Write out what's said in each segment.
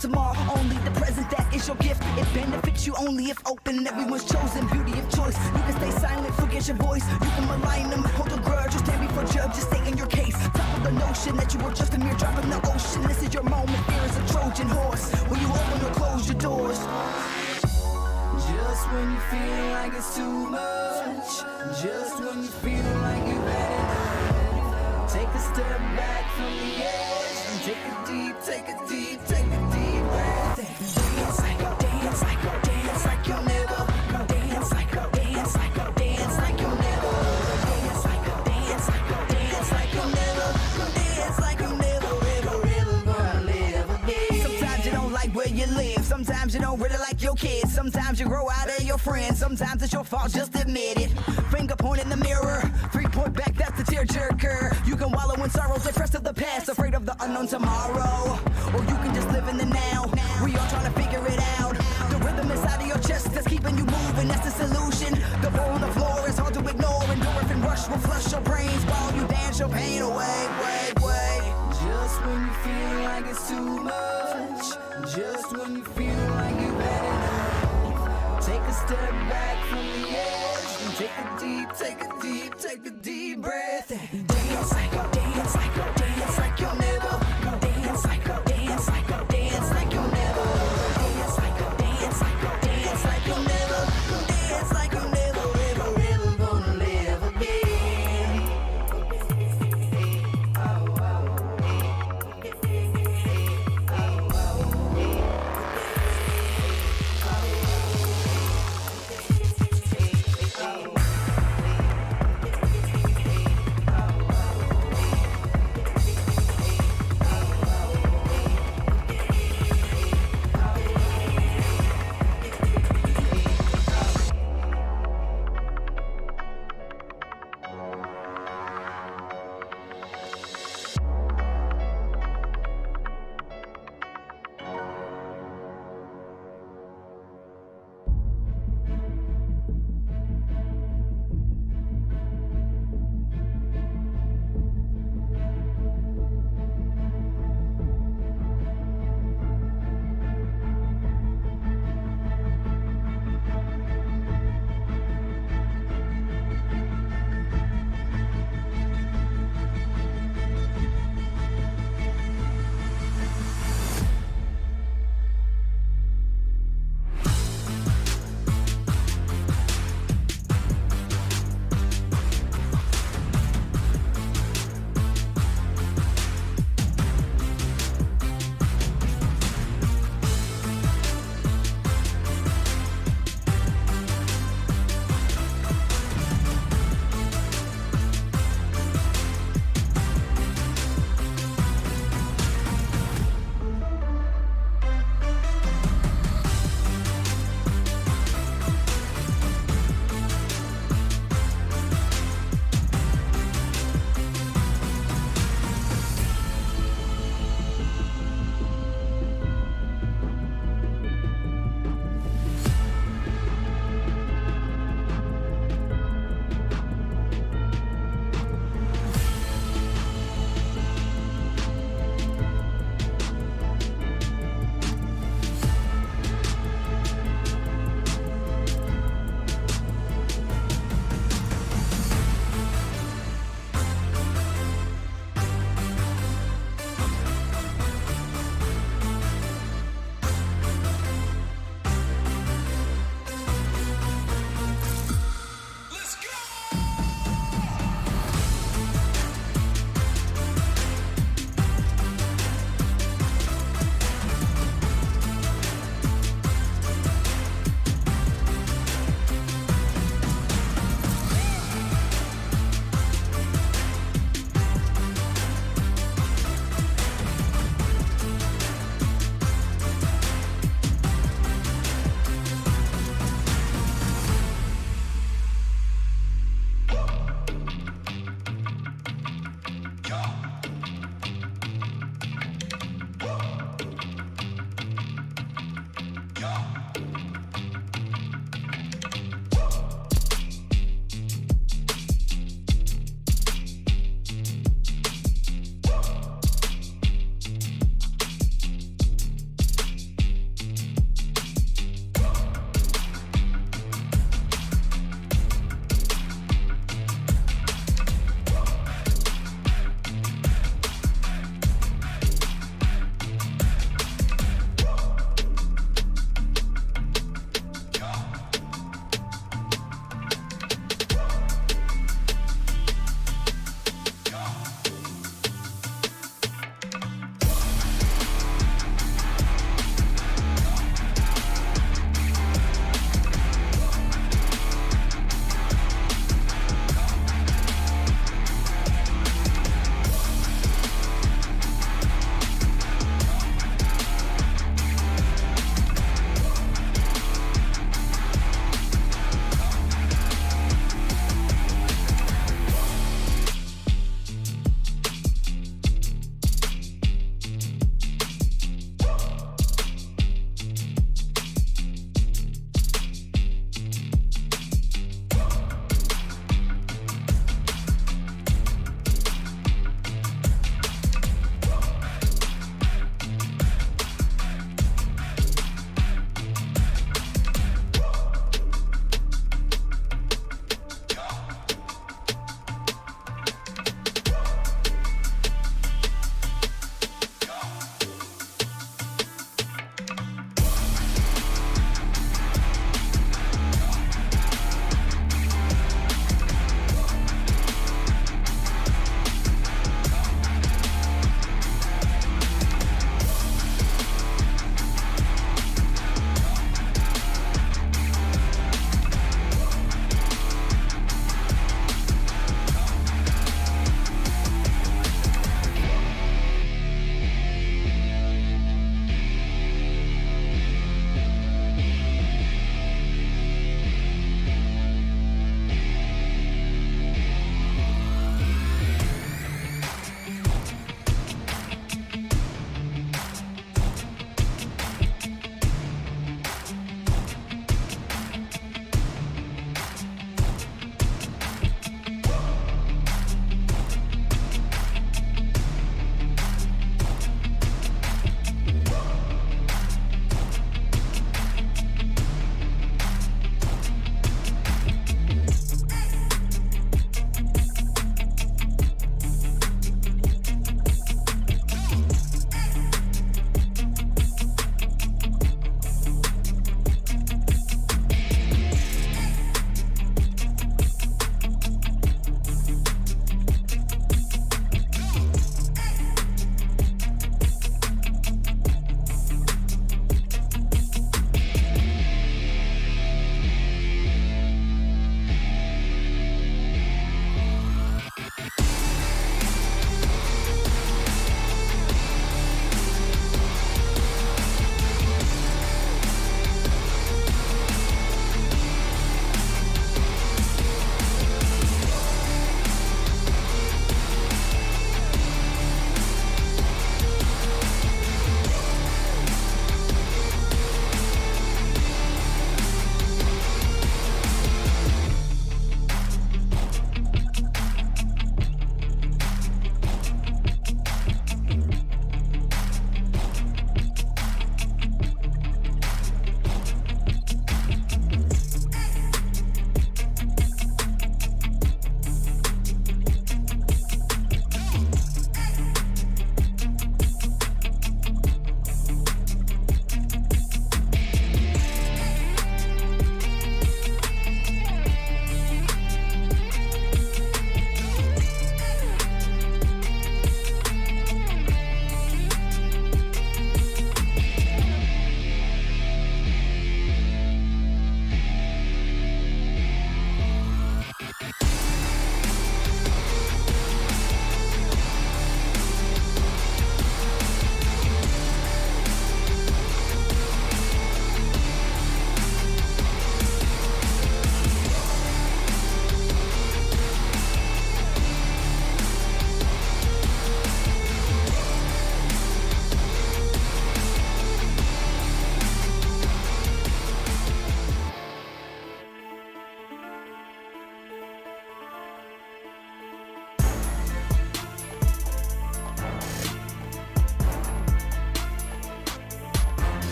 tomorrow. Only the present, that is your gift. It benefits you only if open. Everyone's chosen, beauty of choice. You can stay silent, forget your voice. You can malign them, hold a grudge, or stand before judge, just stay in your case. Top of the notion that you were just a mere drop in the ocean. This is your moment, fear is a Trojan horse. When you open or close your doors. Just when you feel like it's too much, just when you feel like you've had enough, take a step back from the edge and take a deep breath. Dance like you'll never. Dance like you'll never. Dance like you'll never. Ever gonna live again. Sometimes you don't like where you live. Sometimes you don't really like your kids. Sometimes you grow out of your friends. Sometimes it's your fault, just admit it. Finger point in the mirror, 3-point back, that's the tearjerker. You can wallow in sorrows, depressed of the past, afraid of the unknown tomorrow. Or you can just live in the now. We all trying to figure it out. The rhythm inside of your chest that's keeping you moving, that's the solution. The ball on the floor is hard to ignore. Endorphin rush will flush your brains while you dance your pain away. Just when you feel like it's too much, just when you feel like you've had enough, take a step back from the edge and take a deep breath. Dance like you'll never. Dance like you'll never. Dance like you'll never. Dance like you'll never. Ever gonna live again.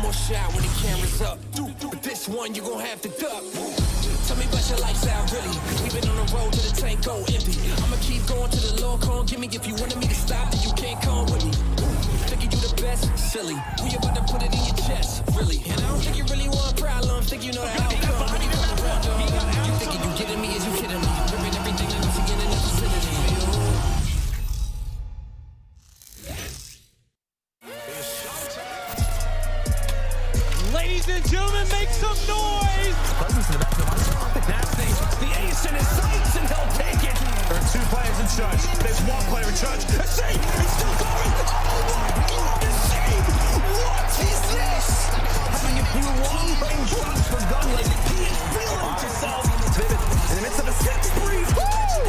more shot when the camera's up. But this one you gon' have to duck. Tell me about your lifestyle, really. We've been on the road to the tank go empty. I'ma keep going to the Lord, come give me. If you wanted me to stop, then you can't come with me. Thinking you the best, silly. We about to put it in your chest, really. And I don't think you really want problems. Think you know the outcome when you come around, dog. You thinking you getting me? Is you kidding me? Ripping everything that you get in the vicinity. Ladies and gentlemen, make some noise! Presence in the back of the line. Nasty, the ace in his sights, and he'll take it. There are 2 players in church. There's 1 player in church. Let's see! He's still going! Oh my God, the save! What is this? Having a few long-range shots for gun like he is feeling himself. Vivid in the midst of a set spree. Woo!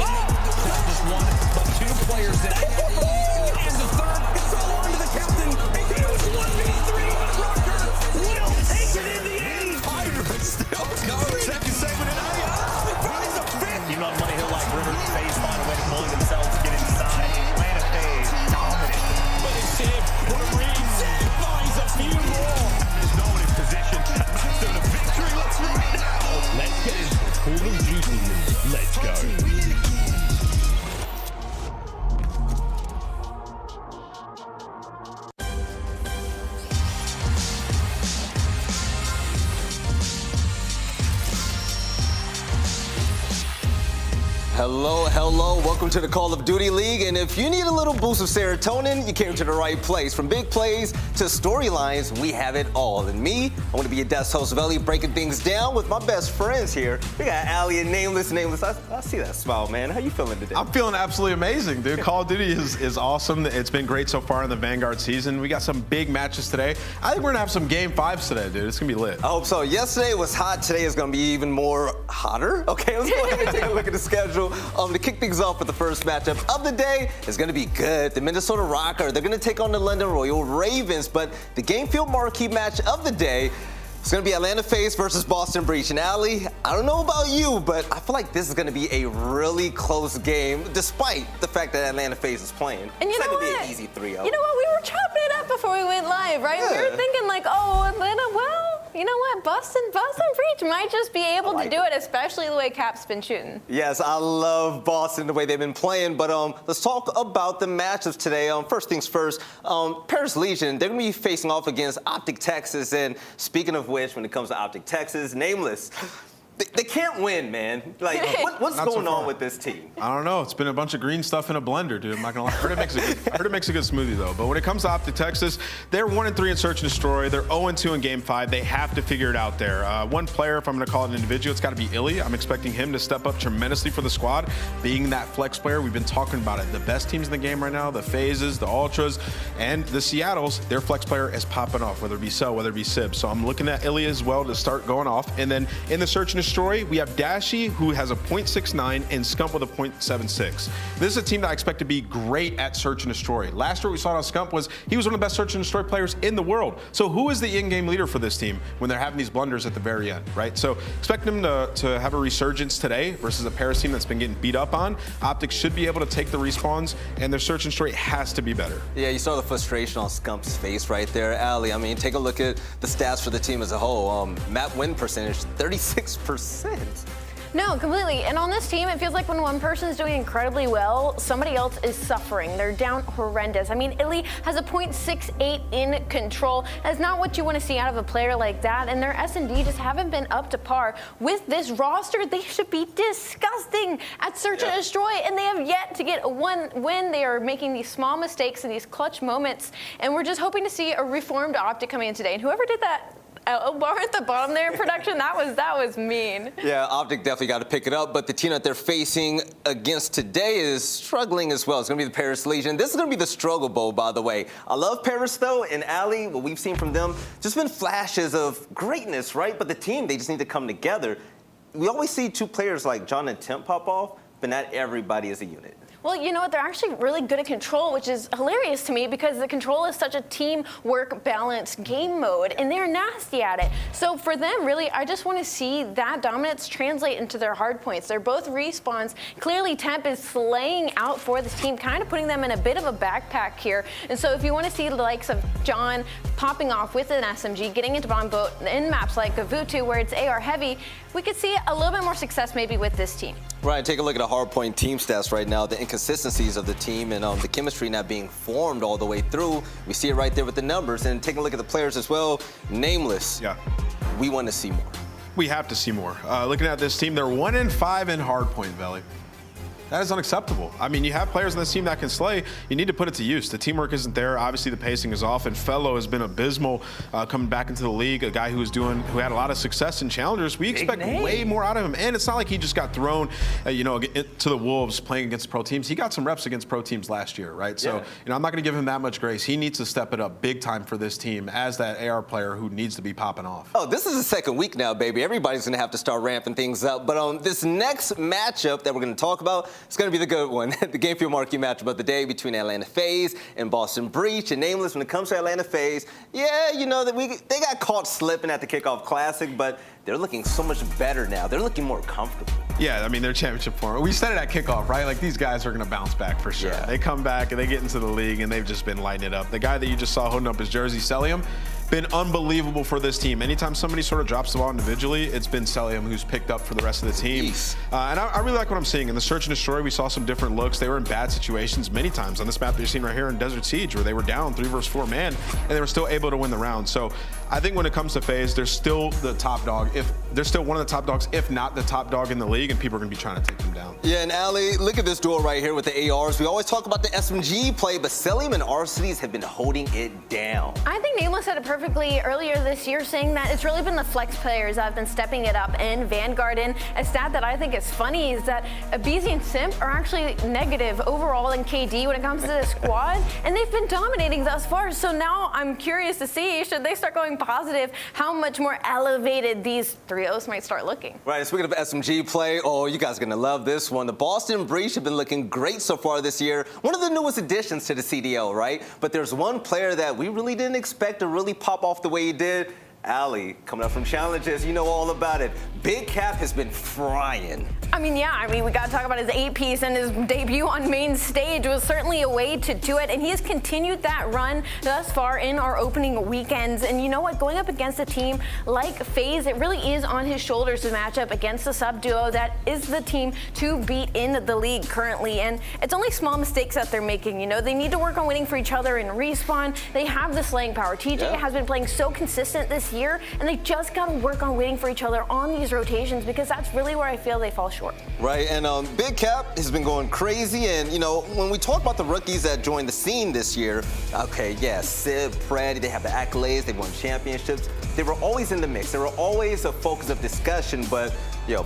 Oh! Not just 1, but 2 players in. And the third, it's all on to the captain. A huge 1v3. Røkkr will take it in the end. Pirates still going. Second segment in AI. Finds a fifth. Even on Money Hill like River, FaZe find a way to pull themselves to get inside. Plan of FaZe, dominant. But it's Simp, what a read. Simp finds a few more. There's no one in position. Mack's doing a victory. Let's right now. Let's get into the cool and juicy news. Let's go. Hello, welcome to the Call of Duty League, and if you need a little boost of serotonin, you came to the right place. From big plays to storylines, we have it all. And me, I'm going to be your desk host, Velly, breaking things down with my best friends here. We got aLLeY and Nameless. I see that smile, man. How you feeling today? I'm feeling absolutely amazing, dude. Call of Duty is awesome. It's been great so far in the Vanguard season. We got some big matches today. I think we're going to have some Game 5s today, dude. It's going to be lit. I hope so. Yesterday was hot. Today is going to be even more hotter. Okay, let's go ahead and take a look at the schedule. To kick things off with the first matchup of the day is going to be good. The Minnesota Røkkr, they're going to take on the London Royal Ravens, but the Game Field marquee match of the day is going to be Atlanta FaZe versus Boston Breach. And aLLeY, I don't know about you, but I feel like this is going to be a really close game, despite the fact that Atlanta FaZe is playing. And you it's know not going what? to be an easy 3-0. You know what? We were chopping it up before we went live, right? Yeah. We were thinking like, oh, Atlanta, well, you know what? Boston Breach might just be able to do it, especially the way Cap's been shooting. Yes, I love Boston, the way they've been playing, but let's talk about the matchups today. First things first, Paris Legion, they're going to be facing off against OpTic Texas, and speaking of which, when it comes to OpTic Texas, Nameless, they can't win, man. Like, what's going on with this team? I don't know. It's been a bunch of green stuff in a blender, dude. I'm not gonna lie. I heard it makes a good smoothie though. But when it comes to OpTic Texas, they're 1-3 in Search and Destroy. They're 0-2 in Game 5. They have to figure it out there. One player, if I'm gonna call it an individual, it's got to be iLLeY. I'm expecting him to step up tremendously for the squad, being that flex player. We've been talking about it. The best teams in the game right now, the FaZes, the Ultras, and the Seattles. Their flex player is popping off, whether it be Cell, whether it be Sib. So I'm looking at iLLeY as well to start going off. And then in the Search and Destroy, we have Dashy, who has a .69, and Scump with a .76. This is a team that I expect to be great at Search and Destroy. Last year we saw it on Scump was he was one of the best Search and Destroy players in the world. So who is the in-game leader for this team when they're having these blunders at the very end, right? So expect them to have a resurgence today versus a Paris team that's been getting beat up on. OpTic should be able to take the respawns, and their Search and Destroy has to be better. Yeah, you saw the frustration on Scump's face right there, aLLeY. I mean, take a look at the stats for the team as a whole. Map win percentage, 36%. No, completely. And on this team, it feels like when one person's doing incredibly well, somebody else is suffering. They're down horrendous. I mean, iLLeY has a .68 in control. That's not what you want to see out of a player like that. And their S&D just haven't been up to par. With this roster, they should be disgusting at Search and Destroy. And they have yet to get one win. They are making these small mistakes in these clutch moments. And we're just hoping to see a reformed OpTic coming in today. And whoever did that bar at the bottom there in production, that was mean. Yeah, OpTic definitely got to pick it up, but the team that they're facing against today is struggling as well. It's going to be the Paris Legion. This is going to be the struggle bowl, by the way. I love Paris, though, and aLLeY, what we've seen from them, just been flashes of greatness, right? But the team, they just need to come together. We always see two players like John and Temp pop off, but not everybody is a unit. Well, you know what? They're actually really good at control, which is hilarious to me because the control is such a teamwork balanced game mode, and they're nasty at it. So for them, really, I just want to see that dominance translate into their hard points. They're both respawns. Clearly, Temp is slaying out for this team, kind of putting them in a bit of a backpack here. And so if you want to see the likes of John popping off with an SMG, getting into bottom boat in maps like Gavutu, where it's AR heavy, we could see a little bit more success maybe with this team. Right, take a look at the hardpoint team stats right now, the inconsistencies of the team and the chemistry not being formed all the way through. We see it right there with the numbers, and take a look at the players as well. Nameless. Yeah. We want to see more. We have to see more. Looking at this team, they're 1-5 in hardpoint, Veli. That is unacceptable. I mean, you have players on this team that can slay. You need to put it to use. The teamwork isn't there. Obviously, the pacing is off. And Fellow has been abysmal coming back into the league. A guy who had a lot of success in challengers. We expect way more out of him. And it's not like he just got thrown, to the wolves playing against pro teams. He got some reps against pro teams last year, right? So, I'm not going to give him that much grace. He needs to step it up big time for this team as that AR player who needs to be popping off. Oh, this is the second week now, baby. Everybody's going to have to start ramping things up. But this next matchup that we're going to talk about, it's going to be the good one. The Game Field Marquee matchup of the day between Atlanta FaZe and Boston Breach. And Nameless, when it comes to Atlanta FaZe, they got caught slipping at the Kickoff Classic, but they're looking so much better now. They're looking more comfortable. Yeah, I mean, they're championship form. We said it at kickoff, right? Like, these guys are going to bounce back for sure. Yeah. They come back and they get into the league and they've just been lighting it up. The guy that you just saw holding up his jersey, Cellium, been unbelievable for this team. Anytime somebody sort of drops the ball individually, it's been Cellium who's picked up for the rest of the team. And I really like what I'm seeing. In the Search and Destroy, we saw some different looks. They were in bad situations many times on this map that you're seeing right here in Desert Siege, where they were down 3 versus 4 man, and they were still able to win the round. So I think when it comes to FaZe, they're still the top dog. If they're still one of the top dogs, if not the top dog in the league, and people are going to be trying to take them down. Yeah, and aLLeY, look at this duel right here with the ARs. We always talk about the SMG play, but Cellium and Arcitys have been holding it down. I think Nameless said it perfectly earlier this year, saying that it's really been the flex players that have been stepping it up in Vanguard. And a stat that I think is funny is that aBeZy and Simp are actually negative overall in KD when it comes to the squad, and they've been dominating thus far. So now I'm curious to see, should they start going positive, how much more elevated these 3-0s might start looking. Right, speaking of SMG play, you guys are going to love this one. The Boston Breach have been looking great so far this year. One of the newest additions to the CDL, right? But there's one player that we really didn't expect to really pop off the way he did. aLLeY, coming up from challenges, you know all about it. Big Cap has been frying. We got to talk about his 8-piece, and his debut on main stage was certainly a way to do it, and he has continued that run thus far in our opening weekends. And you know what? Going up against a team like FaZe, it really is on his shoulders to match up against the sub duo that is the team to beat in the league currently. And it's only small mistakes that they're making. They need to work on winning for each other in respawn. They have the slaying power. TJ has been playing so consistent this year, and they just got to work on winning for each other on these rotations, because that's really where I feel they fall short. Right, and Big Cap has been going crazy, and when we talk about the rookies that joined the scene this year, Simp, Pred, they have the accolades, they won championships. They were always in the mix. They were always a focus of discussion, but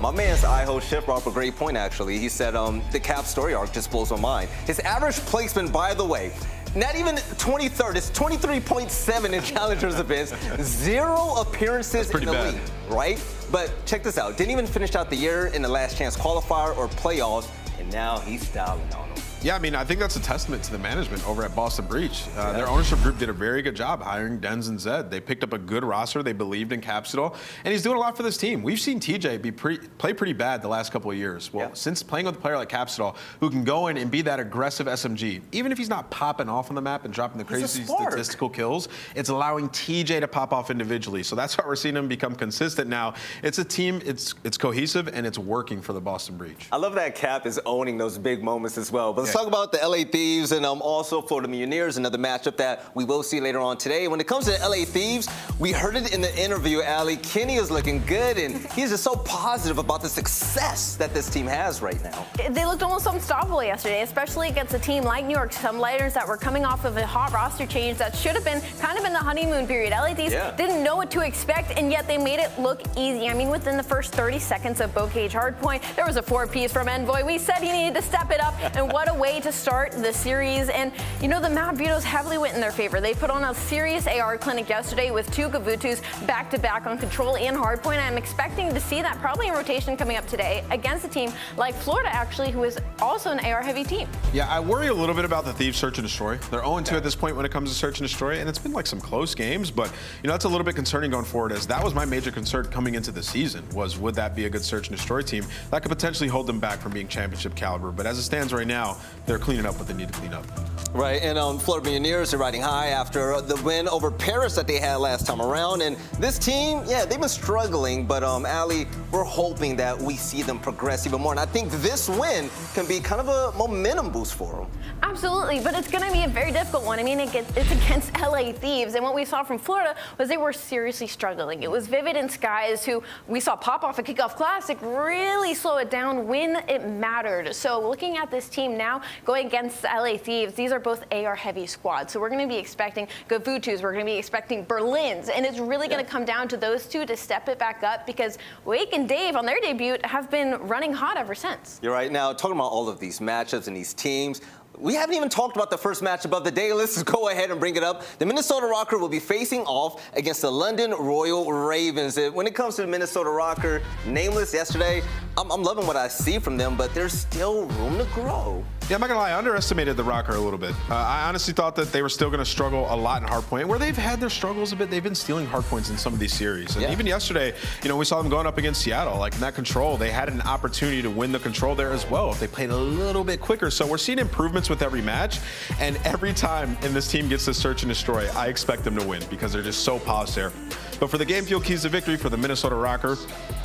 my man's iHo Ship brought up a great point, actually. He said the Cap story arc just blows my mind. His average placement, by the way, not even 23rd, it's 23.7 in challengers events, 0 appearances in the league, right? But check this out, didn't even finish out the year in the last chance qualifier or playoffs, and now he's styling on them. Yeah, I think that's a testament to the management over at Boston Breach. Their ownership group did a very good job hiring Denz and Zed. They picked up a good roster. They believed in Capsidal, and he's doing a lot for this team. We've seen TJ play pretty bad the last couple of years. Well, since playing with a player like Capsidal, who can go in and be that aggressive SMG, even if he's not popping off on the map and dropping the crazy statistical kills, it's allowing TJ to pop off individually. So that's why we're seeing him become consistent now. It's a team, it's cohesive, and it's working for the Boston Breach. I love that Cap is owning those big moments as well. But let's talk about the LA Thieves and also for the Mutineers, another matchup that we will see later on today. When it comes to the LA Thieves, we heard it in the interview, aLLeY. Kenny is looking good, and he's just so positive about the success that this team has right now. They looked almost unstoppable yesterday, especially against a team like York Subliners that were coming off of a hot roster change that should have been kind of in the honeymoon period. LA Thieves didn't know what to expect, and yet they made it look easy. Within the first 30 seconds of Bow Cage Hardpoint, there was a 4-piece from Envoy. We said he needed to step it up, and what a way to start the series, and you know the map vetoes heavily went in their favor. They put on a serious AR clinic yesterday with 2 Gavutus back-to-back on control and hardpoint. I'm expecting to see that probably in rotation coming up today against a team like Florida, actually, who is also an AR-heavy team. Yeah, I worry a little bit about the Thieves search and destroy. They're 0-2 at this point when it comes to search and destroy, and it's been like some close games, but you know that's a little bit concerning going forward, as that was my major concern coming into the season, was would that be a good search and destroy team that could potentially hold them back from being championship caliber. But as it stands right now, they're cleaning up what they need to clean up. Right, and Florida Mutineers are riding high after the win over Paris that they had last time around. And this team, yeah, they've been struggling, but aLLeY, we're hoping that we see them progress even more. And I think this win can be kind of a momentum boost for them. Absolutely, but it's going to be a very difficult one. I mean, it's against LA Thieves, and what we saw from Florida was they were seriously struggling. It was Vivid and Skies who we saw pop off a Kickoff Classic, really slow it down when it mattered. So looking at this team now, going against LA Thieves, these are both AR-heavy squads. So we're going to be expecting Gavutus, we're going to be expecting Berlins, and it's really going to come down to those two to step it back up, because Wake and Dave on their debut have been running hot ever since. You're right. Now, talking about all of these matchups and these teams, we haven't even talked about the first matchup of the day. Let's just go ahead and bring it up. The Minnesota Røkkr will be facing off against the London Royal Ravens. When it comes to the Minnesota Røkkr, nameless yesterday, I'm loving what I see from them, but there's still room to grow. Yeah, I'm not gonna lie, I underestimated the Røkkr a little bit. I honestly thought that they were still gonna struggle a lot in hardpoint. Where they've had their struggles a bit, they've been stealing hardpoints in some of these series. And even yesterday, you know, we saw them going up against Seattle. Like in that control, they had an opportunity to win the control there as well if they played a little bit quicker. So we're seeing improvements with every match. And every time in this team gets to search and destroy, I expect them to win because they're just so polished there. But for the game fuel keys to victory for the Minnesota Røkkr,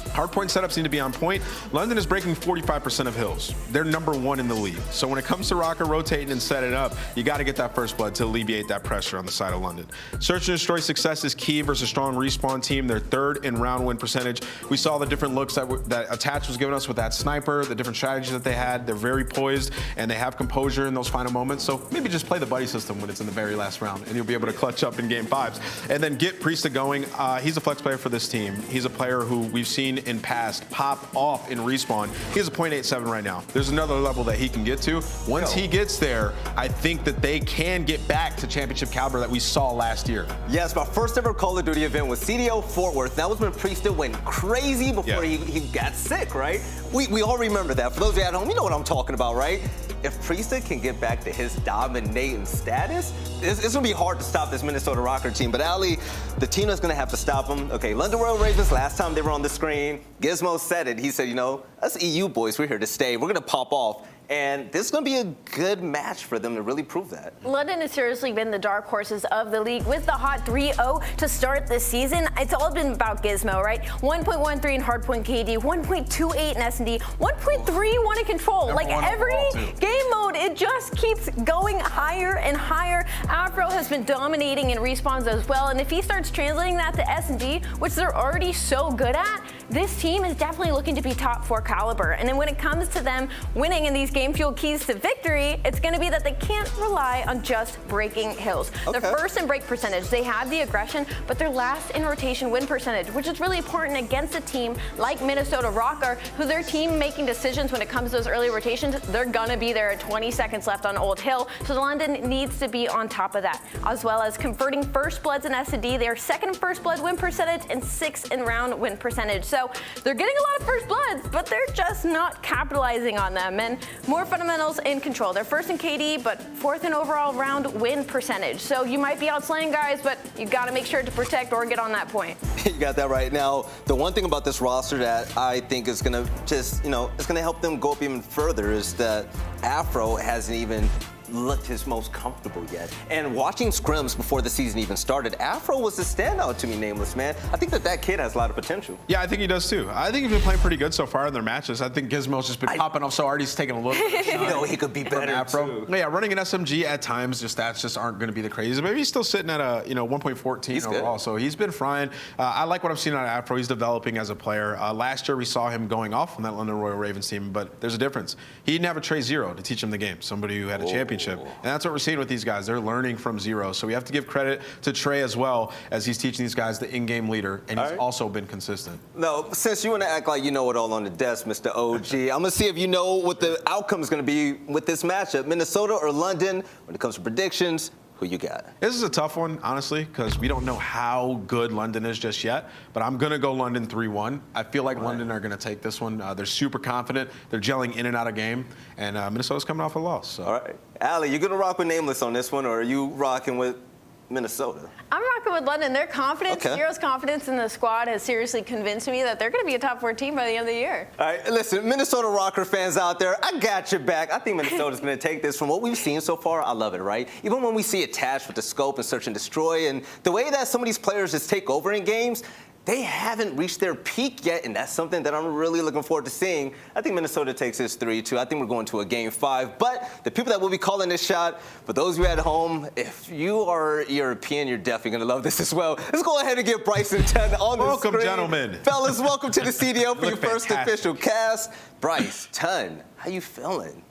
hardpoint setups need to be on point. London is breaking 45% of hills. They're #1 in the league. So when it comes to Røkkr rotating and setting up, you got to get that first blood to alleviate that pressure on the side of London. Search and destroy success is key versus strong respawn team. They're 3rd in round win percentage. We saw the different looks that Attach was giving us with that sniper, the different strategies that they had. They're very poised and they have composure in those final moments. So maybe just play the buddy system when it's in the very last round and you'll be able to clutch up in game 5s. And then get Priestahh going. He's a flex player for this team. He's a player who we've seen in past pop off in respawn. He has a .87 right now. There's another level that he can get to. Once he gets there, I think that they can get back to championship caliber that we saw last year. Yes, my first ever Call of Duty event was CDL Fort Worth. That was when Priestahh went crazy before he got sick, right? We all remember that. For those of you at home, you know what I'm talking about, right? If Priestahh can get back to his dominating status, it's going to be hard to stop this Minnesota Røkkr team. But aLLeY, the team that's going to have to stop them. Okay, London Royal Ravens, last time they were on the screen, Gismo said it. He said, you know, us EU boys, we're here to stay. We're going to pop off. And this is going to be a good match for them to really prove that. London has seriously been the dark horses of the league with the hot 3-0 to start this season. It's all been about Gismo, right? 1.13 in hardpoint KD, 1.28 in S&D, 1.31 in control. Like every game mode, it just keeps going higher and higher. Afro has been dominating in respawns as well. And if he starts translating that to S&D, which they're already so good at, this team is definitely looking to be top 4 caliber. And then when it comes to them winning in these game fuel keys to victory, it's going to be that they can't rely on just breaking hills. They're first in break percentage. They have the aggression, but they're last in rotation win percentage, which is really important against a team like Minnesota Røkkr, who their team making decisions when it comes to those early rotations, they're going to be there at 20 seconds left on Old Hill. So London needs to be on top of that, as well as converting first bloods in S&D. They're 2nd in first blood win percentage and 6th in round win percentage. So they're getting a lot of first bloods, but they're just not capitalizing on them. And more fundamentals in control. They're 1st in KD, but 4th in overall round win percentage. So you might be outslaying guys, but you got to make sure to protect or get on that point. You got that right. Now, the one thing about this roster that I think is going to just, you know, it's going to help them go up even further is that Afro hasn't even looked his most comfortable yet. And watching scrims before the season even started, Afro was the standout to me, nameless, man. I think that kid has a lot of potential. Yeah, I think he does too. I think he's been playing pretty good so far in their matches. I think Gizmo's just been popping off so hard he's taking a little bit. You know, he could be better Afro. too. Yeah, running an SMG at times, just stats just aren't going to be the craziest. Maybe he's still sitting at a 1.14 overall. Good. So he's been frying. I like what I've seen out of Afro. He's developing as a player. Last year we saw him going off on that London Royal Ravens team, but there's a difference. He didn't have a Trey Zero to teach him the game. Somebody who had a championship championship. And that's what we're seeing with these guys. They're learning from zero. So we have to give credit to Trey as well, as he's teaching these guys the in-game leader, and he's also been consistent. No, since you want to act like you know it all on the desk, Mr. OG, I'm going to see if you know what the outcome is going to be with this matchup. Minnesota or London, when it comes to predictions, who you got? This is a tough one, honestly, because we don't know how good London is just yet. But I'm going to go London 3-1. I feel like London are going to take this one. They're super confident. They're gelling in and out of game. And Minnesota's coming off a loss. So. All right. aLLeY, you going to rock with Nameless on this one, or are you rocking with Minnesota? I'm rocking with London. Their confidence, Nero's confidence in the squad has seriously convinced me that they're going to be a top 4 team by the end of the year. All right, listen, Minnesota Røkkr fans out there, I got your back. I think Minnesota's going to take this. From what we've seen so far, I love it, right? Even when we see attached with the scope and search and destroy, and the way that some of these players just take over in games, they haven't reached their peak yet, and that's something that I'm really looking forward to seeing. I think Minnesota takes this 3-2. I think we're going to a game 5. But the people that will be calling this shot, for those of you at home, if you are European, you're definitely going to love this as well. Let's go ahead and get Bryson 10 on the screen. Welcome, gentlemen. Fellas, welcome to the CDL for your first fantastic. official cast. Bryce, 10, how you feeling?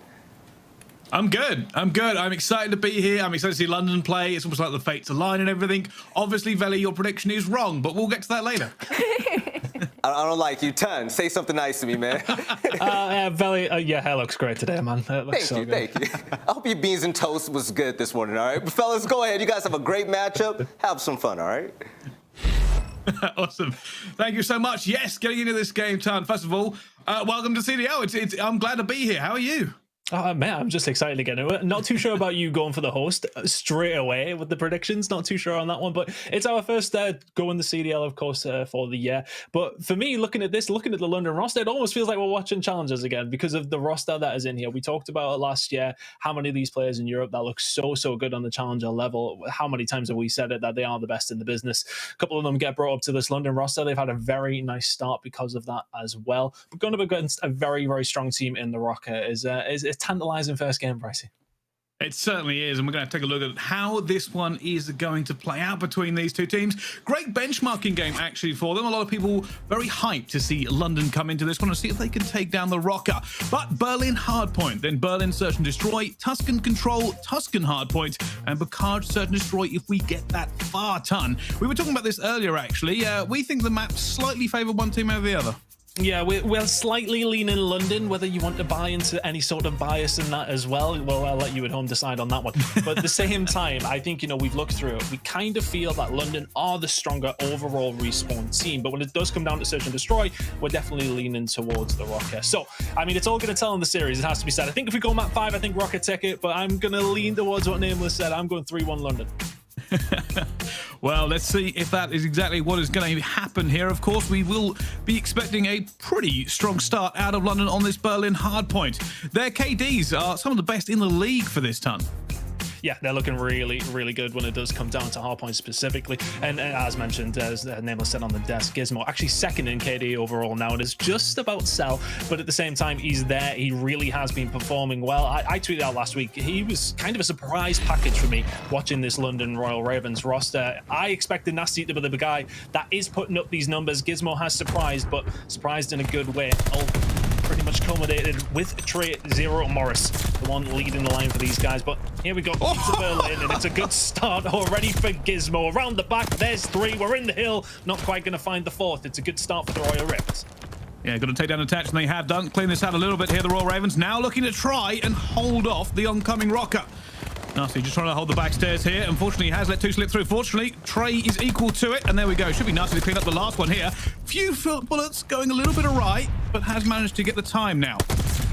I'm good. I'm excited to be here. I'm excited to see London play. It's almost like the fates align and everything. Obviously, Veli, your prediction is wrong, but we'll get to that later. I don't like you. 10, say something nice to me, man. Veli, your hair looks great today, man. Thank you. I hope your beans and toast was good this morning, all right? But fellas, go ahead. You guys have a great matchup. Have some fun, all right? Awesome. Thank you so much. Yes, getting into this game, Tan. First of all, welcome to CDL. I'm glad to be here. How are you? Oh, man, I'm just excited to get into it. Not too sure about you going for the host straight away with the predictions. Not too sure on that one, but it's our first go in the CDL, of course, for the year. But for me, looking at the London roster, it almost feels like we're watching Challengers again because of the roster that is in here. We talked about it last year, how many of these players in Europe that look so good on the Challenger level. How many times have we said it, that they are the best in the business? A couple of them get brought up to this London roster. They've had a very nice start because of that as well. But going up against a very, very strong team in the Røkkr is tantalizing first game, Brycey. It certainly is, and we're going to take a look at how this one is going to play out between these two teams. Great benchmarking game, actually, for them. A lot of people very hyped to see London come into this one and see if they can take down the Røkkr. But Berlin hardpoint, then Berlin search and destroy, Tuscan control, Tuscan hardpoint, and Bacard search and destroy if we get that far ton. We were talking about this earlier, actually. We think the maps slightly favour one team over the other. Yeah, we're slightly leaning London, whether you want to buy into any sort of bias in that as well. Well, I'll let you at home decide on that one. But at the same time, I think, we've looked through it. We kind of feel that London are the stronger overall respawn team. But when it does come down to search and destroy, we're definitely leaning towards the Røkkr. So, it's all going to tell in the series. It has to be said. I think if we go map 5, I think Røkkr take it. But I'm going to lean towards what Nameless said. I'm going 3-1 London. Well, let's see if that is exactly what is going to happen here. Of course, we will be expecting a pretty strong start out of London on this Berlin hardpoint. Their KDs are some of the best in the league for this ton. Yeah, they're looking really, really good when it does come down to hardpoint specifically. And as mentioned, as Nameless said on the desk, Gismo actually second in KD overall now. It is just about Cell, but at the same time, he's there. He really has been performing well. I tweeted out last week, he was kind of a surprise package for me watching this London Royal Ravens roster. I expected Nasty to be the guy that is putting up these numbers. Gismo has surprised, but surprised in a good way. Pretty much culminated with Trey Zero Morris, the one leading the line for these guys. But here we go to Berlin, and it's a good start already for Gismo. Around the back, there's 3. We're in the hill, not quite going to find the 4th. It's a good start for the Royal Ravens. Yeah, got to take down attach, and they have done. Clean this out a little bit here, the Royal Ravens. Now looking to try and hold off the oncoming Røkkr. Nasty just trying to hold the back stairs here. Unfortunately, he has let 2 slip through. Fortunately, Trey is equal to it, and there we go. Should be Nasty to clean up the last one here. Few bullets going a little bit awry, but has managed to get the time now.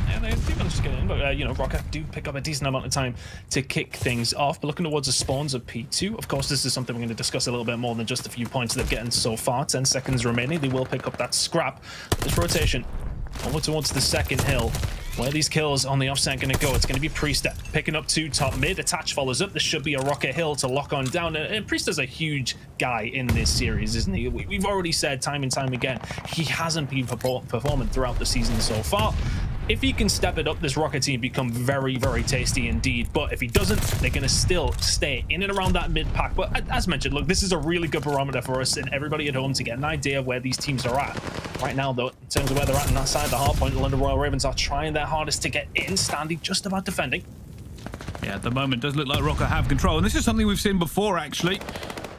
Yeah, they do manage to get in, but Røkkr do pick up a decent amount of time to kick things off. But looking towards the spawns of P2, of course, this is something we're going to discuss a little bit more than just a few points they're getting so far. 10 seconds remaining. They will pick up that scrap. This rotation over towards the second hill. Where these kills on the offset going to go? It's going to be Priestahh picking up 2 top mid. Attach follows up. This should be a Røkkr hill to lock on down. And Priestah's a huge guy in this series, isn't he? We've already said time and time again, he hasn't been performing throughout the season so far. If he can step it up, this Røkkr team become very, very tasty indeed. But if he doesn't, they're going to still stay in and around that mid-pack. But as mentioned, look, this is a really good barometer for us and everybody at home to get an idea of where these teams are at. Right now, though, in terms of where they're at on that side of the hardpoint, the London Royal Ravens are trying their hardest to get in. Standy just about defending. Yeah, at the moment, it does look like Røkkr have control. And this is something we've seen before, actually.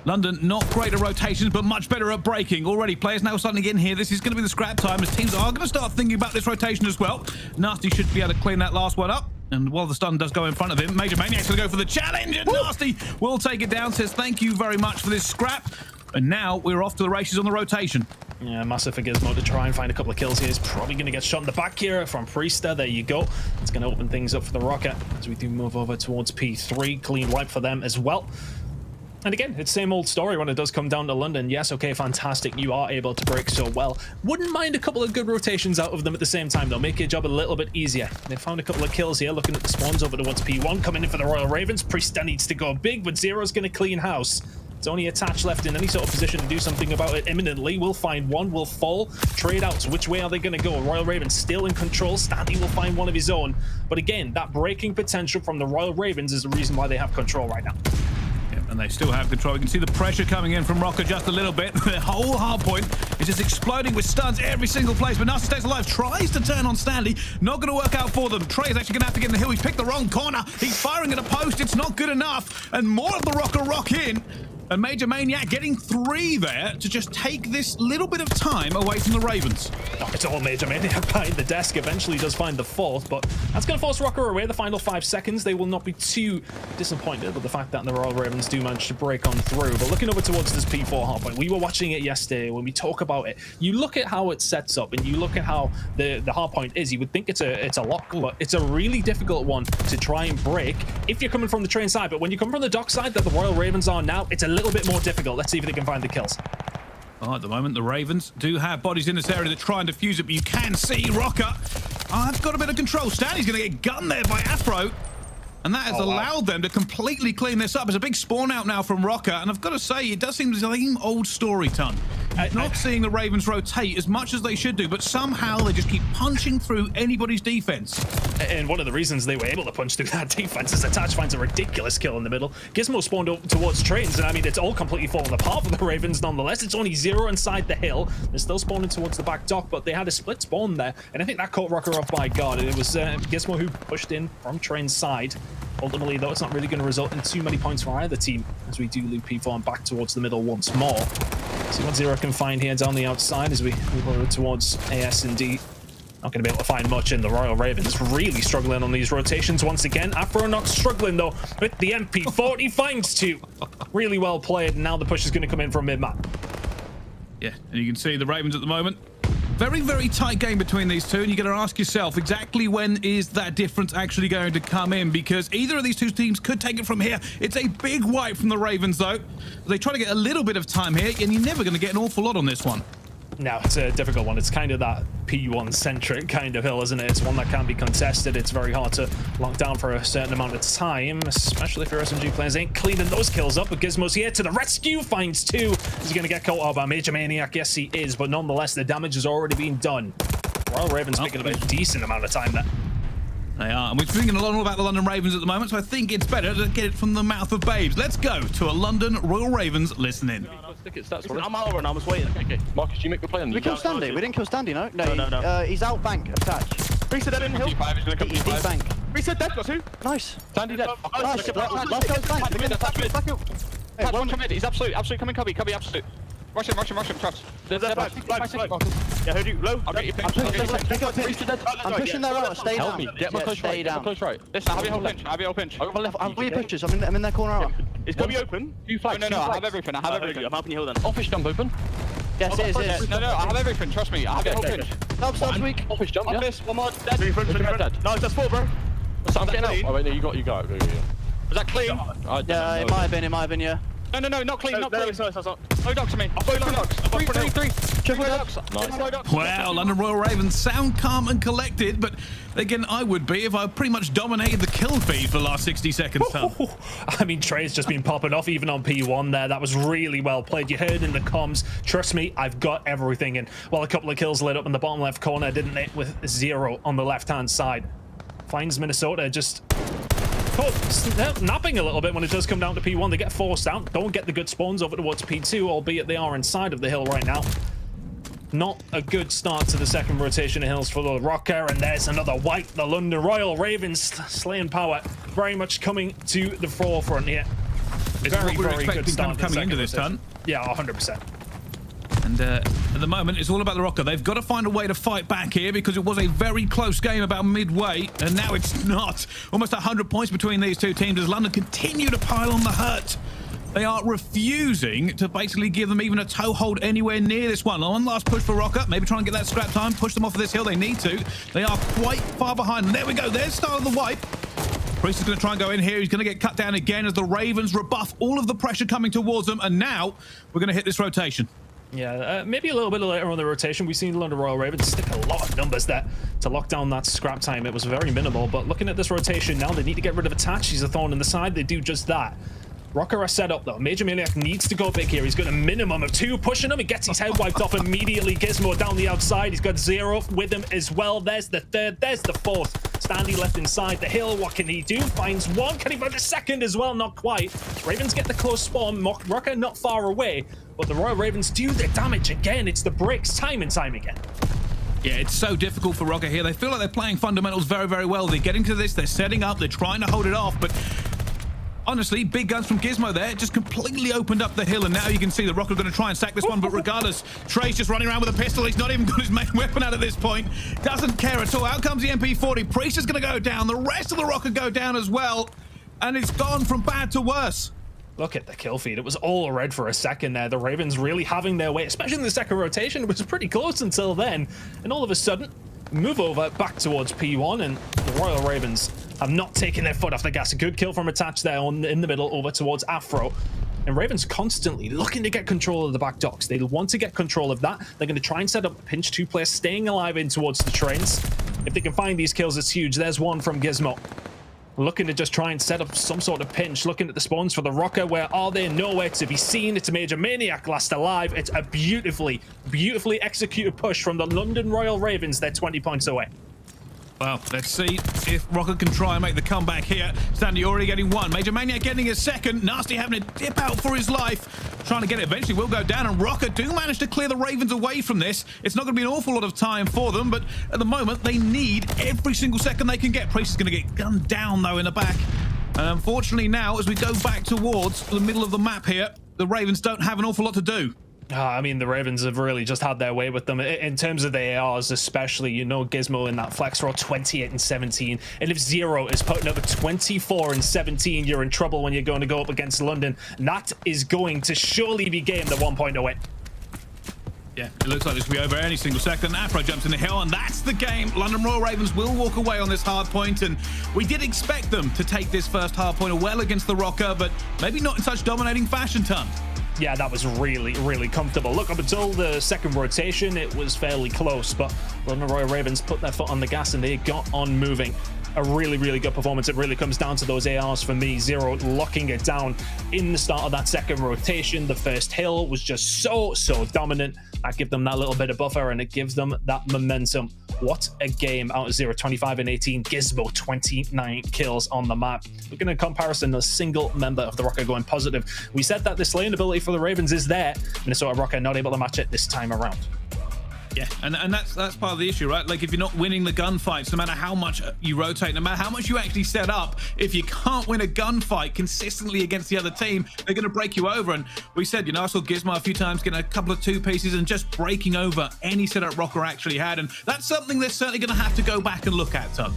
London, not great at rotations, but much better at breaking. Already, players now starting to get in here. This is going to be the scrap time as teams are going to start thinking about this rotation as well. Nasty should be able to clean that last one up. And while the stun does go in front of him, MajorManiak's going to go for the challenge. And Nasty will take it down, says thank you very much for this scrap. And now we're off to the races on the rotation. Yeah, massive for Gismo to try and find a couple of kills here. He's probably going to get shot in the back here from Priestahh. There you go. It's going to open things up for the Røkkr as we do move over towards P3. Clean wipe for them as well. And again, it's the same old story when it does come down to London. Yes, okay, fantastic. You are able to break so well. Wouldn't mind a couple of good rotations out of them at the same time, though. Make your job a little bit easier. They found a couple of kills here, looking at the spawns over towards P1. Coming in for the Royal Ravens. Priestahh needs to go big, but Zero's going to clean house. It's only Attach left in any sort of position to do something about it imminently. We'll find one, will fall, trade out. So which way are they going to go? Royal Ravens still in control. Standy will find one of his own. But again, that breaking potential from the Royal Ravens is the reason why they have control right now. And they still have control. You can see the pressure coming in from Røkkr just a little bit. The whole hard point is just exploding with stuns every single place. But Nasty stays alive, tries to turn on Standy. Not going to work out for them. Trey is actually going to have to get in the hill. He's picked the wrong corner. He's firing at a post. It's not good enough. And more of the Røkkr rock in. And MajorManiak getting 3 there to just take this little bit of time away from the Ravens. It's all MajorManiak behind the desk. Eventually does find the 4th, but that's going to force Røkkr away the final 5 seconds. They will not be too disappointed with the fact that the Royal Ravens do manage to break on through. But looking over towards this P4 hardpoint, we were watching it yesterday when we talk about it. You look at how it sets up and you look at how the hardpoint is. You would think it's a lock, but it's a really difficult one to try and break if you're coming from the train side. But when you come from the dock side that the Royal Ravens are now, it's a little bit more difficult. Let's see if they can find the kills. Oh, at the moment, the Ravens do have bodies in this area that try and defuse it, but you can see Røkkr. I've got a bit of control. Standy's going to get gunned there by Afro. And that has allowed them to completely clean this up. There's a big spawn out now from Røkkr, and I've got to say, it does seem the same old story, Ton. Not seeing the Ravens rotate as much as they should do, but somehow they just keep punching through anybody's defense. And one of the reasons they were able to punch through that defense is Attach finds a ridiculous kill in the middle. Gismo spawned up towards trains, and I mean, it's all completely fallen apart for the Ravens nonetheless. It's only Zero inside the hill. They're still spawning towards the back dock, but they had a split spawn there, and I think that caught Røkkr off by guard. It was Gismo who pushed in from train's side. Ultimately, though, it's not really going to result in too many points for either team as we do loop P4 and back towards the middle once more. See what Zero can find here down the outside as we move over towards AS and D. Not going to be able to find much in the Royal Ravens. Really struggling on these rotations once again. Afro not struggling, though, with the MP40. Finds 2. Really well played, and now the push is going to come in from mid-map. Yeah, and you can see the Ravens at the moment. Very, very tight game between these two, and you're going to ask yourself exactly when is that difference actually going to come in, because either of these two teams could take it from here. It's a big wipe from the Ravens, though. They try to get a little bit of time here, and you're never going to get an awful lot on this one. No, it's a difficult one. It's kind of that P1-centric kind of hill, isn't it? It's one that can't be contested. It's very hard to lock down for a certain amount of time, especially if your SMG players ain't cleaning those kills up. But Gismo's here to the rescue, finds 2. He's going to get caught out by MajorManiak. Yes, he is, but nonetheless, the damage has already been done. Royal Ravens picking up a decent amount of time there. They are, and we're thinking a lot about the London Ravens at the moment, so I think it's better to get it from the mouth of babes. Let's go to a London Royal Ravens listening. I'm out and I was waiting. Okay, Marcus, you make the play on. We killed Standy. We didn't kill Standy, no? No. He's out bank, Attach. Priestahh dead in the hill. He's bank. Priestahh dead, got 2. Nice. Standy dead. Nice. Last guy's bank. Back up. Hey, one commit. He's absolute coming cubby absolute. Rush him, traps. There's that back. Yeah, who do you? Low. I'll get you pinch. I'm pushing their out. Stay down. Help me. Get my close right. Listen, have your whole pinch. I've got your pictures. I'm in their corner out. It's gonna be open. No, I have everything. I'm helping you then. Office jump open. Yes, it is. No, I have everything. Trust me. I have your whole pinch. Stop weak. Office jump. Office. One more. Dead. No, that's 4, bro. I'm getting out. Oh wait, no, you got it. Was that clean? Yeah, it might have been, yeah. No, not clean, not clean. No dogs to me. I'll go dogs. 3. Triple dogs. Wow, London Royal Ravens sound calm and collected, but again, I would be if I pretty much dominated the kill feed for the last 60 seconds. I mean, Trey's just been popping off even on P1 there. That was really well played. You heard in the comms, trust me, I've got everything. And well, a couple of kills lit up in the bottom left corner, didn't they? With 0 on the left-hand side. Finds Minnesota just napping a little bit when it does come down to P1. They get forced out. Don't get the good spawns over towards P2, albeit they are inside of the hill right now. Not a good start to the second rotation of hills for the Røkkr, and there's another wipe. The London Royal Ravens slaying power very much coming to the forefront here. Very good start coming into this turn. Yeah, 100%. And at the moment, it's all about the Røkkr. They've got to find a way to fight back here because it was a very close game about midway, and now it's not. Almost 100 points between these two teams as London continue to pile on the hurt. They are refusing to basically give them even a toehold anywhere near this one. One last push for Røkkr. Maybe try and get that scrap time, push them off of this hill. They need to. They are quite far behind. And there we go. There's the start of the wipe. Priestahh is going to try and go in here. He's going to get cut down again as the Ravens rebuff all of the pressure coming towards them. And now we're going to hit this rotation. Yeah, maybe a little bit later on the rotation. We've seen the London Royal Ravens stick a lot of numbers there to lock down that scrap time. It was very minimal, but looking at this rotation now, they need to get rid of Attach. He's a thorn in the side. They do just that. Røkkr are set up though. MajorManiak needs to go big here. He's got a minimum of 2 pushing him. He gets his head wiped off immediately. Gismo down the outside. He's got 0 with him as well. There's the third. There's the fourth. Standy left inside the hill. What can he do? Finds one. Can he find the second as well? Not quite. Ravens get the close spawn. Røkkr not far away, but the Royal Ravens do the damage again. It's the bricks time and time again. Yeah, it's so difficult for Røkkr here. They feel like they're playing fundamentals very, very well. They're getting to this. They're setting up. They're trying to hold it off, but honestly, big guns from Gismo there just completely opened up the hill, and now you can see the Røkkr are going to try and sack this one, but regardless, Trey's just running around with a pistol. He's not even got his main weapon out at this point. Doesn't care at all. Out comes the MP40. Priestahh is going to go down. The rest of the Røkkr go down as well, and it's gone from bad to worse. Look at the kill feed. It was all red for a second there. The Ravens really having their way, especially in the second rotation. It was pretty close until then, and all of a sudden, move over back towards P1, and the Royal Ravens have not taken their foot off the gas. A good kill from Attach there in the middle over towards Afro. And Ravens constantly looking to get control of the back docks. They want to get control of that. They're going to try and set up a pinch 2 players staying alive in towards the trains. If they can find these kills, it's huge. There's one from Gismo. Looking to just try and set up some sort of pinch. Looking at the spawns for the Røkkr. Where are they? Nowhere to be seen. It's a MajorManiak last alive. It's a beautifully executed push from the London Royal Ravens. They're 20 points away. Well, let's see if Røkkr can try and make the comeback here. Standy already getting one. MajorManiak getting a second. Nasty having to dip out for his life. Trying to get it. Eventually will go down, and Røkkr do manage to clear the Ravens away from this. It's not going to be an awful lot of time for them, but at the moment, they need every single second they can get. Priestahh is going to get gunned down, though, in the back. And unfortunately now, as we go back towards the middle of the map here, the Ravens don't have an awful lot to do. I mean, the Ravens have really just had their way with them in terms of the ARs, especially. You know, Gismo in that flex roll, 28 and 17. And if Zero is putting up a 24 and 17, you're in trouble when you're going to go up against London. And that is going to surely be game the 1 point away. Yeah, it looks like this will be over any single second. Afro jumps in the hill, and that's the game. London Royal Ravens will walk away on this hard point, and we did expect them to take this first hard point well against the Røkkr, but maybe not in such dominating fashion, Ton. Yeah, that was really comfortable. Look, up until the second rotation, it was fairly close, but London Royal Ravens put their foot on the gas and they got on moving. A really good performance. It really comes down to those ARs for me. Zero locking it down in the start of that second rotation. The first hill was just so dominant. That gives them that little bit of buffer, and it gives them that momentum. What a game out of Zero. 25 and 18. Gismo 29 kills on the map. Looking at comparison, a single member of the Røkkr going positive. We said that the slaying ability for the Ravens is there. Minnesota Røkkr not able to match it this time around. Yeah, and that's part of the issue, right? Like, if you're not winning the gunfights, no matter how much you rotate, no matter how much you actually set up, if you can't win a gunfight consistently against the other team, they're going to break you over. And we said, you know, I saw Gismo a few times getting a couple of 2 pieces and just breaking over any setup Røkkr actually had. And that's something they're certainly going to have to go back and look at, Ton.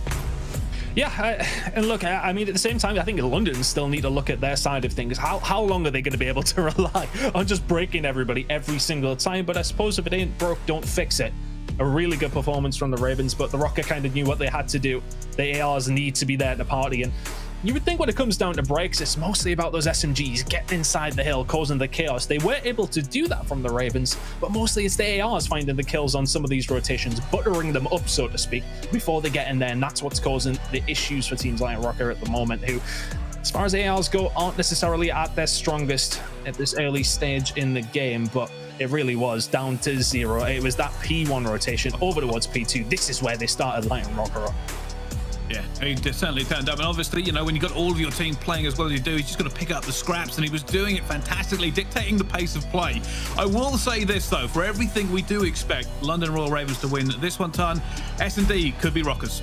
Yeah, and look, I mean, at the same time, I think London still need to look at their side of things. How long are they going to be able to rely on just breaking everybody every single time? But I suppose if it ain't broke, don't fix it. A really good performance from the Ravens, but the Røkkr kind of knew what they had to do. The ARs need to be there at the party, and you would think when it comes down to breaks, it's mostly about those SMGs getting inside the hill, causing the chaos. They were able to do that from the Ravens, but mostly it's the ARs finding the kills on some of these rotations, buttering them up, so to speak, before they get in there, and that's what's causing the issues for teams like Røkkr at the moment, who, as far as ARs go, aren't necessarily at their strongest at this early stage in the game, but it really was down to Zero. It was that P1 rotation over towards P2. This is where they started lighting Røkkr up. Yeah, he certainly turned up. And obviously, you know, when you got all of your team playing as well as you do, he's just got to pick up the scraps, and he was doing it fantastically, dictating the pace of play. I will say this, though, for everything we do expect London Royal Ravens to win this one ton, S&D could be Røkkr's.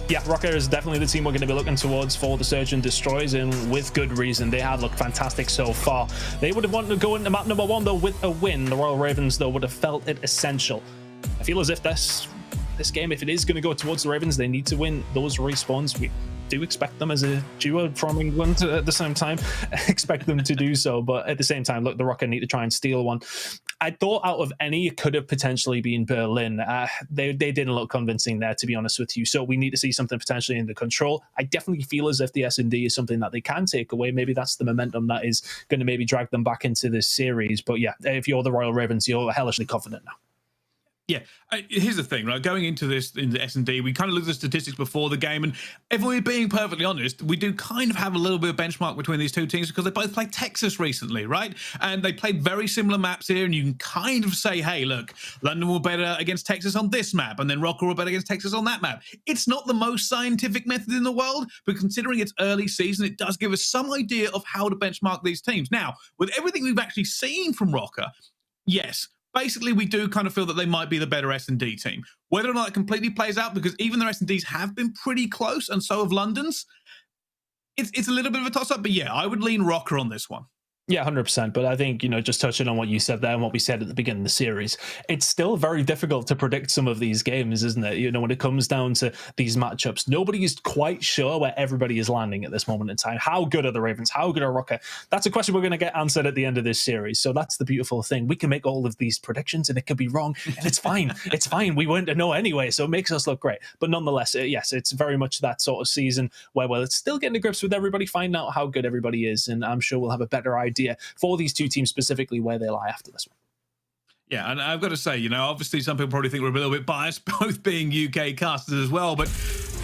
Yeah, Røkkr is definitely the team we're going to be looking towards for the Search and Destroys, and with good reason. They have looked fantastic so far. They would have wanted to go into map number 1, though, with a win. The Royal Ravens, though, would have felt it essential. I feel as if this game, if it is going to go towards the Ravens, they need to win those respawns. We do expect them as a duo from England at the same time. Expect them to do so, but at the same time, look, the Røkkr need to try and steal one. I thought out of any, it could have potentially been Berlin. They didn't look convincing there, to be honest with you. So we need to see something potentially in the control. I definitely feel as if the S&D is something that they can take away. Maybe that's the momentum that is going to maybe drag them back into this series. But yeah, if you're the Royal Ravens, you're hellishly confident now. Yeah, here's the thing, right? Going into this in the S&D, we kind of looked at the statistics before the game, and if we're being perfectly honest, we do kind of have a little bit of benchmark between these two teams because they both played Texas recently, right? And they played very similar maps here, and you can kind of say, hey, look, London were better against Texas on this map, and then Røkkr were better against Texas on that map. It's not the most scientific method in the world, but considering it's early season, it does give us some idea of how to benchmark these teams. Now, with everything we've actually seen from Røkkr, yes, basically, we do kind of feel that they might be the better S&D team. Whether or not it completely plays out, because even their S&Ds have been pretty close, and so have London's, it's a little bit of a toss-up, but yeah, I would lean Røkkr on this one. Yeah, 100%. But I think, you know, just touching on what you said there and what we said at the beginning of the series, it's still very difficult to predict some of these games, isn't it? You know, when it comes down to these matchups, nobody is quite sure where everybody is landing at this moment in time. How good are the Ravens? How good are Røkkr? That's a question we're going to get answered at the end of this series. So that's the beautiful thing. We can make all of these predictions and it could be wrong, and it's fine. It's fine. We weren't to know anyway, so it makes us look great. But nonetheless, yes, it's very much that sort of season where, well, it's still getting to grips with everybody, finding out how good everybody is, and I'm sure we'll have a better idea for these two teams specifically where they lie after this one. Yeah, and I've got to say, you know, obviously some people probably think we're a little bit biased, both being UK casters as well, but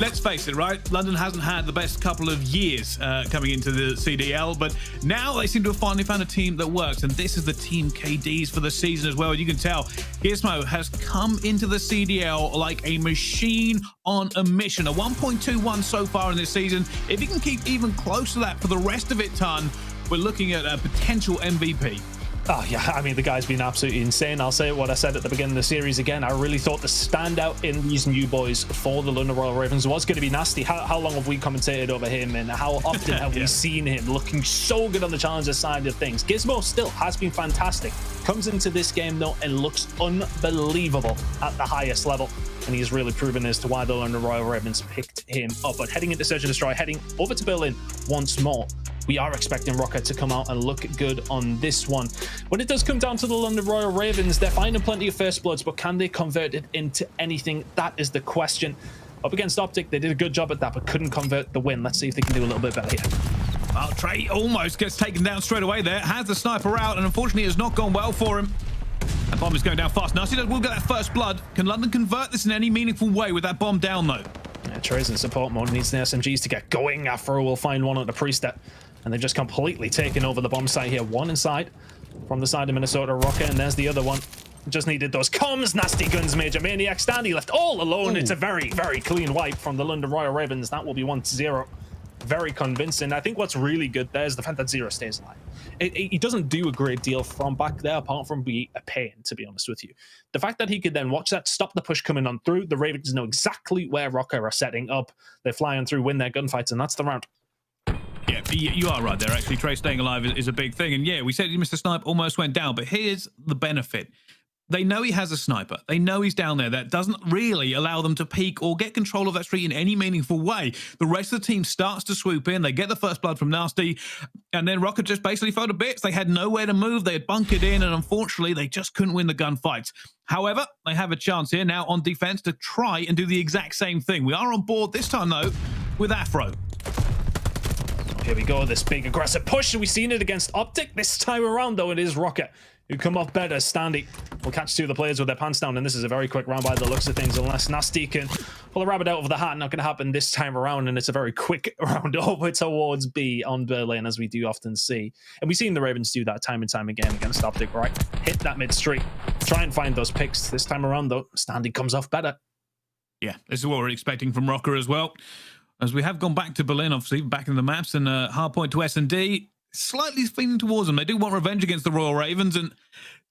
let's face it, right? London hasn't had the best couple of years coming into the CDL, but now they seem to have finally found a team that works, and this is the Team KDs for the season as well. You can tell Gismo has come into the CDL like a machine on a mission. A 1.21 so far in this season. If he can keep even close to that for the rest of it, ton, we're looking at a potential MVP. Oh, yeah, I mean, the guy's been absolutely insane. I'll say what I said at the beginning of the series again. I really thought the standout in these new boys for the London Royal Ravens was going to be Nasty. How long have we commentated over him, and how often have we seen him looking so good on the challenger side of things? Gismo still has been fantastic. Comes into this game, though, and looks unbelievable at the highest level. And he's really proven as to why the London Royal Ravens picked him up. But heading into Search and Destroy, heading over to Berlin once more, we are expecting Røkkr to come out and look good on this one. When it does come down to the London Royal Ravens, they're finding plenty of first bloods, but can they convert it into anything? That is the question. Up against OpTic, they did a good job at that, but couldn't convert the win. Let's see if they can do a little bit better here. Well, Trey almost gets taken down straight away there. Has the sniper out, and unfortunately it has not gone well for him. That bomb is going down fast. Nasty will get that first blood. Can London convert this in any meaningful way with that bomb down, though? Yeah, Trey's in support mode. Needs the SMGs to get going. Afro will find one at the Priestahh. And they've just completely taken over the bomb site here. One inside from the side of Minnesota Røkkr, and there's the other one. Just needed those comms. Nasty guns, MajorManiak. Standy left all alone. Ooh. It's a very, very clean wipe from the London Royal Ravens. That will be 1-0. Very convincing. I think what's really good there is the fact that Zero stays alive. He doesn't do a great deal from back there, apart from be a pain, to be honest with you. The fact that he could then watch that, stop the push coming on through, the Ravens know exactly where Røkkr are setting up. They're flying through, win their gunfights, and that's the round. Yeah, you are right there, actually. Trey staying alive is a big thing. And yeah, we said Mr. Snipe almost went down, but here's the benefit. They know he has a sniper. They know he's down there. That doesn't really allow them to peek or get control of that street in any meaningful way. The rest of the team starts to swoop in. They get the first blood from Nasty, and then Røkkr just basically fell to bits. They had nowhere to move. They had bunkered in, and unfortunately, they just couldn't win the gunfights. However, they have a chance here now on defense to try and do the exact same thing. We are on board this time, though, with Afro. Here we go, this big aggressive push. We've seen it against OpTic. This time around, though, it is Røkkr who come off better. Standy will catch two of the players with their pants down, and this is a very quick round by the looks of things, unless Nasty can pull a rabbit out of the hat. Not going to happen this time around, and it's a very quick round over towards B on Berlin, as we do often see. And we've seen the Ravens do that time and time again against OpTic, right? Hit that mid street, try and find those picks. This time around, though, Standy comes off better. Yeah, this is what we're expecting from Røkkr as well. As we have gone back to Berlin, obviously, back in the maps, and hard point to S&D, slightly feeling towards them. They do want revenge against the Royal Ravens, and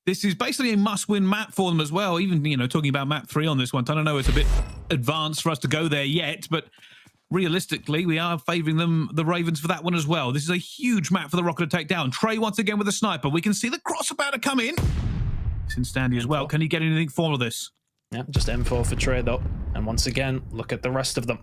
this is basically a must-win map for them as well. Even, you know, talking about map 3 on this one, I don't know, it's a bit advanced for us to go there yet, but realistically, we are favouring them, the Ravens, for that one as well. This is a huge map for the Røkkr to take down. Trey once again with a sniper. We can see the cross about to come in. It's in Standy as well. Can he get anything for this? Yeah, just M4 for Trey, though. And once again, look at the rest of them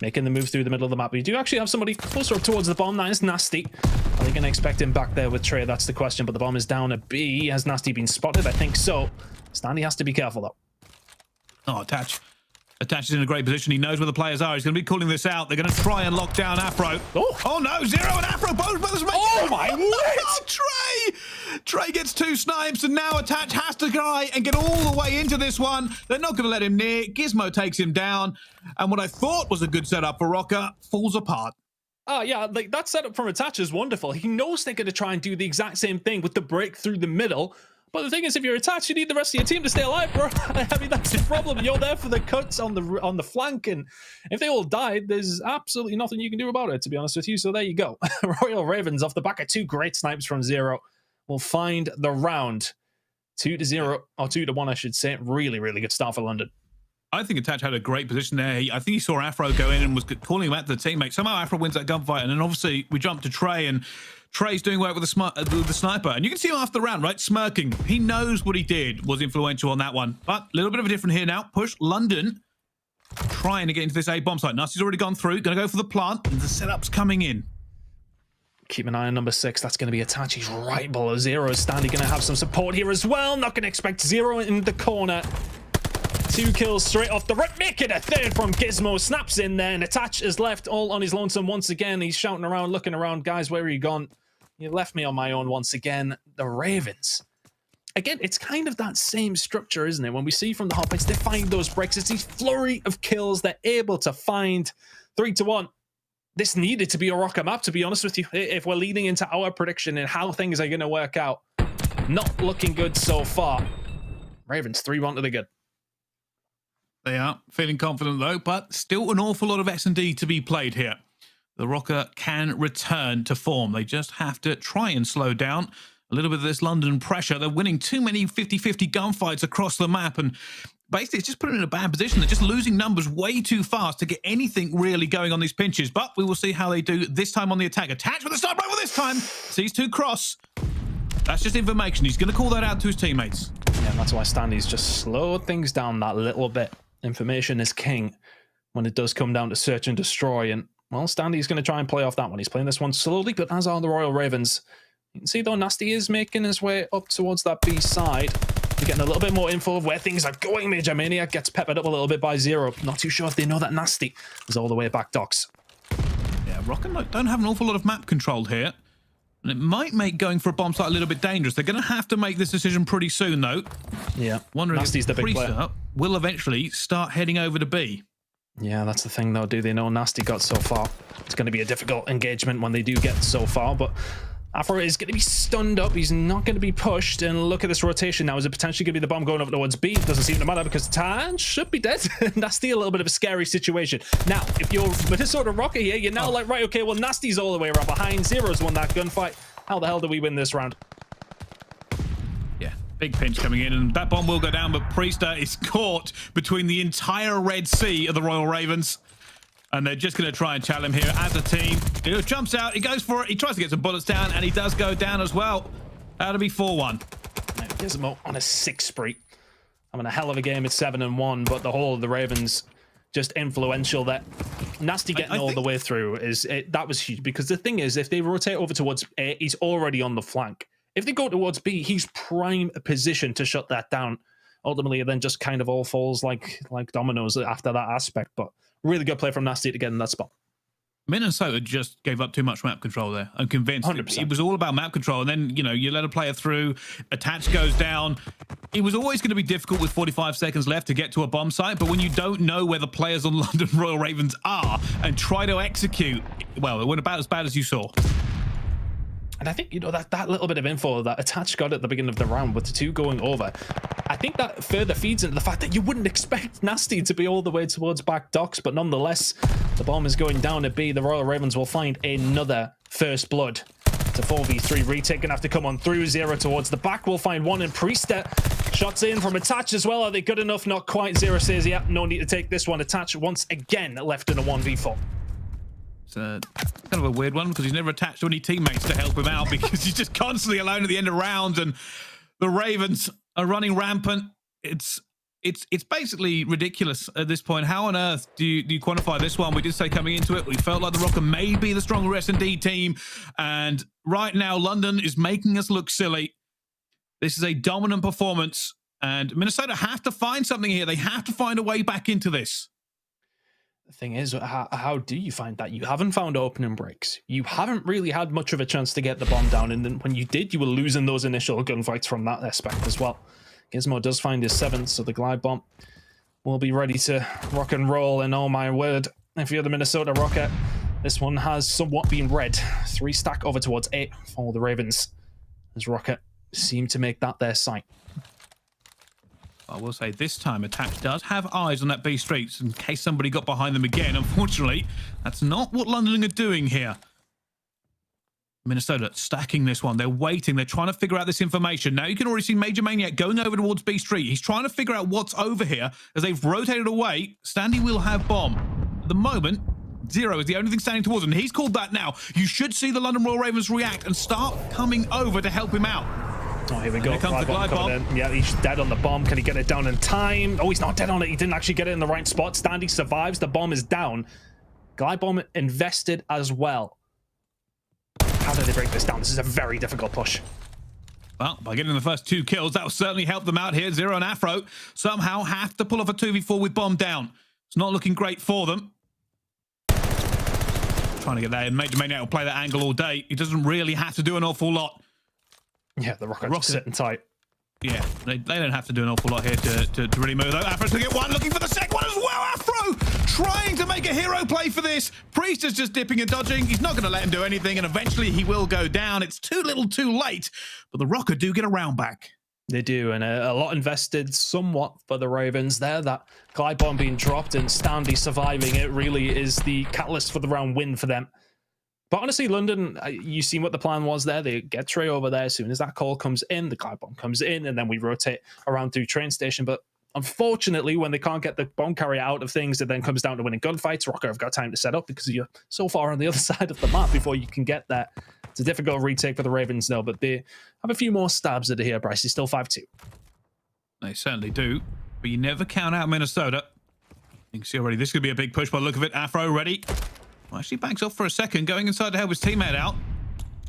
making the move through the middle of the map. We do actually have somebody closer up towards the bomb. That is Nasty. Are they going to expect him back there with Trey? That's the question. But the bomb is down at B. Has Nasty been spotted? I think so. Standy has to be careful, though. Oh, Attach is in a great position. He knows where the players are. He's going to be calling this out. They're going to try and lock down Afro. Oh no, Zero and Afro, both brothers make Oh my word! Oh, Trey gets 2 snipes, and now Attach has to try and get all the way into this one. They're not going to let him near. Gismo takes him down, and what I thought was a good setup for Røkkr falls apart. Oh, yeah, like that setup from Attach is wonderful. He knows they're going to try and do the exact same thing with the break through the middle. But the thing is, if you're Attached, you need the rest of your team to stay alive, bro. I mean, that's the problem. You're there for the cuts on the flank, and if they all died, there's absolutely nothing you can do about it, to be honest with you. So there you go. Royal Ravens, off the back of 2 great snipes from Zero, will find the round. 2-0, or 2-1, I should say. Really, really good start for London. I think Attach had a great position there. I think he saw Afro go in and was calling him out to the teammate. Somehow Afro wins that gunfight, and then obviously we jump to Trey, and Trey's doing work with the sniper. And you can see him after the round, right? Smirking. He knows what he did was influential on that one. But a little bit of a different here now. Push London, trying to get into this A bomb site. Nasty's already gone through. Going to go for the plant, and the setup's coming in. Keep an eye on number 6. That's going to be Attach. He's right below Zero. Standy going to have some support here as well. Not going to expect Zero in the corner. 2 kills straight off the rip, make it a 3rd from Gismo. Snaps in there, and Attach is left all on his lonesome once again. He's shouting around, looking around. Guys, where are you gone? You left me on my own once again. The Ravens. Again, it's kind of that same structure, isn't it? When we see from the hotpicks, they find those breaks. It's these flurry of kills they're able to find. 3-1. This needed to be a Røkkr map, to be honest with you. If we're leading into our prediction and how things are going to work out. Not looking good so far. Ravens 3-1 to the good. They are feeling confident though, but still an awful lot of S&D to be played here. The Røkkr can return to form. They just have to try and slow down a little bit of this London pressure. They're winning too many 50-50 gunfights across the map, and basically it's just put them in a bad position. They're just losing numbers way too fast to get anything really going on these pinches. But we will see how they do this time on the attack. Attach with the sniper rifle this time. Sees 2 cross. That's just information. He's going to call that out to his teammates. Yeah, and that's why Standy's just slowed things down that little bit. Information is king when it does come down to search and destroy. And, well, Standy's going to try and play off that one. He's playing this one slowly, but as are the Royal Ravens. You can see, though, Nasty is making his way up towards that B side. We're getting a little bit more info of where things are going. MajorManiak gets peppered up a little bit by Zero. Not too sure if they know that Nasty is all the way back docks. Yeah, Røkkr don't have an awful lot of map control here. And it might make going for a bomb site a little bit dangerous. They're going to have to make this decision pretty soon, though. Yeah. Wondering Nasty's the if big player. Priestahh will eventually start heading over to B. Yeah, that's the thing, though. Do they know Nasty got so far? It's going to be a difficult engagement when they do get so far, but Afro is going to be stunned up. He's not going to be pushed. And look at this rotation now. Is it potentially going to be the bomb going over towards B? It doesn't seem to matter because Tan should be dead. Nasty, a little bit of a scary situation. Now, if you're Minnesota Røkkr here, you're now like, right, okay, well, Nasty's all the way around behind. Zero's won that gunfight. How the hell do we win this round? Yeah, big pinch coming in, and that bomb will go down, but Priestahh is caught between the entire Red Sea of the Royal Ravens. And they're just going to try and challenge him here as a team. He jumps out, he goes for it, he tries to get some bullets down, and he does go down as well. That'll be 4-1. Gismo on a 6 spree. Having a hell of a game at 7-1, but the whole of the Ravens just influential. That Nasty getting all the way through that was huge, because the thing is, if they rotate over towards A, he's already on the flank. If they go towards B, he's prime position to shut that down. Ultimately, it then just kind of all falls like dominoes after that aspect. But really good play from Nasty to get in that spot. Minnesota just gave up too much map control there. I'm convinced 100%. It was all about map control. And then, you know, you let a player through, Attach goes down. It was always going to be difficult with 45 seconds left to get to a bomb site. But when you don't know where the players on London Royal Ravens are and try to execute, well, it went about as bad as you saw. And I think, you know, that little bit of info that Attach got at the beginning of the round with the 2 going over, think that further feeds into the fact that you wouldn't expect Nasty to be all the way towards back docks, but nonetheless, the bomb is going down at B. The Royal Ravens will find another first blood. It's a 4v3 retake, gonna have to come on through. Zero towards the back, we'll find one in Priestahh. Shots in from Attach as well. Are they good enough? Not quite. Zero says, yeah, no need to take this one. Attach once again left in a 1v4. It's kind of a weird one because he's never attached to any teammates to help him out because he's just constantly alone at the end of rounds, and the Ravens are running rampant. It's basically ridiculous at this point. How on earth do you quantify this one? We did say coming into it, we felt like the Røkkr may be the stronger S&D team, and right now London is making us look silly. This is a dominant performance, and Minnesota have to find something here. They have to find a way back into this. The thing is, how do you find that? You haven't found opening breaks. You haven't really had much of a chance to get the bomb down, and then when you did, you were losing those initial gunfights from that aspect as well. Gismo does find his 7th, so the glide bomb will be ready to rock and roll, and oh my word, if you're the Minnesota Røkkr, this one has somewhat been read. 3 stack over towards 8 for the Ravens, as Røkkr seem to make that their sight. I will say this time Attack does have eyes on that B streets in case somebody got behind them again. Unfortunately, that's not what London are doing here. Minnesota stacking this one. They're waiting. They're trying to figure out this information. Now you can already see MajorManiak going over towards B Street. He's trying to figure out what's over here as they've rotated away. Standy will have bomb. At the moment, Zero is the only thing standing towards him. He's called that now. You should see the London Royal Ravens react and start coming over to help him out. Oh, here we go. Here comes the glide bomb. Yeah, he's dead on the bomb. Can he get it down in time? Oh, he's not dead on it. He didn't actually get it in the right spot. Standy survives. The bomb is down. Glide bomb invested as well. How do they break this down? This is a very difficult push. Well, by getting the first 2 kills, that will certainly help them out here. Zero and Afro somehow have to pull off a 2v4 with bomb down. It's not looking great for them. Trying to get that in. MajorManiak will play that angle all day. He doesn't really have to do an awful lot. Yeah, the Røkkr just sitting tight. Yeah, they don't have to do an awful lot here to really move. Though Afro's going to get one, looking for the second one as well. Afro trying to make a hero play for this. Priestahh is just dipping and dodging. He's not going to let him do anything, and eventually he will go down. It's too little too late, but the Røkkr do get a round back. They do, and a lot invested somewhat for the Ravens there. That glide bomb being dropped and Standy surviving, it really is the catalyst for the round win for them. But honestly, London, you seen what the plan was there. They get Trey over there. As soon as that call comes in, the glide bomb comes in, and then we rotate around through train station. But unfortunately, when they can't get the bomb carrier out of things, it then comes down to winning gunfights. Røkkr have got time to set up because you're so far on the other side of the map before you can get there. It's a difficult retake for the Ravens now, but they have a few more stabs at it here, Bryce. He's still 5-2. They certainly do, but you never count out Minnesota. You can see already this could be a big push by the look of it. Afro ready. Well, actually backs off for a second, going inside to help his teammate out.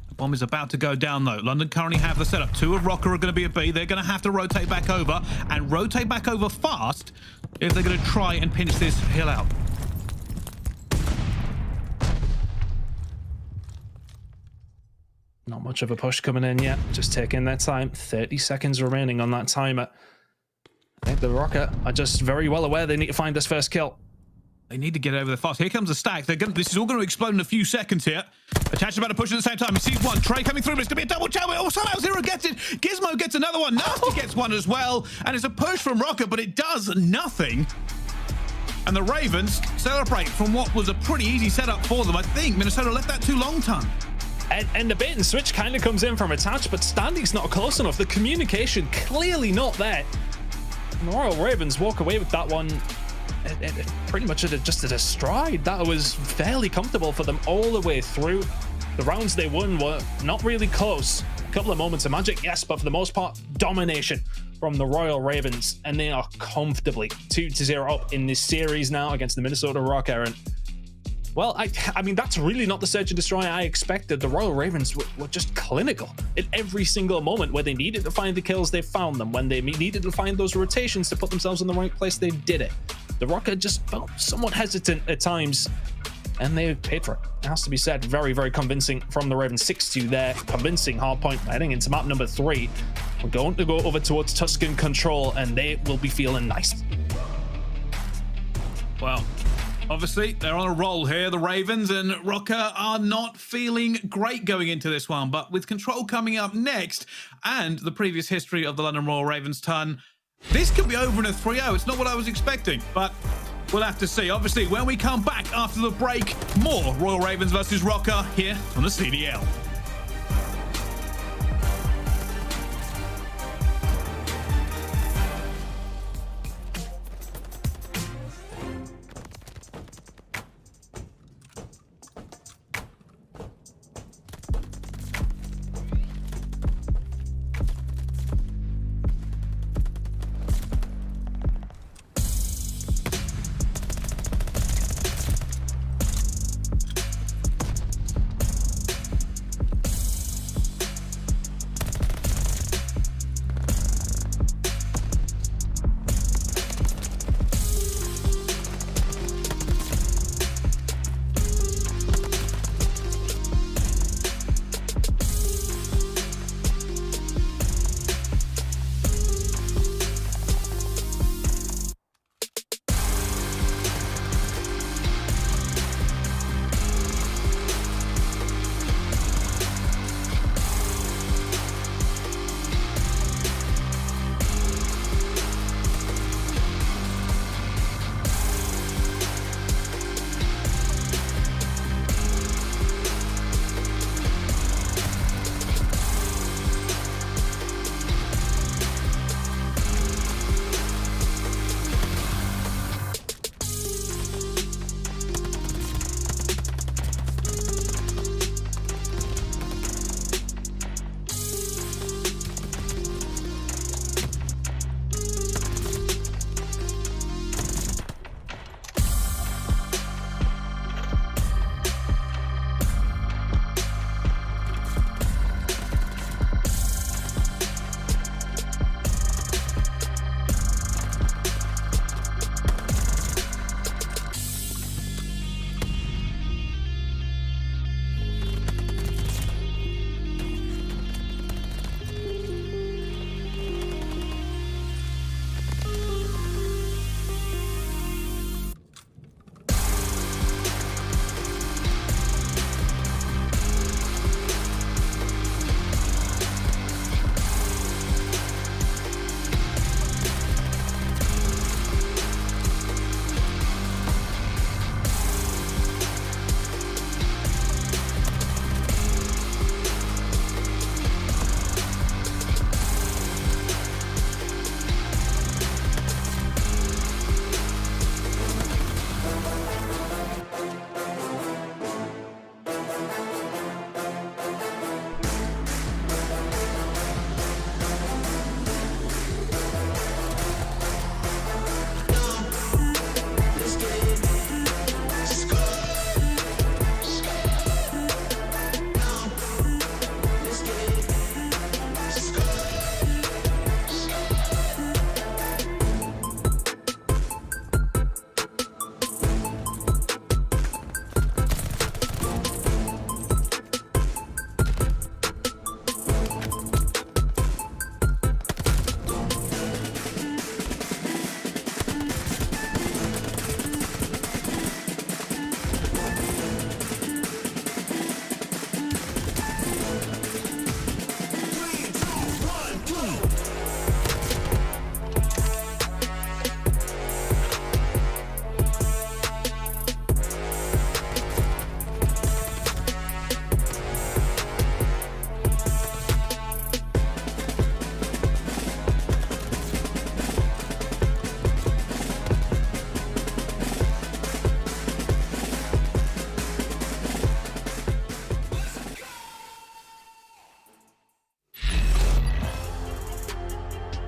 The bomb is about to go down, though. London currently have the setup. 2 of Røkkr are going to be a B. They're going to have to rotate back over, and rotate back over fast if they're going to try and pinch this hill out. Not much of a push coming in yet. Just taking their time. 30 seconds remaining on that timer. I think the Røkkr are just very well aware they need to find this first kill. They need to get over there fast. Here comes the stack. This is all going to explode in a few seconds here. Attached about to push at the same time. He sees one. Trey coming through, but it's going to be a double jump. Oh, somehow Zero gets it. Gismo gets another one. Nasty gets one as well. And it's a push from Røkkr, but it does nothing. And the Ravens celebrate from what was a pretty easy setup for them. I think Minnesota left that too long, Ton. And the bait and switch kind of comes in from Attach, but Standy's not close enough. The communication clearly not there. And the Royal Ravens walk away with that one pretty much just at a stride. That was fairly comfortable for them all the way through. The rounds they won were not really close. A couple of moments of magic, yes, but for the most part, domination from the Royal Ravens, and they are comfortably 2-0 up in this series now against the Minnesota Røkkr. And well, I mean, that's really not the search and destroy I expected. The Royal Ravens were just clinical in every single moment. Where they needed to find the kills, they found them. When they needed to find those rotations to put themselves in the right place, they did it. The Røkkr just felt somewhat hesitant at times, and they paid for it. It has to be said. Very, very convincing from the Ravens. 6-2 there. Convincing hard point heading into map number 3. We're going to go over towards Tuscan Control, and they will be feeling nice. Well, obviously, they're on a roll here, the Ravens, and Røkkr are not feeling great going into this one. But with Control coming up next, and the previous history of the London Royal Ravens, Ton, This could be over in a 3-0. It's not what I was expecting, but we'll have to see. Obviously, when we come back after the break, more Royal Ravens versus Røkkr here on the CDL.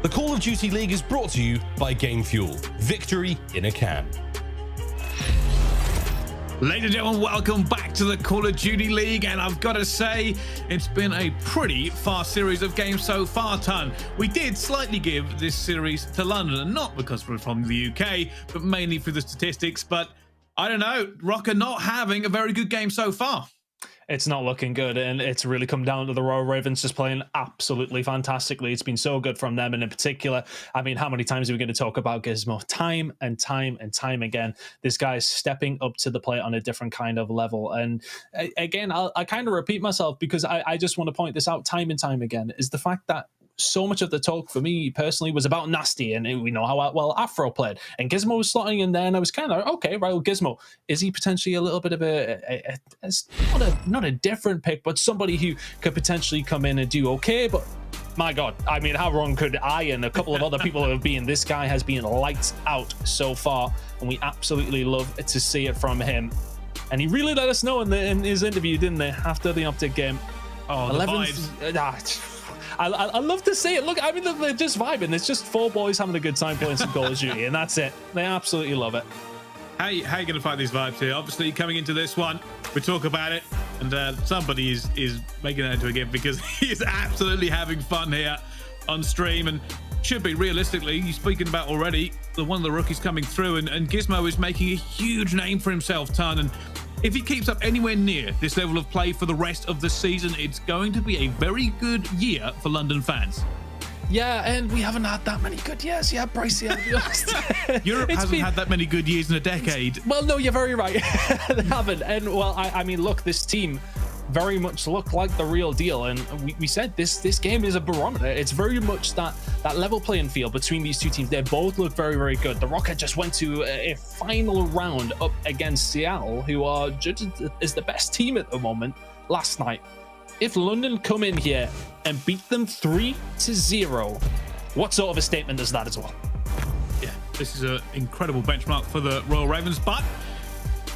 The Call of Duty League is brought to you by Game Fuel. Victory in a can. Ladies and gentlemen, welcome back to the Call of Duty League, and I've got to say, it's been a pretty fast series of games so far, Ton. We did slightly give this series to London, and not because we're from the UK, but mainly for the statistics, but I don't know, Røkkr not having a very good game so far. It's not looking good, and it's really come down to the Royal Ravens just playing absolutely fantastically. It's been so good from them, and in particular, I mean, how many times are we going to talk about Gismo? Time and time and time again, this guy is stepping up to the plate on a different kind of level. And again, I kind of repeat myself because I just want to point this out time and time again, is the fact that so much of the talk for me personally was about Nasty, and we know how well Afro played, and Gismo was slotting in there, and I was kind of okay, right? Well, Gismo, is he potentially a little bit of not a different pick, but somebody who could potentially come in and do okay? But my God, I mean, how wrong could I and a couple of other people have been? This guy has been lights out so far, and we absolutely love to see it from him. And he really let us know in his interview, didn't they, after the OpTic game? Oh, 11th. I love to see it. Look, I mean, they're just vibing. It's just 4 boys having a good time playing some Call of Duty, and that's it. They absolutely love it. How are you going to fight these vibes here? Obviously, coming into this one, we talk about it, and somebody is making that into a gift because he is absolutely having fun here on stream, and should be realistically. You're speaking about already one of the rookies coming through, and Gismo is making a huge name for himself, Ton. And if he keeps up anywhere near this level of play for the rest of the season, it's going to be a very good year for London fans. Yeah, and we haven't had that many good years. Yeah, Pricey, I'll be honest. Europe hasn't had that many good years in a decade. Well, no, you're very right. They haven't. And, well, I mean, look, this team very much look like the real deal, and we said this game is a barometer. It's very much that level playing field between these two teams. They both look very, very good. The Røkkr just went to a final round up against Seattle, who are judged as the best team at the moment last night. If London come in here and beat them 3-0, what sort of a statement is that as well? Yeah, this is an incredible benchmark for the Royal Ravens, but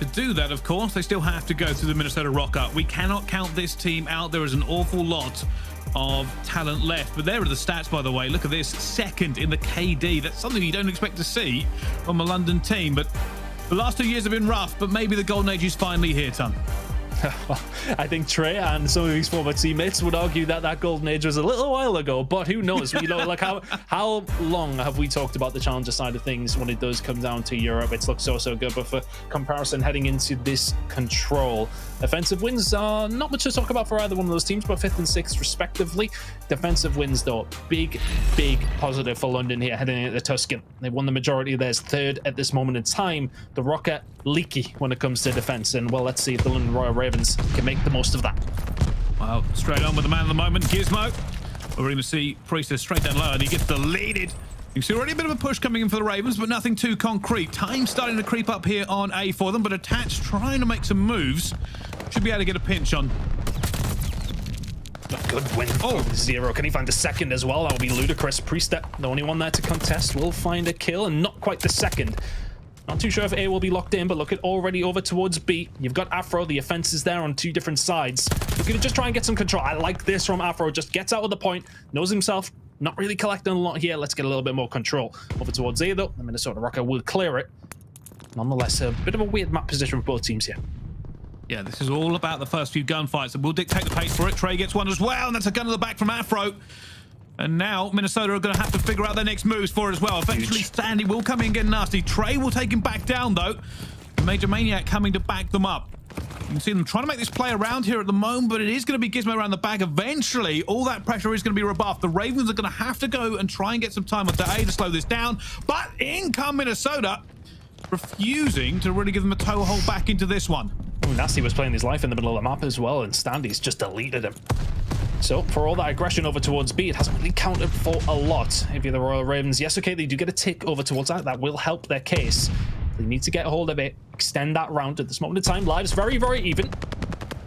to do that, of course, they still have to go through the Minnesota Røkkr. We cannot count this team out. There is an awful lot of talent left. But there are the stats, by the way. Look at this, 2nd in the KD. That's something you don't expect to see from a London team. But the last 2 years have been rough, but maybe the golden age is finally here, Ton. I think Trey and some of his former teammates would argue that golden age was a little while ago, but who knows? You know, like how long have we talked about the challenger side of things when it does come down to Europe? It's looked so good, but for comparison, heading into this control, offensive wins are not much to talk about for either one of those teams, but 5th and 6th respectively. Defensive wins though, big positive for London here heading into the Tuscan. They won the majority of theirs, 3rd at this moment in time. The Røkkr leaky when it comes to defense, and well, let's see if the London Royal Ravens can make the most of that. Well, straight on with the man of the moment, Gismo. We're going to see Priestahh straight down low, and he gets deleted. You can see already a bit of a push coming in for the Ravens, but nothing too concrete. Time starting to creep up here on A for them, but Attach trying to make some moves. Should be able to get a pinch on. A good win for Zero. Can he find a 2nd as well? That would be ludicrous. Priestahh, the only one there to contest, will find a kill, and not quite the 2nd. Not too sure if A will be locked in, but look at already over towards B. You've got Afro. The offense is there on 2 different sides. We're going to just try and get some control. I like this from Afro. Just gets out of the point, knows himself, not really collecting a lot here. Let's get a little bit more control. Over towards A, though. The Minnesota Røkkr will clear it. Nonetheless, a bit of a weird map position for both teams here. Yeah, this is all about the first few gunfights, and we'll dictate the pace for it. Trey gets one as well, and that's a gun to the back from Afro. And now Minnesota are going to have to figure out their next moves for it as well. Eventually, Standy will come in and get nasty. Trey will take him back down, though. MajorManiak coming to back them up. You can see them trying to make this play around here at the moment, but it is going to be Gismo around the back. Eventually, all that pressure is going to be rebuffed. The Ravens are going to have to go and try and get some time with the A to slow this down. But in come Minnesota, refusing to really give them a toehold back into this one. Ooh, Nasty was playing his life in the middle of the map as well, and Standy's just deleted him. So, for all that aggression over towards B, it hasn't really counted for a lot. If you're the Royal Ravens, yes, okay, they do get a tick over towards that. That will help their case. They need to get a hold of it, extend that round at this moment in time. Lives very, very even.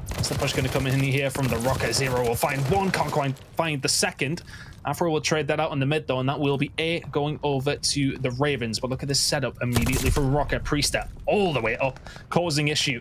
That's the push going to come in here from the Røkkr. Zero will find 1, can't quite find the 2nd. Afro will trade that out on the mid, though, and that will be A going over to the Ravens. But look at this setup immediately for Røkkr. Priestahh all the way up, causing issue.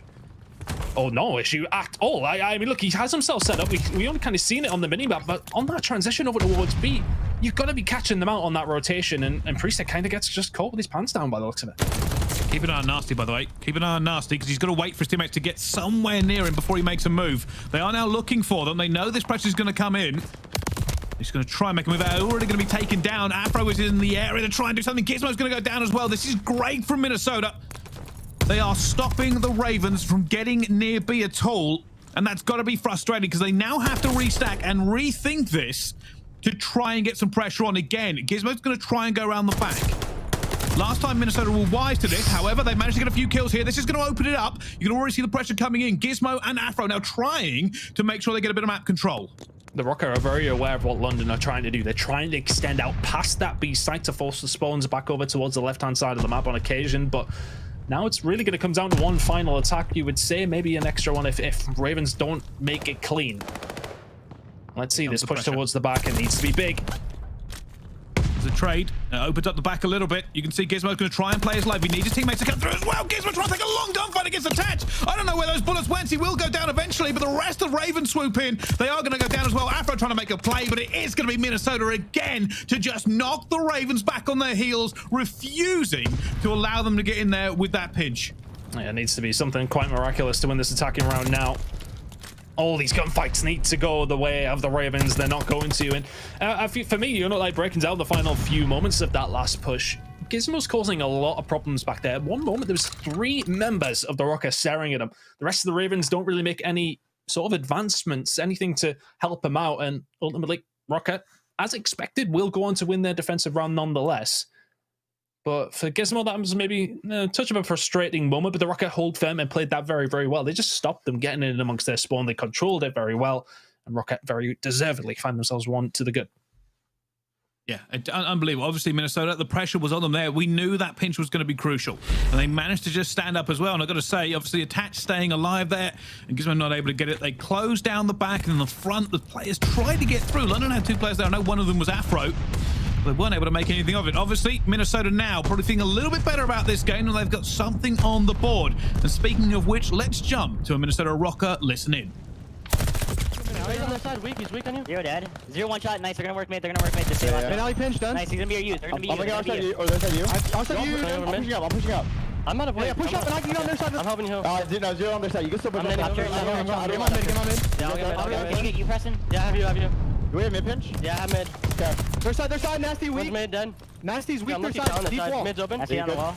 Oh, no issue at all. I mean, look, he has himself set up. We only kind of seen it on the minimap, but on that transition over towards B, you've got to be catching them out on that rotation, and Priestahh kind of gets just caught with his pants down by the looks of it. Keep an eye on Nasty, by the way. Keep an eye on Nasty, because he's got to wait for his teammates to get somewhere near him before he makes a move. They are now looking for them. They know this pressure is going to come in. He's going to try and make a move. They're already going to be taken down. Afro is in the area to try and do something. Gismo's going to go down as well. This is great from Minnesota. They are stopping the Ravens from getting near B at all, and that's got to be frustrating because they now have to restack and rethink this to try and get some pressure on again. Gismo's going to try and go around the back. Last time Minnesota were wise to this, however, they managed to get a few kills here. This is going to open it up. You can already see the pressure coming in. Gismo and Afro now trying to make sure they get a bit of map control. The Røkkr are very aware of what London are trying to do. They're trying to extend out past that B site to force the spawns back over towards the left-hand side of the map on occasion, but now it's really going to come down to one final attack, you would say. Maybe an extra one if Ravens don't make it clean. Let's see, this push towards the back, it needs to be big. There's a trade. Opens up the back a little bit. You can see Gismo's going to try and play his life. He needs his teammates to come through as well. Gismo trying to take a long gunfight against the Tatch. I don't know where those bullets went. He will go down eventually, but the rest of Raven swoop in. They are going to go down as well. Afro trying to make a play, but it is going to be Minnesota again to just knock the Ravens back on their heels, refusing to allow them to get in there with that pinch. Yeah, it needs to be something quite miraculous to win this attacking round now. All these gunfights need to go the way of the Ravens. They're not going to. And for me, you know, like breaking down the final few moments of that last push, Gismo's causing a lot of problems back there. At one moment, there was 3 members of the Røkkr staring at him. The rest of the Ravens don't really make any sort of advancements, anything to help him out. And ultimately, Røkkr, as expected, will go on to win their defensive round nonetheless. But for Gismo, that was maybe a touch of a frustrating moment, but the Røkkr hold firm and played that very, very well. They just stopped them getting in amongst their spawn. They controlled it very well, and Røkkr very deservedly find themselves one to the good. Yeah, unbelievable. Obviously, Minnesota, the pressure was on them there. We knew that pinch was going to be crucial, and they managed to just stand up as well. And I've got to say, obviously, Attach staying alive there, and Gismo not able to get it. They closed down the back, and in the front, the players tried to get through. London had 2 players there. I know one of them was Afro. They weren't able to make anything of it. Obviously, Minnesota now probably feeling a little bit better about this game, and they've got something on the board. And speaking of which, let's jump to a Minnesota Røkkr. Listen in. He's on the side, weak. He's weak on you. 0 dead. 0 1 shot. Nice. They're gonna work mid. They're gonna work mid. Just stay And Ali pinch done. Nice. He's gonna be your They're gonna be you. I'm gonna you. Or there's you. I'll send you. I'm pushing up. I'm pushing up. I'm not a play. Yeah, push up and I can get on their side. I'm helping you. No, 0 on their side. You can still push up. Get on mid. Can you get you, Preston? Yeah, I have you. Do we have mid pinch? Yeah, I have mid. Okay. Their side, Nasty weak. Mid done. Nasty's weak. Their side, deep wall. Mid's open. Nasty on the wall.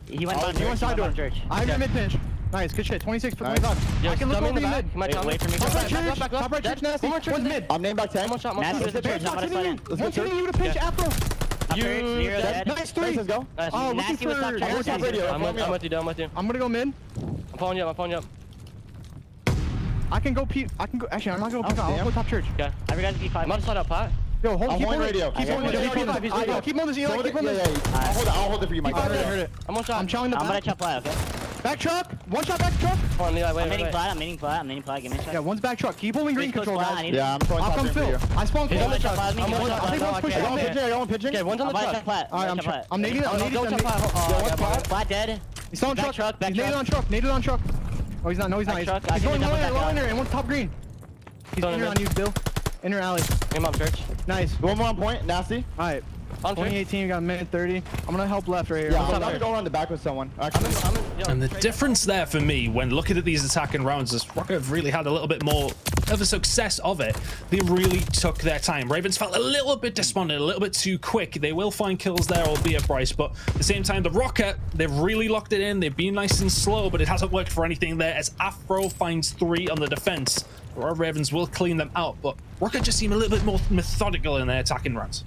He went down. He went side door. I have your mid pinch. Nice, good shit. 26 for 25. I can look over you mid. Wait for me. Top right church, Nasty. One's mid. I'm named back 10. Nasty with the church. I'm gonna slide in. Let's go you to pinch Afro. Nero dead. Nice 3. Let's go. Oh, Nasty was top church. I'm with you. I'm gonna go mid. I'm following you. I can go Pete. Actually, I'm not gonna pick out. I'll go top church. Okay. Every guy's P5. I'm on side up, Pat. Yo, hold. I'm holding radio. Keep holding this. Keep on this. I'll hold it for you, Mike. I heard it. I'm on shot. I'm chowing the back. I'm gonna chop flat, okay? Back truck. One shot back truck. Hold on, Levi, wait. I'm hitting flat. Give me a shot. Yeah, one's back truck. Keep holding green control, guys. Yeah, I'm throwing I'll come fill. I spawn He's close. on the shot. I'm on I want pitching. Okay, one's on the truck. Alright, I'm nading it. Flat dead. He's still on Back truck. truck. He's naded on truck. Naded on truck. Oh, he's not. No, he's not. He's going low in there. And one's top green. He's inner on you, Bill. Inner alley. Game up, church. Nice. One more on point. Nasty. All right. 2018, we got a minute 30. I'm gonna help left right here. Yeah, I'm gonna go around the back with someone. And the difference there for me when looking at these attacking rounds is Røkkr have really had a little bit more of a success of it. They really took their time. Ravens felt a little bit despondent, a little bit too quick. They will find kills there, albeit Bryce, but at the same time, the Røkkr, they've really locked it in. They've been nice and slow, but it hasn't worked for anything there as Afro finds 3 on the defense. Ravens will clean them out, but Røkkr just seem a little bit more methodical in their attacking rounds.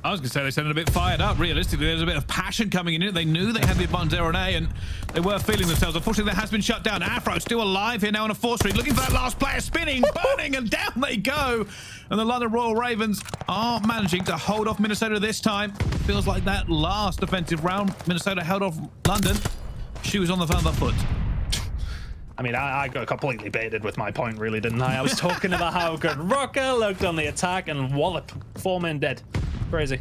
I was going to say they sounded a bit fired up. Realistically, there's a bit of passion coming in it. They knew they had the advantage there on A, and they were feeling themselves. Unfortunately, that has been shut down. Afro still alive here now on a 4-streak, looking for that last player, spinning, burning, and down they go. And the London Royal Ravens are managing to hold off Minnesota this time. Feels like that last defensive round, Minnesota held off London. Shoes on the other foot. I mean, I got completely baited with my point, really, didn't I? I was talking about how good Røkkr looked on the attack and wallop. 4 men dead. Crazy.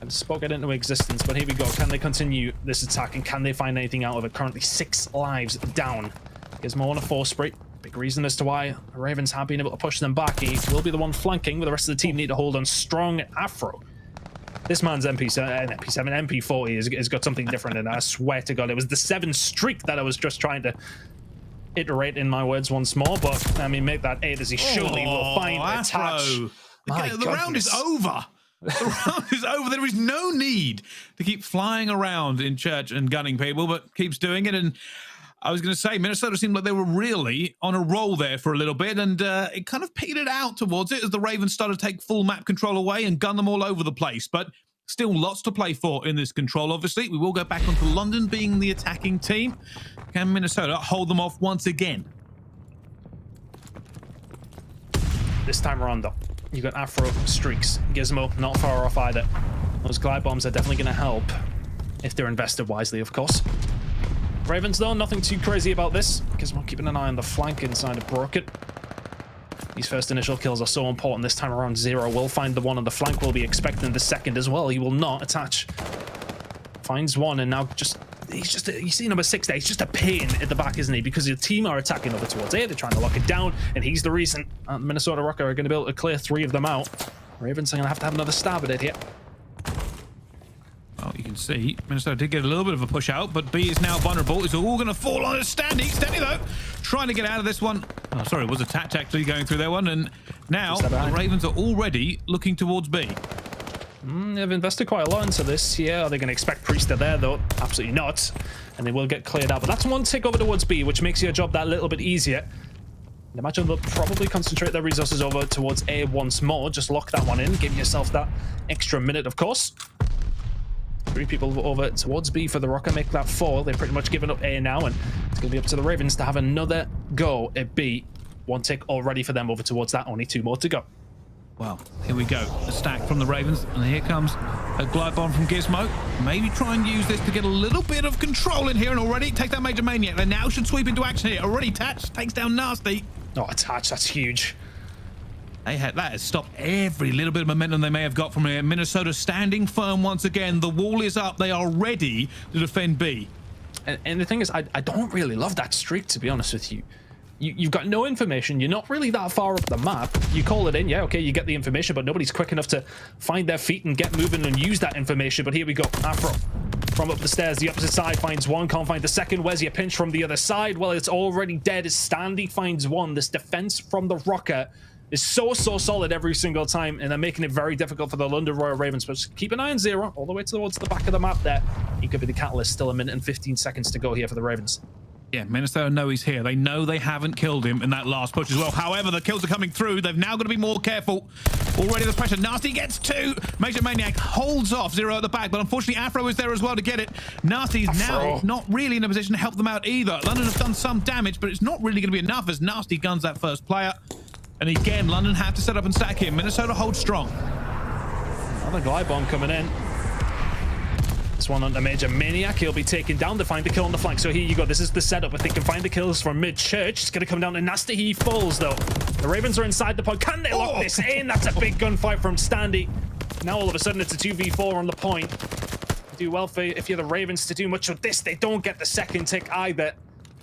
I've spoken it into existence, but here we go. Can they continue this attack and can they find anything out of it? Currently 6 lives down. Gismo on a 4-spree. Big reason as to why the Ravens have been able to push them back. He will be the one flanking, but the rest of the team need to hold on strong. Afro. This man's MP40 has got something different, and I swear to God, it was the 7 streak that I was just trying to iterate in my words once more, but I mean, make that aBeZy surely will find Attach. The round is over. The round is over. There is no need to keep flying around in church and gunning people, but keeps doing it. And I was going to say, Minnesota seemed like they were really on a roll there for a little bit, and it kind of petered out towards it as the Ravens started to take full map control away and gun them all over the place. But still lots to play for in this control, obviously. We will go back onto London being the attacking team. Can Minnesota hold them off once again? This time around, though, you got Afro, Streaks, Gismo, not far off either. Those glide bombs are definitely going to help if they're invested wisely, of course. Ravens, though, nothing too crazy about this. Gismo keeping an eye on the flank inside of Røkkr. These first initial kills are so important this time around. Zero will find the one on the flank. We'll be expecting the second as well. He will not attach. Finds one, and now you see number 6 there. He's just a pain at the back, isn't he? Because your team are attacking over towards A. They're trying to lock it down, and he's the reason. Minnesota Røkkr are going to be able to clear 3 of them out. Ravens are going to have another stab at it here. Well, you can see Minnesota did get a little bit of a push out, but B is now vulnerable. It's all going to fall on Standy. Standy, though, trying to get out of this one. Oh, sorry, it was a Tatch actually going through their one, and now the Ravens are already looking towards B. They've invested quite a lot into this. Yeah, are they going to expect Priestahh there, though? Absolutely not. And they will get cleared out. But that's one tick over towards B, which makes your job that little bit easier. I imagine they'll probably concentrate their resources over towards A once more. Just lock that one in. Give yourself that extra minute, of course. 3 people over towards B for the Røkkr. Make that 4. They've pretty much given up A now, and it's going to be up to the Ravens to have another go at B. 1 tick already for them over towards that. Only 2 more to go. Well, here we go. A stack from the Ravens, and here comes a glide bomb from Gismo. Maybe try and use this to get a little bit of control in here, and already take that MajorManiak. They now should sweep into action here. Already Tatch takes down Nasty. Oh, Tatch, that's huge. That has stopped every little bit of momentum they may have got from here. Minnesota standing firm once again. The wall is up. They are ready to defend B. And the thing is, I don't really love that streak, to be honest with you. You've got no information. You're not really that far up the map. You call it in, yeah, okay, you get the information, but nobody's quick enough to find their feet and get moving and use that information. But here we go. Afro from up the stairs. The opposite side finds one. Can't find the second. Where's your pinch from the other side? Well, it's already dead as Standy finds one. This defense from the Røkkr is so solid every single time, and they're making it very difficult for the London Royal Ravens. But just keep an eye on Zero all the way towards the back of the map there. He could be the catalyst. Still 1 minute and 15 seconds to go here for the Ravens. Yeah, Minnesota know he's here. They know they haven't killed him in that last push as well. However, the kills are coming through. They've now got to be more careful. Already the pressure. Nasty gets 2. MajorManiak holds off Zero at the back, but unfortunately Afro is there as well to get it. Nasty's now not really in a position to help them out either. London have done some damage, but it's not really going to be enough as Nasty guns that first player. And again, London have to set up and stack him. Minnesota holds strong. Another glide bomb coming in. This one on the MajorManiak. He'll be taken down to find the kill on the flank. So here you go. This is the setup. If they can find the kills from mid-church, it's going to come down to Nasty. He falls, though. The Ravens are inside the pod. Can they lock this in? That's a big gunfight from Standy. Now all of a sudden it's a 2v4 on the point. Do well for if you're the Ravens to do much of this. They don't get the second tick either.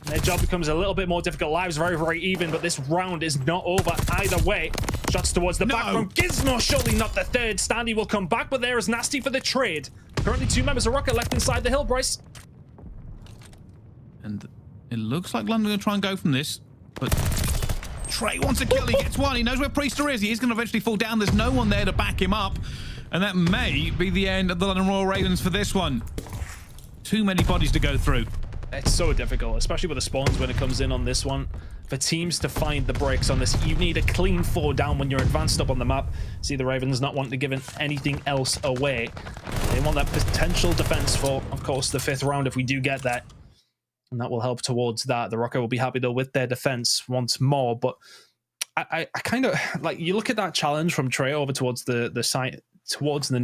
Their job becomes a little bit more difficult. Lives very even, but this round is not over either way. Shots towards the back from Gismo. Surely not the third. Standy will come back, but there is Nasty for the trade. Currently 2 members of Røkkr left inside the hill, Bryce. And it looks like London are going to try and go from this, but Trey wants a kill. He gets 1. He knows where Priestahh is. He is going to eventually fall down. There's no one there to back him up, and that may be the end of the London Royal Ravens for this one. Too many bodies to go through. It's so difficult, especially with the spawns when it comes in on this one. For teams to find the breaks on this, you need a clean 4 down when you're advanced up on the map. See the Ravens not wanting to give anything else away. They want that potential defense for, of course, the 5th round if we do get that. And that will help towards that. The Røkkr will be happy though with their defense once more. But I kind of, like, you look at that challenge from Trey over towards the site, towards the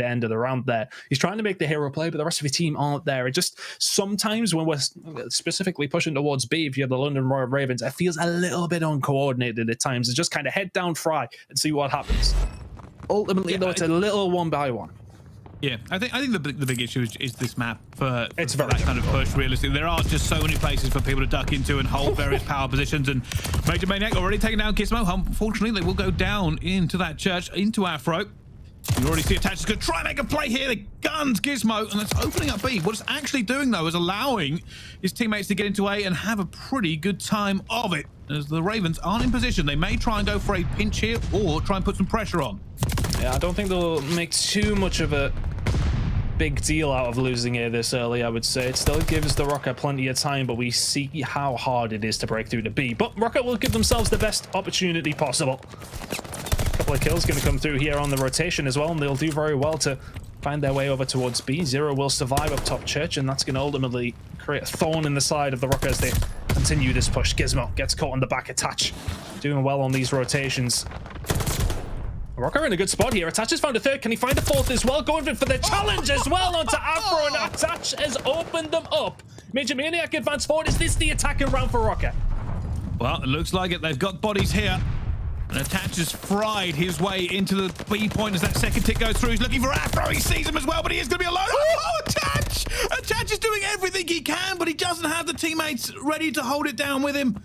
end of the round there. He's trying to make the hero play, but the rest of the team aren't there. It just, sometimes when we're specifically pushing towards B, if you're the London Royal Ravens, it feels a little bit uncoordinated at times. It's just kind of head down, fry, and see what happens. Ultimately, though, it's a little 1-by-1. Yeah, I think the big issue is this map for that kind of push. Realistically, there are just so many places for people to duck into and hold various power positions. And MajorManiak already taken down Gismo. Unfortunately, they will go down into that church, into Afro. You already see Attach is going to try and make a play here. The guns Gismo, and it's opening up B. What it's actually doing, though, is allowing his teammates to get into A and have a pretty good time of it. As the Ravens aren't in position, they may try and go for a pinch here or try and put some pressure on. Yeah, I don't think they'll make too much of a big deal out of losing here this early, I would say. It still gives the Røkkr plenty of time, but we see how hard it is to break through to B. But Røkkr will give themselves the best opportunity possible. Couple of kills going to come through here on the rotation as well, and they'll do very well to find their way over towards B. Zero will survive up top church, and that's going to ultimately create a thorn in the side of the Røkkr as they continue this push. Gismo gets caught on the back attach, doing well on these rotations. Røkkr in a good spot here. Attach has found a third. Can he find a fourth as well? Going for the challenge as well onto Afro, and Attach has opened them up. MajorManiak advance forward. Is this the attacking round for Røkkr? Well, it looks like it. They've got bodies here. And Attach has fried his way into the B point as that second tick goes through. He's looking for Afro. He sees him as well, but he is going to be alone. Oh, Attach! Attach is doing everything he can, but he doesn't have the teammates ready to hold it down with him.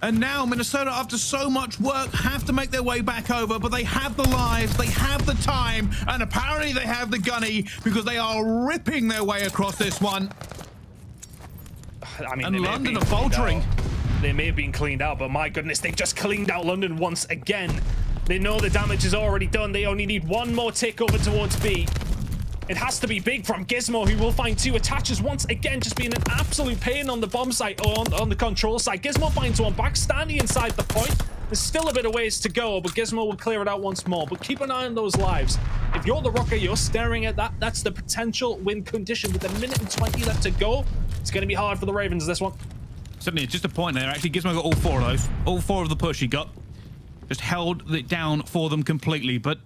And now Minnesota, after so much work, have to make their way back over, but they have the lives, they have the time, and apparently they have the gunny because they are ripping their way across this one. I mean, and London are faltering. They may have been cleaned out, but my goodness, they've just cleaned out London once again. They know the damage is already done. They only need one more tick over towards B. It has to be big from Gismo, who will find two attaches once again, just being an absolute pain on the bomb site or on the control side. Gismo finds one back, Standy inside the point. There's still a bit of ways to go, but Gismo will clear it out once more. But keep an eye on those lives. If you're the Røkkr, you're staring at that. That's the potential win condition. With 1 minute and 20 left to go, it's going to be hard for the Ravens this one. Certainly, just a point there. Actually, Gismo got all 4 of those. All 4 of the push he got. Just held it down for them completely, but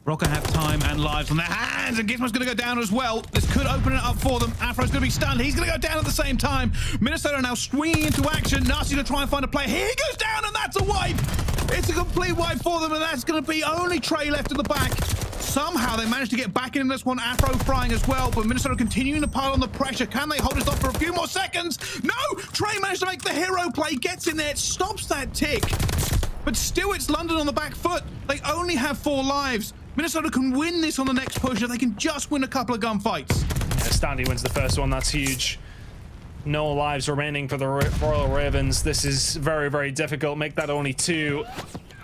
Røkkr have time and lives on their hands, and Gismo's going to go down as well. This could open it up for them. Afro's going to be stunned. He's going to go down at the same time. Minnesota now swinging into action. Nasty to try and find a player. Here he goes down, and that's a wipe. It's a complete wipe for them, and that's going to be only Trey left at the back. Somehow they managed to get back in this one. Afro frying as well, but Minnesota continuing to pile on the pressure. Can they hold this off for a few more seconds? No! Trey managed to make the hero play, gets in there, it stops that tick. But still, it's London on the back foot. They only have 4 lives. Minnesota can win this on the next push, if they can just win a couple of gunfights. Yeah, Standy wins the first one. That's huge. No lives remaining for the Royal Ravens. This is very, very difficult. Make that only 2.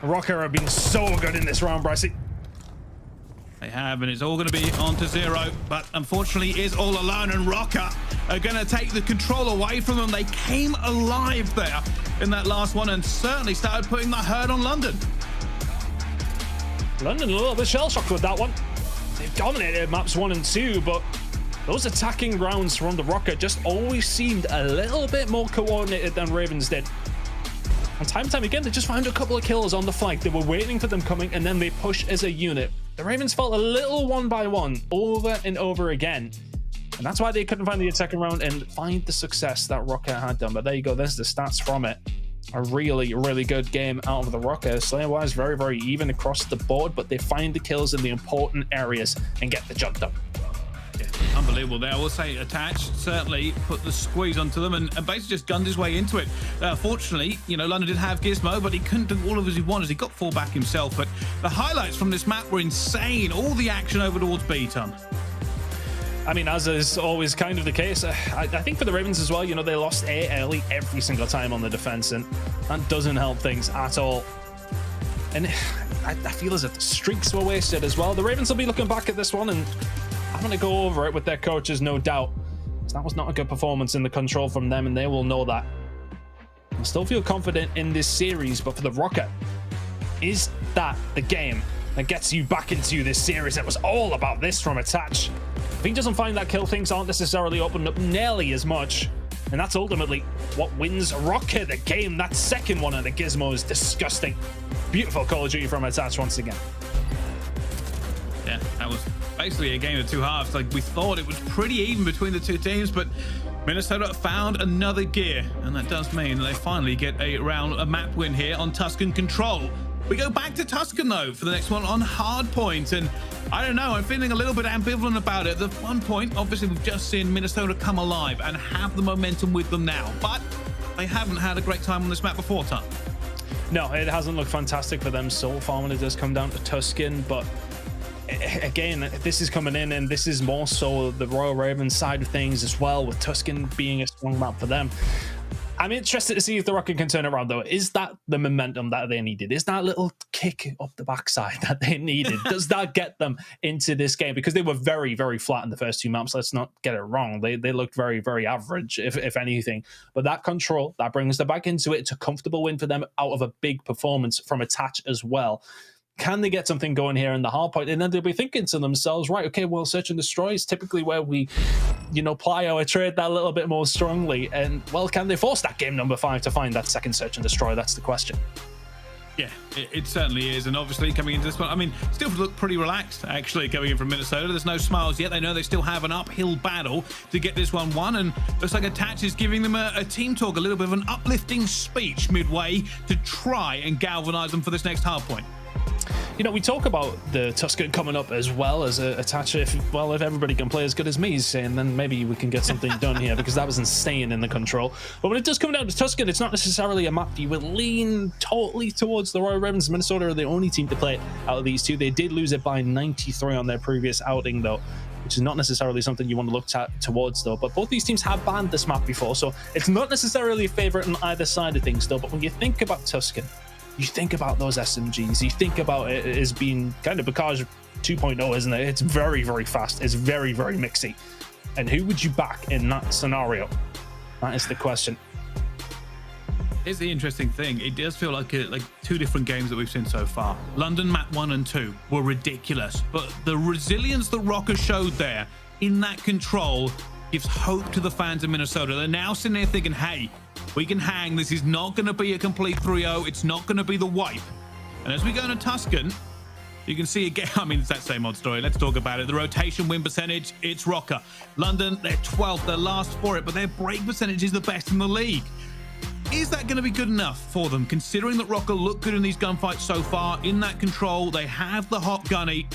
Røkkr have been so good in this round, Brycey. They have, and it's all going to be on to 0. But unfortunately, he is all alone, and Røkkr are going to take the control away from them. They came alive there in that last one, and certainly started putting the hurt on London. London a little bit shell-shocked with that one. They've dominated maps 1 and 2, but those attacking rounds from the Røkkr just always seemed a little bit more coordinated than Ravens did. And time and time again, they just found a couple of kills on the flank. They were waiting for them coming, and then they push as a unit. The Ravens felt a little 1-by-1 over and over again. And that's why they couldn't find the attacking round and find the success that Røkkr had done. But there you go, there's the stats from it. A really, really good game out of the Røkkr. Slayer-wise, very, very even across the board, but they find the kills in the important areas and get the job done. Yeah, unbelievable there. I will say Attach certainly put the squeeze onto them and basically just gunned his way into it. Fortunately, you know, London did have Gismo, but he couldn't do all of as he wanted. He got 4 back himself, but the highlights from this map were insane. All the action over towards B-Ton. I mean, as is always kind of the case, I think for the Ravens as well, you know, they lost A early every single time on the defense, and that doesn't help things at all. And I feel as if the streaks were wasted as well. The Ravens will be looking back at this one, and I'm going to go over it with their coaches, no doubt. So that was not a good performance in the control from them, and they will know that. I still feel confident in this series, but for the Røkkr, is that the game that gets you back into this series? It was all about this from Attach. If he doesn't find that kill, things aren't necessarily opened up nearly as much. And that's ultimately what wins Røkkr the game. That second one at the Gismo is disgusting. Beautiful Call of Duty from Attach once again. Yeah, that was basically a game of 2 halves. Like, we thought it was pretty even between the 2 teams, but Minnesota found another gear. And that does mean they finally get a map win here on Tuscan Control. We go back to Tuscan, though, for the next one on Hardpoint. And I don't know, I'm feeling a little bit ambivalent about it. The 1 point, obviously, we've just seen Minnesota come alive and have the momentum with them now. But they haven't had a great time on this map before, Tom. No, it hasn't looked fantastic for them so far when it does come down to Tuscan. But again, this is coming in, and this is more so the Royal Ravens side of things as well, with Tuscan being a strong map for them. I'm interested to see if the Røkkr can turn around, though. Is that the momentum that they needed? Is that little kick up the backside that they needed? Does that get them into this game? Because they were very, very flat in the first 2 maps. Let's not get it wrong. They looked very, very average, if anything. But that control, that brings them back into it. It's a comfortable win for them out of a big performance from Attach as well. Can they get something going here in the hard point? And then they'll be thinking to themselves, right, okay, well, search and destroy is typically where we, you know, ply our trade that a little bit more strongly. And, well, can they force that game number 5 to find that second search and destroy? That's the question. Yeah, it certainly is. And obviously coming into this one, I mean, still look pretty relaxed, actually, coming in from Minnesota. There's no smiles yet. They know they still have an uphill battle to get this one won. And looks like Attach is giving them a team talk, a little bit of an uplifting speech midway to try and galvanize them for this next hard point. You know, we talk about the Tuscan coming up as well as a Attach. If everybody can play as good as me, he's saying, then maybe we can get something done here, because that was insane in the control. But when it does come down to Tuscan, it's not necessarily a map you would lean totally towards the Royal Ravens. Minnesota are the only team to play it out of these two. They did lose it by 93 on their previous outing, though, which is not necessarily something you want to look towards, though. But both these teams have banned this map before, so it's not necessarily a favorite on either side of things, though. But when you think about Tuscan, you think about those SMGs, you think about it as being kind of Bacage 2.0, isn't it? It's very, very fast. It's very, very mixy. And who would you back in that scenario? That is the question. Here's the interesting thing. It does feel like two different games that we've seen so far. London map 1 and 2 were ridiculous, but the resilience that Røkkr showed there in that control gives hope to the fans of Minnesota. They're now sitting there thinking, hey, we can hang. This is not going to be a complete 3-0. It's not going to be the wipe. And as we go into Tuscan, you can see again, I mean, it's that same old story. Let's talk about it. The rotation win percentage, it's Røkkr. London, they're 12th, they're last for it, but their break percentage is the best in the league. Is that going to be good enough for them, considering that Røkkr look good in these gunfights so far? In that control, they have the hot gunny.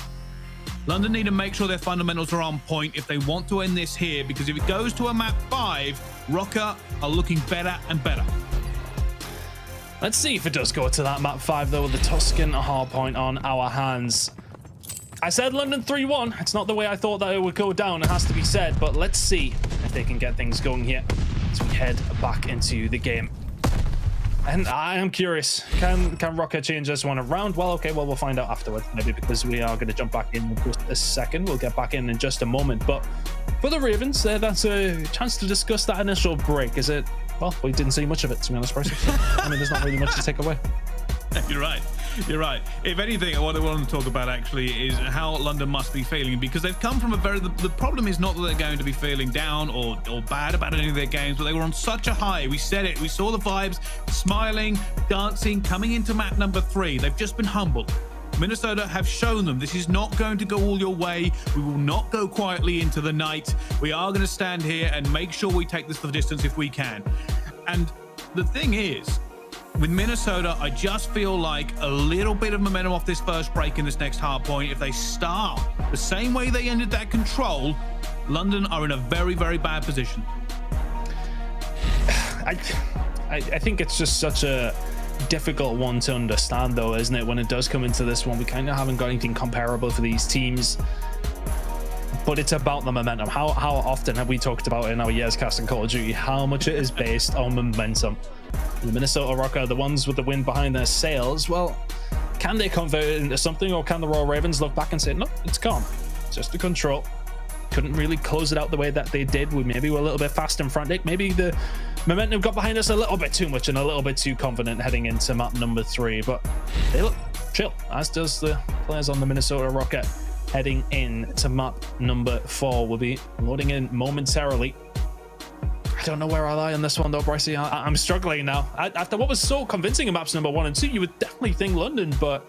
London need to make sure their fundamentals are on point if they want to end this here, because if it goes to a map 5, Røkkr are looking better and better. Let's see if it does go to that map 5, though, with the Tuscan hard point on our hands. I said London 3-1. It's not the way I thought that it would go down, it has to be said, but let's see if they can get things going here as we head back into the game. And I am curious, can Røkkr change this one around? Well, okay, well, we'll find out afterwards, maybe, because we are going to jump back in just a second. We'll get back in just a moment. But for the Ravens, that's a chance to discuss that initial break. Is it? Well, we didn't see much of it, to be honest, Bryce. I mean, there's not really much to take away. You're right. You're right. If anything, what I want to talk about actually is how London must be feeling, because they've come from a very... The problem is not that they're going to be feeling down or bad about any of their games, but they were on such a high. We said it. We saw the vibes, smiling, dancing, coming into map number 3. They've just been humbled. Minnesota have shown them this is not going to go all your way. We will not go quietly into the night. We are going to stand here and make sure we take this to the distance if we can. And the thing is, with Minnesota, I just feel like a little bit of momentum off this first break in this next hard point. If they start the same way they ended that control, London are in a very, very bad position. I think it's just such a difficult one to understand, though, isn't it? When it does come into this one, we kind of haven't got anything comparable for these teams. But it's about the momentum. How often have we talked about in our years casting Call of Duty how much it is based on momentum? The Minnesota Røkkr, the ones with the wind behind their sails, well, can they convert it into something, or can the Royal Ravens look back and say, no, it's gone, just a control? Couldn't really close it out the way that they did. We maybe were a little bit fast and frantic. Maybe the momentum got behind us a little bit too much and a little bit too confident heading into map number 3. But they look chill, as does the players on the Minnesota Røkkr. Heading in to map number 4. We'll be loading in momentarily. I don't know where I lie on this one, though, Brycey. I'm struggling now. After what was so convincing in maps number 1 and 2, you would definitely think London, but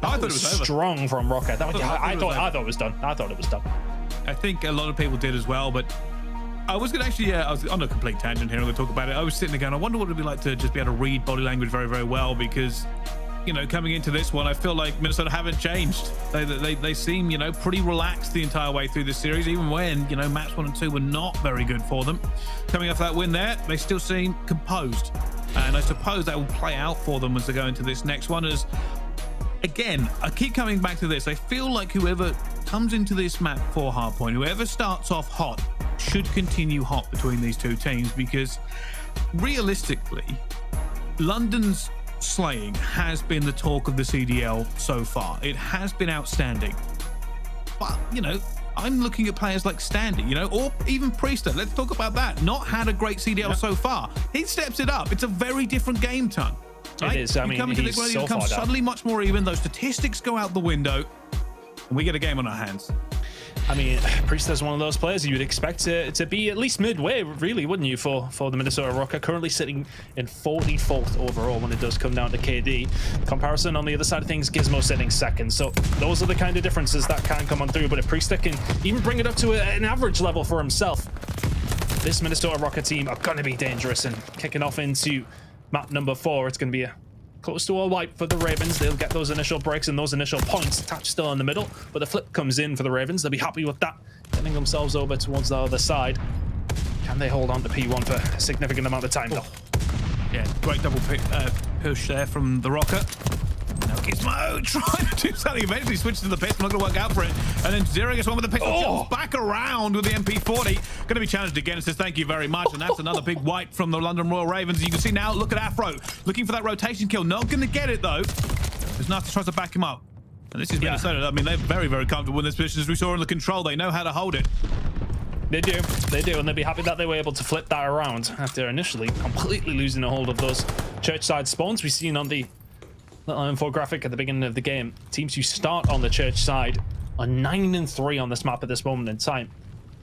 I thought it was over. Strong from Røkkr. I thought it was done. I thought it was done. I think a lot of people did as well, but I was going to actually, I was on a complete tangent here. I'm going to talk about it. I was sitting there going, I wonder what it'd be like to just be able to read body language very, very well, because, you know, coming into this one, I feel like Minnesota haven't changed. They seem, you know, pretty relaxed the entire way through this series, even when, you know, maps 1 and 2 were not very good for them. Coming off that win there, they still seem composed. And I suppose that will play out for them as they go into this next one. As, again, I keep coming back to this. I feel like whoever comes into this map 4 hardpoint, whoever starts off hot, should continue hot between these two teams, because realistically, London's slaying has been the talk of the CDL so far. It has been outstanding. But, you know, I'm looking at players like Standy, you know, or even Priestahh. Let's talk about that. Not had a great CDL so far. He steps it up. It's a very different game ton. Right? It is. I mean, come into this one, you become suddenly much more even. Those statistics go out the window, and we get a game on our hands. I mean, Priestahh's one of those players you'd expect to be at least midway, really, wouldn't you, for the Minnesota Røkkr, currently sitting in 44th overall when it does come down to KD. Comparison on the other side of things, Gismo sitting second. So those are the kind of differences that can come on through. But if Priestahh can even bring it up to an average level for himself, this Minnesota Røkkr team are going to be dangerous. And kicking off into map number 4, it's going to be a close to a wipe for the Ravens. They'll get those initial breaks and those initial points. Attached still in the middle, but the flip comes in for the Ravens. They'll be happy with that, getting themselves over towards the other side. Can they hold on to P1 for a significant amount of time, though? Yeah, great double push there from the Røkkr. Now Gismo trying to do something. Eventually switches to the pistol, not going to work out for it. And then Zero gets one with the pistol, jumps back around with the MP40. Going to be challenged again. It says thank you very much. And that's another big wipe from the London Royal Ravens. As you can see now, look at Afro looking for that rotation kill. Not going to get it though. There's Nasty tries to back him up. And this is Minnesota. I mean, they're very, very comfortable in this position, as we saw in the control. They know how to hold it. They do, and they'll be happy that they were able to flip that around after initially completely losing a hold of those church side spawns. We've seen on the little infographic at the beginning of the game, teams who start on the church side are 9-3 on this map at this moment in time.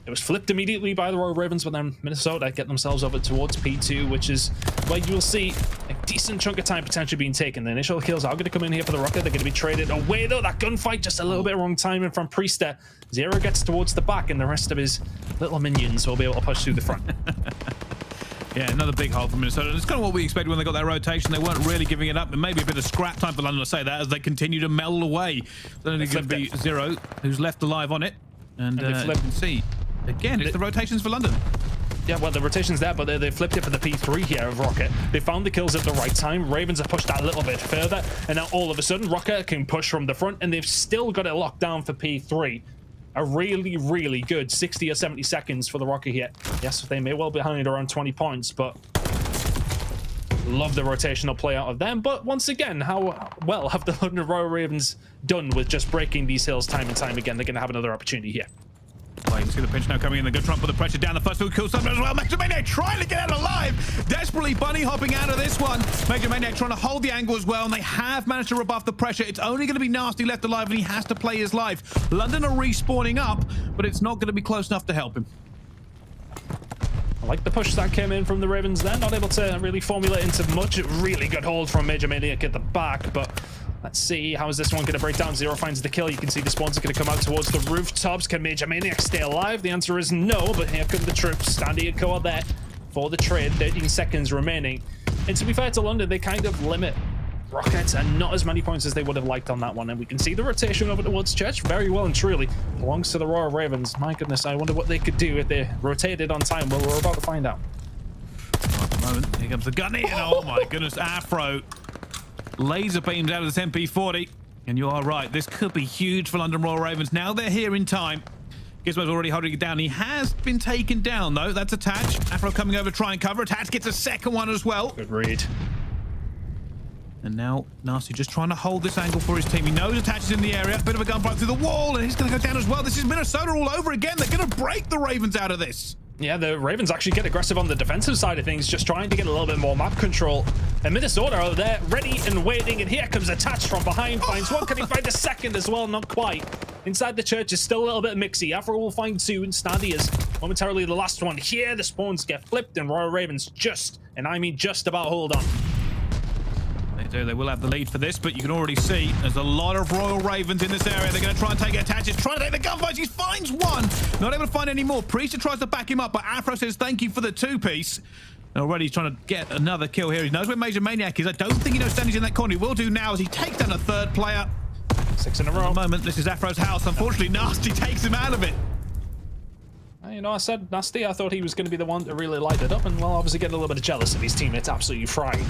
It was flipped immediately by the Royal Ravens, but then Minnesota get themselves over towards P2, which is where you will see a decent chunk of time potentially being taken. The initial kills are going to come in here for the Røkkr. They're going to be traded away, though. That gunfight, just a little bit wrong timing from Priestahh. Zero gets towards the back, and the rest of his little minions will be able to push through the front. Yeah, another big hole from Minnesota. It's kind of what we expected when they got that rotation. They weren't really giving it up, and maybe a bit of scrap time for London to say that as they continue to meld away. So only going to be Zero who's left alive on it, and you can see again it's the rotations for London. Yeah, well, the rotation's there, but they flipped it for the P3 here of Røkkr. They found the kills at the right time. Ravens have pushed that a little bit further, and now all of a sudden Røkkr can push from the front, and they've still got it locked down for P3. A really, really good 60 or 70 seconds for the Røkkr here. Yes, they may well be behind around 20 points, but love the rotational play out of them. But once again, how well have the London Royal Ravens done with just breaking these hills time and time again? They're going to have another opportunity here. Well, you can see the pinch now coming in. They're going to try and put the pressure down. The first two kills something as well. MajorManiak trying to get out alive. Desperately bunny hopping out of this one. MajorManiak trying to hold the angle as well, and they have managed to rebuff the pressure. It's only going to be Nasty left alive, and he has to play his life. London are respawning up, but it's not going to be close enough to help him. I like the push that came in from the Ravens there. Not able to really formulate into much. Really good hold from MajorManiak at the back, but let's see, how is this one going to break down? Zero finds the kill. You can see the spawns are going to come out towards the rooftops. Can MajorManiak stay alive? The answer is no, but here come the troops. Standy and Co are there for the trade. 13 seconds remaining. And to be fair to London, they kind of limit Rockets and not as many points as they would have liked on that one. And we can see the rotation over towards Church very well and truly belongs to the Royal Ravens. My goodness, I wonder what they could do if they rotated on time. Well, we're about to find out. At the moment, here comes the gunny, and oh my goodness, Afro laser beams out of this MP40. And you are right, this could be huge for London Royal Ravens. Now they're here in time. Gismo's already holding it down. He has been taken down, though. That's Attach. Afro coming over to try and cover. Attach gets a second one as well. Good read. And now Nasty just trying to hold this angle for his team. He knows Attach is in the area. Bit of a gunfight through the wall, and he's going to go down as well. This is Minnesota all over again. They're going to break the Ravens out of this. Yeah, the Ravens actually get aggressive on the defensive side of things, just trying to get a little bit more map control. And Minnesota are there, ready and waiting. And here comes Attach from behind. Finds one. Can he find a second as well? Not quite. Inside the church is still a little bit mixy. Afro will find two, and Standy is momentarily the last one. Here, the spawns get flipped, and Royal Ravens just, and I mean just about hold on. They will have the lead for this, but you can already see there's a lot of Royal Ravens in this area. They're going to try and take Attach. He's trying to take the gunfight. He finds one. Not able to find any more. Priestahh tries to back him up, but Afro says thank you for the two-piece. Already he's trying to get another kill here. He knows where MajorManiak is. I don't think he knows Standy's in that corner. He will do now as he takes down a third player. 6 in a row. At the moment, this is Afro's house. Unfortunately, Nasty takes him out of it. You know, I said Nasty. I thought he was going to be the one to really light it up, and well, obviously getting a little bit of jealous of his teammates absolutely frying.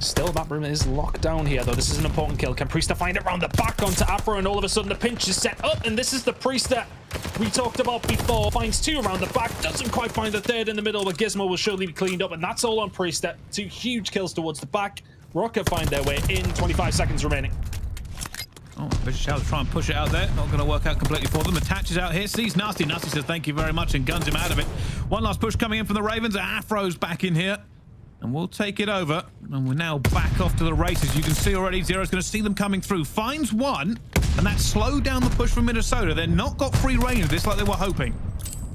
Still, that room is locked down here, though. This is an important kill. Can Priestahh find it round the back onto Afro, and all of a sudden the pinch is set up, and this is the Priestahh we talked about before. Finds two around the back, doesn't quite find the third in the middle, but Gismo will surely be cleaned up, and that's all on Priestahh. Two huge kills towards the back. Røkkr find their way in. 25 seconds remaining. Oh, vicious shout to try and push it out there. Not going to work out completely for them. Attaches out here, sees Nasty. Nasty says thank you very much and guns him out of it. One last push coming in from the Ravens. Afro's back in here. And we'll take it over. And we're now back off to the races. You can see already Zero's going to see them coming through. Finds one. and that slowed down the push from Minnesota. They're not got free reign of this like they were hoping.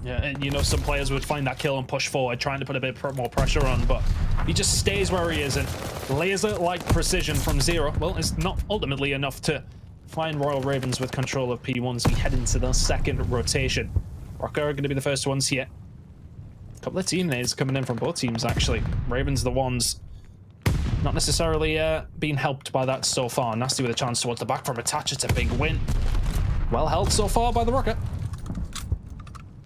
Yeah, and you know, some players would find that kill and push forward, trying to put a bit more pressure on, but he just stays where he is, and laser-like precision from Zero, well, it's not ultimately enough to find Royal Ravens with control of P1 as we head into the second rotation. Røkkr are going to be the first ones here. A couple of teammates coming in from both teams, actually. Ravens the ones not necessarily being helped by that so far. Nasty with a chance towards the back from Attach. It's a big win. Well held so far by the Røkkr.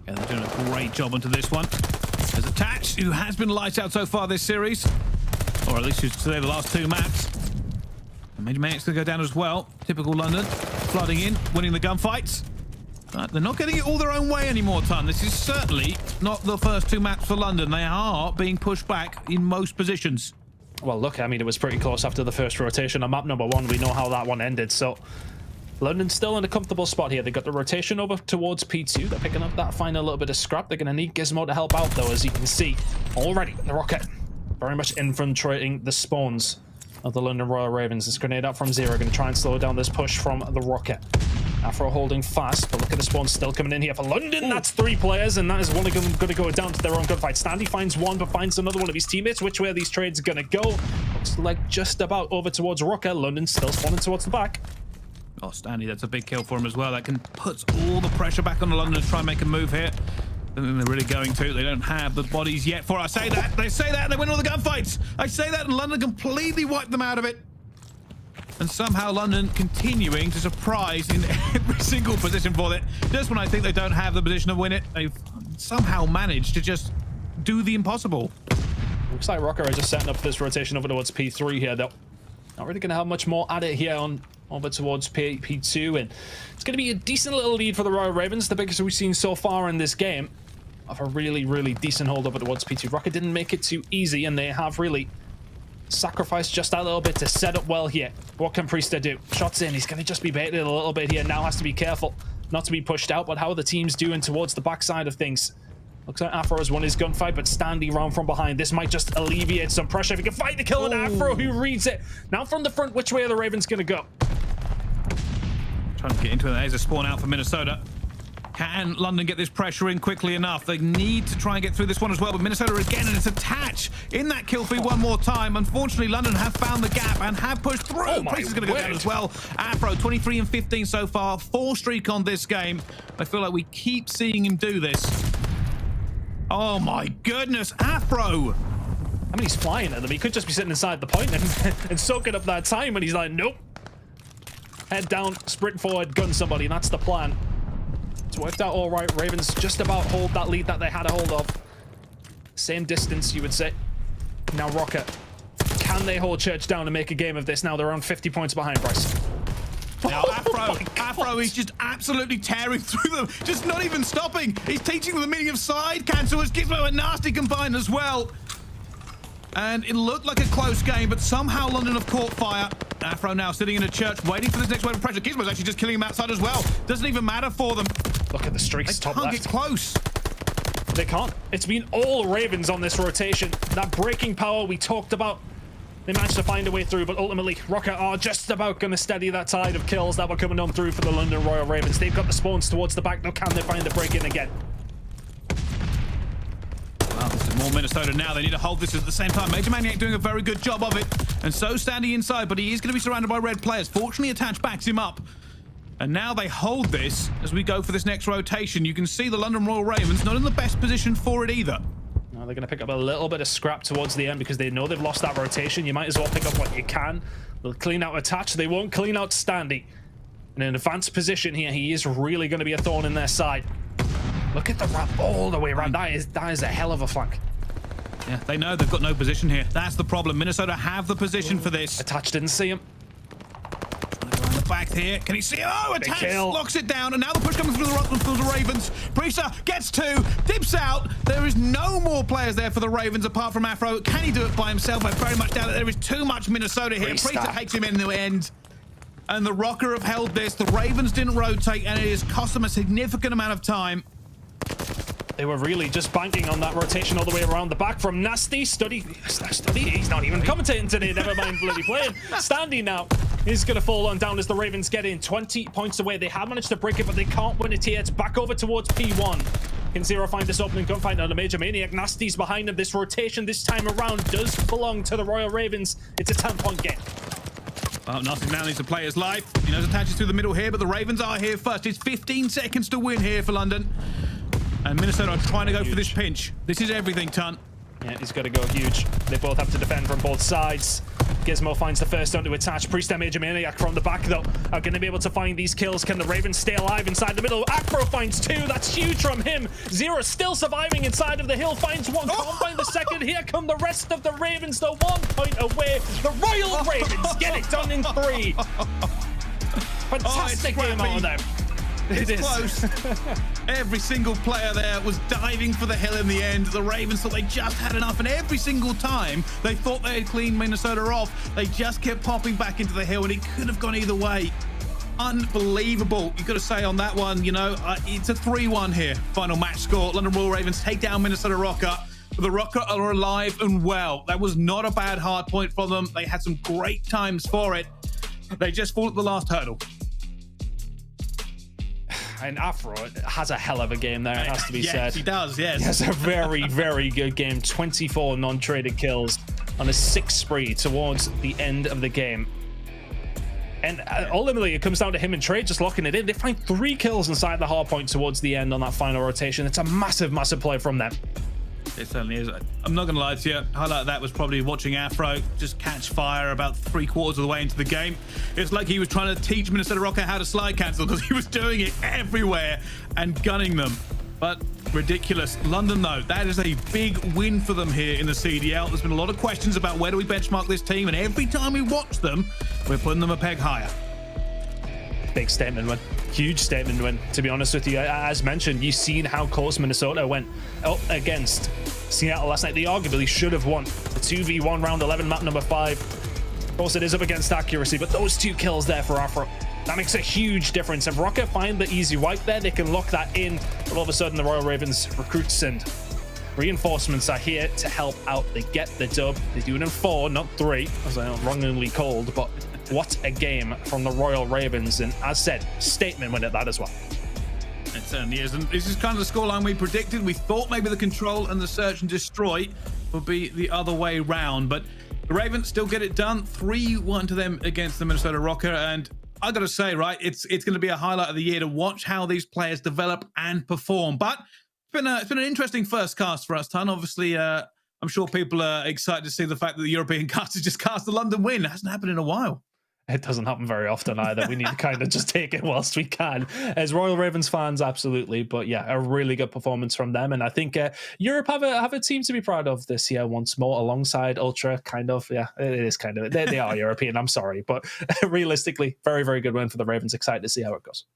Yeah, they're doing a great job onto this one. There's Attach, who has been lights out so far this series, or at least today the last 2 maps. And MajorManiak's going to go down as well. Typical London, flooding in, winning the gunfights. But they're not getting it all their own way anymore, Ton. This is certainly not the first 2 maps for London. They are being pushed back in most positions. Well, look, I mean, it was pretty close after the first rotation. On map number 1, we know how that one ended, so London's still in a comfortable spot here. They got the rotation over towards P2. They're picking up that final little bit of scrap. They're going to need Gismo to help out, though, as you can see. Already, the Røkkr very much infiltrating the spawns of the London Royal Ravens. This grenade out from Zero, going to try and slow down this push from the Røkkr. Afro holding fast, but look at the spawns still coming in here for London. Ooh. That's 3 players, and that is one of them going to go down to their own gunfight. Standy finds one, but finds another one of his teammates. Which way are these trades going to go? Looks like just about over towards Røkkr. London still spawning towards the back. Oh, Standy, that's a big kill for him as well. That can put all the pressure back on the London to try and make a move here. I think they're really going to. They don't have the bodies yet for it. I say that, they win all the gunfights. I say that, and London completely wiped them out of it. And somehow London continuing to surprise in every single position for it. Just when I think they don't have the position to win it, they've somehow managed to just do the impossible. Looks like Røkkr are just setting up this rotation over towards P3 here, though. Not really going to have much more at it here on over towards P2, and it's going to be a decent little lead for the Royal Ravens, the biggest we've seen so far in this game, of a really, really decent hold over towards P2. Røkkr didn't make it too easy, and they have really sacrificed just that little bit to set up well here. What can Priestahh do? Shots in, he's going to just be baited a little bit here, now has to be careful not to be pushed out, but how are the teams doing towards the backside of things? Looks like Afro has won his gunfight, but Standy round from behind. This might just alleviate some pressure if he can fight the kill on Afro, who reads it. Now from the front, which way are the Ravens going to go? Trying to get into it. There's a spawn out for Minnesota. Can London get this pressure in quickly enough? They need to try and get through this one as well, but Minnesota again, and it's Attach in that kill feed one more time. Unfortunately, London have found the gap and have pushed through. Priestahh is going to go down as well. Afro, 23 and 15 so far. 4 streak on this game. I feel like we keep seeing him do this. Oh my goodness, Afro! I mean, he's flying at them. He could just be sitting inside the point and soaking up that time, and he's like, nope. Head down, sprint forward, gun somebody, and that's the plan. It's worked out all right. Ravens just about hold that lead that they had a hold of. Same distance, you would say. Now Røkkr. Can they hold Church down and make a game of this? Now they're on 50 points behind, Bryce. Now Afro is just absolutely tearing through them, just not even stopping. He's teaching them the meaning of side cancel as Gismo a nasty combine as well. And it looked like a close game, but somehow London have caught fire. Afro now sitting in a church, waiting for this next wave of pressure. Gismo's actually just killing him outside as well. Doesn't even matter for them. Look at the streaks top left. They can't get close. They can't. It's been all Ravens on this rotation. That breaking power we talked about. They managed to find a way through, but ultimately, Røkkr are just about going to steady that tide of kills that were coming on through for the London Royal Ravens. They've got the spawns towards the back. Now, can they find the break-in again? Well, this is more Minnesota now. They need to hold this at the same time. MajorManiak doing a very good job of it. And so Standy inside, but he is going to be surrounded by red players. Fortunately, Attach backs him up. And now they hold this as we go for this next rotation. You can see the London Royal Ravens not in the best position for it either. Now they're going to pick up a little bit of scrap towards the end because they know they've lost that rotation. You might as well pick up what you can. They'll clean out Attach. They won't clean out Standy. In an advanced position here, he is really going to be a thorn in their side. Look at the ramp all the way around. That is a hell of a flank. Yeah, they know they've got no position here. That's the problem. Minnesota have the position for this. Attach didn't see him. Back here. Can he see? Oh, Attach locks it down, and now the push coming through the Ravens. Priestahh gets 2, dips out. There is no more players there for the Ravens apart from Afro. Can he do it by himself? I very much doubt it. There is too much Minnesota here. Priestahh takes him in the end. And the Røkkr have held this. The Ravens didn't rotate, and it has cost them a significant amount of time. They were really just banking on that rotation all the way around the back from Nasty. Study, he's not even commentating today, never mind bloody playing. Standy now. is going to fall on down as the Ravens get in. 20 points away. They have managed to break it, but they can't win it here. It's back over towards P1. Can Zero find this opening gunfight on the MajorManiak? Nasty's behind him. This rotation this time around does belong to the Royal Ravens. It's a 10-point game. Well, Nasty now needs to play his life. He knows attaches through the middle here, but the Ravens are here first. It's 15 seconds to win here for London. And Minnesota are trying to go for this pinch. This is everything, Tunt. Yeah, he's got to go huge. They both have to defend from both sides. Gismo finds the first stone to attach. Priestahh, MajorManiak from the back, though, are going to be able to find these kills. Can the Ravens stay alive inside the middle? Afro finds 2. That's huge from him. Zero still surviving inside of the hill. Finds 1. Can't find the second. Here come the rest of the Ravens, though. 1 point away. The Royal Ravens get it done in 3. Fantastic game out of them. It's close. Every single player there was diving for the hill in the end. The Ravens thought they just had enough, and every single time they thought they had cleaned Minnesota off, they just kept popping back into the hill, and it could have gone either way. Unbelievable. You've got to say on that one, you know, it's a 3-1 here. Final match score. London Royal Ravens take down Minnesota Røkkr. But the Røkkr are alive and well. That was not a bad hard point for them. They had some great times for it. They just fall at the last hurdle. And Afro has a hell of a game there, it has to be said. Yes, he does, yes. He has a very, very good game. 24 non-traded kills on a 6 spree towards the end of the game. And ultimately, it comes down to him and Trade just locking it in. They find 3 kills inside the hard point towards the end on that final rotation. It's a massive, massive play from them. It certainly is. I'm not going to lie to you. Highlight of that was probably watching Afro just catch fire about 3/4 of the way into the game. It's like he was trying to teach Minnesota Røkkr how to slide cancel, because he was doing it everywhere and gunning them. But ridiculous. London, though, that is a big win for them here in the CDL. There's been a lot of questions about where do we benchmark this team, and every time we watch them, we're putting them a peg higher. Big statement win. Huge statement win, to be honest with you. As mentioned, you've seen how close Minnesota went up against Seattle last night. They arguably should have won the 2v1 round 11 map number 5. Of course, it is up against accuracy, but those 2 kills there for Afro, that makes a huge difference. If Røkkr find the easy wipe there, they can lock that in. But all of a sudden, the Royal Ravens recruits and reinforcements are here to help out. They get the dub. They do it in 4, not 3, as I wrongly called, but what a game from the Royal Ravens, and as said, statement win at that as well. It certainly is, and this is kind of the scoreline we predicted. We thought maybe the control and the search and destroy would be the other way round, but the Ravens still get it done. 3-1 to them against the Minnesota Røkkr, and I gotta say, right, it's going to be a highlight of the year to watch how these players develop and perform. But it's been an interesting first cast for us, Ton. Obviously, I'm sure people are excited to see the fact that the European casters just cast the London win. It hasn't happened in a while. It doesn't happen very often either. We need to kind of just take it whilst we can. As Royal Ravens fans, absolutely. But yeah, a really good performance from them. And I think Europe have a team to be proud of this year once more, alongside Ultra, kind of. Yeah, it is kind of. They are European, I'm sorry. But realistically, very, very good win for the Ravens. Excited to see how it goes.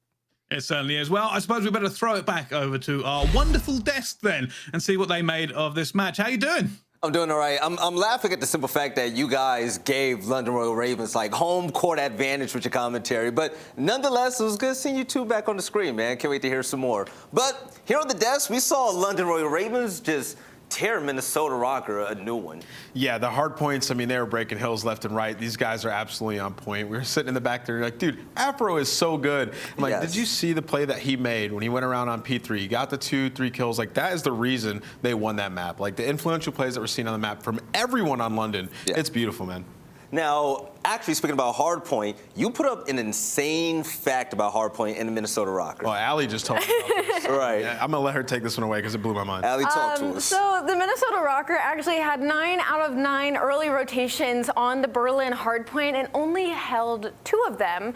It certainly is. Well, I suppose we better throw it back over to our wonderful desk then and see what they made of this match. How you doing? I'm doing all right. I'm laughing at the simple fact that you guys gave London Royal Ravens like home court advantage with your commentary, but nonetheless, it was good seeing you two back on the screen, man. Can't wait to hear some more. But here on the desk, we saw London Royal Ravens just tear Minnesota Røkkr a new one. Yeah, the hard points, I mean, they were breaking hills left and right. These guys are absolutely on point. We were sitting in the back there like, dude, Afro is so good. I'm like, Yes. Did you see the play that he made when he went around on P3? He got the 2-3 kills. Like, that is the reason they won that map. Like, the influential plays that we're seeing on the map from everyone on London, it's beautiful, man. Now, actually speaking about hardpoint, you put up an insane fact about hardpoint in the Minnesota Røkkr. Well, aLLeY just told me about this. Right. Yeah, I'm going to let her take this one away because it blew my mind. aLLeY, talk to us. So the Minnesota Røkkr actually had 9 out of 9 early rotations on the Berlin hardpoint and only held 2 of them,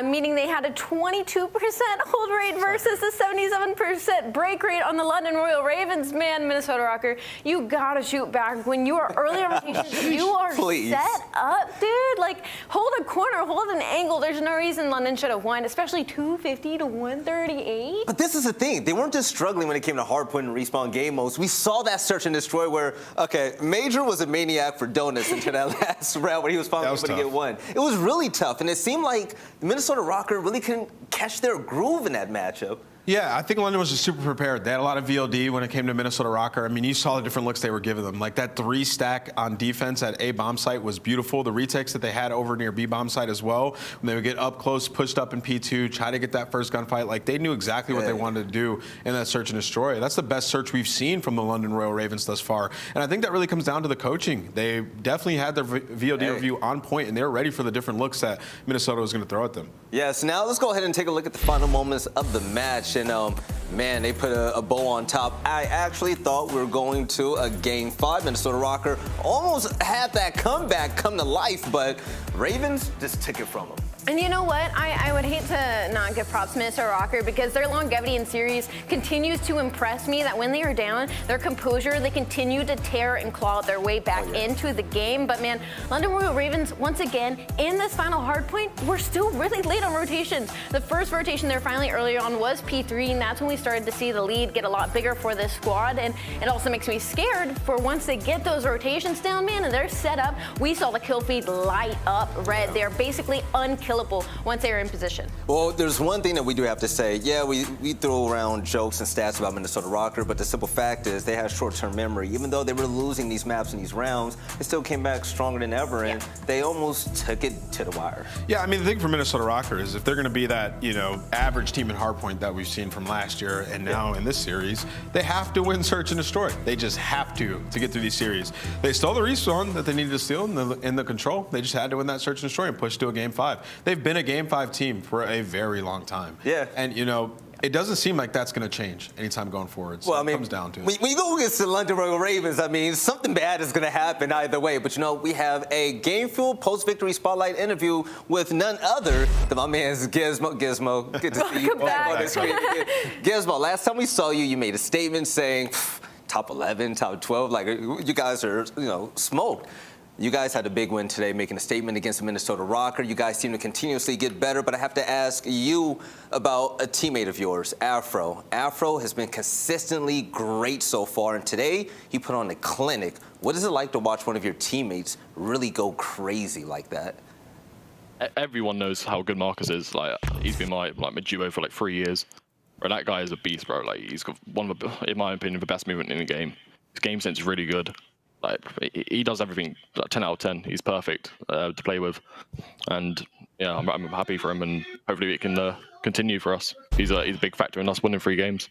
meaning they had a 22% hold rate versus a 77% break rate on the London Royal Ravens. Man, Minnesota Røkkr, you gotta shoot back. When you are early on rotations, you are set up, dude. Like, hold a corner, hold an angle. There's no reason London should have won, especially 250 to 138. But this is the thing. They weren't just struggling when it came to hardpoint and respawn game modes. We saw that search and destroy where, okay, Major was a maniac for donuts until that last round where he was finally able to get one. It was really tough, and it seemed like Minnesota Røkkr really couldn't catch their groove in that matchup. Yeah, I think London was just super prepared. They had a lot of VOD when it came to Minnesota Røkkr. I mean, you saw the different looks they were giving them. Like that 3-stack on defense at A bomb site was beautiful. The retakes that they had over near B bomb site as well, when they would get up close, pushed up in P2, try to get that first gunfight. Like they knew exactly what they wanted to do in that search and destroy. That's the best search we've seen from the London Royal Ravens thus far. And I think that really comes down to the coaching. They definitely had their VOD review on point, and they were ready for the different looks that Minnesota was going to throw at them. Yes, now let's go ahead and take a look at the final moments of the match. And man, they put a bow on top. I actually thought we were going to a Game 5. Minnesota Røkkr almost had that comeback come to life, but Ravens just took it from them. And you know what? I would hate to not give props to Minnesota Røkkr because their longevity in series continues to impress me, that when they are down, their composure, they continue to tear and claw their way back into the game. But man, London Royal Ravens, once again, in this final hardpoint, we're still really late on rotations. The first rotation there finally early on was P3, and that's when we started to see the lead get a lot bigger for this squad. And it also makes me scared for once they get those rotations down, man, and they're set up. We saw the kill feed light up red. They're basically unkillable once they are in position. Well, there's one thing that we do have to say. Yeah, we throw around jokes and stats about Minnesota Røkkr, but the simple fact is they have short-term memory. Even though they were losing these maps and these rounds, they still came back stronger than ever, and they almost took it to the wire. Yeah, I mean, the thing for Minnesota Røkkr is if they're going to be that, you know, average team in hardpoint that we've seen from last year and now in this series, they have to win search and destroy. They just have to get through these series. They stole the respawn that they needed to steal in the control. They just had to win that search and destroy and push to a Game 5. They've been a Game 5 team for a very long time. Yeah. And, you know, it doesn't seem like that's going to change anytime going forward. So well, I mean, it comes down to it. When you go against the London Royal Ravens, I mean, something bad is going to happen either way. But, you know, we have a game-fuel post-victory spotlight interview with none other than my man's Gismo. Gismo, good to see you. Gismo, last time we saw you, you made a statement saying top 11, top 12. Like, you guys are, you know, smoked. You guys had a big win today, making a statement against the Minnesota Røkkr. You guys seem to continuously get better, but I have to ask you about a teammate of yours, Afro. Afro has been consistently great so far, and today he put on a clinic. What is it like to watch one of your teammates really go crazy like that? Everyone knows how good Marcus is. Like, he's been my duo for like 3 years. Bro, that guy is a beast, bro. Like, he's got one of the, in my opinion, the best movement in the game. His game sense is really good. Like, he does everything like 10 out of 10. He's perfect to play with, and yeah, I'm happy for him, and hopefully it can continue for us. He's a big factor in us winning 3 games.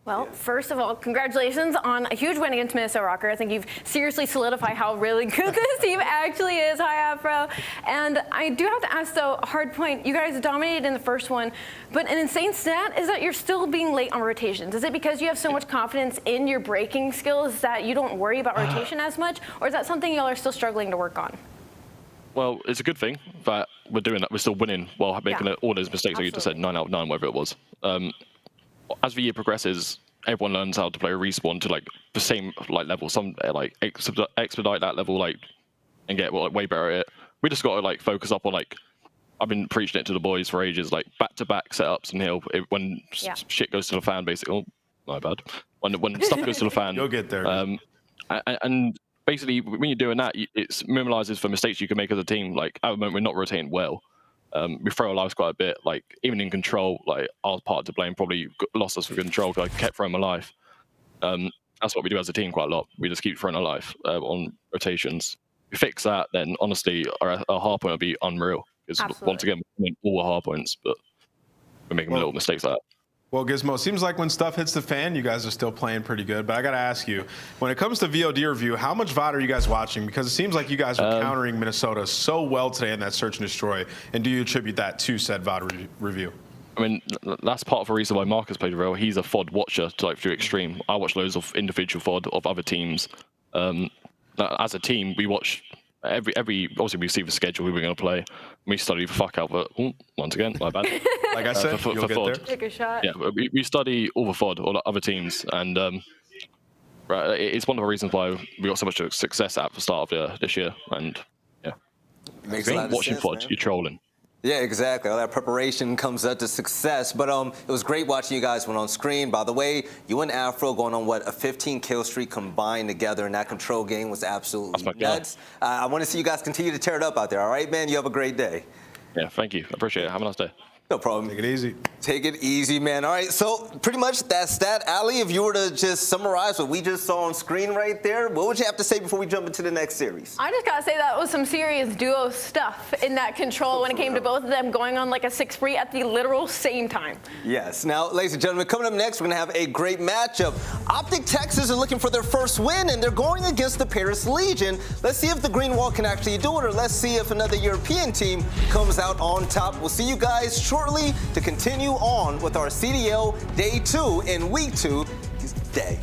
Well, first of all, congratulations on a huge win against Minnesota Røkkr. I think you've seriously solidified how really good this team actually is. Hi, Afro. And I do have to ask, though, hardpoint, you guys dominated in the first one, but an insane stat is that you're still being late on rotations. Is it because you have so much confidence in your breaking skills that you don't worry about rotation as much, or is that something y'all are still struggling to work on? Well, it's a good thing that we're doing that. We're still winning while making all those mistakes that you just said, 9 out of 9, whatever it was. As the year progresses, everyone learns how to play a respawn to like the same like level. Some like expedite that level like and get way better at it. We just got to like focus up on like, I've been preaching it to the boys for ages, like back-to-back setups and when shit goes to the fan, basically. Oh, my bad. When stuff goes to the fan, you'll get there. And basically, when you're doing that, it minimalizes for mistakes you can make as a team. Like at the moment, we're not rotating well. We throw our lives quite a bit. Like even in control, like our part to blame probably lost us for control because I kept throwing my life. That's what we do as a team quite a lot. We just keep throwing our life on rotations. If we fix that, then honestly, our hardpoint will be unreal. Because once again, we're winning all our hardpoints, but we're making little mistakes like that. Well, Gismo, it seems like when stuff hits the fan, you guys are still playing pretty good. But I got to ask you, when it comes to VOD review, how much VOD are you guys watching? Because it seems like you guys are countering Minnesota so well today in that search and destroy. And do you attribute that to said VOD review? I mean, that's part of the reason why Marcus played well. He's a FOD watcher to like through extreme. I watch loads of individual FOD of other teams. As a team, we watch every obviously we see the schedule who we're going to play. We study the fuck out, but once again, my bad. Like I said, for you'll get there. Take a shot. Yeah, we study all the FOD, all the other teams, and it's one of the reasons why we got so much success at the start of this year. And yeah, Makes a lot of watching sense, FOD, man. you're trolling. Yeah, exactly. All that preparation comes up to success. But it was great watching you guys went on screen. By the way, you and Afro going on, what, a 15-kill streak combined together in that control game was absolutely nuts. I want to see you guys continue to tear it up out there. All right, man? You have a great day. Yeah, thank you. I appreciate it. Have a nice day. No problem. Take it easy. Take it easy, man. All right, so pretty much that's that. aLLeY, if you were to just summarize what we just saw on screen right there, what would you have to say before we jump into the next series? I just gotta say that was some serious duo stuff in that control when it came to both of them going on like a 6-free at the literal same time. Yes. Now, ladies and gentlemen, coming up next, we're going to have a great matchup. OpTic Texas are looking for their first win, and they're going against the Paris Legion. Let's see if the Green Wall can actually do it, or let's see if another European team comes out on top. We'll see you guys shortly to continue on with our CDL Day 2 in Week 2 day.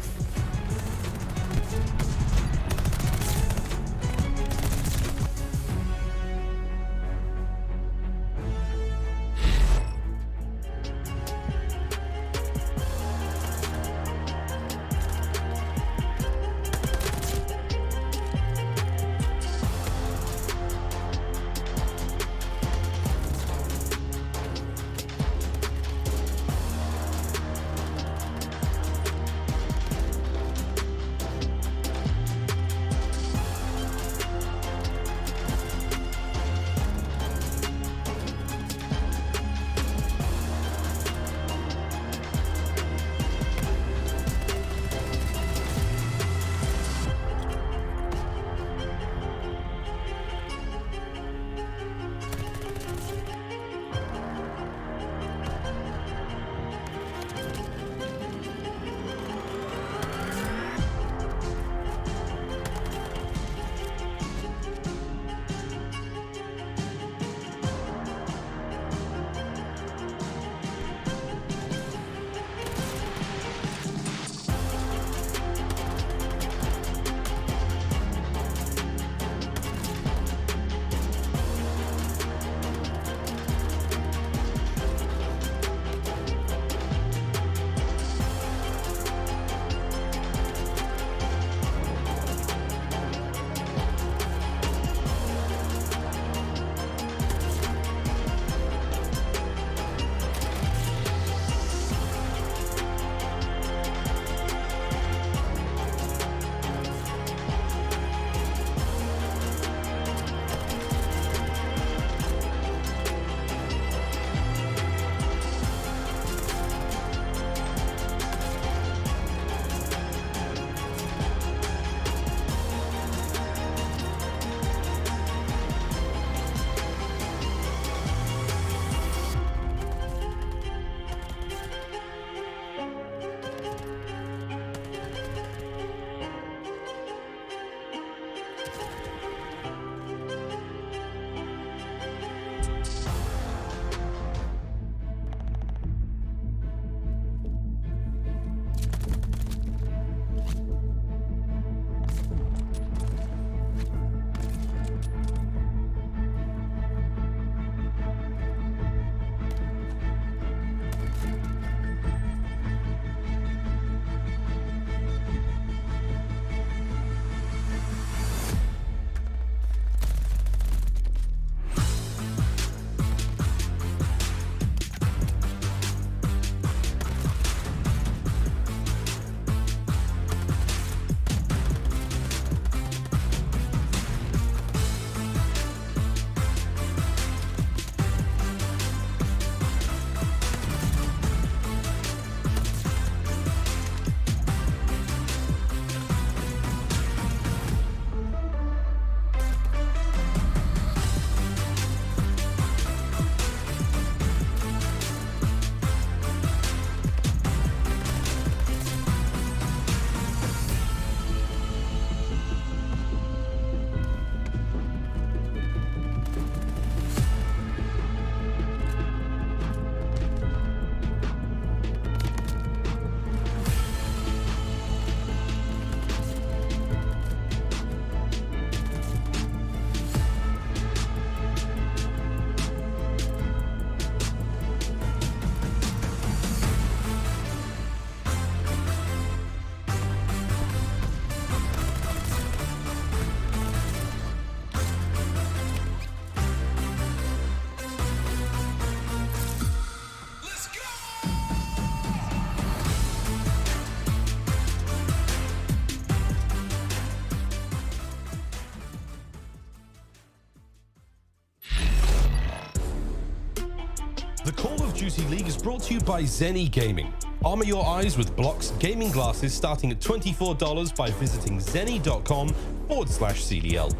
The Call of Duty League is brought to you by Zenny Gaming. Armor your eyes with Block's gaming glasses starting at $24 by visiting zenny.com/CDL.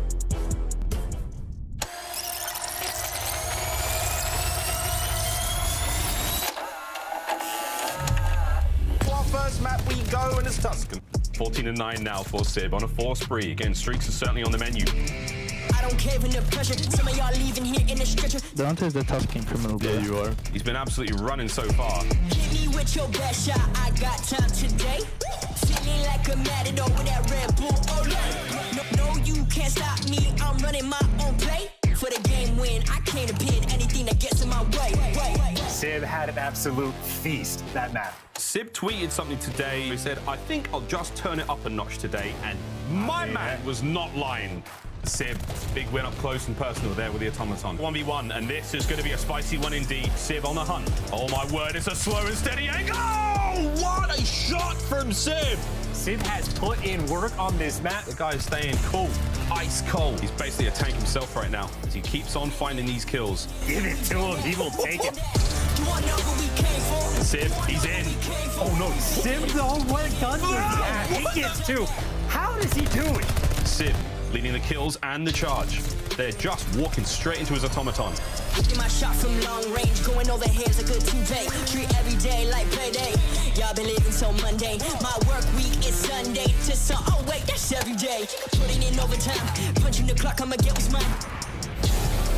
Our first map we go, and it's Tuscan. 14-9 now for Sib on a 4 spree. Again, streaks are certainly on the menu. I don't care in the pressure. Some of y'all leaving here in the stretcher. Dante's the Tuscan criminal. Yeah, you are. He's been absolutely running so far. Hit me with your best shot. I got time today. Feeling like a matador with that Red Bull. Oh, no, you can't stop me. I'm running my own play. For the game win, I can't pin anything that gets in my way. Sib had an absolute feast that map. Sib tweeted something today. He said, I think I'll just turn it up a notch today. And my man was not lying. Sib, big win up close and personal there with the automaton. 1v1, and this is going to be a spicy one indeed. Sib on the hunt. Oh my word, it's a slow and steady angle. Oh, what a shot from Sib. Sib has put in work on this map. The guy is staying cool, ice cold. He's basically a tank himself right now as he keeps on finding these kills. Give it to him, he will take it. Sib, he's in. Oh no, Sib's all well done. Yeah, he gets two. How does he do it? Sib leading the kills and the charge. They're just walking straight into his automaton. Get my shot from long range, going over here's a good two-day. Treat every day like payday. Y'all been living so mundane. My work week is Sunday to oh wait, that's every day. Putting in overtime, punching the clock, I'ma get what's mine.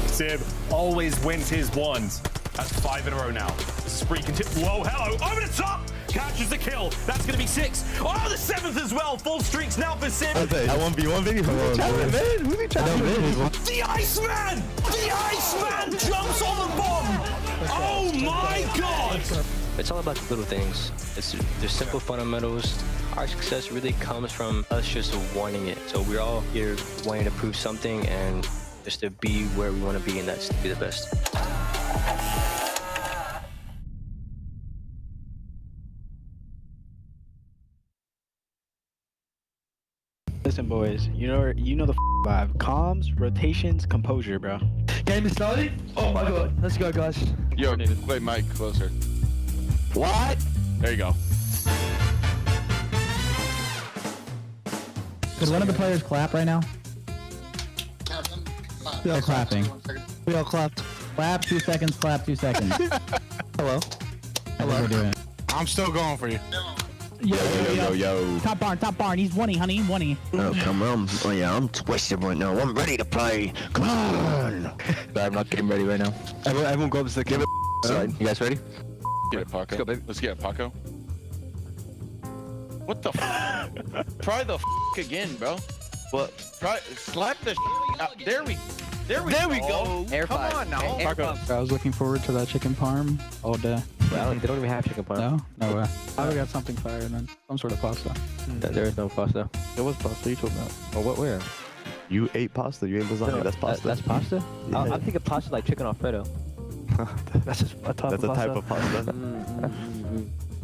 Sib always wins his ones. That's 5 in a row now. This is spree continue. Whoa, hello, over the top! Catches the kill. That's going to be 6. Oh, the 7th as well. Full streaks now for Sib. That 1v1 video. Who's the The Iceman! The Iceman jumps on the bomb! Oh my god! It's all about the little things. They're simple fundamentals. Our success really comes from us just wanting it. So we're all here wanting to prove something and just to be where we want to be, and that's to be the best. Listen, boys, you know the vibe. Comms, rotations, composure, bro. Game is started? Oh my god. Let's go, guys. Yo, wait, Mike, closer. What? There you go. Could one of the players clap right now? We all clapping. We all clapped. Clap 2 seconds, clap 2 seconds. Hello. Hello. We're doing it. I'm still going for you. Yo. Top barn. He's 1-y, honey, 1-y. Oh, come on. Oh, yeah, I'm twisted right now. I'm ready to play. Come on. I'm not getting ready right now. Everyone go up to the give it. You guys ready? Get it, Paco. Let's go, baby. Let's get it, Paco. What the f? Try the f again, bro. What? Try slap the out. There we go. Air Come five. on now. I was looking forward to that chicken parm all day. Well, they don't even have chicken parm. No way. I would got something fire then. Some sort of pasta. There is no pasta. There was pasta you told me about. Oh, what? Where? You ate pasta. You ate lasagna. No, that's pasta. That's pasta? Yeah. I'm thinking pasta like chicken Alfredo. That's just a type of pasta. That's a type of pasta.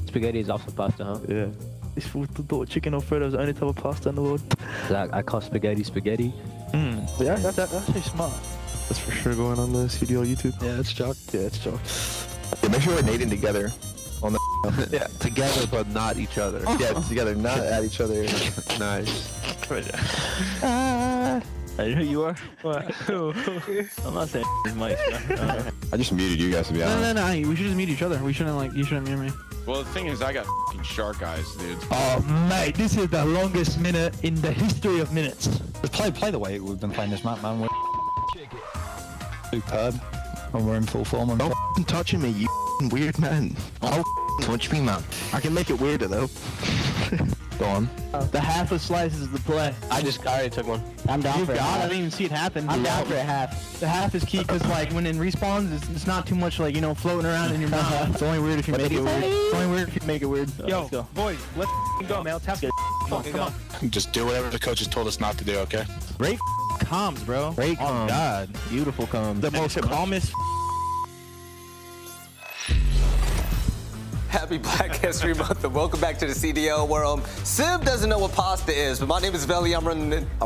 Spaghetti is also pasta, huh? Yeah. This food thought chicken Alfredo is the only type of pasta in the world. I call spaghetti. Yeah, that's actually smart. That's for sure going on the CDL YouTube. Yeah, it's chalk. Yeah, it's chalk. Yeah, make sure we're nading together on the yeah, together but not each other. Yeah, together, not at each other. Nice. Hey, who you are? What? Who? I'm not saying Mike. I just muted you guys to be honest. No. We should just mute each other. You shouldn't mute me. Well, the thing is, I got f***ing shark eyes, dude. Oh, mate, this is the longest minute in the history of minutes. Play the way we've been playing this map, man. We're superb. And we're in full form. Don't f***ing touching me, you weird man. Don't touch me, man. I can make it weirder, though. Go on. The half of slices is the play. I already took one. I'm down for it. I didn't even see it happen. I'm down for a half. The half is key because, like, when it respawns, it's not too much, like, floating around in your mouth. It's only weird if you make it weird. It's only weird if you make it weird. Yo, let's go. Boys, let's go, man. Let's have to come on. Just do whatever the coaches told us not to do, okay? Great comms, bro. Great comms. Oh, God. Beautiful comms. The most calmest. Happy Black History Month and welcome back to the CDL world. Sib doesn't know what pasta is, but my name is Velli. I'm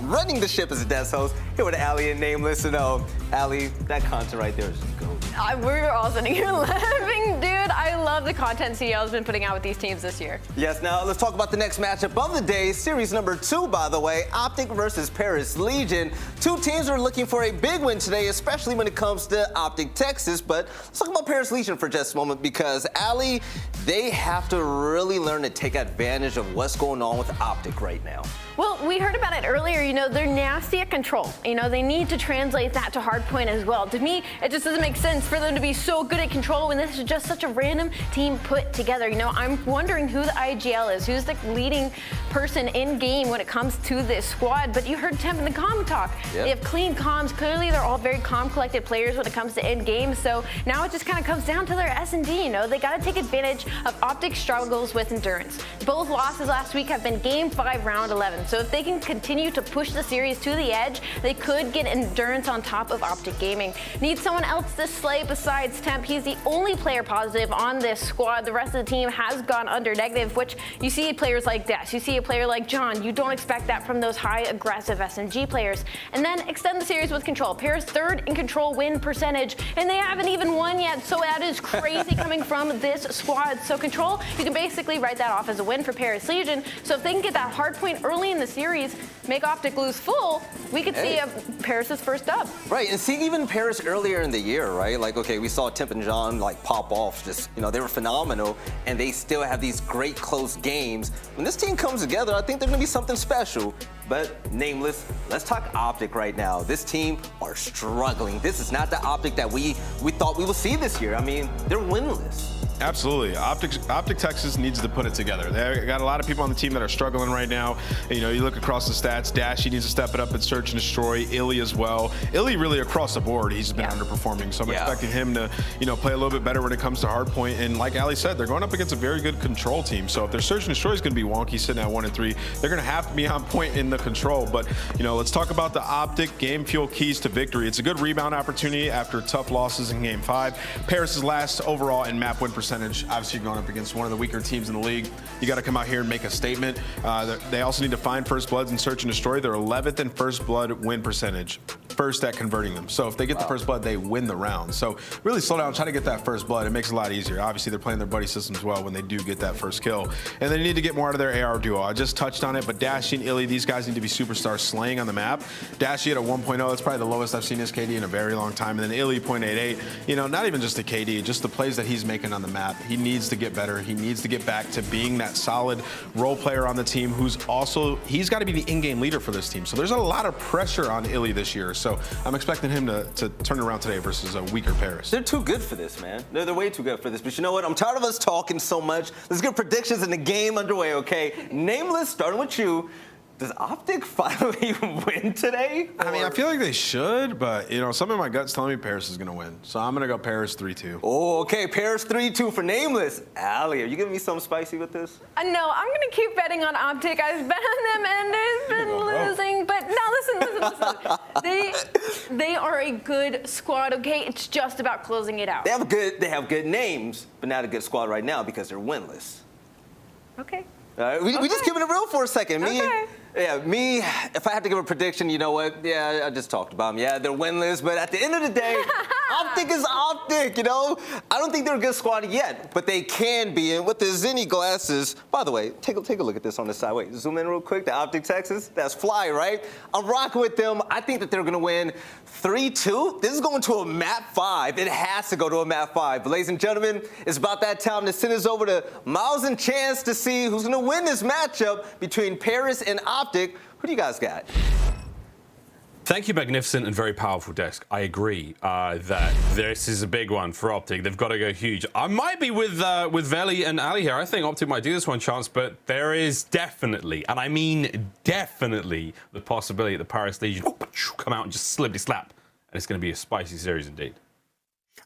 running the ship as a desk host here with aLLeY and Nameless. And aLLeY, that content right there is gold. We're all sitting here laughing, dude. I love the content CDL's been putting out with these teams this year. Yes, now let's talk about the next matchup of the day. Series number 2, by the way, OpTic versus Paris Legion. Two teams are looking for a big win today, especially when it comes to OpTic Texas. But let's talk about Paris Legion for just a moment, because aLLeY, they have to really learn to take advantage of what's going on with OpTic right now. Well, we heard about it earlier, you know, they're nasty at control. You know, they need to translate that to hardpoint as well. To me, it just doesn't make sense for them to be so good at control when this is just such a random team put together. You know, I'm wondering who the IGL is, who's the leading person in game when it comes to this squad. But you heard Temp in the comm talk. Yep. They have clean comms. Clearly, they're all very calm, collected players when it comes to end game. So now it just kind of comes down to their S&D. You know, they got to take advantage of OpTic's struggles with endurance. Both losses last week have been Game 5, Round 11. So if they can continue to push the series to the edge, they could get endurance on top of OpTic Gaming. Need someone else to slay besides Temp. He's the only player positive on this squad. The rest of the team has gone under negative, which you see players like Dash, you see a player like John. You don't expect that from those high aggressive SMG players. And then extend the series with control. Paris 3rd in control win percentage, and they haven't even won yet, so that is crazy coming from this squad. So control, you can basically write that off as a win for Paris Legion. So if they can get that hard point early in the series, make OpTic lose full, we could see Paris's first dub. Right, and see even Paris earlier in the year, right? Like, okay, we saw Temp and John like pop off, just, you know, they were phenomenal, and they still have these great close games. When this team comes together, I think they're gonna be something special. But nameless, let's talk OpTic right now. This team are struggling. This is not the OpTic that we thought we would see this year. I mean, they're winless. Absolutely. OpTic Texas needs to put it together. They got a lot of people on the team that are struggling right now. You know, you look across the stats, Dashy needs to step it up and search and destroy, iLLeY as well. iLLeY really across the board, he's been underperforming. So I'm expecting him to, you know, play a little bit better when it comes to hardpoint. And like aLLeY said, they're going up against a very good control team. So if their search and destroy is going to be wonky, sitting at 1 and 3, they're going to have to be on point in the control. But, you know, let's talk about the OpTic game fuel keys to victory. It's a good rebound opportunity after tough losses in Game 5. Paris is last overall in map win percentage. Obviously, going up against one of the weaker teams in the league, you got to come out here and make a statement. They also need to find first bloods and search and destroy. They're 11th in first blood win percentage, first at converting them. So if they get the first blood, they win the round. So really slow down, try to get that first blood. It makes it a lot easier. Obviously, they're playing their buddy systems well when they do get that first kill. And they need to get more out of their AR duo. I just touched on it, but Dashy and iLLeY, these guys need to be superstars slaying on the map. Dashy at a 1.0, that's probably the lowest I've seen his KD in a very long time. And then iLLeY 0.88, you know, not even just the KD, just the plays that he's making on the map. He needs to get better. He needs to get back to being that solid role player on the team who's also, he's got to be the in-game leader for this team. So there's a lot of pressure on iLLeY this year. So I'm expecting him to turn it around today versus a weaker Paris. They're too good for this, man. They're way too good for this. But you know what? I'm tired of us talking so much. Let's get predictions in the game underway, okay? Nameless, starting with you. Does OpTic finally win today? I mean, I feel like they should, but, you know, something in my gut's telling me Paris is going to win. So I'm going to go Paris 3-2. Oh, okay. Paris 3-2 for Nameless. aLLeY, are you giving me something spicy with this? No, I'm going to keep betting on OpTic. I've bet on them, and they've been losing. But now listen. They are a good squad, okay? It's just about closing it out. They have good names, but not a good squad right now because they're winless. Okay. We just keeping it real for a second. Me, if I had to give a prediction, you know what? Yeah, I just talked about them. Yeah, they're winless, but at the end of the day, OpTic is OpTic, you know? I don't think they're a good squad yet, but they can be. And with the Zenny glasses, by the way, take a look at this on the side. Wait, zoom in real quick. The OpTic Texas, that's fly, right? I'm rocking with them. I think that they're going to win 3-2. This is going to a map 5. It has to go to a map 5. But ladies and gentlemen, it's about that time to send us over to Miles and Chance to see who's going to win this matchup between Paris and OpTic. Who do you guys got? Thank you, magnificent and very powerful desk. I agree that this is a big one for OpTic. They've got to go huge. I might be with Veli and aLLeY here. I think OpTic might do this one chance, but there is definitely, and I mean definitely, the possibility that the Paris Legion come out and just slippity slap, and it's going to be a spicy series indeed.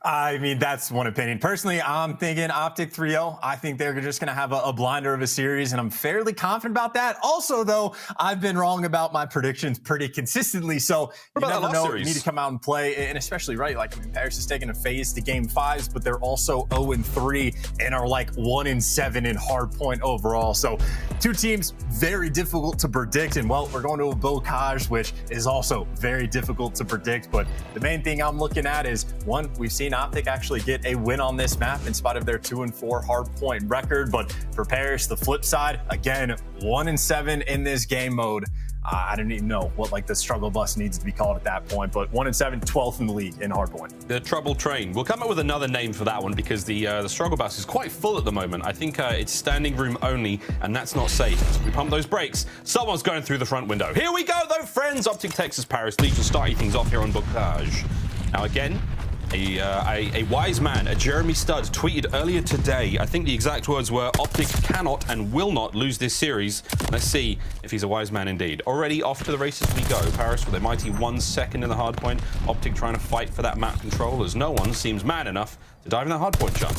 I mean, that's one opinion. Personally, I'm thinking OpTic 3-0. I think they're just going to have a blinder of a series, and I'm fairly confident about that. Also, though, I've been wrong about my predictions pretty consistently, so you never know. You need to come out and play, and especially, right, like, I mean, Paris is taking a FaZe to Game 5s, but they're also 0-3 and are like 1-7 in hardpoint overall. So two teams, very difficult to predict, and, well, we're going to a bocage, which is also very difficult to predict, but the main thing I'm looking at is, one, we've seen OpTic actually get a win on this map in spite of their 2-4 hardpoint record. But for Paris, the flip side, again, 1-7 in this game mode. I don't even know what like the struggle bus needs to be called at that point, but 1-7, 12th in the league in hardpoint. The trouble train. We'll come up with another name for that one because the struggle bus is quite full at the moment. I think it's standing room only, and that's not safe. So we pump those brakes. Someone's going through the front window. Here we go, though, friends. OpTic Texas, Paris Legion starting things off here on Bookage. Now again, a wise man, a Jeremy Stud, tweeted earlier today, I think the exact words were, OpTic cannot and will not lose this series. Let's see if he's a wise man indeed. Already off to the races we go. Paris with a mighty 1 second in the hardpoint. OpTic trying to fight for that map control as no one seems man enough to dive in that hardpoint jump.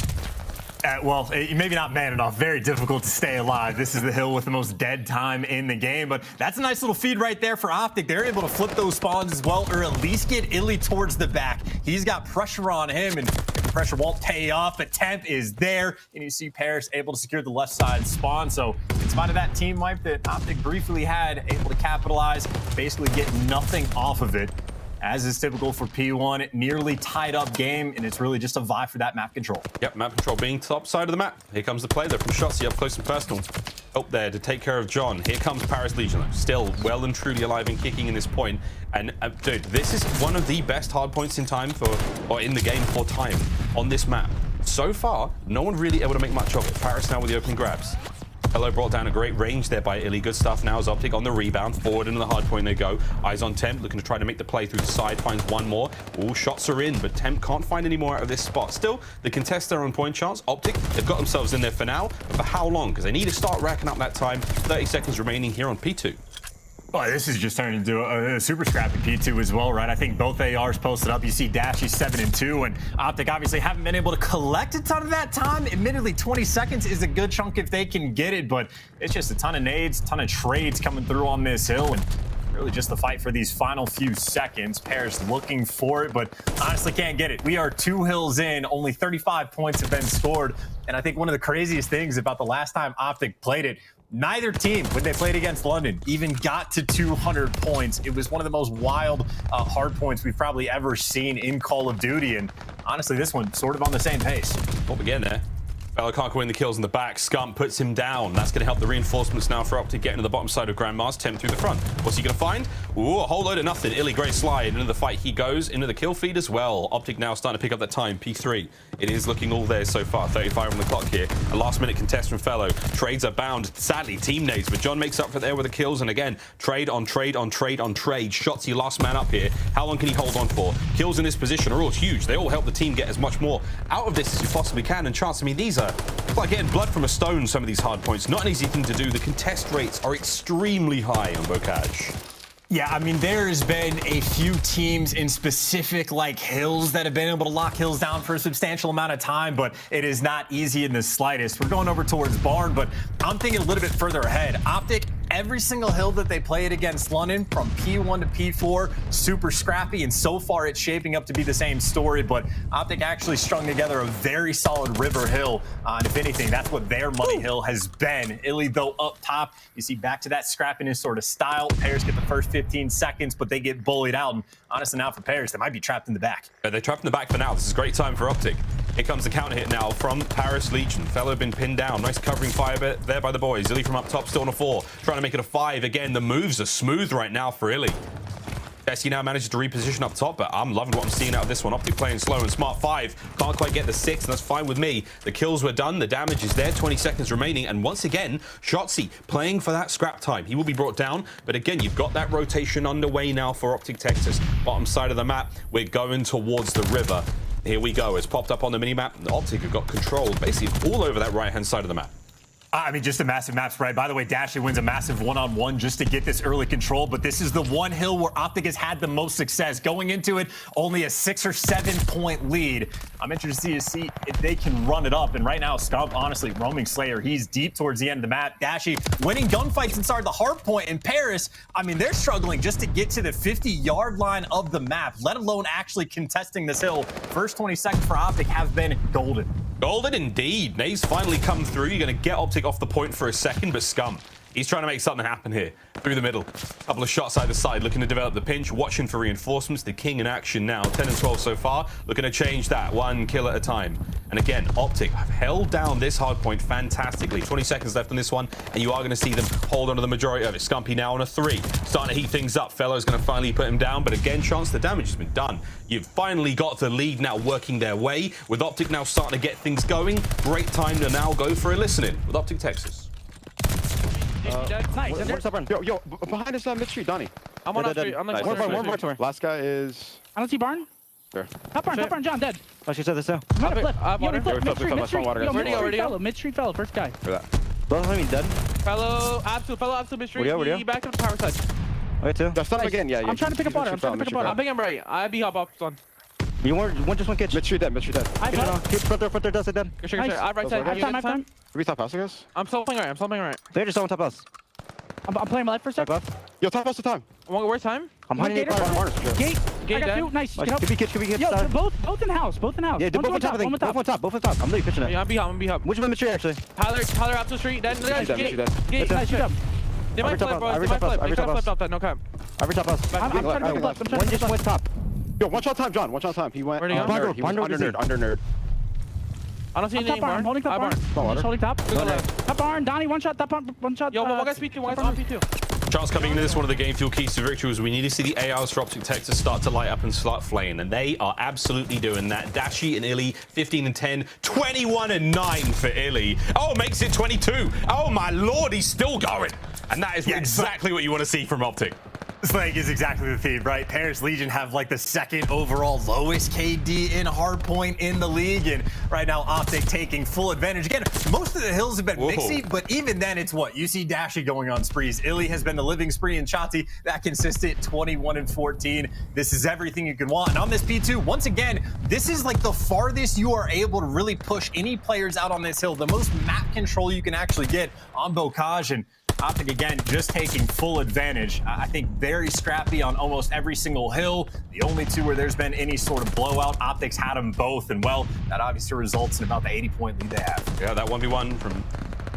Well, maybe not man enough. Very difficult to stay alive. This is the hill with the most dead time in the game, but that's a nice little feed right there for OpTic. They're able to flip those spawns as well, or at least get iLLeY towards the back. He's got pressure on him, and the pressure won't pay off, but Temp is there, and you see Paris able to secure the left side spawn. So in spite of that team wipe that OpTic briefly had, able to capitalize, basically get nothing off of it. As is typical for P1, nearly tied up game, and it's really just a vibe for that map control. Yep, map control being top side of the map. Here comes the play though from Shotzzy up close and personal. Up there to take care of John. Here comes Paris Legion, still well and truly alive and kicking in this point. And dude, this is one of the best hard points in time or in the game for time on this map. So far, no one really able to make much of it. Paris now with the open grabs. Hello brought down a great range there by iLLeY. Good stuff now as OpTic on the rebound. Forward into the hard point they go. Eyes on Temp, looking to try to make the play through the side. Finds one more. All shots are in, but Temp can't find any more out of this spot. Still, the contest their own point chance. OpTic, they've got themselves in there for now. But for how long? Because they need to start racking up that time. 30 seconds remaining here on P2. Oh, this is just turned into a super scrappy P2 as well, right? I think both ARs posted up. You see Dashy 7-2, and OpTic obviously haven't been able to collect a ton of that time. Admittedly, 20 seconds is a good chunk if they can get it, but it's just a ton of nades, ton of trades coming through on this hill, and really just the fight for these final few seconds. Paris looking for it, but honestly can't get it. We are 2 hills in, only 35 points have been scored, and I think one of the craziest things about the last time OpTic played it, neither team, when they played against London, even got to 200 points. It was one of the most wild hard points we've probably ever seen in Call of Duty, and honestly, this one sort of on the same pace. What we get there? Fellow can't win the kills in the back. Scump puts him down. That's going to help the reinforcements now for OpTic getting to the bottom side of Grandma's. Temp through the front. What's he going to find? Ooh, a whole load of nothing. iLLeY, great slide. Into the fight he goes. Into the kill feed as well. OpTic now starting to pick up that time. P3. It is looking all there so far. 35 on the clock here. A last minute contest from Fellow. Trades are bound. Sadly, team nades. But John makes up for there with the kills. And again, trade on trade on trade on trade. Shotzzy last man up here. How long can he hold on for? Kills in this position are all huge. They all help the team get as much more out of this as you possibly can. And chance, I mean, these are like getting blood from a stone, some of these hard points. Not an easy thing to do. The contest rates are extremely high on Bookage. Yeah, I mean, there's been a few teams in specific, like, hills that have been able to lock hills down for a substantial amount of time, but it is not easy in the slightest. We're going over towards Barn, but I'm thinking a little bit further ahead. OpTic, every single hill that they played against London, from P1 to P4, super scrappy, and so far it's shaping up to be the same story, but OpTic actually strung together a very solid river hill, and if anything, that's what their money hill has been. iLLeY, though, up top, you see back to that scrappiness sort of style. Pairs get the first 15 seconds, but they get bullied out, and honestly now for Paris, they might be trapped in the back. They're trapped in the back for now. This is a great time for OpTic. Here comes the counter hit now from Paris Legion. Fellow been pinned down. Nice covering fire there by the boys. iLLeY from up top, still on a 4. Trying to make it a 5. Again, the moves are smooth right now for iLLeY. Dashy now manages to reposition up top, but I'm loving what I'm seeing out of this one. OpTic playing slow and smart. 5. Can't quite get the 6, and that's fine with me. The kills were done. The damage is there. 20 seconds remaining. And once again, Shotzzy playing for that scrap time. He will be brought down. But again, you've got that rotation underway now for OpTic Texas. Bottom side of the map, we're going towards the river. Here we go. It's popped up on the mini-map. OpTic have got control basically all over that right-hand side of the map. I mean, just a massive map spread. By the way, Dashy wins a massive one-on-one just to get this early control, but this is the one hill where OpTic has had the most success. Going into it, only a 6 or 7 point lead. I'm interested to see if they can run it up, and right now, Scump, honestly, roaming Slayer, he's deep towards the end of the map. Dashy winning gunfights inside the hard point in Paris. I mean, they're struggling just to get to the 50-yard line of the map, let alone actually contesting this hill. First 20 seconds for OpTic have been golden. Golden indeed. Nades finally come through. You're going to get OpTic off the point for a second, but Scump, He's trying to make something happen here. Through the middle. Couple of shots either side, looking to develop the pinch, watching for reinforcements. The king in action now. 10 and 12 so far. Looking to change that. 1 kill at a time. And again, OpTic have held down this hard point fantastically. 20 seconds left on this one, and you are going to see them hold on to the majority of it. Scumpy now on a 3. Starting to heat things up. Fellow's going to finally put him down, but again, chance the damage has been done. You've finally got the lead now working their way. With OpTic now starting to get things going, great time to now go for a listening with OpTic Texas. Nice. What's up, yo, behind us on mid street, Donnie. I'm on street. I'm like one. Last guy is. I don't see Barn. Sure. Top Barn, John, dead. Oh, she said this too. I'm gonna flip. Mid-street fellow, mid-street fellow, first guy. For that. Both of them dead. Fellow, absolute mid-street. Where Back to the power side. Okay, too. Just stop again, yeah. I'm trying to pick up water. I'm picking him right. I be hop up on. You want just one kitchen. Mid-street dead. I keep front there, Drazah dead. I'm right side. I time. We top house, I guess. I'm stopping right. They're just on top of us. I'm playing my life for a sec. Yo, top house the time. Where's time? I'm hunting Gate. I got you. Nice. Could be kitchen. Yo, both in house. Yeah, they're both on top. Both on top. I'm literally pitching it. Yeah, I'm be hop. Which one mid-street, actually? Tyler up the street. Dead. Gate. Nice, shoot up. They might flip, bro. They might flip. They could have flipped off that. No cap. Every top us. I'm trying to pick him up. One just went top. Yo, one shot time, John. One shot time. He went under nerd. I don't see anything. I'm holding top barn. Just holding top. Top barn. Donnie, one shot. Top barn. One shot. Yo, one guy's P2. One guy's on P2. Charles coming into this, one of the game fuel keys to victory was we need to see the ARs for OpTic Texas start to light up and start flaying, and they are absolutely doing that. Dashy and iLLeY, 15 and 10, 21 and 9 for iLLeY. Oh, makes it 22. Oh my lord, he's still going. And that is exactly what you want to see from OpTic. Slang is exactly the theme, right? Paris Legion have like the second overall lowest KD in hardpoint in the league, and right now OpTic taking full advantage. Again, most of the hills have been mixy, but even then it's what? You see Dashy going on sprees. iLLeY has been the living spree, and Shotzzy, that consistent 21 and 14. This is everything you can want. And on this P2, once again, this is like the farthest you are able to really push any players out on this hill. The most map control you can actually get on Bocage, and OpTic again just taking full advantage. I think very scrappy on almost every single hill. The only two where there's been any sort of blowout, OpTic's had them both, and well, that obviously results in about the 80-point lead they have. Yeah, that 1v1 from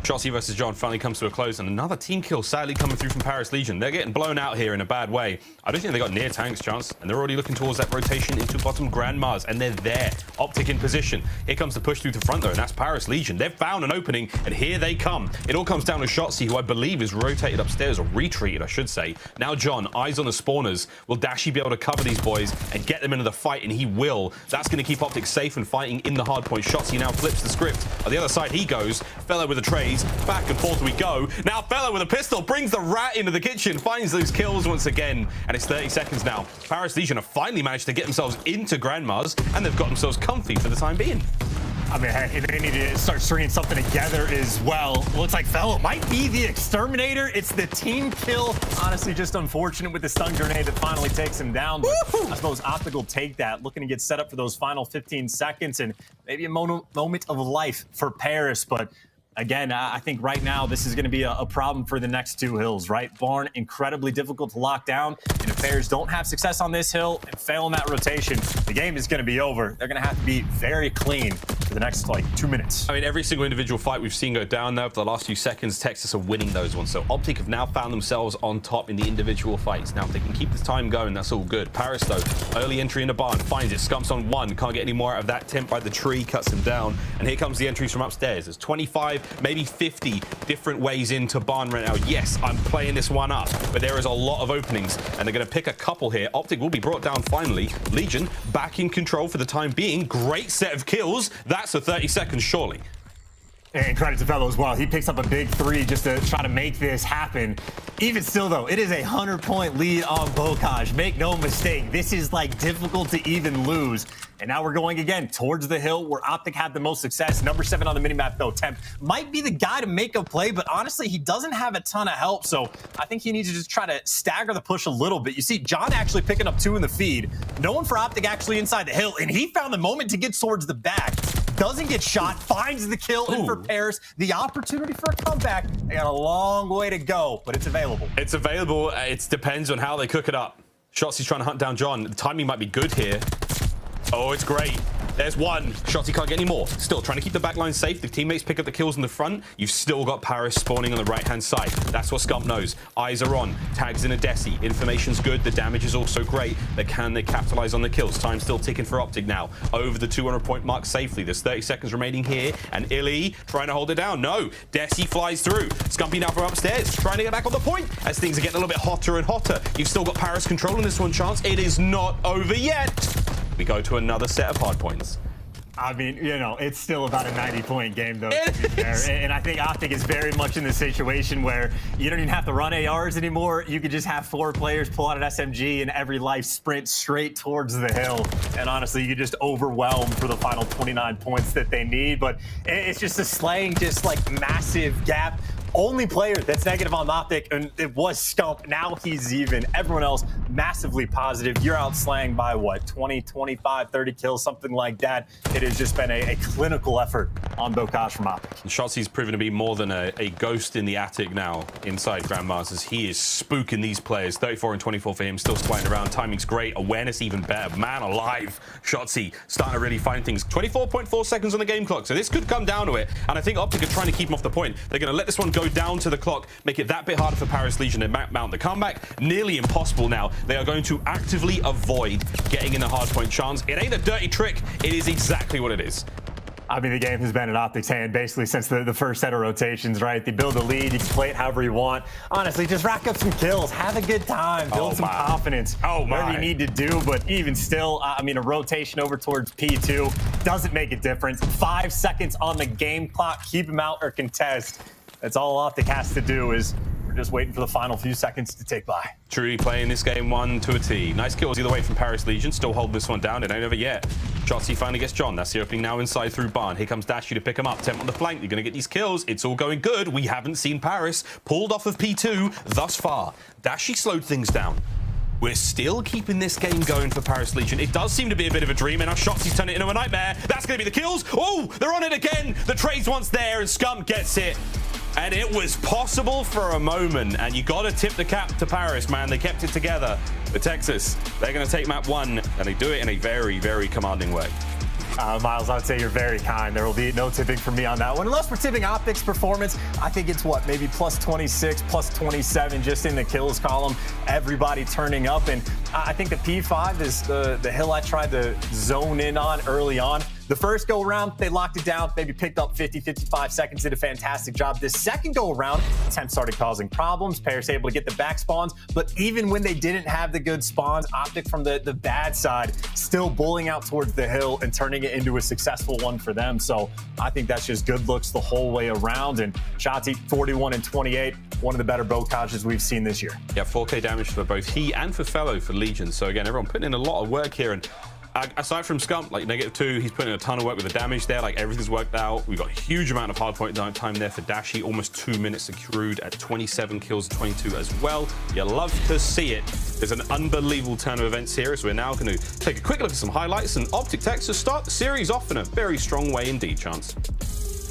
Shotzzy versus John finally comes to a close, and another team kill sadly coming through from Paris Legion. They're getting blown out here in a bad way. I don't think they got near tanks, Chance, and they're already looking towards that rotation into bottom Grandmas, and they're there. OpTic in position. Here comes the push through the front though, and that's Paris Legion. They've found an opening, and here they come. It all comes down to Shotzzy, who I believe is rotated upstairs, or retreated, I should say. Now John, eyes on the spawners. Will Dashy be able to cover these boys and get them into the fight? And he will. That's going to keep OpTic safe and fighting in the hard point. Shotzzy now flips the script. On the other side he goes. Fellow with the trays. Back and forth we go. Now Fellow with a pistol brings the rat into the kitchen, finds those kills once again, and it's 30 seconds now. Paris Legion have finally managed to get themselves into Grandmas, and they've got themselves comfy for the time being. I mean, hey, they need to start stringing something together as well. Looks like Fellow might be the exterminator. It's the team kill. Honestly, just unfortunate with the stun grenade that finally takes him down. But I suppose OpTic will take that, looking to get set up for those final 15 seconds and maybe a moment of life for Paris. But again, I think right now this is going to be a problem for the next two hills, right? Barn, incredibly difficult to lock down. And if Bears don't have success on this hill and fail in that rotation, the game is going to be over. They're going to have to be very clean for the next, 2 minutes. I mean, every single individual fight we've seen go down there for the last few seconds, Texas are winning those ones. So OpTic have now found themselves on top in the individual fights. Now, if they can keep this time going, that's all good. Paris, though, early entry in the barn, finds it. Scump's on 1, can't get any more out of that. Temp by the tree, cuts him down. And here comes the entries from upstairs. There's 25, maybe 50 different ways into barn right now. Yes, I'm playing this one up, but there is a lot of openings, and they're going to pick a couple here. OpTic will be brought down finally. Legion back in control for the time being. Great set of kills. That's a 30 seconds, surely. And credit to Fellow as well. He picks up a big 3 just to try to make this happen. Even still, though, it is a 100-point lead on Bocage. Make no mistake, this is difficult to even lose. And now we're going again towards the hill where OpTic had the most success. Number 7 on the minimap, though, Temp, might be the guy to make a play, but honestly, he doesn't have a ton of help. So I think he needs to just try to stagger the push a little bit. You see John actually picking up 2 in the feed. No one for OpTic actually inside the hill, and he found the moment to get towards the back. Doesn't get shot, finds the kill, and for Paris, the opportunity for a comeback. They got a long way to go, but it's available. It's available. It depends on how they cook it up. Shotzzy's trying to hunt down John. The timing might be good here. Oh, it's great. There's one. Shotzzy can't get any more. Still trying to keep the backline safe. The teammates pick up the kills in the front. You've still got Paris spawning on the right-hand side. That's what Scump knows. Eyes are on. Tags in a Dashy. Information's good. The damage is also great. But can they capitalize on the kills? Time still ticking for OpTic now. Over the 200-point mark safely. There's 30 seconds remaining here. And iLLeY trying to hold it down. No. Dashy flies through. Scumpy now from upstairs. Trying to get back on the point. As things are getting a little bit hotter and hotter. You've still got Paris controlling this one, Chance. It is not over yet. We go to another set of hard points. I mean, you know, it's still about a 90-point game, though, to be fair. And I think OpTic is very much in the situation where you don't even have to run ARs anymore. You could just have 4 players pull out an SMG and every life sprint straight towards the hill. And honestly, you could just overwhelm for the final 29 points that they need. But it's just a slaying, just like massive gap. Only player that's negative on OpTic, and it was Scump. Now he's even. Everyone else massively positive. You're out slaying by what, 20, 25, 30 kills, something like that. It has just been a clinical effort on Bocage from OpTic. Shotzzy's proven to be more than a ghost in the attic now inside Grandmasters. He is spooking these players. 34 and 24 for him, still sliding around. Timing's great. Awareness even better. Man alive. Shotzzy starting to really find things. 24.4 seconds on the game clock, so this could come down to it. And I think OpTic are trying to keep him off the point. They're going to let this one go down to the clock, make it that bit harder for Paris Legion to mount the comeback. Nearly impossible now. They are going to actively avoid getting in the hard point chance. It ain't a dirty trick. It is exactly what it is. I mean, the game has been in OpTic's hand basically since the first set of rotations, right? They build a lead, you can play it however you want. Honestly, just rack up some kills, have a good time, build some confidence. Whatever you need to do, but even still, I mean, a rotation over towards P2 doesn't make a difference. 5 seconds on the game clock, keep him out or contest. That's all OpTic has to do is we're just waiting for the final few seconds to tick by. Truly playing this game 1 to a T. Nice kills either way from Paris Legion. Still holding this one down. It ain't over yet. Shotzzy finally gets John. That's the opening now inside through Barn. Here comes Dashy to pick him up. Temp on the flank. You're going to get these kills. It's all going good. We haven't seen Paris pulled off of P2 thus far. Dashy slowed things down. We're still keeping this game going for Paris Legion. It does seem to be a bit of a dream, and now Shotzzy's turned it into a nightmare. That's going to be the kills. Oh, they're on it again. The trade's once there, and Scump gets it. And it was possible for a moment, and you got to tip the cap to Paris, man. They kept it together. But Texas, they're going to take map 1, and they do it in a very, very commanding way. Miles, I would say you're very kind. There will be no tipping for me on that one. Unless we're tipping OpTic's performance, I think it's what, maybe plus 26, plus 27 just in the kills column. Everybody turning up. And I think the P5 is the hill I tried to zone in on early on. The first go around, they locked it down, maybe picked up 50, 55 seconds, did a fantastic job. This second go around, Temp started causing problems. Paris able to get the back spawns, but even when they didn't have the good spawns, OpTic from the bad side, still bullying out towards the hill and turning it into a successful one for them. So I think that's just good looks the whole way around. And Shotzzy, 41 and 28, one of the better Bocages we've seen this year. Yeah, 4K damage for both he and for Fellow for Legion. So again, everyone putting in a lot of work here. And aside from Scump, like -2, he's putting in a ton of work with the damage there. Like everything's worked out. We've got a huge amount of hardpoint time there for Dashy. Almost 2 minutes accrued at 27 kills, 22 as well. You love to see it. There's an unbelievable turn of events here, as we're now going to take a quick look at some highlights. And OpTic Texas start the series off in a very strong way indeed, Chance.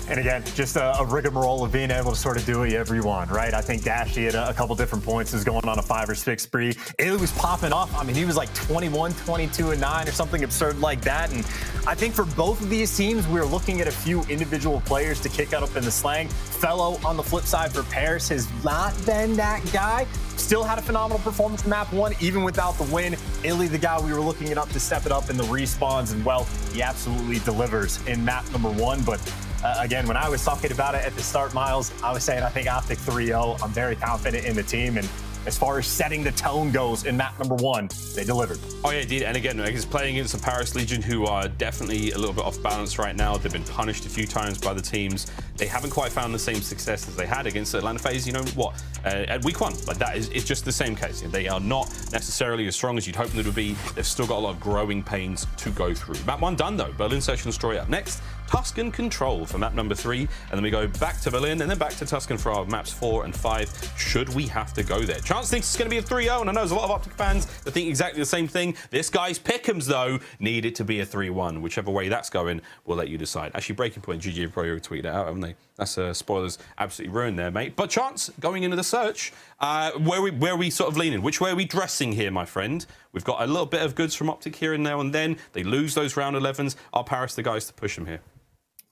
And again, just a rigmarole of being able to sort of do whatever you want, right? I think Dashy at a couple different points is going on a 5 or 6 spree. It was popping off. I mean, he was like 21, 22, and 9 or something absurd like that. And I think for both of these teams, we're looking at a few individual players to kick out up in the slang. Fellow on the flip side for Paris has not been that guy. Still had a phenomenal performance in map 1, even without the win. iLLeY, the guy we were looking up to step it up in the respawns, and well, he absolutely delivers in map number 1. But again, when I was talking about it at the start, Miles, I was saying I think OpTic 3-0. I'm very confident in the team, and as far as setting the tone goes in map number 1, they delivered. Oh yeah, indeed. And again, he's playing against the Paris Legion, who are definitely a little bit off balance right now. They've been punished a few times by the teams. They haven't quite found the same success as they had against Atlanta FaZe, you know what, at week 1. Like that it's just the same case. They are not necessarily as strong as you'd hope them to be. They've still got a lot of growing pains to go through. Map 1 done though. Berlin Search and Destroy up next. Tuscan Control for map number 3, and then we go back to Berlin and then back to Tuscan for our maps 4 and 5, should we have to go there. Chance thinks it's going to be a 3-0, and I know there's a lot of OpTic fans that think exactly the same thing. This guy's pick'ems, though, need it to be a 3-1. Whichever way that's going, we'll let you decide. Actually, Breaking Point, GG probably tweeted it out, haven't they? That's spoilers absolutely ruined there, mate. But Chance, going into the search, where we sort of leaning? Which way are we dressing here, my friend? We've got a little bit of goods from OpTic here and now and then. They lose those round 11s. I'll Paris the guys to push them here.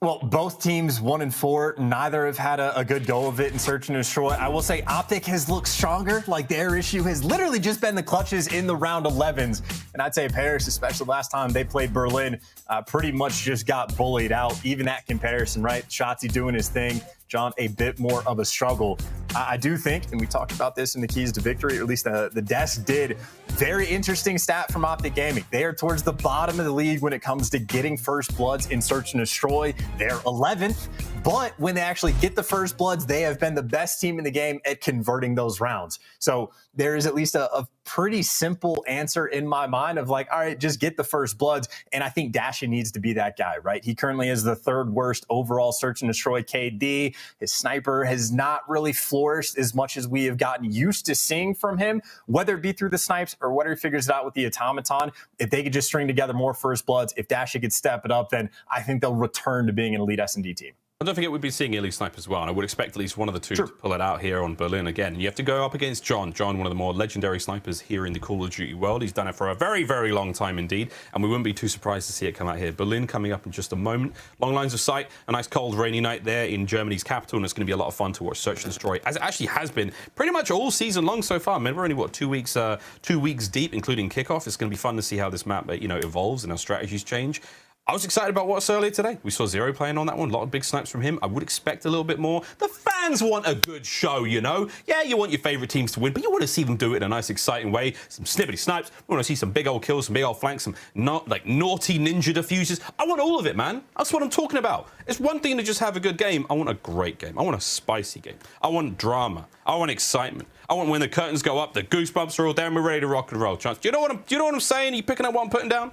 Well, both teams 1-4. Neither have had a good go of it in search and destroy. I will say OpTic has looked stronger. Like, their issue has literally just been the clutches in the round 11s. And I'd say Paris, especially last time they played Berlin, pretty much just got bullied out. Even that comparison, right? Shotzzy doing his thing. John, a bit more of a struggle. I do think, and we talked about this in the keys to victory, or at least the desk did, very interesting stat from OpTic Gaming. They are towards the bottom of the league when it comes to getting first bloods in search and destroy. They're 11th, but when they actually get the first bloods, they have been the best team in the game at converting those rounds. So there is at least a pretty simple answer in my mind of like, all right, just get the first bloods. And I think Dashy needs to be that guy, right? He currently is the 3rd worst overall search and destroy KD. His sniper has not really flourished as much as we have gotten used to seeing from him, whether it be through the snipes or whether he figures it out with the automaton. If they could just string together more first bloods, if Dashy could step it up, then I think they'll return to being an elite S&D team. I don't forget we'd be seeing iLLeY snipe as well, and I would expect at least one of the two to pull it out here on Berlin again. You have to go up against John. John, one of the more legendary snipers here in the Call of Duty world. He's done it for a very, very long time indeed, and we wouldn't be too surprised to see it come out here. Berlin coming up in just a moment. Long lines of sight, a nice cold rainy night there in Germany's capital, and it's going to be a lot of fun to watch Search and Destroy, as it actually has been pretty much all season long so far. Man, we're only, what, 2 weeks deep, including kickoff. It's going to be fun to see how this map, evolves and how strategies change. I was excited about what's earlier today. We saw Zero playing on that one. A lot of big snipes from him. I would expect a little bit more. The fans want a good show, you know? Yeah, you want your favorite teams to win, but you want to see them do it in a nice, exciting way. Some snippety snipes. We want to see some big old kills, some big old flanks, some naughty ninja diffusers. I want all of it, man. That's what I'm talking about. It's one thing to just have a good game. I want a great game. I want a spicy game. I want drama. I want excitement. I want when the curtains go up, the goosebumps are all down, we're ready to rock and roll. Chance, do you know what I'm saying? Are you picking up what I'm putting down?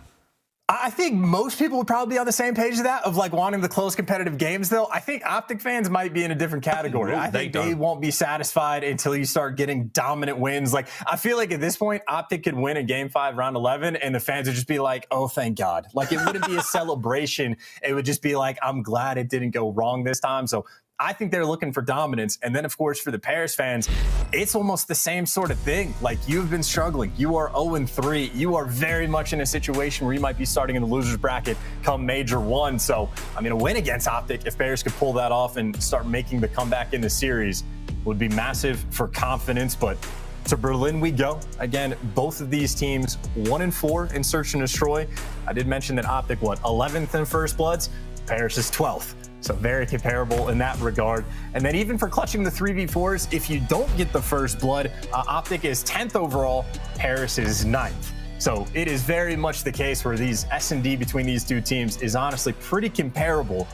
I think most people would probably be on the same page of that, of like wanting the close competitive games, though. I think OpTic fans might be in a different category. I think they won't be satisfied until you start getting dominant wins. Like, I feel like at this point, OpTic could win a Game 5, Round 11, and the fans would just be like, oh, thank God. Like, it wouldn't be a celebration. It would just be like, I'm glad it didn't go wrong this time. So I think they're looking for dominance. And then, of course, for the Paris fans, it's almost the same sort of thing. Like, you've been struggling. You are 0-3. You are very much in a situation where you might be starting in the loser's bracket come Major I. So, I mean, a win against OpTic, if Paris could pull that off and start making the comeback in the series, would be massive for confidence. But to Berlin we go. Again, both of these teams 1-4 in Search and Destroy. I did mention that OpTic, 11th in First Bloods? Paris is 12th. So very comparable in that regard. And then even for clutching the 3v4s, if you don't get the first blood, OpTic is 10th overall, Paris is 9th. So it is very much the case where these S&D between these two teams is honestly pretty comparable.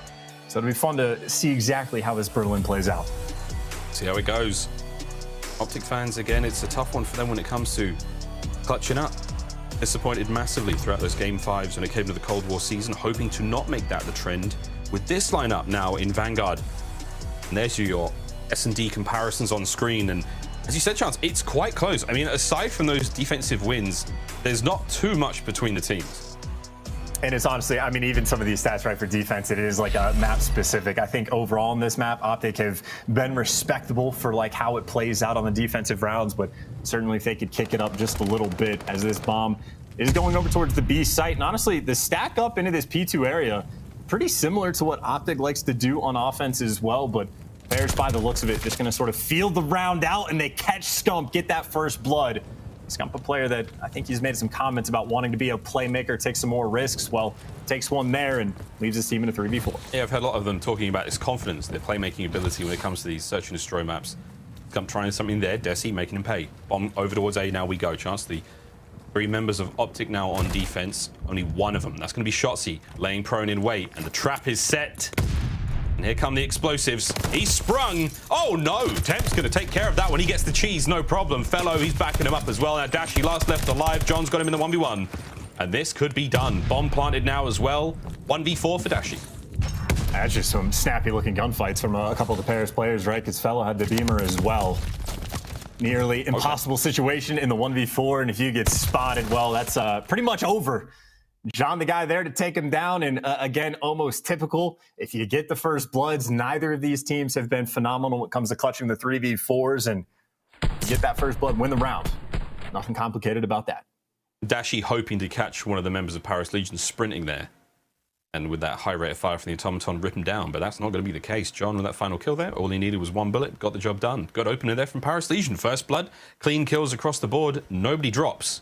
So it'll be fun to see exactly how this Berlin plays out. See how it goes. OpTic fans, again, it's a tough one for them when it comes to clutching up. Disappointed massively throughout those Game 5s when it came to the Cold War season, hoping to not make that the trend. With this lineup now in Vanguard, and there's your S&D comparisons on screen, and as you said, Chance, it's quite close. I mean, aside from those defensive wins, there's not too much between the teams. And it's honestly, I mean, even some of these stats, right, for defense, it is like a map specific. I think overall in this map, OpTic have been respectable for like how it plays out on the defensive rounds, but certainly if they could kick it up just a little bit as this bomb is going over towards the B site. And honestly, the stack up into this P2 area, pretty similar to what OpTic likes to do on offense as well, but Bears, by the looks of it, just going to sort of field the round out, and they catch Scump, get that first blood. Scump, a player that I think he's made some comments about wanting to be a playmaker, take some more risks. Well, takes one there and leaves his team in a 3v4. Yeah, I've heard a lot of them talking about his confidence, their playmaking ability when it comes to these search and destroy maps. Scump trying something there, Dashy making him pay. Bomb over towards A, now we go. Chance, the 3 members of OpTic now on defense, only one of them. That's going to be Shotzzy, laying prone in wait, and the trap is set. And here come the explosives. He's sprung. Oh no, Temp's going to take care of that one. He gets the cheese, no problem. Fellow, he's backing him up as well. Now Dashy last left alive. John's got him in the 1v1. And this could be done. Bomb planted now as well. 1v4 for Dashy. That's just some snappy looking gunfights from a couple of the Paris players, right? Because Fellow had the beamer as well. Nearly impossible situation in the 1v4, and if you get spotted, well, that's pretty much over. John, the guy there to take him down, and again, almost typical. If you get the first bloods, neither of these teams have been phenomenal when it comes to clutching the 3v4s, and you get that first blood, win the round. Nothing complicated about that. Dashy hoping to catch one of the members of Paris Legion sprinting there. And with that high rate of fire from the automaton, rip him down. But that's not going to be the case. John, with that final kill there, all he needed was one bullet, got the job done. Good opener there from Paris Legion. First blood, clean kills across the board. Nobody drops.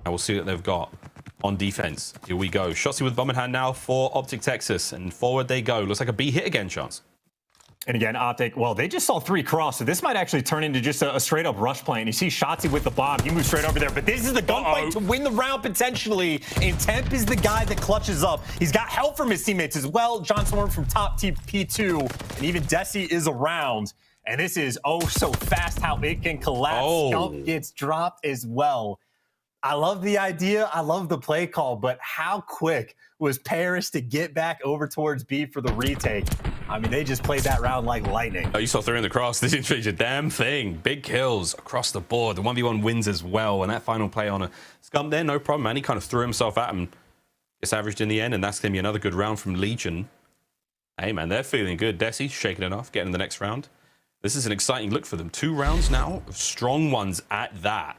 And we'll see what they've got on defense. Here we go. Shotzzy with bomb in hand now for OpTic Texas. And forward they go. Looks like a B hit again, Chance. And again, OpTic, well, they just saw 3 cross, so this might actually turn into just a straight-up rush play. And you see Shotzzy with the bomb. He moves straight over there. But this is the gunfight to win the round, potentially. And Temp is the guy that clutches up. He's got help from his teammates as well. John Storm from top team P2. And even Dashy is around. And this is so fast how it can collapse. Scump gets dropped as well. I love the idea. I love the play call. But how quick was Paris to get back over towards B for the retake? I mean, they just played that round like lightning. Oh, you saw 3 in the cross. This didn't change a damn thing. Big kills across the board. The 1v1 wins as well. And that final play on a Scump there, no problem, man. He kind of threw himself at him. It's averaged in the end, and that's going to be another good round from Legion. Hey, man, they're feeling good. Desi shaking it off, getting the next round. This is an exciting look for them. 2 rounds now, strong ones at that.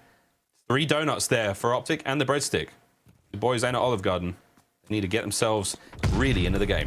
3 donuts there for OpTic and the breadstick. The boys ain't at Olive Garden. They need to get themselves really into the game.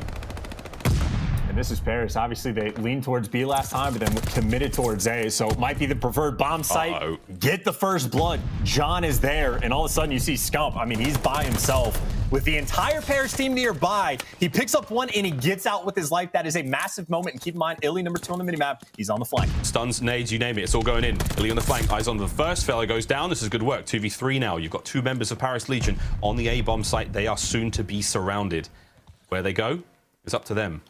And this is Paris. Obviously, they leaned towards B last time, but then committed towards A. So it might be the preferred bomb site. Get the first blood. John is there, and all of a sudden you see Scump. I mean, he's by himself with the entire Paris team nearby. He picks up one, and he gets out with his life. That is a massive moment. And keep in mind, iLLeY number 2 on the minimap. He's on the flank. Stuns, nades, you name it. It's all going in. iLLeY on the flank. Eyes on the first. Fella goes down. This is good work. 2v3 now. You've got 2 members of Paris Legion on the A-bomb site. They are soon to be surrounded. Where they go, it's up to them.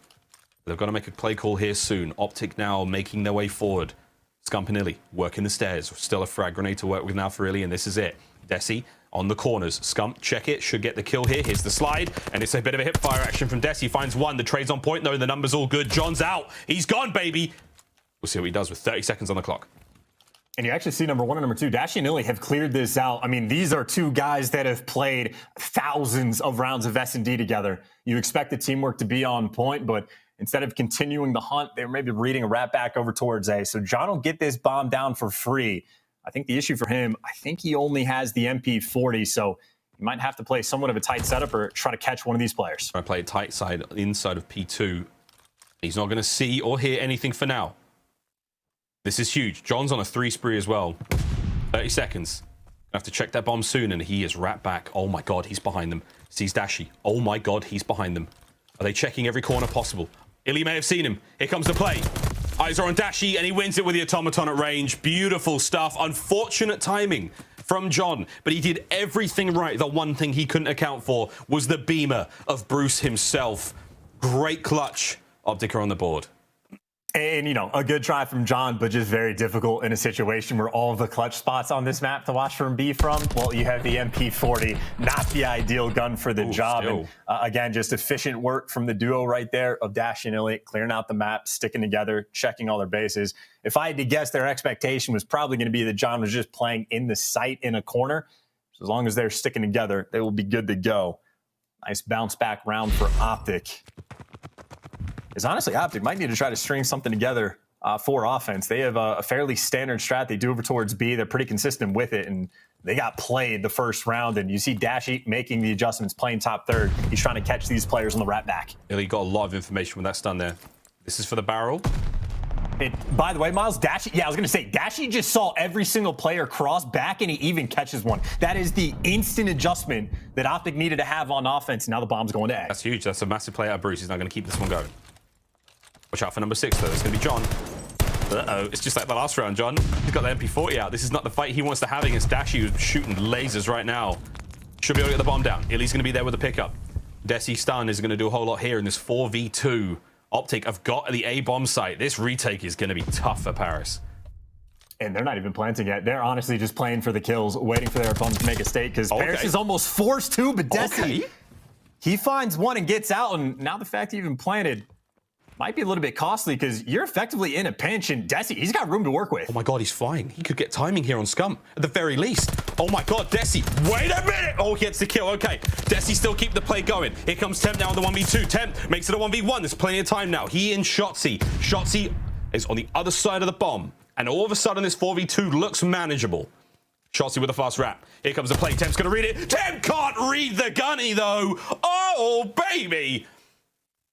They've got to make a play call here soon. OpTic now making their way forward. Scump and iLLeY working the stairs. Still a frag grenade to work with now for iLLeY, and this is it. Dashy on the corners. Scump, check it. Should get the kill here. Here's the slide, and it's a bit of a hip fire action from Dashy. Finds one. The trade's on point, though, and the number's all good. John's out. He's gone, baby. We'll see what he does with 30 seconds on the clock. And you actually see number 1 and number 2, Dashy and iLLeY have cleared this out. I mean, these are 2 guys that have played thousands of rounds of S&D together. You expect the teamwork to be on point, but instead of continuing the hunt, they're maybe reading a rat back over towards A. So John will get this bomb down for free. I think the issue for him, I think he only has the MP40, so he might have to play somewhat of a tight setup or try to catch one of these players. I play tight side inside of P2. He's not going to see or hear anything for now. This is huge. John's on a 3 spree as well. 30 seconds. I have to check that bomb soon, and he is rat back. Oh my god, he's behind them. Sees Dashy. Oh my god, he's behind them. Are they checking every corner possible? iLLeY may have seen him. Here comes the play. Eyes are on Dashy, and he wins it with the automaton at range. Beautiful stuff. Unfortunate timing from John, but he did everything right. The one thing he couldn't account for was the beamer of Bruce himself. Great clutch. OpTic are on the board. And, you know, a good try from John, but just very difficult in a situation where all of the clutch spots on this map to watch from B from, well, you have the MP40, not the ideal gun for the job. And, again, just efficient work from the duo right there of Dashy and iLLeY, clearing out the map, sticking together, checking all their bases. If I had to guess, their expectation was probably going to be that John was just playing in the sight in a corner. So as long as they're sticking together, they will be good to go. Nice bounce back round for OpTic. Is honestly, OpTic might need to try to string something together for offense. They have a fairly standard strat. They do over towards B. They're pretty consistent with it, and they got played the first round. And you see Dashy making the adjustments, playing top third. He's trying to catch these players on the rat back. iLLeY got a lot of information when that's done there. This is for the barrel. By the way, Miles, Dashy, I was going to say, Dashy just saw every single player cross back, and he even catches one. That is the instant adjustment that OpTic needed to have on offense. Now the bomb's going to A. That's huge. That's a massive play out of Bruce. He's not going to keep this one going. Watch out for number 6, though. It's going to be John. Uh-oh. It's just like the last round, John. He's got the MP40 out. This is not the fight he wants to have against Dashy, who's shooting lasers right now. Should be able to get the bomb down. iLLeY's going to be there with the pickup. Desi stun is going to do a whole lot here in this 4v2. OpTic have got the A-bomb site. This retake is going to be tough for Paris. And they're not even planting yet. They're honestly just playing for the kills, waiting for their opponent to make a stake, because Paris is almost forced to, but Desi, he finds one and gets out, and now the fact he even planted might be a little bit costly, because you're effectively in a pinch, and Desi, he's got room to work with. Oh my god, he's flying. He could get timing here on Scump, at the very least. Oh my god, Desi, wait a minute! Oh, he gets the kill, okay. Desi still keep the play going. Here comes Temp now on the 1v2. Temp makes it a 1v1. There's plenty of time now. He and Shotzzy. Shotzzy is on the other side of the bomb, and all of a sudden this 4v2 looks manageable. Shotzzy with a fast wrap. Here comes the play. Temp's going to read it. Temp can't read the gunny, though. Oh, baby.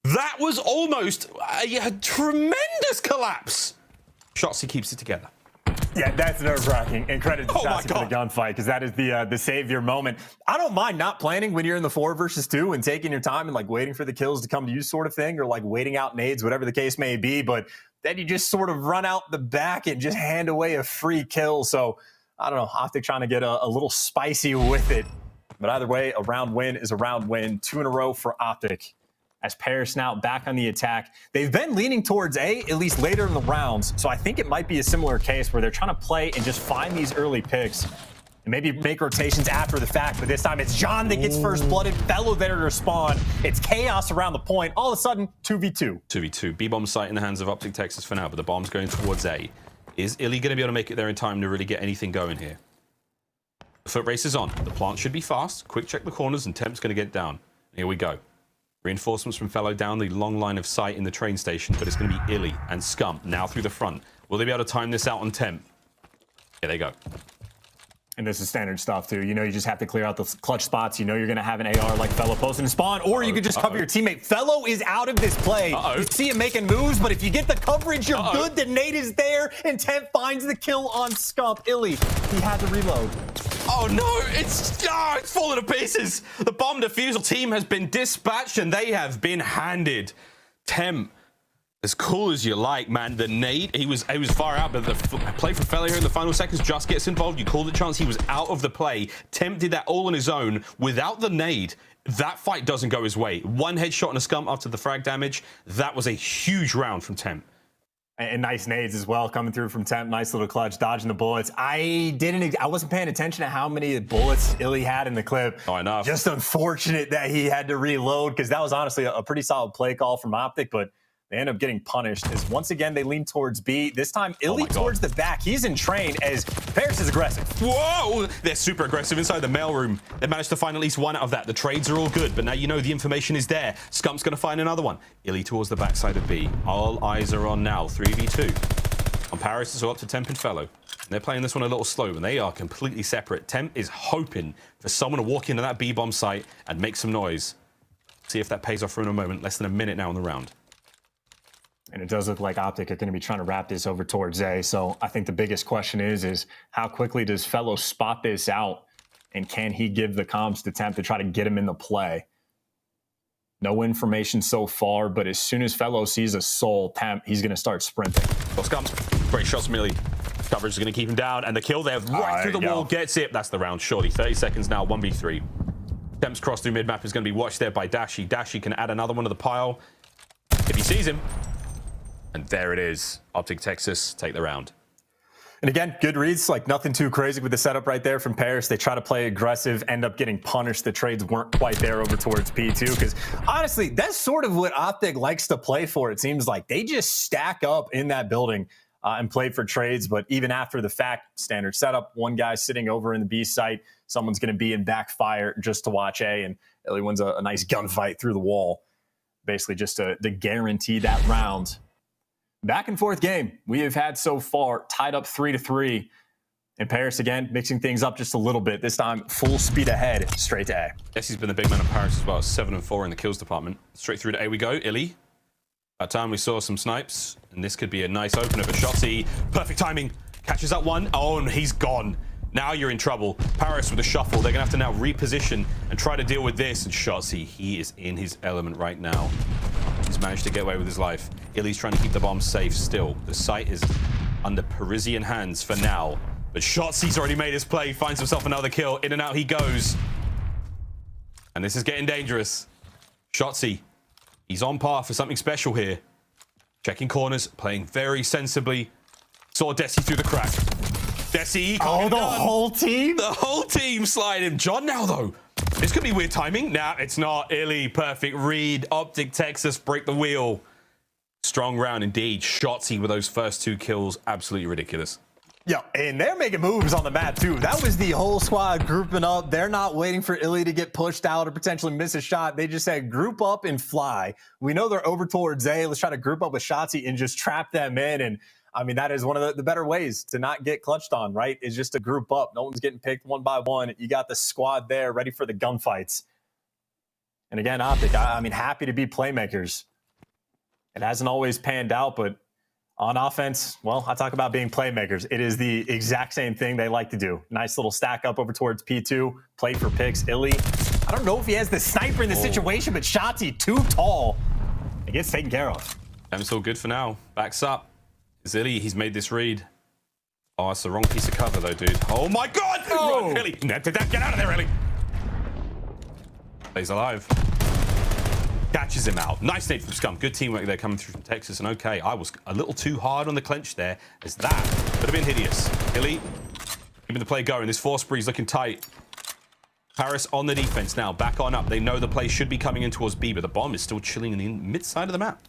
That was almost a tremendous collapse. Shotzzy keeps it together. Yeah, that's nerve-wracking. And credit to Shotzzy for the gunfight, because that is the savior moment. I don't mind not planning when you're in the 4 versus 2 and taking your time and like waiting for the kills to come to you sort of thing, or like waiting out nades, whatever the case may be. But then you just sort of run out the back and just hand away a free kill. So I don't know, OpTic trying to get a little spicy with it. But either way, a round win is a round win. 2 in a row for OpTic. As Paris now back on the attack. They've been leaning towards A, at least later in the rounds. So I think it might be a similar case where they're trying to play and just find these early picks. And maybe make rotations after the fact. But this time it's John that gets first blooded. Fellow there to respond. It's chaos around the point. All of a sudden, 2v2. 2v2. B-bomb site in the hands of OpTic Texas for now, but the bomb's going towards A. Is iLLeY going to be able to make it there in time to really get anything going here? The foot race is on. The plant should be fast. Quick check the corners, and Temp's going to get down. Here we go. Reinforcements from Fellow down the long line of sight in the train station, but it's going to be iLLeY and Scump now through the front. Will they be able to time this out on Temp? Here they go. And this is standard stuff, too. You know, you just have to clear out the clutch spots. You know you're going to have an AR like Fellow posting to spawn, or you could just cover your teammate. Fellow is out of this play. You see him making moves, but if you get the coverage, you're good. The nade is there, and Temp finds the kill on Scump. iLLeY, he had to reload. Oh no, it's falling to pieces. The bomb defusal team has been dispatched and they have been handed. Temp, as cool as you like, man. The nade, he was far out, but the play from Fellow here in the final seconds just gets involved. You called the chance, he was out of the play. Temp did that all on his own without the nade. That fight doesn't go his way. One headshot and a Scump after the frag damage. That was a huge round from Temp. And nice nades as well coming through from Temp. Nice little clutch, dodging the bullets. I wasn't paying attention to how many bullets iLLeY had in the clip. Oh, enough. Just unfortunate that he had to reload, because that was honestly a pretty solid play call from OpTic, but they end up getting punished as once again they lean towards B. This time iLLeY towards the back. He's in train as Paris is aggressive. Whoa! They're super aggressive inside the mailroom. They managed to find at least one out of that. The trades are all good, but now you know the information is there. Scump's going to find another one. iLLeY towards the backside of B. All eyes are on now. 3v2. On Paris, it's all up to Temp and Fellow. They're playing this one a little slow, and they are completely separate. Temp is hoping for someone to walk into that B-bomb site and make some noise. See if that pays off for in a moment. Less than a minute now in the round. And it does look like OpTic are going to be trying to wrap this over towards A. So I think the biggest question is how quickly does Fellow spot this out? And can he give the comms to Temp to try to get him in the play? No information so far, but as soon as Fellow sees a soul Temp, he's going to start sprinting. Well, Scump, great shots from iLLeY. Coverage is going to keep him down, and the kill there right through the wall gets it. That's the round, surely. 30 seconds now, 1v3. Temp's cross through mid-map is going to be watched there by Dashy. Dashy can add another one to the pile if he sees him. And there it is. OpTic Texas take the round. And again, good reads, like nothing too crazy with the setup right there from Paris. They try to play aggressive, end up getting punished. The trades weren't quite there over towards P2, because honestly, that's sort of what OpTic likes to play for. It seems like they just stack up in that building and play for trades. But even after the fact, standard setup, one guy sitting over in the B site, someone's going to be in backfire just to watch A, and iLLeY wins a nice gunfight through the wall, basically just to guarantee that round. Back and forth game we have had so far, tied up 3-3. And Paris again mixing things up just a little bit. This time full speed ahead, straight to A. Yes, he's been the big man of Paris as well. 7-4 in the kills department. Straight through to A we go. iLLeY. That time we saw some snipes, and this could be a nice opener for Shotzzy. Perfect timing. Catches up one. Oh, and he's gone. Now you're in trouble. Paris with a shuffle. They're gonna have to now reposition and try to deal with this. And Shotzzy, he is in his element right now. He's managed to get away with his life. iLLeY's trying to keep the bomb safe still. The site is under Parisian hands for now. But Shotzzy's already made his play, finds himself another kill. In and out he goes. And this is getting dangerous. Shotzzy, he's on par for something special here. Checking corners, playing very sensibly. Saw Dashy through the crack. Dashy, the whole team? The whole team slide him. John now, though. This could be weird timing. Nah, it's not. iLLeY, perfect read. OpTic Texas, break the wheel. Strong round indeed. Shotzzy with those first 2 kills. Absolutely ridiculous. Yeah, and they're making moves on the map, too. That was the whole squad grouping up. They're not waiting for iLLeY to get pushed out or potentially miss a shot. They just said, group up and fly. We know they're over towards A. Let's try to group up with Shotzzy and just trap them in. And I mean, that is one of the better ways to not get clutched on, right? Is just to group up. No one's getting picked one by one. You got the squad there ready for the gunfights. And again, OpTic, I mean, happy to be playmakers. It hasn't always panned out, but on offense, well, I talk about being playmakers. It is the exact same thing they like to do. Nice little stack up over towards P2, play for picks. iLLeY, I don't know if he has the sniper in the situation, but Shotzzy too tall. It gets taken care of. And it's all good for now. Backs up. iLLeY, he's made this read. Oh, it's the wrong piece of cover though, dude. Oh my God! Oh. Run, iLLeY! Get out of there, iLLeY! Stays alive. Catches him out. Nice nade from Scump. Good teamwork there coming through from Texas. And okay, I was a little too hard on the clench there, as that would have been hideous. iLLeY keeping the play going. This force breeze looking tight. Paris on the defense now, back on up. They know the play should be coming in towards B, but the bomb is still chilling in the mid side of the map.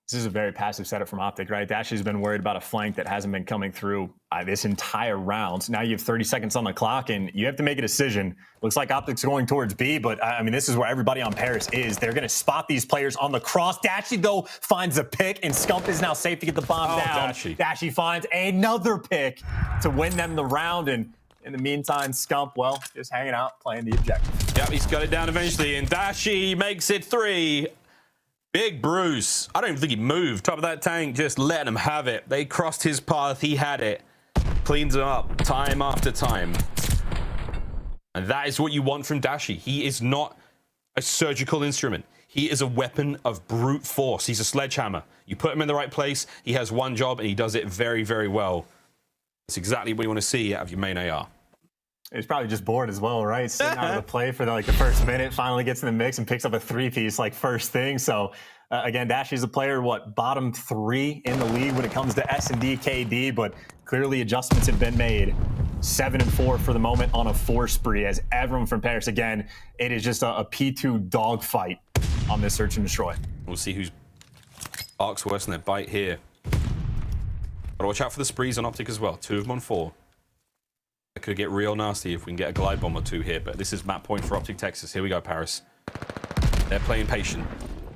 This is a very passive setup from OpTic, right? Dashy's been worried about a flank that hasn't been coming through this entire round. Now you have 30 seconds on the clock, and you have to make a decision. Looks like OpTic's going towards B, but I mean, this is where everybody on Paris is. They're going to spot these players on the cross. Dashy, though, finds a pick, and Scump is now safe to get the bomb down. Dashy finds another pick to win them the round, and in the meantime, Scump, well, just hanging out, playing the objective. Yep, he's got it down eventually, and Dashy makes it 3. Big Bruce. I don't even think he moved. Top of that tank, just letting him have it. They crossed his path. He had it. Cleans him up time after time. And that is what you want from Dashy. He is not a surgical instrument. He is a weapon of brute force. He's a sledgehammer. You put him in the right place, he has one job, and he does it very, very well. That's exactly what you want to see out of your main AR. He's probably just bored as well, right? Sitting out of the play for the first minute, finally gets in the mix and picks up a 3-piece first thing. So again, Dashy's a player, bottom 3 in the league when it comes to S&D KD, but clearly adjustments have been made. 7-4 for the moment on a 4 spree, as everyone from Paris, again, it is just a P2 dogfight on this search and destroy. We'll see who's arcs worse than their bite here. But watch out for the sprees on OpTic as well. 2 of them on 4. It could get real nasty if we can get a glide bomb or 2 here, but this is map point for OpTic Texas. Here we go, Paris. They're playing patient.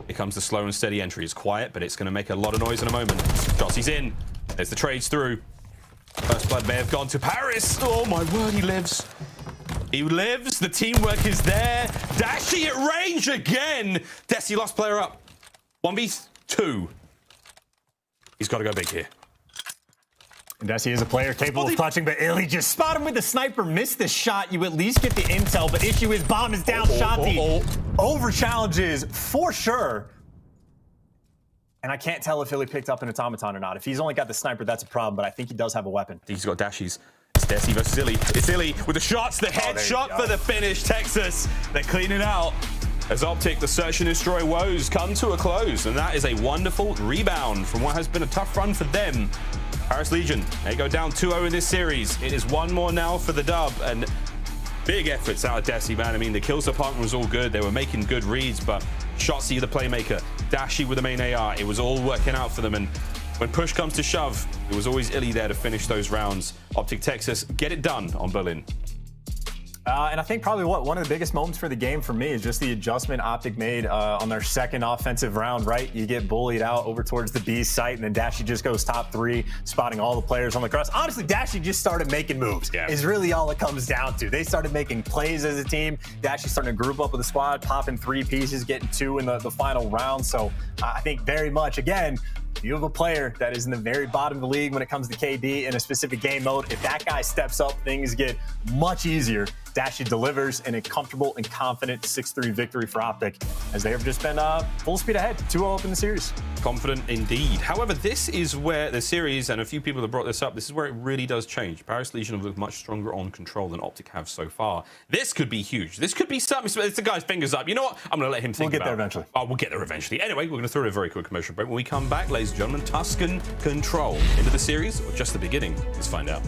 Here comes the slow and steady entry. It's quiet, but it's going to make a lot of noise in a moment. Shotzzy's in. There's the trades through. First blood may have gone to Paris. Oh my word, he lives. He lives. The teamwork is there. Dashy at range again. Desi lost player up. 1v2. He's got to go big here. And Dashy is a player capable of clutching, but iLLeY just spot him with the sniper, missed the shot. You at least get the intel, but issue is bomb is down. Shotzzy over challenges for sure. And I can't tell if iLLeY picked up an automaton or not. If he's only got the sniper, that's a problem, but I think he does have a weapon. He's got Dashies. It's Desi versus iLLeY. It's iLLeY with the shots, the headshot for the finish. Texas, they're cleaning out. As OpTic, the search and destroy woes come to a close, and that is a wonderful rebound from what has been a tough run for them. Paris Legion, they go down 2-0 in this series. It is 1 more now for the dub, and big efforts out of Desi, man. I mean, the kills department was all good. They were making good reads, but Shotzzy, the playmaker, Dashy with the main AR, it was all working out for them. And when push comes to shove, it was always iLLeY there to finish those rounds. OpTic Texas get it done on Berlin. And I think probably one of the biggest moments for the game for me is just the adjustment OpTic made on their second offensive round, right? You get bullied out over towards the B site, and then Dashy just goes top 3, spotting all the players on the cross. Honestly, Dashy just started making moves, is really all it comes down to. They started making plays as a team. Dashy starting to group up with the squad, popping 3 pieces, getting 2 in the final round. So I think very much, again, you have a player that is in the very bottom of the league when it comes to KD in a specific game mode. If that guy steps up, things get much easier. Dashy delivers in a comfortable and confident 6-3 victory for OpTic, as they have just been full speed ahead, 2-0 up in the series. Confident indeed. However, this is where the series, and a few people have brought this up, this is where it really does change. Paris Legion have looked much stronger on control than OpTic have so far. This could be huge. This could be something. It's the guy's fingers up. You know what? I'm going to let him think about it. We'll get there eventually. Oh, we'll get there eventually. Anyway, we're going to throw a very quick commercial break. When we come back, ladies and gentlemen, Tuscan control. Into the series or just the beginning? Let's find out.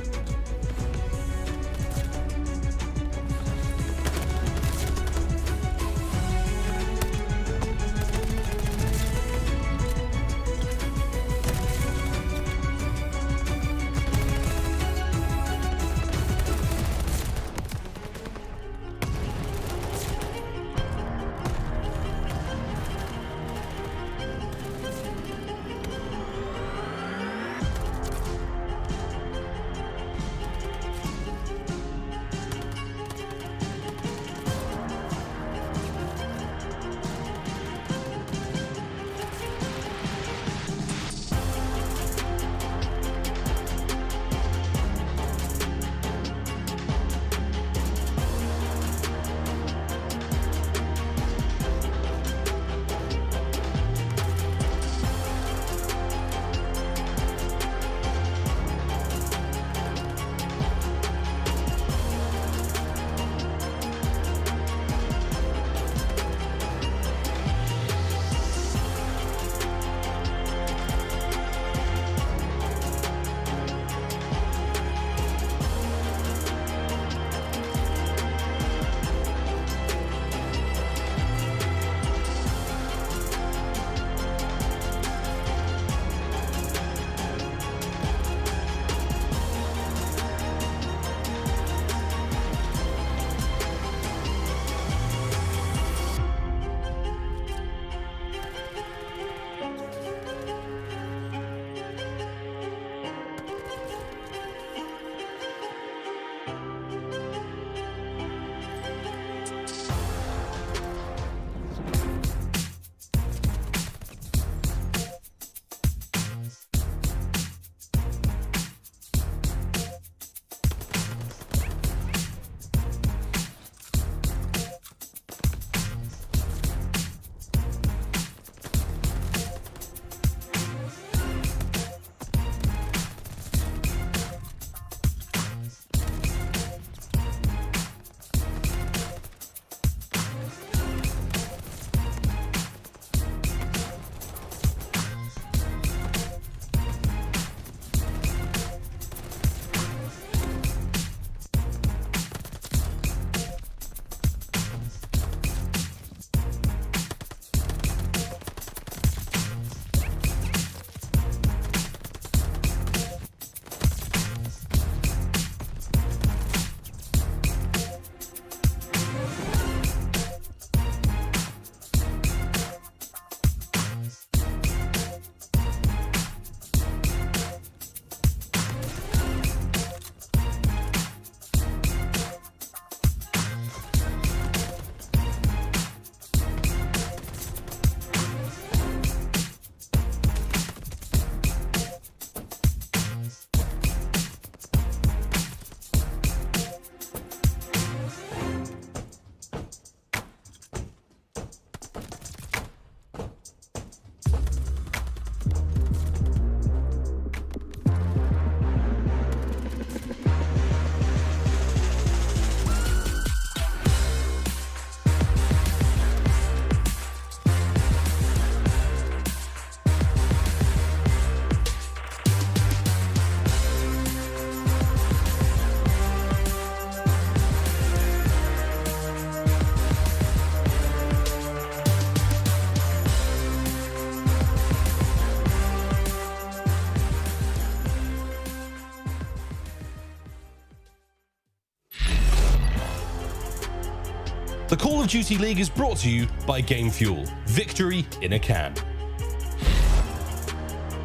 Call of Duty League is brought to you by Game Fuel. Victory in a can.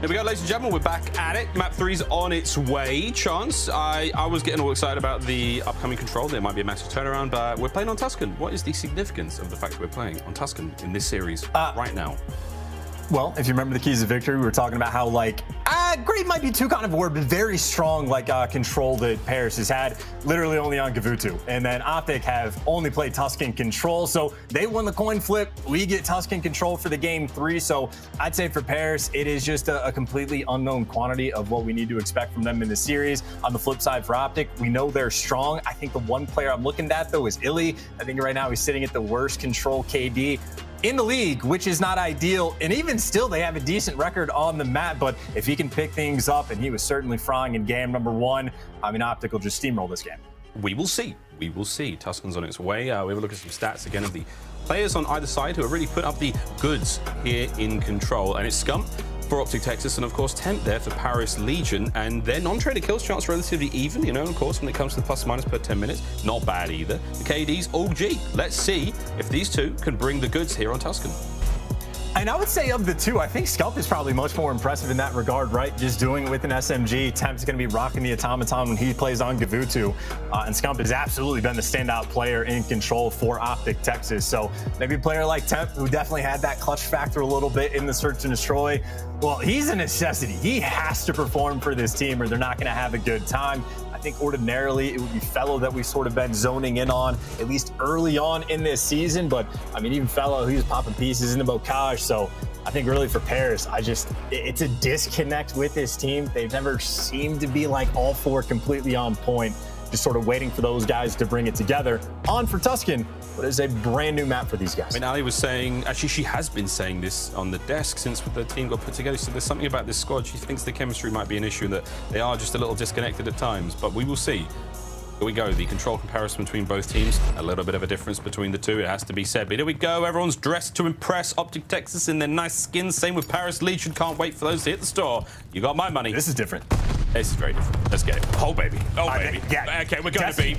Here we go, ladies and gentlemen, we're back at it. Map 3's on its way. Chance, I was getting all excited about the upcoming control. There might be a massive turnaround, but we're playing on Tuscan. What is the significance of the fact that we're playing on Tuscan in this series right now? Well, if you remember the keys of victory, we were talking about how, like, great might be too kind of a word, but very strong, like, control that Paris has had, literally only on Gavutu. And then OpTic have only played Tuscan control, so they won the coin flip. We get Tuscan control for the game 3, so I'd say for Paris, it is just a completely unknown quantity of what we need to expect from them in the series. On the flip side for OpTic, we know they're strong. I think the one player I'm looking at, though, is iLLeY. I think right now he's sitting at the worst control KD in the league, which is not ideal. And even still, they have a decent record on the map. But if he can pick things up, and he was certainly frying in game number 1, I mean, OpTic will just steamroll this game. We will see. We will see. Tuscan's on its way. We have a look at some stats again of the players on either side who have really put up the goods here in control. And it's Scump for OpTic Texas, and of course Temp there for Paris Legion, and their non-traded kills chance relatively even, you know, of course, when it comes to the plus minus per 10 minutes, not bad either. The KD's all G. Let's see if these two can bring the goods here on Tuscan. And I would say of the two, I think Scump is probably much more impressive in that regard, right? Just doing it with an SMG. Temp's going to be rocking the automaton when he plays on Gavutu. And Scump has absolutely been the standout player in control for OpTic Texas. So maybe a player like Temp, who definitely had that clutch factor a little bit in the search and destroy, well, he's a necessity. He has to perform for this team or they're not going to have a good time. I think ordinarily it would be Fellow that we've sort of been zoning in on, at least early on in this season. But I mean, even Fellow, he was popping pieces in the Bocage. So I think really for Paris, it's a disconnect with this team. They've never seemed to be like all four completely on point, just sort of waiting for those guys to bring it together. On for Tuscan, but it's a brand new map for these guys. I mean, aLLeY was saying, actually she has been saying this on the desk since the team got put together. So there's something about this squad. She thinks the chemistry might be an issue, that they are just a little disconnected at times, but we will see. Here we go, the control comparison between both teams. A little bit of a difference between the two, it has to be said. But here we go, everyone's dressed to impress. OpTic Texas in their nice skins. Same with Paris Legion. Can't wait for those to hit the store. You got my money. This is different. This is very different. Let's get it. Oh, baby. Oh, baby. Yeah. Okay, we're going to be.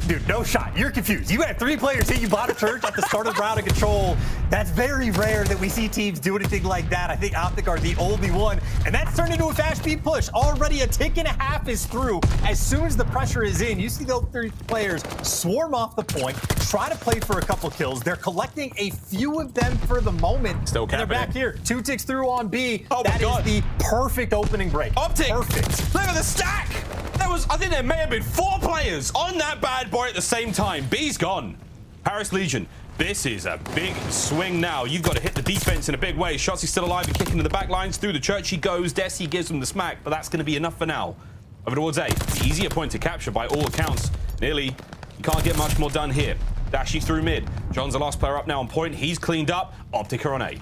Dude, no shot. You're confused. You had 3 players hit you bottom church at the start of the round of control. That's very rare that we see teams do anything like that. I think OpTic are the only one. And that's turned into a fast speed push. Already a tick and a half is through. As soon as the pressure is in, you see those 3 players swarm off the point, try to play for a couple kills. They're collecting a few of them for the moment. Still and they're back here. 2 ticks through on B. Oh that my God. is the perfect opening break. OpTic. Perfect. Look at the stack. I think there may have been 4 players on that bad boy at the same time. B's gone. Paris Legion. This is a big swing now. You've got to hit the defense in a big way. Shotzzy's still alive and kicking to the back lines. Through the church he goes. Dashy gives him the smack, but that's going to be enough for now. Over towards A. The easier point to capture by all accounts. Nearly, you can't get much more done here. Dashy through mid. John's the last player up now on point. He's cleaned up. OpTic are on A.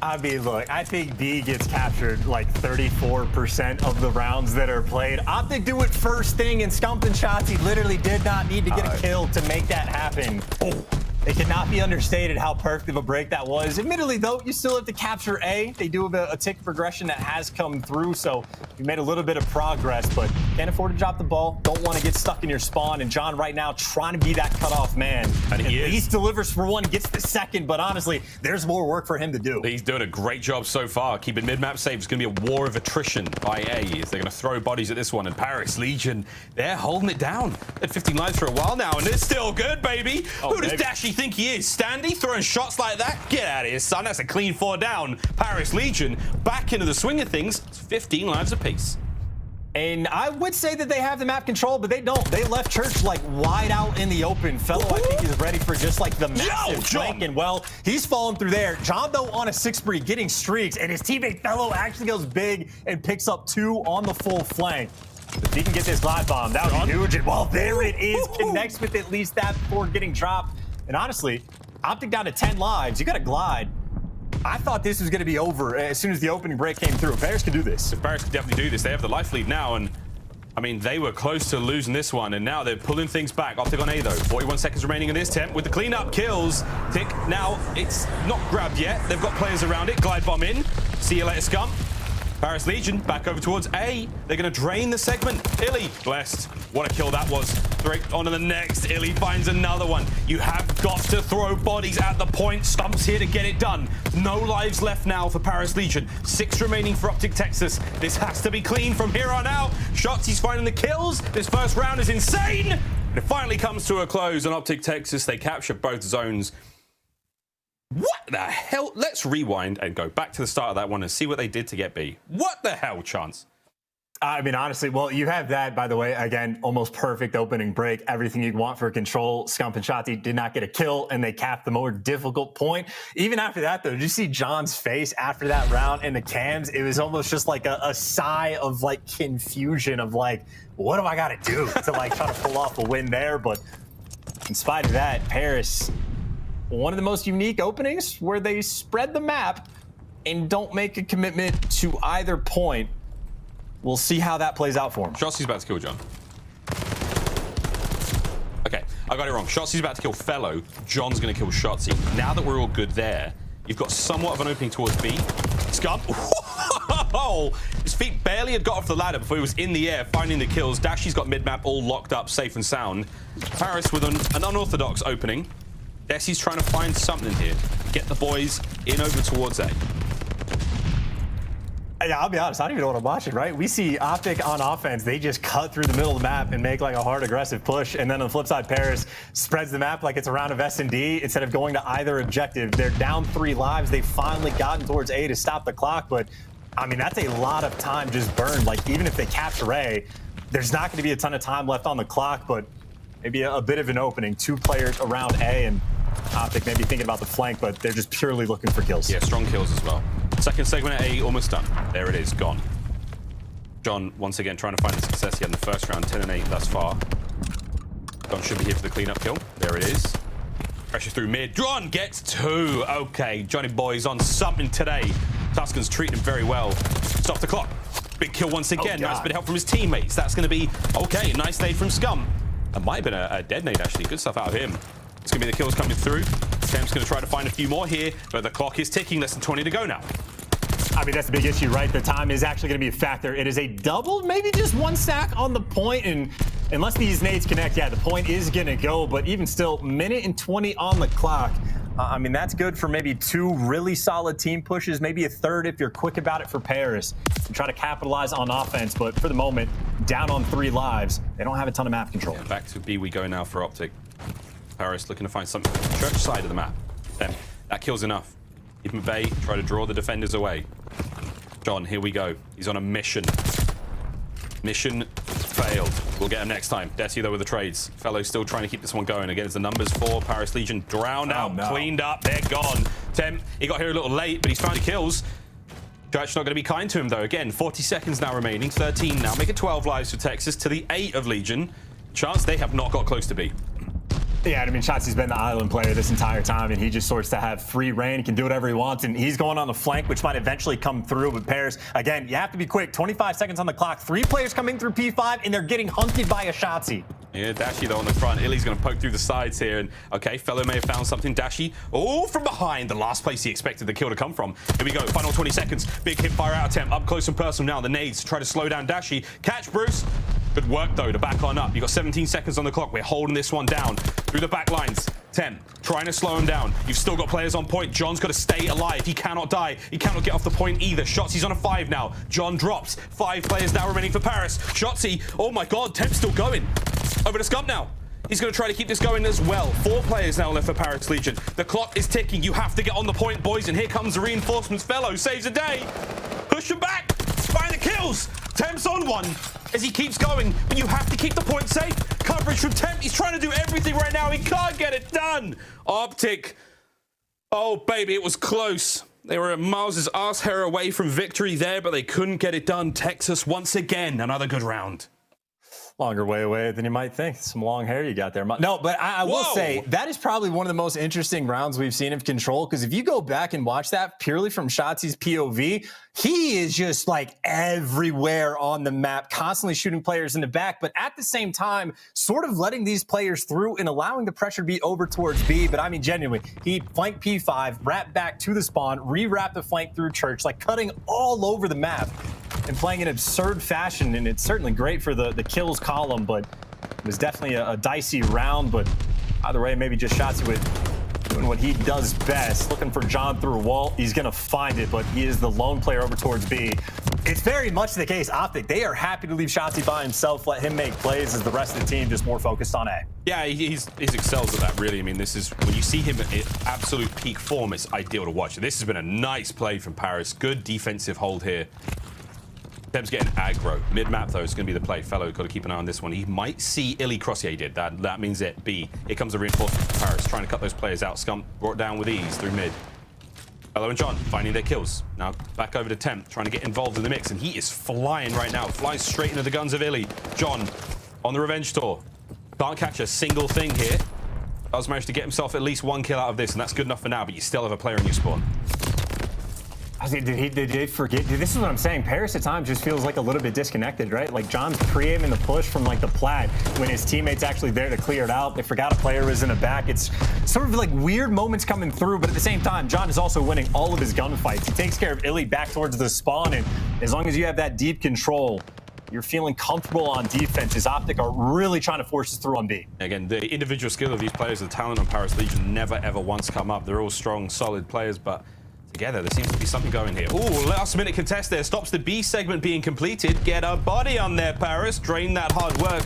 I mean, look, I think B gets captured like 34% of the rounds that are played. OpTic do it first thing, and Scump and Shotzzy literally did not need to get a kill to make that happen. Oh. It cannot be understated how perfect of a break that was. Admittedly, though, you still have to capture A. They do have a tick progression that has come through, so you made a little bit of progress, but can't afford to drop the ball. Don't want to get stuck in your spawn, and John right now trying to be that cutoff man. And he is. He delivers for 1, gets the second, but honestly, there's more work for him to do. He's doing a great job so far. Keeping mid-map safe. It's going to be a war of attrition by A. As they're going to throw bodies at this one. And Paris Legion, they're holding it down. At 15 lives for a while now, and it's still good, baby. Oh, Who does Dashy think he is? Standy throwing shots like that? Get out of here, son. That's a clean 4 down. Paris Legion back into the swing of things. It's 15 lives apiece. And I would say that they have the map control, but they don't. They left Church like wide out in the open. Fellow, I think he's ready for just like the massive flank. And well, he's falling through there. John, though, on a 6 spree, getting streaks, and his teammate Fellow actually goes big and picks up 2 on the full flank. If he can get this glide bomb, that would be huge. And well, there it is. Connects with at least that before getting dropped. And honestly, OpTic down to 10 lives. You got to glide. I thought this was going to be over as soon as the opening break came through. Paris can do this. Paris can definitely do this. They have the life lead now, and I mean, they were close to losing this one, and now they're pulling things back. OpTic on A, though. 41 seconds remaining in this Temp with the cleanup kills. Tick, now it's not grabbed yet. They've got players around it. Glide bomb in. See you later, Scump. Paris Legion back over towards A. They're going to drain the segment. iLLeY, blessed. What a kill that was. Straight on to the next. iLLeY finds another one. You have got to throw bodies at the point. Scump's here to get it done. No lives left now for Paris Legion. 6 remaining for OpTic Texas. This has to be clean from here on out. Shotzzy's finding the kills. This first round is insane. And it finally comes to a close on OpTic Texas. They capture both zones. What the hell? Let's rewind and go back to the start of that one and see what they did to get B. What the hell, Chance? I mean, honestly, well, you have that, by the way, again, almost perfect opening break. Everything you'd want for control. Scump and Shotzzy did not get a kill, and they capped the more difficult point. Even after that, though, did you see John's face after that round in the cams? It was almost just like a sigh of, like, confusion of, like, what do I got to do to, like, try to pull off a win there? But in spite of that, Paris, one of the most unique openings where they spread the map and don't make a commitment to either point. We'll see how that plays out for him. Shotzzy's about to kill John. Okay, I got it wrong. Shotzzy's about to kill Fellow. John's going to kill Shotzzy. Now that we're all good there, you've got somewhat of an opening towards B. Scump. His feet barely had got off the ladder before he was in the air, finding the kills. Dashy's got mid-map all locked up, safe and sound. Paris with an unorthodox opening. Desi's trying to find something here. Get the boys in over towards A. Yeah, I'll be honest, I don't even know what I'm watching, right? We see OpTic on offense. They just cut through the middle of the map and make like a hard, aggressive push. And then on the flip side, Paris spreads the map like it's a round of S&D. Instead of going to either objective, they're down 3 lives. They've finally gotten towards A to stop the clock. But, I mean, that's a lot of time just burned. Like, even if they capture A, there's not going to be a ton of time left on the clock, but maybe a bit of an opening. 2 players around A, and OpTic maybe thinking about the flank, but they're just purely looking for kills. Yeah, strong kills as well. Second segment at A, almost done. There it is, gone. John, once again, trying to find the success he had in the first round, 10 and 8 thus far. John should be here for the cleanup kill. There it is. Pressure through mid. John gets 2. Okay, Johnny Boy's on something today. Tuscan's treating him very well. Stop the clock. Big kill once again. Nice bit of help from his teammates. That's going to be, okay, nice nade from Scump. That might have been a dead nade, actually. Good stuff out of him. It's going to be the kills coming through. Temp's going to try to find a few more here, but the clock is ticking. Less than 20 to go now. I mean, that's the big issue, right? The time is actually going to be a factor. It is a double, maybe just 1 stack on the point, and unless these nades connect, yeah, the point is going to go, but even still, 1:20 on the clock. I mean, that's good for maybe 2 really solid team pushes, maybe a third if you're quick about it for Paris, and try to capitalize on offense, but for the moment, down on 3 lives. They don't have a ton of map control. Yeah, back to B we go now for OpTic. Paris looking to find something on the church side of the map. Then that kills enough. Keep him at bay, try to draw the defenders away. John, here we go. He's on a mission. Mission failed. We'll get him next time. Dashy though with the trades. Fellow still trying to keep this one going. Again, it's the numbers for Paris Legion. Drowned out, cleaned up, they're gone. Temp, he got here a little late, but he's found kills. Church not going to be kind to him though. Again, 40 seconds now remaining. 13 now. Make it 12 lives for Texas to the 8 of Legion. Chance they have not got close to B. Yeah, I mean, Shotzzy's been the island player this entire time, and he just sorts to have free reign. He can do whatever he wants, and he's going on the flank, which might eventually come through. But Paris, again, you have to be quick. 25 seconds on the clock. 3 players coming through P5, and they're getting hunted by a Shotzzy. Yeah, Dashy though on the front. iLLeY's going to poke through the sides here, and okay, Fellow may have found something. Dashy, oh, from behind, the last place he expected the kill to come from. Here we go, final 20 seconds. Big hip fire out attempt, up close and personal now. The nades to try to slow down Dashy. Catch Bruce. Good work though to back on up. You've got 17 seconds on the clock. We're holding this one down through the back lines. 10, trying to slow him down. You've still got players on point. John's got to stay alive. He cannot die. He cannot get off the point either. Shotzzy's on a 5 now. John drops. 5 players now remaining for Paris. Shotzzy, oh my God, Temp's still going. Over to Scump now. He's going to try to keep this going as well. 4 players now left for Paris Legion. The clock is ticking. You have to get on the point, boys. And here comes the reinforcements. Fellow saves the day. Push him back. Find the kills. Temp's on one as he keeps going. But you have to keep the point safe. Coverage from Temp. He's trying to do everything right now. He can't get it done. OpTic. Oh, baby, it was close. They were a Miles' ass hair away from victory there, but they couldn't get it done. Texas, once again, another good round. Longer way away than you might think. Some long hair you got there. No, but I will say that is probably one of the most interesting rounds we've seen of Control, because if you go back and watch that purely from Shotzzy's POV, he is just like everywhere on the map, constantly shooting players in the back, but at the same time, sort of letting these players through and allowing the pressure to be over towards B. But I mean, genuinely, he flanked P5, wrapped back to the spawn, re-wrapped the flank through Church, like cutting all over the map. and playing in absurd fashion, and it's certainly great for the kills column, but it was definitely a dicey round. But either way, maybe just Shotzzy with doing what he does best, looking for John through a wall. He's gonna find it, but he is the lone player over towards B. It's very much the case. OpTic, they are happy to leave Shotzzy by himself, let him make plays as the rest of the team just more focused on A. Yeah, he's excels at that, really. I mean, this is, when you see him at absolute peak form, it's ideal to watch. This has been a nice play from Paris. Good defensive hold here. Seb's getting aggro. Mid-map, though, is going to be the play. Fellow, got to keep an eye on this one. He might see iLLeY cross. Yeah, he did. That means it. B. Here comes a reinforcement from Paris, trying to cut those players out. Scump brought down with ease through mid. Fellow and John finding their kills. Now back over to Temp, trying to get involved in the mix, and he is flying right now. Flies straight into the guns of iLLeY. John on the revenge tour. Can't catch a single thing here. Does manage to get himself at least one kill out of this, and that's good enough for now, but you still have a player in your spawn. Did they forget? Dude, this is what I'm saying. Paris at times just feels like a little bit disconnected, right? Like John's pre-aiming the push from like the plat when his teammate's actually there to clear it out. They forgot a player was in the back. It's sort of like weird moments coming through, but at the same time, John is also winning all of his gunfights. He takes care of iLLeY back towards the spawn, and as long as you have that deep control, you're feeling comfortable on defense. As OpTic are really trying to force us through on B. Again, the individual skill of these players, the talent on Paris Legion never ever once come up. They're all strong, solid players, but together, there seems to be something going here. Ooh, last minute contest there. Stops the B segment being completed. Get a body on there, Paris. Drain that hard work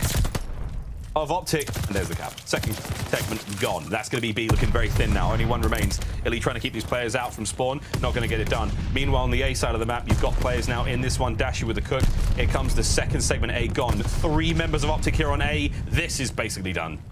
of OpTic. And there's the cap. Second segment gone. That's going to be B looking very thin now. Only one remains. iLLeY trying to keep these players out from spawn. Not going to get it done. Meanwhile, on the A side of the map, you've got players now in this one. Dashy with the cook. Here comes the second segment A gone. 3 members of OpTic here on A. This is basically done.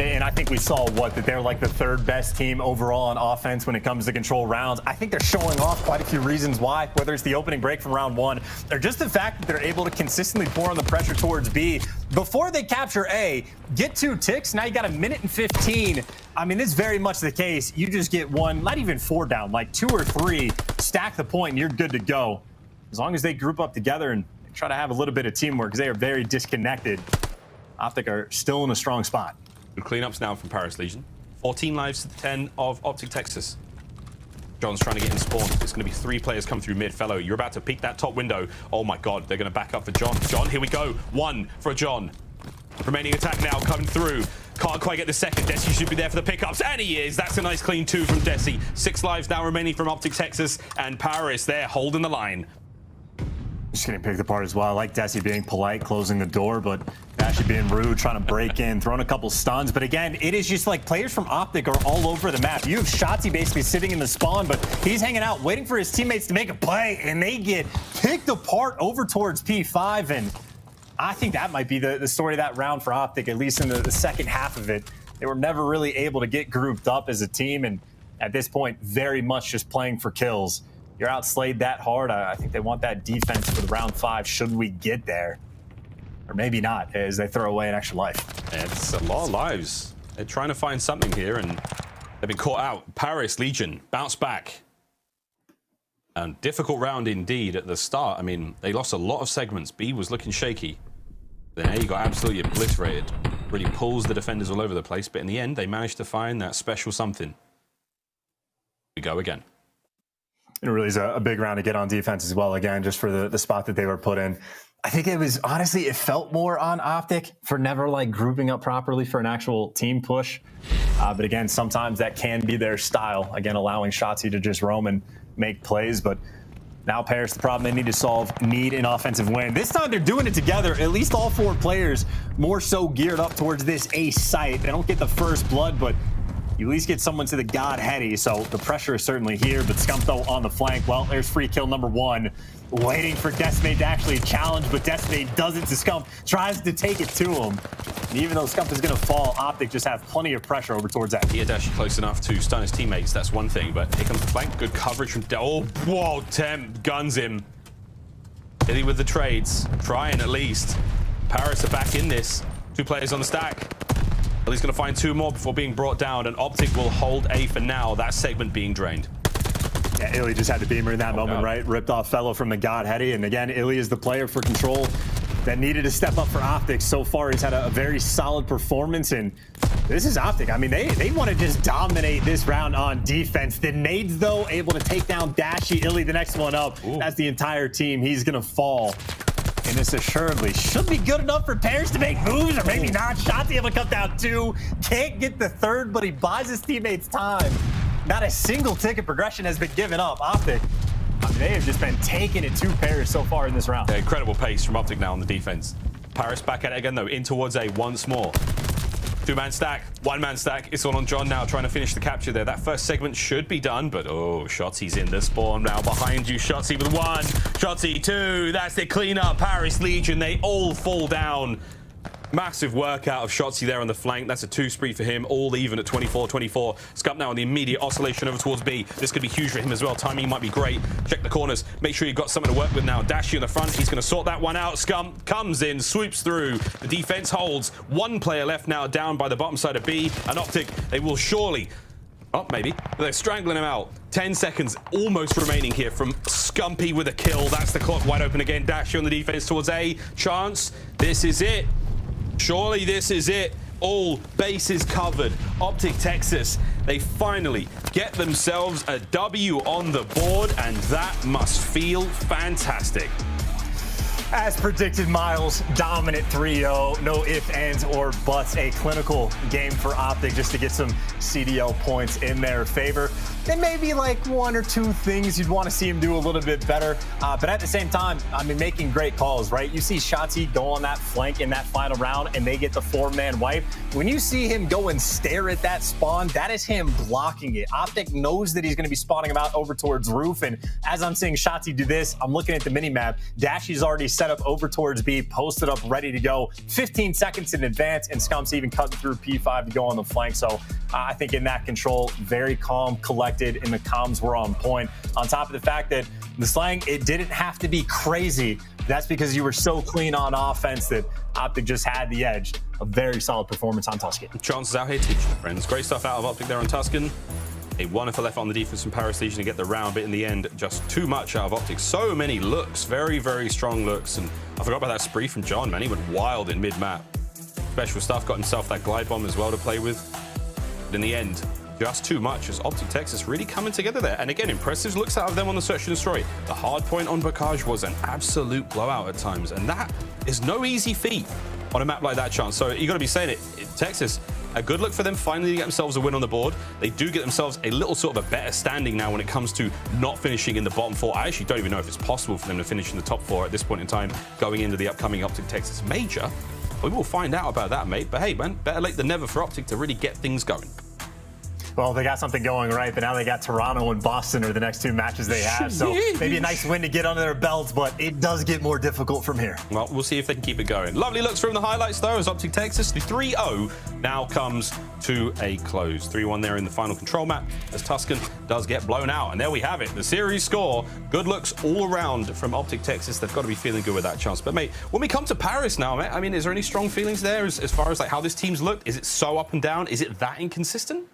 And I think we saw that they're like the 3rd best team overall on offense when it comes to control rounds. I think they're showing off quite a few reasons why, whether it's the opening break from round 1 or just the fact that they're able to consistently pour on the pressure towards B. Before they capture A, get 2 ticks, now you got 1 minute and 15. I mean, this is very much the case. You just get 1, not even 4 down, like 2 or 3, stack the point and you're good to go. As long as they group up together and try to have a little bit of teamwork, because they are very disconnected. OpTic are still in a strong spot. Good cleanups now from Paris Legion. 14 lives to 10 of OpTic Texas. John's trying to get in spawn. It's going to be 3 players come through mid. Fellow, you're about to peek that top window. Oh my god, they're going to back up for John. John, here we go. 1 for John. Remaining attack now coming through. Can't quite get the second. Dashy should be there for the pickups, and he is. That's a nice clean 2 from Dashy. 6 lives now remaining from OpTic Texas, and Paris there holding the line. Just getting picked apart as well. I like Dashy being polite, closing the door, but Dashy being rude, trying to break in, throwing a couple stuns. But again, it is just like players from OpTic are all over the map. You have Shotzzy basically sitting in the spawn, but he's hanging out, waiting for his teammates to make a play, and they get picked apart over towards P5. And I think that might be the story of that round for OpTic, at least in the second half of it. They were never really able to get grouped up as a team, and at this point, very much just playing for kills. You're outslayed that hard. I think they want that defense for the round 5 should we get there. Or maybe not, as they throw away an extra life. It's a lot of lives. They're trying to find something here, and they've been caught out. Paris Legion bounce back. And difficult round indeed at the start. I mean, they lost a lot of segments. B was looking shaky. Then A got absolutely obliterated. Really pulls the defenders all over the place, but in the end, they managed to find that special something. We go again. It really is a big round to get on defense as well, again, just for the spot that they were put in. I think it was, honestly, it felt more on OpTic for never like grouping up properly for an actual team push. But again, sometimes that can be their style. Again, allowing Shotzzy to just roam and make plays. But now Paris, the problem they need to solve, need an offensive win. This time they're doing it together. At least all 4 players more so geared up towards this A site. They don't get the first blood, but you at least get someone to the god heady, so the pressure is certainly here. But Scump, though, on the flank. Well, there's free kill number 1. Waiting for Decimate to actually challenge, but Decimate does it to Scump. Tries to take it to him. And even though Scump is going to fall, OpTic just have plenty of pressure over towards that. Yeah, Dash close enough to stun his teammates. That's one thing, but here comes the flank. Good coverage from... Oh, whoa, Temp guns him. iLLeY with the trades. Trying at least. Paris are back in this. 2 players on the stack. iLLeY's going to find 2 more before being brought down, and OpTic will hold A for now. That segment being drained. Yeah, iLLeY just had the beamer in that moment, right? Ripped off fellow from the god heady, and again, iLLeY is the player for control. that needed to step up for OpTic. So far, he's had a very solid performance, and this is OpTic. I mean, they want to just dominate this round on defense. The nades, though, able to take down Dashy, iLLeY, the next one up. That's the entire team. He's going to fall. And this assuredly should be good enough for Pairs to make moves, or maybe not. Shotzzy able to cut down 2. Can't get the 3rd, but he buys his teammates time. Not a single ticket progression has been given up. OpTic, I mean, they have just been taking it to Pairs so far in this round. Yeah, incredible pace from OpTic now on the defense. Paris back at it again, though, in towards A once more. 2-man stack, 1-man stack. It's all on John now, trying to finish the capture there. That first segment should be done, but oh, Shotzzy's in the spawn now. Behind you, Shotzzy with 1, Shotzzy 2. That's the cleanup. Paris Legion, they all fall down. Massive work out of Shotzzy there on the flank. That's a 2 spree for him, all even at 24-24. Scump now on the immediate oscillation over towards B. This could be huge for him as well. Timing might be great. Check the corners. Make sure you've got someone to work with now. Dashy on the front. He's going to sort that one out. Scump comes in, swoops through. The defense holds. 1 player left now down by the bottom side of B. And OpTic, they will surely... Oh, maybe. They're strangling him out. 10 seconds almost remaining here from Scumpy with a kill. That's the clock wide open again. Dashy on the defense towards A. Chance. This is it. Surely this is it. All bases covered. OpTic Texas, they finally get themselves a W on the board, and that must feel fantastic. As predicted, Miles, dominant 3-0. No ifs, ands, or buts. A clinical game for OpTic just to get some CDL points in their favor. There may be like 1 or 2 things you'd want to see him do a little bit better. But at the same time, I mean, making great calls, right? You see Shotzzy go on that flank in that final round, and they get the 4-man wipe. When you see him go and stare at that spawn, that is him blocking it. OpTic knows that he's going to be spawning him out over towards roof. And as I'm seeing Shotzzy do this, I'm looking at the mini-map. Dashy's already set up over towards B, posted up, ready to go. 15 seconds in advance, and Scump's even cutting through P5 to go on the flank. So I think in that control, very calm, collected, and the comms were on point. On top of the fact that the slang, it didn't have to be crazy. That's because you were so clean on offense that OpTic just had the edge. A very solid performance on Tuscan. Chances out here teaching friends. Great stuff out of OpTic there on Tuscan. A wonderful effort on the defense from Paris Legion to get the round, but in the end, just too much out of OpTic. So many looks, very, very strong looks. And I forgot about that spree from John, man. He went wild in mid-map. Special stuff, got himself that glide bomb as well to play with. But in the end, just too much as OpTic Texas really coming together there. And again, impressive looks out of them on the search and destroy. The hard point on Bocage was an absolute blowout at times, and that is no easy feat on a map like that, Chance. So you got to be saying it, Texas, a good look for them finally to get themselves a win on the board. They do get themselves a little sort of a better standing now when it comes to not finishing in the bottom 4. I actually don't even know if it's possible for them to finish in the top 4 at this point in time going into the upcoming OpTic Texas Major. We will find out about that, mate. But hey, man, better late than never for OpTic to really get things going. Well, they got something going right, but now they got Toronto and Boston are the next 2 matches they have. So maybe a nice win to get under their belts, but it does get more difficult from here. Well, we'll see if they can keep it going. Lovely looks from the highlights, though, as OpTic Texas, the 3-0 now comes to a close. 3-1 there in the final control map as Tuscan does get blown out. And there we have it, the series score. Good looks all around from OpTic Texas. They've got to be feeling good with that chance. But, mate, when we come to Paris now, mate, I mean, is there any strong feelings there as far as like how this team's looked? Is it so up and down? Is it that inconsistent?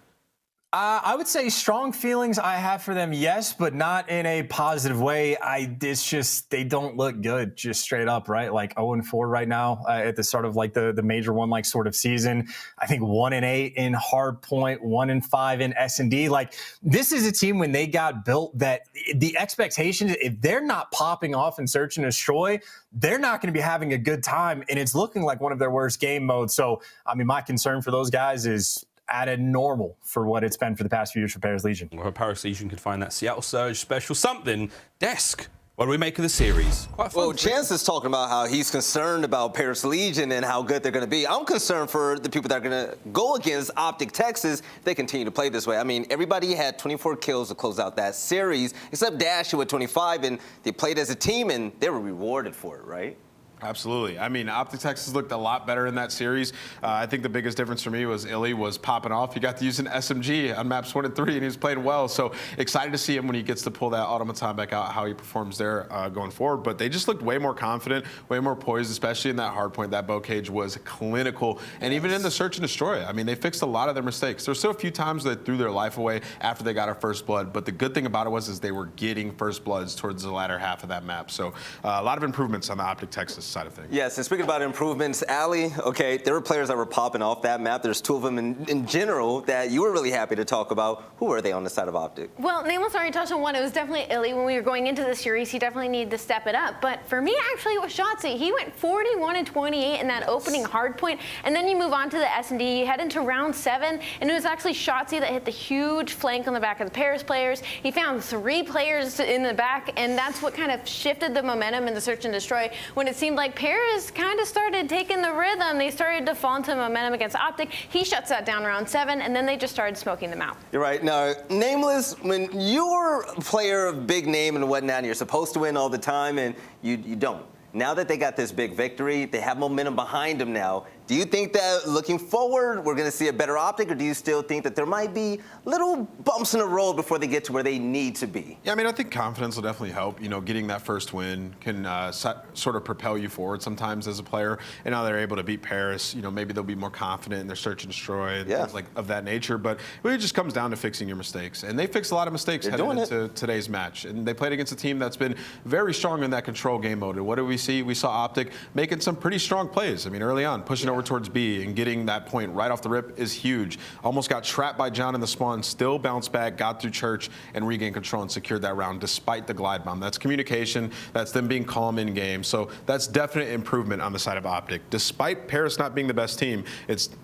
I would say strong feelings I have for them, yes, but not in a positive way. It's just, they don't look good, just straight up, right? Like 0-4 right now at the start of like the major one, like sort of season. I think 1-8 in hardpoint, 1-5 in S&D. Like this is a team when they got built that the expectation, if they're not popping off in search and destroy, they're not going to be having a good time. And it's looking like one of their worst game modes. So, I mean, my concern for those guys is at a normal for what it's been for the past few years for Paris Legion. Well, Paris Legion could find that Seattle Surge special something desk. What do we make of the series? Quite fun. Well, Chance is talking about how he's concerned about Paris Legion and how good they're going to be. I'm concerned for the people that are going to go against OpTic Texas if they continue to play this way. I mean, everybody had 24 kills to close out that series, except Dashy with 25, and they played as a team, and they were rewarded for it, right? Absolutely. I mean, OpTic Texas looked a lot better in that series. I think the biggest difference for me was iLLeY was popping off. He got to use an SMG on maps 1 and 3, and he was playing well. So excited to see him when he gets to pull that automaton back out, how he performs there going forward. But they just looked way more confident, way more poised, especially in that hard point. That bow cage was clinical. And even in the search and destroy, I mean, they fixed a lot of their mistakes. There's still a few times they threw their life away after they got a first blood. But the good thing about it was they were getting first bloods towards the latter half of that map. So a lot of improvements on the OpTic Texas side of things. Yes, and speaking about improvements, aLLeY, okay, there were players that were popping off that map. There's 2 of them in general that you were really happy to talk about. Who were they on the side of OpTic? Well, Nameless already touched on one. It was definitely iLLeY when we were going into the series. He definitely needed to step it up. But for me, actually, it was Shotzzy. He went 41 and 28 in that opening hard point. And then you move on to the S&D. You head into round 7, and it was actually Shotzzy that hit the huge flank on the back of the Paris players. He found 3 players in the back, and that's what kind of shifted the momentum in the search and destroy. When it seemed like Paris kind of started taking the rhythm, they started to fall into momentum against OpTic. He shuts that down round 7, and then they just started smoking them out. You're right. Now, Nameless, when you're a player of big name and whatnot, and you're supposed to win all the time, and you don't. Now that they got this big victory, they have momentum behind them now. Do you think that looking forward, we're going to see a better OpTic, or do you still think that there might be little bumps in the road before they get to where they need to be? Yeah, I mean, I think confidence will definitely help. You know, getting that first win can sort of propel you forward sometimes as a player. And now they're able to beat Paris. You know, maybe they'll be more confident in their search and destroy and things like of that nature. But it really just comes down to fixing your mistakes. And they fixed a lot of mistakes heading into today's match. And they played against a team that's been very strong in that control game mode. And what did we see? We saw OpTic making some pretty strong plays. I mean, early on, pushing over towards B and getting that point right off the rip is huge. Almost got trapped by John in the spawn, still bounced back, got through Church, and regained control and secured that round despite the glide bomb. That's communication. That's them being calm in game. So that's definite improvement on the side of OpTic. Despite Paris not being the best team,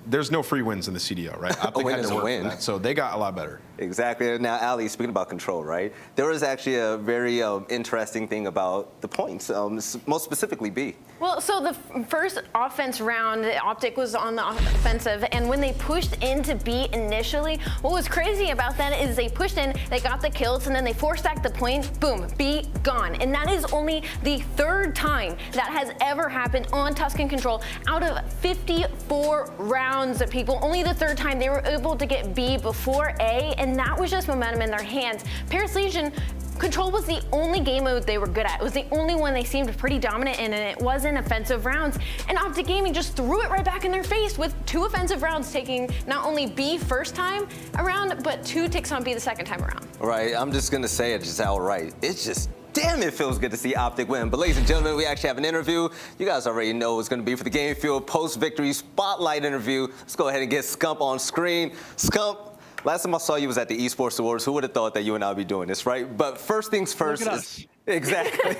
there's no free wins in the CDL, right? OpTic had to work for that, so they got a lot better. Exactly. Now, aLLeY, speaking about control, right? There was actually a very interesting thing about the points, most specifically B. Well, so the first offense round, OpTic was on the offensive, and when they pushed into B initially, what was crazy about that is they pushed in, they got the kills, and then they 4-stacked the point, boom, B gone. And that is only the 3rd time that has ever happened on Tuscan Control out of 54 rounds of people. Only the 3rd time they were able to get B before A, and that was just momentum in their hands. Paris Legion, Control was the only game mode they were good at. It was the only one they seemed pretty dominant in, and it was in offensive rounds. And OpTic Gaming just threw it right back in their face with 2 offensive rounds, taking not only B first time around, but 2 ticks on B the second time around. Right, I'm just gonna say it just outright. It's just, damn, it feels good to see OpTic win. But ladies and gentlemen, we actually have an interview. You guys already know it's gonna be for the Game Field post-victory spotlight interview. Let's go ahead and get Scump on screen. Scump, last time I saw you was at the Esports Awards. Who would have thought that you and I would be doing this, right? But first things first. Look at us. Exactly.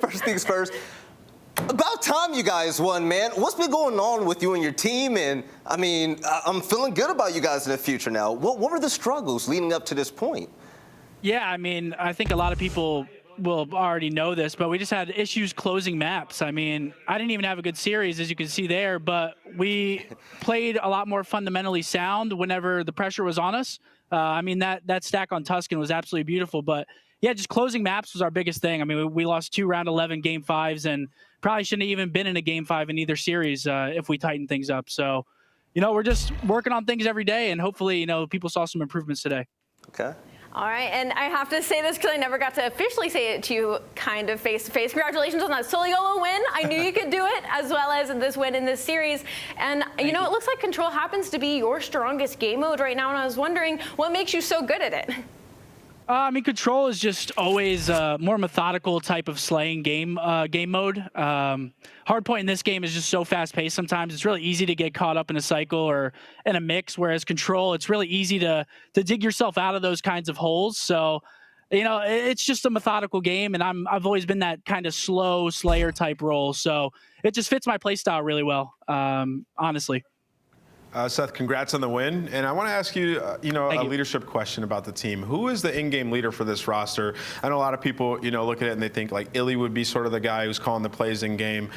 First things first. About time you guys won, man. What's been going on with you and your team? And I mean, I'm feeling good about you guys in the future now. What were the struggles leading up to this point? Yeah, I mean, I think a lot of people will already know this, but we just had issues closing maps. I mean, I didn't even have a good series, as you can see there, but we played a lot more fundamentally sound whenever the pressure was on us. I mean, that stack on Tuscan was absolutely beautiful, but yeah, just closing maps was our biggest thing. I mean, we lost 2 round 11 game 5s and probably shouldn't have even been in a game 5 in either series if we tightened things up. So, you know, we're just working on things every day, and hopefully, you know, people saw some improvements today. Okay. All right, and I have to say this because I never got to officially say it to you kind of face-to-face. Congratulations on that solo win. I knew you could do it, as well as this win in this series. And, you know, it looks like Control happens to be your strongest game mode right now, and I was wondering what makes you so good at it? I mean, Control is just always more methodical type of slaying game mode. Hardpoint in this game is just so fast-paced sometimes. It's really easy to get caught up in a cycle or in a mix, whereas Control, it's really easy to dig yourself out of those kinds of holes. So, you know, it's just a methodical game, and I've always been that kind of slow slayer type role. So it just fits my playstyle really well, honestly. Seth, congrats on the win. And I want to ask you, a leadership question about the team. Who is the in-game leader for this roster? I know a lot of people, look at it and they think like iLLeY would be sort of the guy who's calling the plays in game.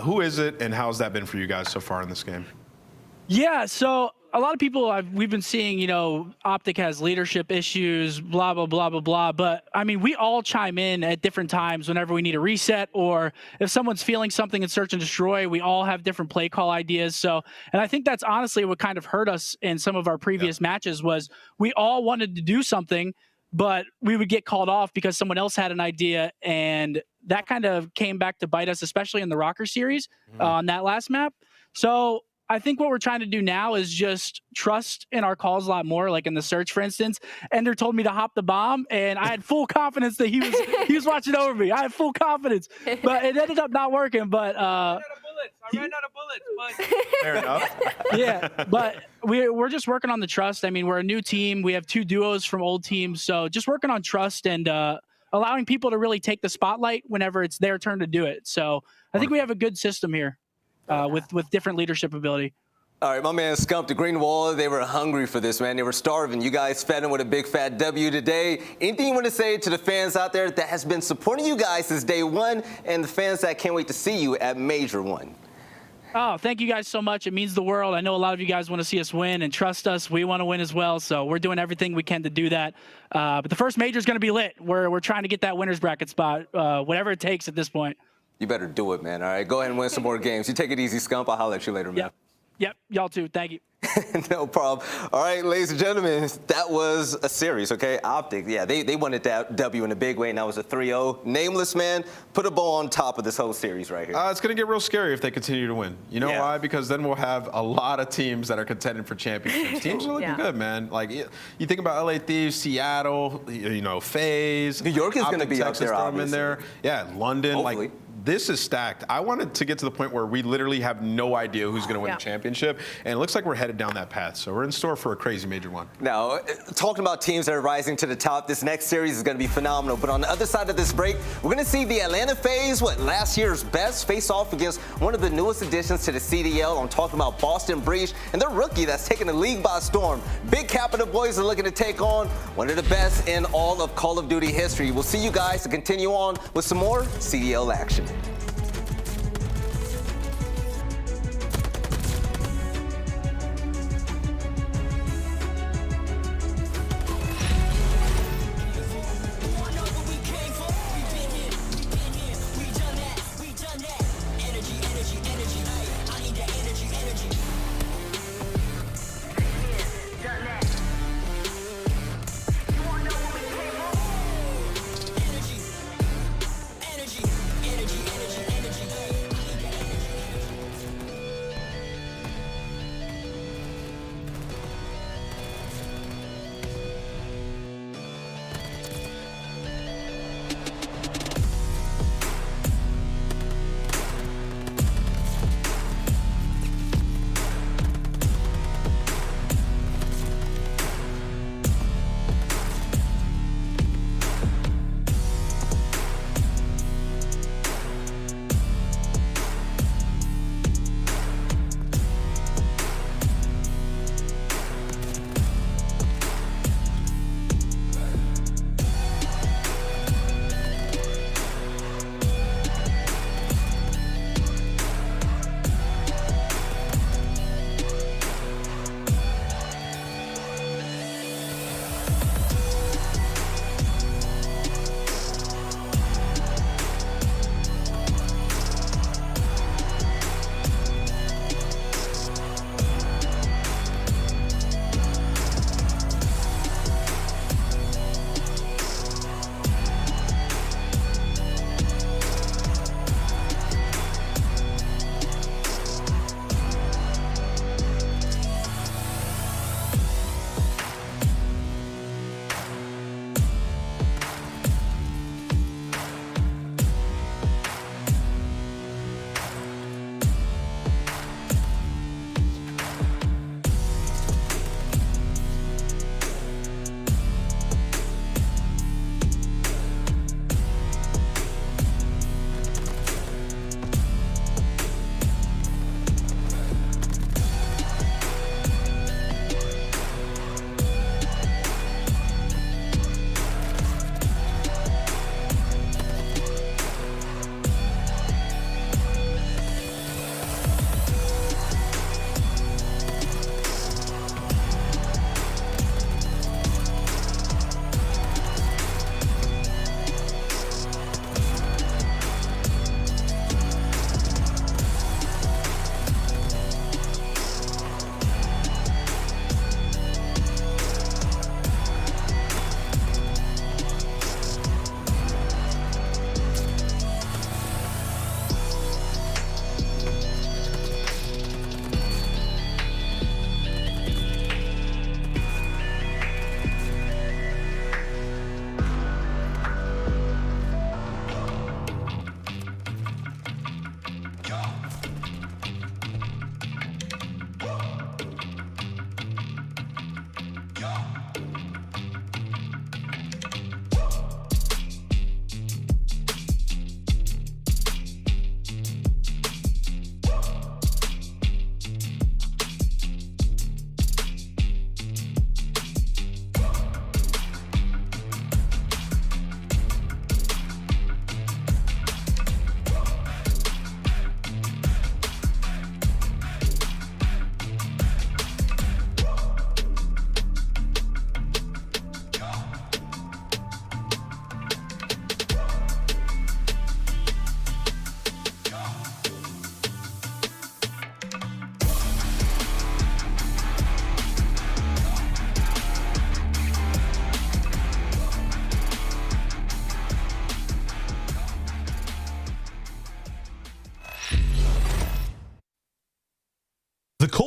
Who is it, and how's that been for you guys so far in this game? Yeah, so a lot of people we've been seeing, OpTic has leadership issues, blah, blah, blah, blah, blah. But, I mean, we all chime in at different times whenever we need a reset, or if someone's feeling something in Search and Destroy, we all have different play call ideas. So, and I think that's honestly what kind of hurt us in some of our previous matches was we all wanted to do something, but we would get called off because someone else had an idea, and that kind of came back to bite us, especially in the Røkkr series on that last map. So, I think what we're trying to do now is just trust in our calls a lot more, like in the search, for instance. Ender told me to hop the bomb, and I had full confidence that he was watching over me. I had full confidence, but it ended up not working. But I ran out of bullets, but Fair enough. yeah, but we're just working on the trust. I mean, we're a new team. We have 2 duos from old teams, so just working on trust and allowing people to really take the spotlight whenever it's their turn to do it. So I think we have a good system here with different leadership ability. All right, my man Scump, the Green Wall, they were hungry for this, man. They were starving. You guys fed them with a big fat W today. Anything you want to say to the fans out there that has been supporting you guys since day one and the fans that can't wait to see you at Major I? Oh, thank you guys so much. It means the world. I know a lot of you guys want to see us win and trust us. We want to win as well, so we're doing everything we can to do that. But the first major is going to be lit. We're trying to get that winner's bracket spot, whatever it takes at this point. You better do it, man. All right, go ahead and win some more games. You take it easy, Scump. I'll holler at you later, man. Yep, y'all too. Thank you. No problem. All right, ladies and gentlemen, that was a series, okay? OpTic, yeah, they wanted that W in a big way, and that was a 3-0. Nameless, man, put a ball on top of this whole series right here. It's going to get real scary if they continue to win. You know why? Because then we'll have a lot of teams that are contending for championships. Teams are looking good, man. Like, you think about LA Thieves, Seattle, you know, FaZe. New York is going to be Texas, up there, throw 'em obviously. in there. Yeah, London. Hopefully. Like, this is stacked. I wanted to get to the point where we literally have no idea who's going to win the championship, and it looks like we're headed down that path. So we're in store for a crazy Major I. Now, talking about teams that are rising to the top, this next series is going to be phenomenal. But on the other side of this break, we're going to see the Atlanta FaZe, last year's best, face off against one of the newest additions to the CDL. I'm talking about Boston Breach and their rookie that's taking the league by storm. Big Capital boys are looking to take on one of the best in all of Call of Duty history. We'll see you guys to continue on with some more CDL action.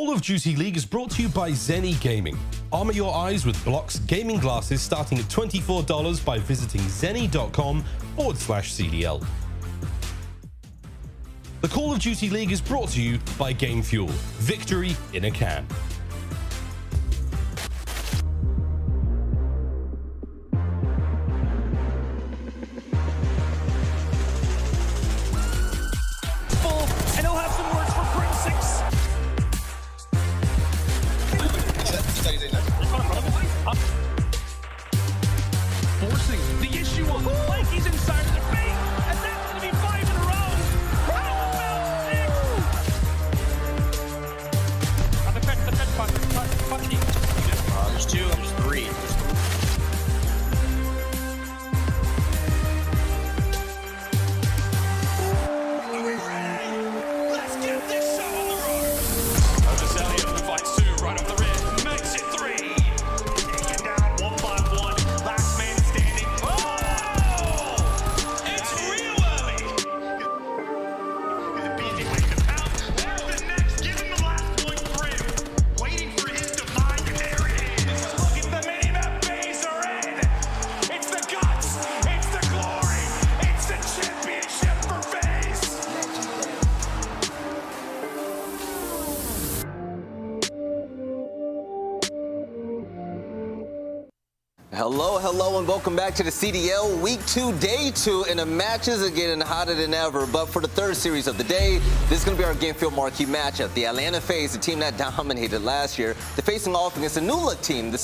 Call of Duty League is brought to you by Zenny Gaming. Armor your eyes with Block's gaming glasses starting at $24 by visiting zenny.com/CDL. The Call of Duty League is brought to you by Game Fuel. Victory in a can. And he'll have some words for Prince 6. Forcing the issue on like he's inside of the bait, and that's going to be 5 in a row. How about 6? There's 2, there's 3. Let's get this show on the road. Cellium fights 2 right off the rip. Makes it 3. Taken down 1-5-1. Last man standing. Oh! It's real early. BZ waiting to pounce. There's the next. Give him the last point for him. Waiting for his divine. There it is. Look at the mini-map FaZe are in. It's the guts. It's the glory. It's the championship for FaZe. Hello, and welcome back to the CDL Week 2, Day 2, and the matches are getting hotter than ever. But for the third series of the day, this is going to be our game field marquee matchup. The Atlanta FaZe, the team that dominated last year, they're facing off against a new look team, one of the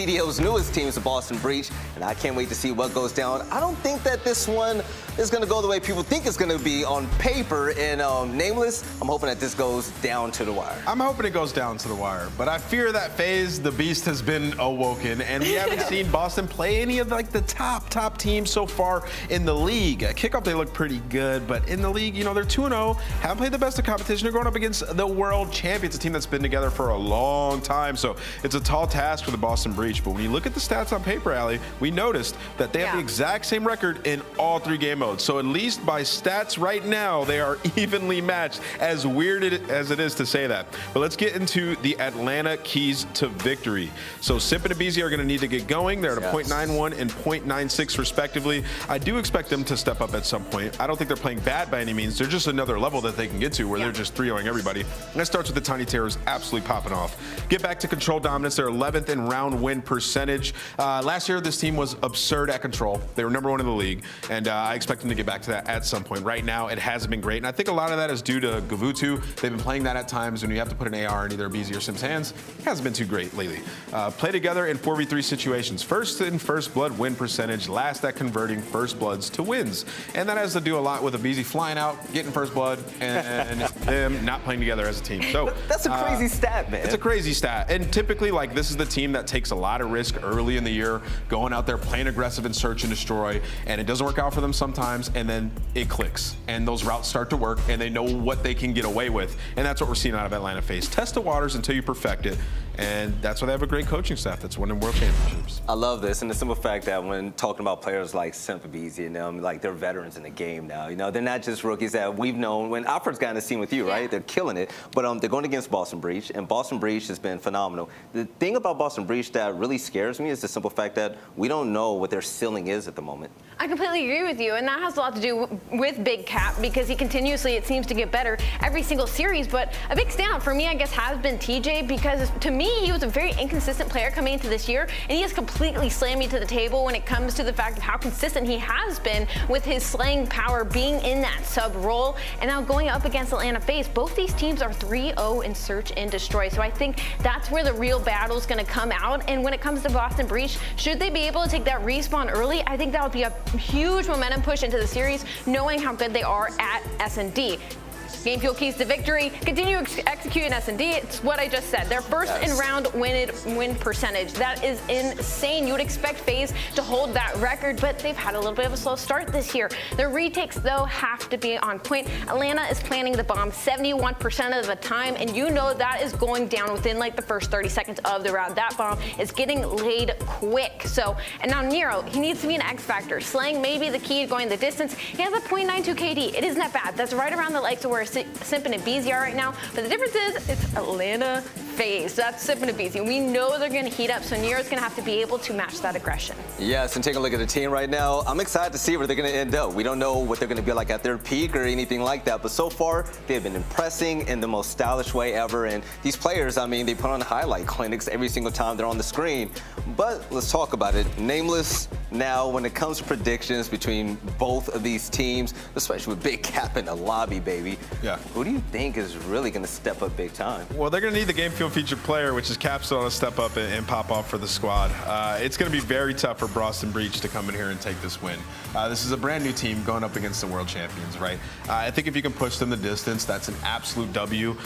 CDL's newest teams, the Boston Breach, and I can't wait to see what goes down. I don't think that this one is going to go the way people think it's going to be on paper. And Nameless, I'm hoping that this goes down to the wire. I'm hoping it goes down to the wire, but I fear that FaZe, the beast, has been awoken, and we haven't seen Boston play any of like the top teams so far in the league. At kickoff, they look pretty good, but in the league, you know, they're 2-0, haven't played the best of competition. They're going up against the world champions, a team that's been together for a long time, so it's a tall task for the Boston Breach. But when you look at the stats on paper, aLLeY, we noticed that they have the exact same record in all 3 game modes. So at least by stats right now, they are evenly matched, as weird as it is to say that. But let's get into the Atlanta keys to victory. So Simp and aBeZy are going to need to get going. They're at a 0.91 and 0.96 respectively. I do expect them to step up at some point. I don't think they're playing bad by any means. They're just another level that they can get to where they're just 3-0ing everybody. And that starts with the Tiny Terrors absolutely popping off. Get back to control dominance. They're 11th in round win percentage. Last year, this team was absurd at control. They were #1 in the league, and I expect them to get back to that at some point. Right now, it hasn't been great, and I think a lot of that is due to Gavutu. They've been playing that at times when you have to put an AR in either aBeZy or Simp's hands. It hasn't been too great lately. Play together in 4v3 situations. First in first blood win percentage, last at converting first bloods to wins. And that has to do a lot with aBeZy flying out, getting first blood, and them not playing together as a team. So that's a crazy stat, man. It's a crazy stat. And typically, like, this is the team that takes a lot of risk early in the year, going out there, playing aggressive and search and destroy, and it doesn't work out for them sometimes, and then it clicks. And those routes start to work, and they know what they can get away with. And that's what we're seeing out of Atlanta FaZe. Test the waters until you perfect it. And that's why they have a great coaching staff that's winning world championships. I love this, and the simple fact that when talking about players like Simp, aBeZy, and them, like, they're veterans in the game now. You know, they're not just rookies that we've known. When Afro's got in the scene with you, right? They're killing it. But they're going against Boston Breach, and Boston Breach has been phenomenal. The thing about Boston Breach that really scares me is the simple fact that we don't know what their ceiling is at the moment. I completely agree with you, and that has a lot to do with Big Cap because he continuously, it seems to get better every single series. But a big standout for me, I guess, has been TJ because to me, he was a very inconsistent player coming into this year, and he has completely slammed me to the table when it comes to the fact of how consistent he has been with his slaying power being in that sub role. And now going up against Atlanta FaZe, both these teams are 3-0 in search and destroy. So I think that's where the real battle is going to come out. And when it comes to Boston Breach, should they be able to take that respawn early, I think that would be a huge momentum push into the series, knowing how good they are at S&D. Game fuel keys to victory. Continue executing S&D. It's what I just said. Their first in round win percentage. That is insane. You would expect FaZe to hold that record, but they've had a little bit of a slow start this year. Their retakes, though, have to be on point. Atlanta is planning the bomb 71% of the time, and you know that is going down within like the first 30 seconds of the round. That bomb is getting laid quick. So, and now Nero, he needs to be an X factor. Slaying may be the key to going the distance. He has a .92 KD. It isn't that bad. That's right around the likes of where where Simp and aBeZy are right now. But the difference is it's Atlanta FaZe. That's Simp and aBeZy. We know they're going to heat up, so Nero's going to have to be able to match that aggression. Yes, and take a look at the team right now. I'm excited to see where they're going to end up. We don't know what they're going to be like at their peak or anything like that, but so far they've been impressing in the most stylish way ever. And these players, I mean, they put on highlight clinics every single time they're on the screen. But let's talk about it. Nameless now, when it comes to predictions between both of these teams, especially with Big Cap in the lobby, baby. Yeah. Who do you think is really going to step up big time? Well, they're going to need the game field featured player, which is Capsidal, to step up and pop off for the squad. It's going to be very tough for Boston Breach to come in here and take this win. This is a brand new team going up against the world champions, right? I think if you can push them the distance, that's an absolute W.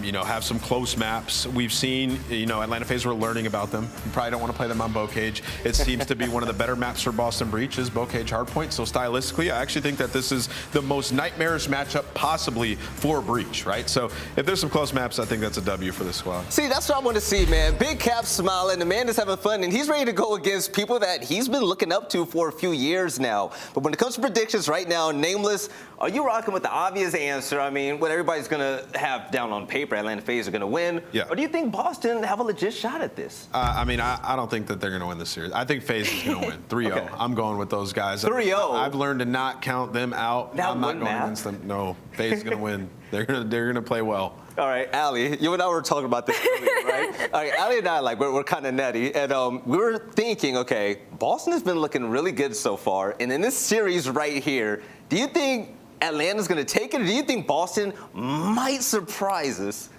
You know, have some close maps. We've seen, you know, Atlanta FaZe, we're learning about them. You probably don't want to play them on Bocage. It seems to be one of the better maps for Boston Breach is Bocage Hardpoint. So stylistically, I actually think that this is the most nightmarish matchup possibly for Breach, right? So if there's some close maps, I think that's a W for the squad. See, that's what I want to see, man. Big Cap smiling, the man is having fun, and he's ready to go against people that he's been looking up to for a few years now. But when it comes to predictions right now, Nameless, are you rocking with the obvious answer? I mean, what everybody's going to have down on paper, Atlanta FaZe are going to win. Yeah. Or do you think Boston have a legit shot at this? I mean, I don't think that they're going to win this series. I think FaZe is going to win 3-0. Okay. I'm going with those guys. 3-0? I've learned to not count them out. I'm not going against them. No, FaZe is going to win. They're gonna play well. All right, aLLeY, you and I were talking about this earlier, right? All right, aLLeY and I, like, we're kind of nutty, and we were thinking, okay, Boston has been looking really good so far, and in this series right here, do you think Atlanta's gonna take it, or do you think Boston might surprise us?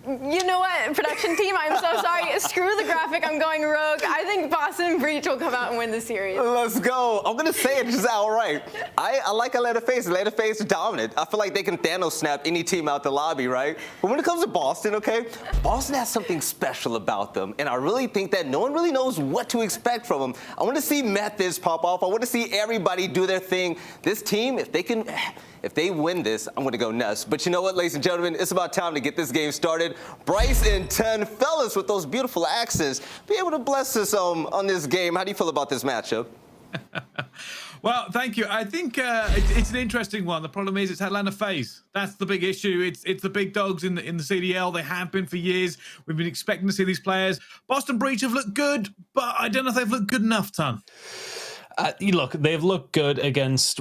You know what, production team, I'm so sorry. Screw the graphic, I'm going rogue. I think Boston Breach will come out and win the series. Let's go. I'm going to say it just outright. I like Atlanta FaZe. Atlanta FaZe is dominant. I feel like they can Thanos snap any team out the lobby, right? But when it comes to Boston, okay, Boston has something special about them, and I really think that no one really knows what to expect from them. I want to see Methodz pop off. I want to see everybody do their thing. This team, if they win this, I'm going to go nuts. But you know what, ladies and gentlemen? It's about time to get this game started. Bryce and 10 fellas with those beautiful accents, be able to bless us on this game. How do you feel about this matchup? Well, thank you. I think it's an interesting one. The problem is it's Atlanta FaZe. That's the big issue. It's the big dogs in the CDL. They have been for years. We've been expecting to see these players. Boston Breach have looked good, but I don't know if they've looked good enough, Ton. Look, they've looked good against,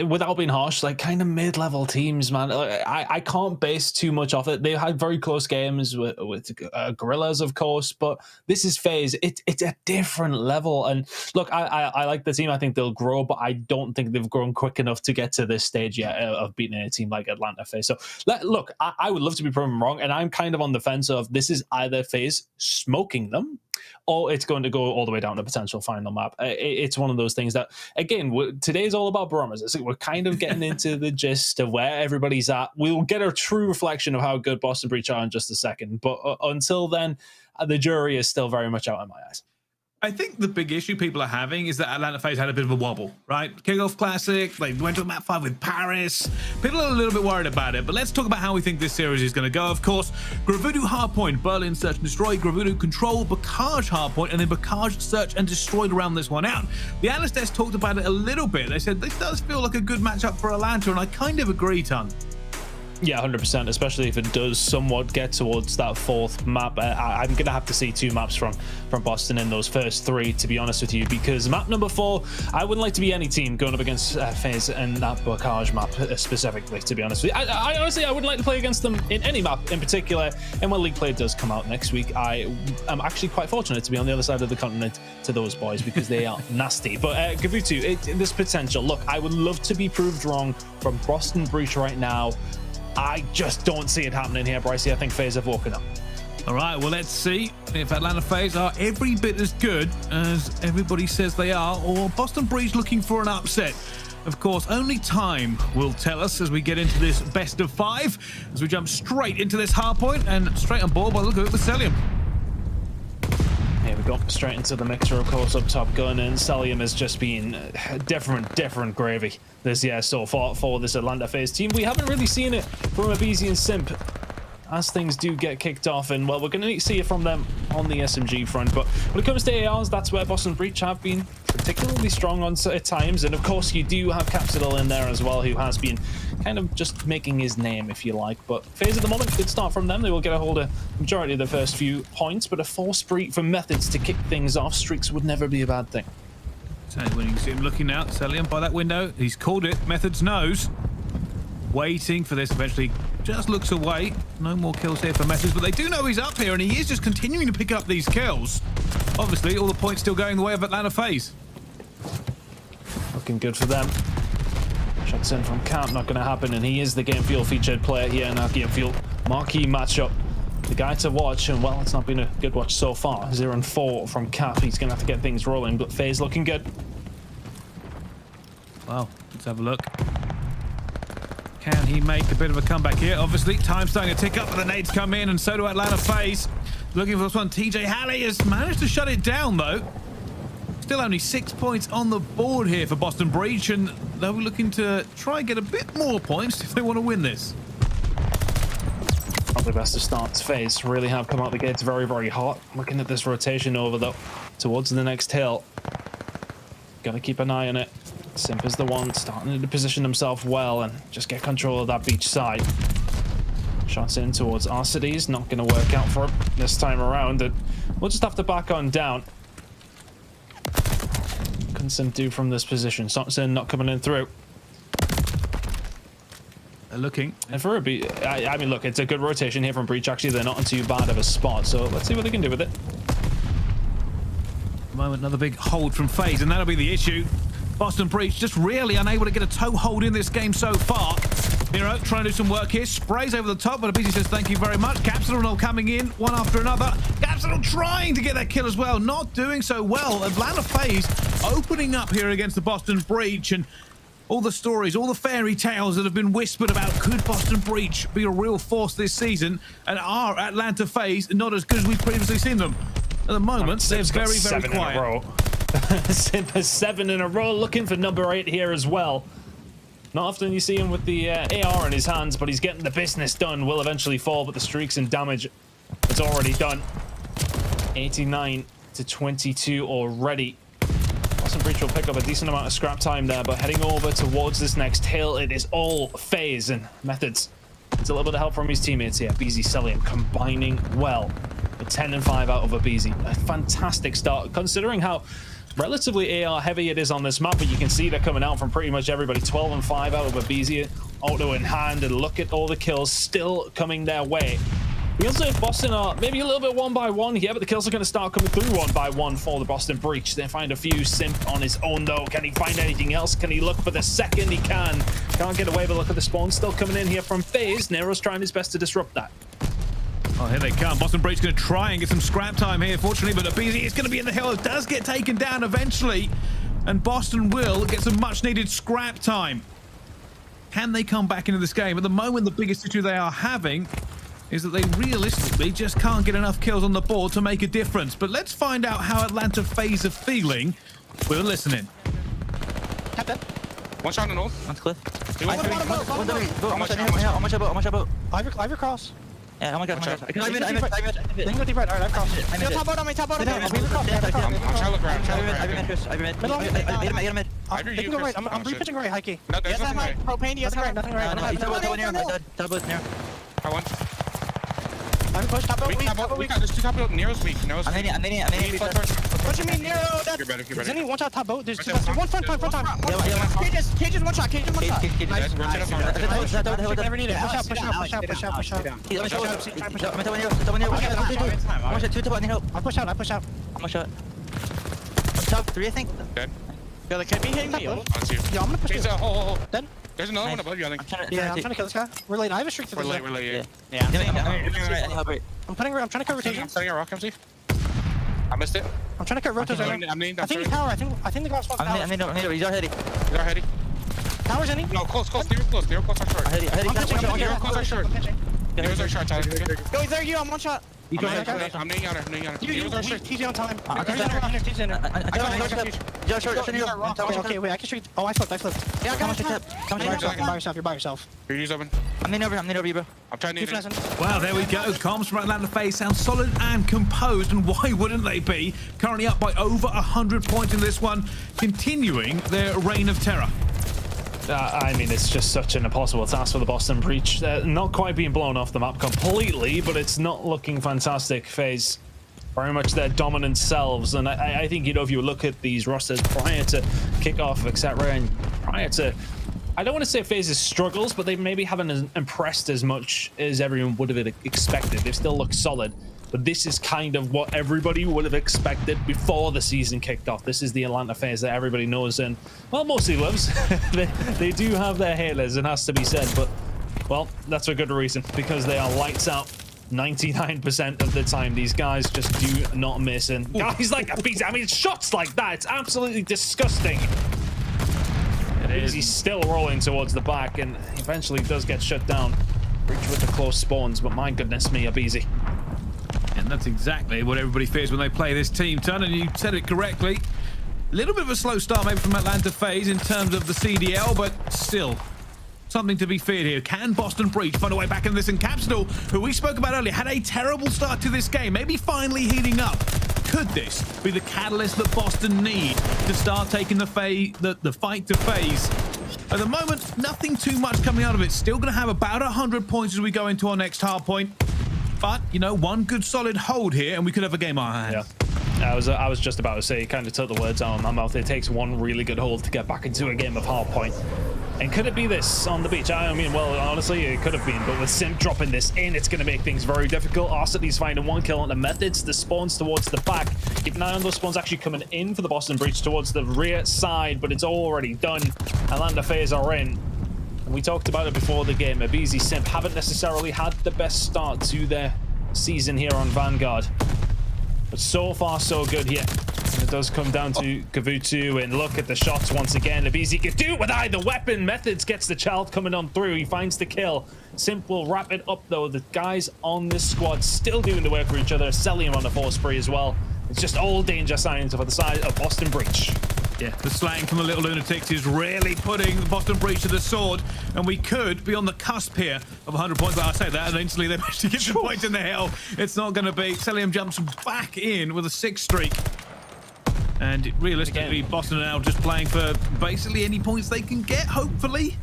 without being harsh, like kind of mid-level teams, man. I can't base too much off it. They've had very close games with Guerrillas, of course, but this is FaZe. It's a different level. And look, I like the team. I think they'll grow, but I don't think they've grown quick enough to get to this stage yet of beating a team like Atlanta FaZe. So look, I would love to be proven wrong, and I'm kind of on the fence of this is either FaZe smoking them, or it's going to go all the way down to potential final map. It's one of those things that, again, today's all about barometers. We're kind of getting into the gist of where everybody's at. We'll get a true reflection of how good Boston Breach are in just a second. But until then, the jury is still very much out in my eyes. I think the big issue people are having is that Atlanta FaZe had a bit of a wobble, right? Kickoff Classic, they went to map 5 with Paris. People are a little bit worried about it, but let's talk about how we think this series is going to go. Of course, Gravudu Hardpoint, Berlin Search and Destroy, Gravudu Control, Bocage Hardpoint, and then Bocage Search and Destroy to round this one out. The analyst desk talked about it a little bit. They said this does feel like a good matchup for Atlanta, and I kind of agree, Ton. Yeah, 100%, especially if it does somewhat get towards that fourth map. I'm going to have to see 2 maps from Boston in those first 3, to be honest with you, because map number 4, I wouldn't like to be any team going up against FaZe and that Bocage map specifically, to be honest with you. I honestly, I wouldn't like to play against them in any map in particular, and when League Play does come out next week, I am actually quite fortunate to be on the other side of the continent to those boys, because they are nasty. But Gravudu, there's potential. Look, I would love to be proved wrong from Boston Breach right now. I just don't see it happening here, Brycey. I think FaZe have woken up. All right, well, let's see if Atlanta FaZe are every bit as good as everybody says they are, or Boston Breach looking for an upset. Of course, only time will tell us as we get into this best of 5, as we jump straight into this hardpoint and straight on board by the look of it with Cellium. Here we go, straight into the mixer, of course, up top gun, and Cellium has just been different gravy this year so far for this Atlanta FaZe team. We haven't really seen it from aBeZy and Simp. as things do get kicked off. And, well, we're going to see it from them on the SMG front. But when it comes to ARs, that's where Boston Breach have been particularly strong on at times. And, of course, you do have Capsidal in there as well, who has been kind of just making his name, if you like. But FaZe at the moment, good start from them. They will get a hold of the majority of the first few points. But a force spree from Methodz to kick things off. Streaks would never be a bad thing. So when you see him looking out, Cellium by that window, he's called it. Methodz knows. Waiting for this, eventually just looks away. No more kills here for Methodz, but they do know he's up here, and he is just continuing to pick up these kills. Obviously, all the points still going the way of Atlanta FaZe. Looking good for them. Shots in from Camp, not going to happen, and he is the Game Fuel featured player here in our Game Fuel marquee matchup. The guy to watch, and well, it's not been a good watch so far. 0-4 from Cap. He's going to have to get things rolling, but FaZe looking good. Well, let's have a look. Can he make a bit of a comeback here? Obviously, time's starting to tick up, but the nades come in, and so do Atlanta FaZe. Looking for this one. TJHaly has managed to shut it down, though. Still only 6 points on the board here for Boston Breach, and they'll be looking to try and get a bit more points if they want to win this. Probably best to start. FaZe really have come out the gates very, very hot. Looking at this rotation over, though, towards the next hill. Gotta keep an eye on it. Simp is the one starting to position himself well and just get control of that beach side. Shots in towards Arcitys. Not going to work out for him this time around. And we'll just have to back on down. Can Simp do from this position? Shots in, not coming in through. They're looking. And for a beat, I mean, look, it's a good rotation here from Breach. Actually, they're not in too bad of a spot. So let's see what they can do with it. At the moment, another big hold from FaZe, and that'll be the issue. Boston Breach just really unable to get a toehold in this game so far. Nero trying to do some work here. Sprays over the top, but aBeZy says thank you very much. Capsidal coming in one after another. Capsidal trying to get that kill as well. Not doing so well. Atlanta FaZe opening up here against the Boston Breach, and all the stories, all the fairy tales that have been whispered about could Boston Breach be a real force this season, and are Atlanta FaZe not as good as we've previously seen them? At the moment, they're very, very quiet. Simp has 7 in a row, looking for number 8 here as well. Not often you see him with the AR in his hands, but he's getting the business done. Will eventually fall, but the streaks and damage it's already done. 89 to 22 already. Boston Breach will pick up a decent amount of scrap time there, but heading over towards this next hill, it is all FaZe and Methodz. It's a little bit of help from his teammates here. aBeZy, Cellium combining well. A 10 and 5 out of aBeZy. A fantastic start, considering how relatively AR heavy it is on this map, but you can see they're coming out from pretty much everybody. 12 and 5 out of aBeZy, auto in hand, and look at all the kills still coming their way. We also have Boston are maybe a little bit one by one here, but the kills are going to start coming through one by one for the Boston Breach. They find a few. Simp on his own, though. Can he find anything else? Can he look for the second? He can. Can't get away, but look at the spawn still coming in here from FaZe. Nero's trying his best to disrupt that. Oh, here they come. Boston Breach going to try and get some scrap time here, fortunately, but aBeZy is going to be in the hill. It does get taken down eventually, and Boston will get some much-needed scrap time. Can they come back into this game? At the moment, the biggest issue they are having is that they realistically just can't get enough kills on the board to make a difference. But let's find out how Atlanta FaZe are feeling. We're listening. Tap that. One shot on north. On cliff. On my boat. I've cross. Yeah, oh my god, oh my god. I think with the red. Alright, I've crossed. Yo, top out on me, top out on me. I'm trying to look around. I've been mid. They can go right. I'm re-pitching right, high key. No, there's nothing right. Propane, yes, nothing right. No, he's top near. Top near. I won. I'm pushed. Top out. We got this two top out. Nero's weak. I'm in. What do you mean, Nero? You're better. There's only one shot top boat. There's two. One front time. Cages one shot. Nice. Never need it. Push out. I push out. One shot. Top 3, I think. Dead. Yo, they can't be hitting me. Yeah, I'm gonna push it. Dead. There's another one above you, I think. I'm trying to kill this guy. We're late. I have a streak to this. We're late. Yeah. I'm trying to cut rotation. I'm setting a rock, MC. I missed it. I'm trying to cut rotos. I think he's tower. I think the guy's tower. I need he's already. Tower's any? No, close. Nero close on short. I hit Nero close on short. Nero's our short, Tyler. Yo, he's there. I'm one shot. I'm laying out her. TJ on time. Okay, wait, I can shoot. Oh, I flipped. Yeah, come on, you're by yourself. You're open. I'm leaning over you, bro. I'm trying to. Well, there we go. Comms from Atlanta FaZe sound solid and composed, and why wouldn't they be? Currently up by over 100 points in this one, continuing their reign of terror. I mean, it's just such an impossible task for the Boston Breach. Not quite being blown off the map completely, but it's not looking fantastic. FaZe very much their dominant selves, and I think, you know, if you look at these rosters prior to kickoff, etc., and prior to, I don't want to say FaZe's struggles, but they maybe haven't impressed as much as everyone would have expected. They still look solid, but this is kind of what everybody would have expected before the season kicked off. This is the Atlanta FaZe that everybody knows and, well, mostly loves. they do have their haters, it has to be said, but, well, that's for good reason, because they are lights out 99% of the time. These guys just do not miss, and guys like aBeZy, I mean, shots like that, it's absolutely disgusting. He's still rolling towards the back, and eventually does get shut down. Breach with the close spawns, but my goodness me, aBeZy. And that's exactly what everybody fears when they play this team, Ton, and you said it correctly. A little bit of a slow start maybe from Atlanta FaZe in terms of the CDL, but still something to be feared here. Can Boston Breach find a way back in this? And Capsidal, who we spoke about earlier, had a terrible start to this game, maybe finally heating up. Could this be the catalyst that Boston need to start taking the fight to FaZe? At the moment, nothing too much coming out of it. Still going to have about 100 points as we go into our next hard point. But, you know, one good solid hold here, and we could have a game on our hands. Yeah, I was just about to say, kind of took the words out of my mouth. It takes one really good hold to get back into a game of hard point. And could it be this on the beach? I mean, well, honestly, it could have been, but with Simp dropping this in, it's going to make things very difficult. Arcitys finding one kill on the Methodz, the spawns towards the back. Keep an eye on those spawns actually coming in for the Boston Breach towards the rear side, but it's already done. Atlanta FaZe are in. And we talked about it before the game. aBeZy, Simp haven't necessarily had the best start to their season here on Vanguard. But so far, so good here. It does come down to Kuavo, and look at the shots once again. aBeZy can do it with either weapon. Methodz gets the child coming on through. He finds the kill. Simp will wrap it up, though. The guys on this squad still doing the work for each other. Cellium on the force spree as well. It's just all danger signs for the side of Boston Breach. Yeah, the slang from the Little Lunatics is really putting the Boston Breach to the sword, and we could be on the cusp here of 100 points. But I say that, and instantly they managed to get the point in the hill. It's not going to be. Cellium jumps back in with a 6 streak. And realistically, Boston are now just playing for basically any points they can get, hopefully.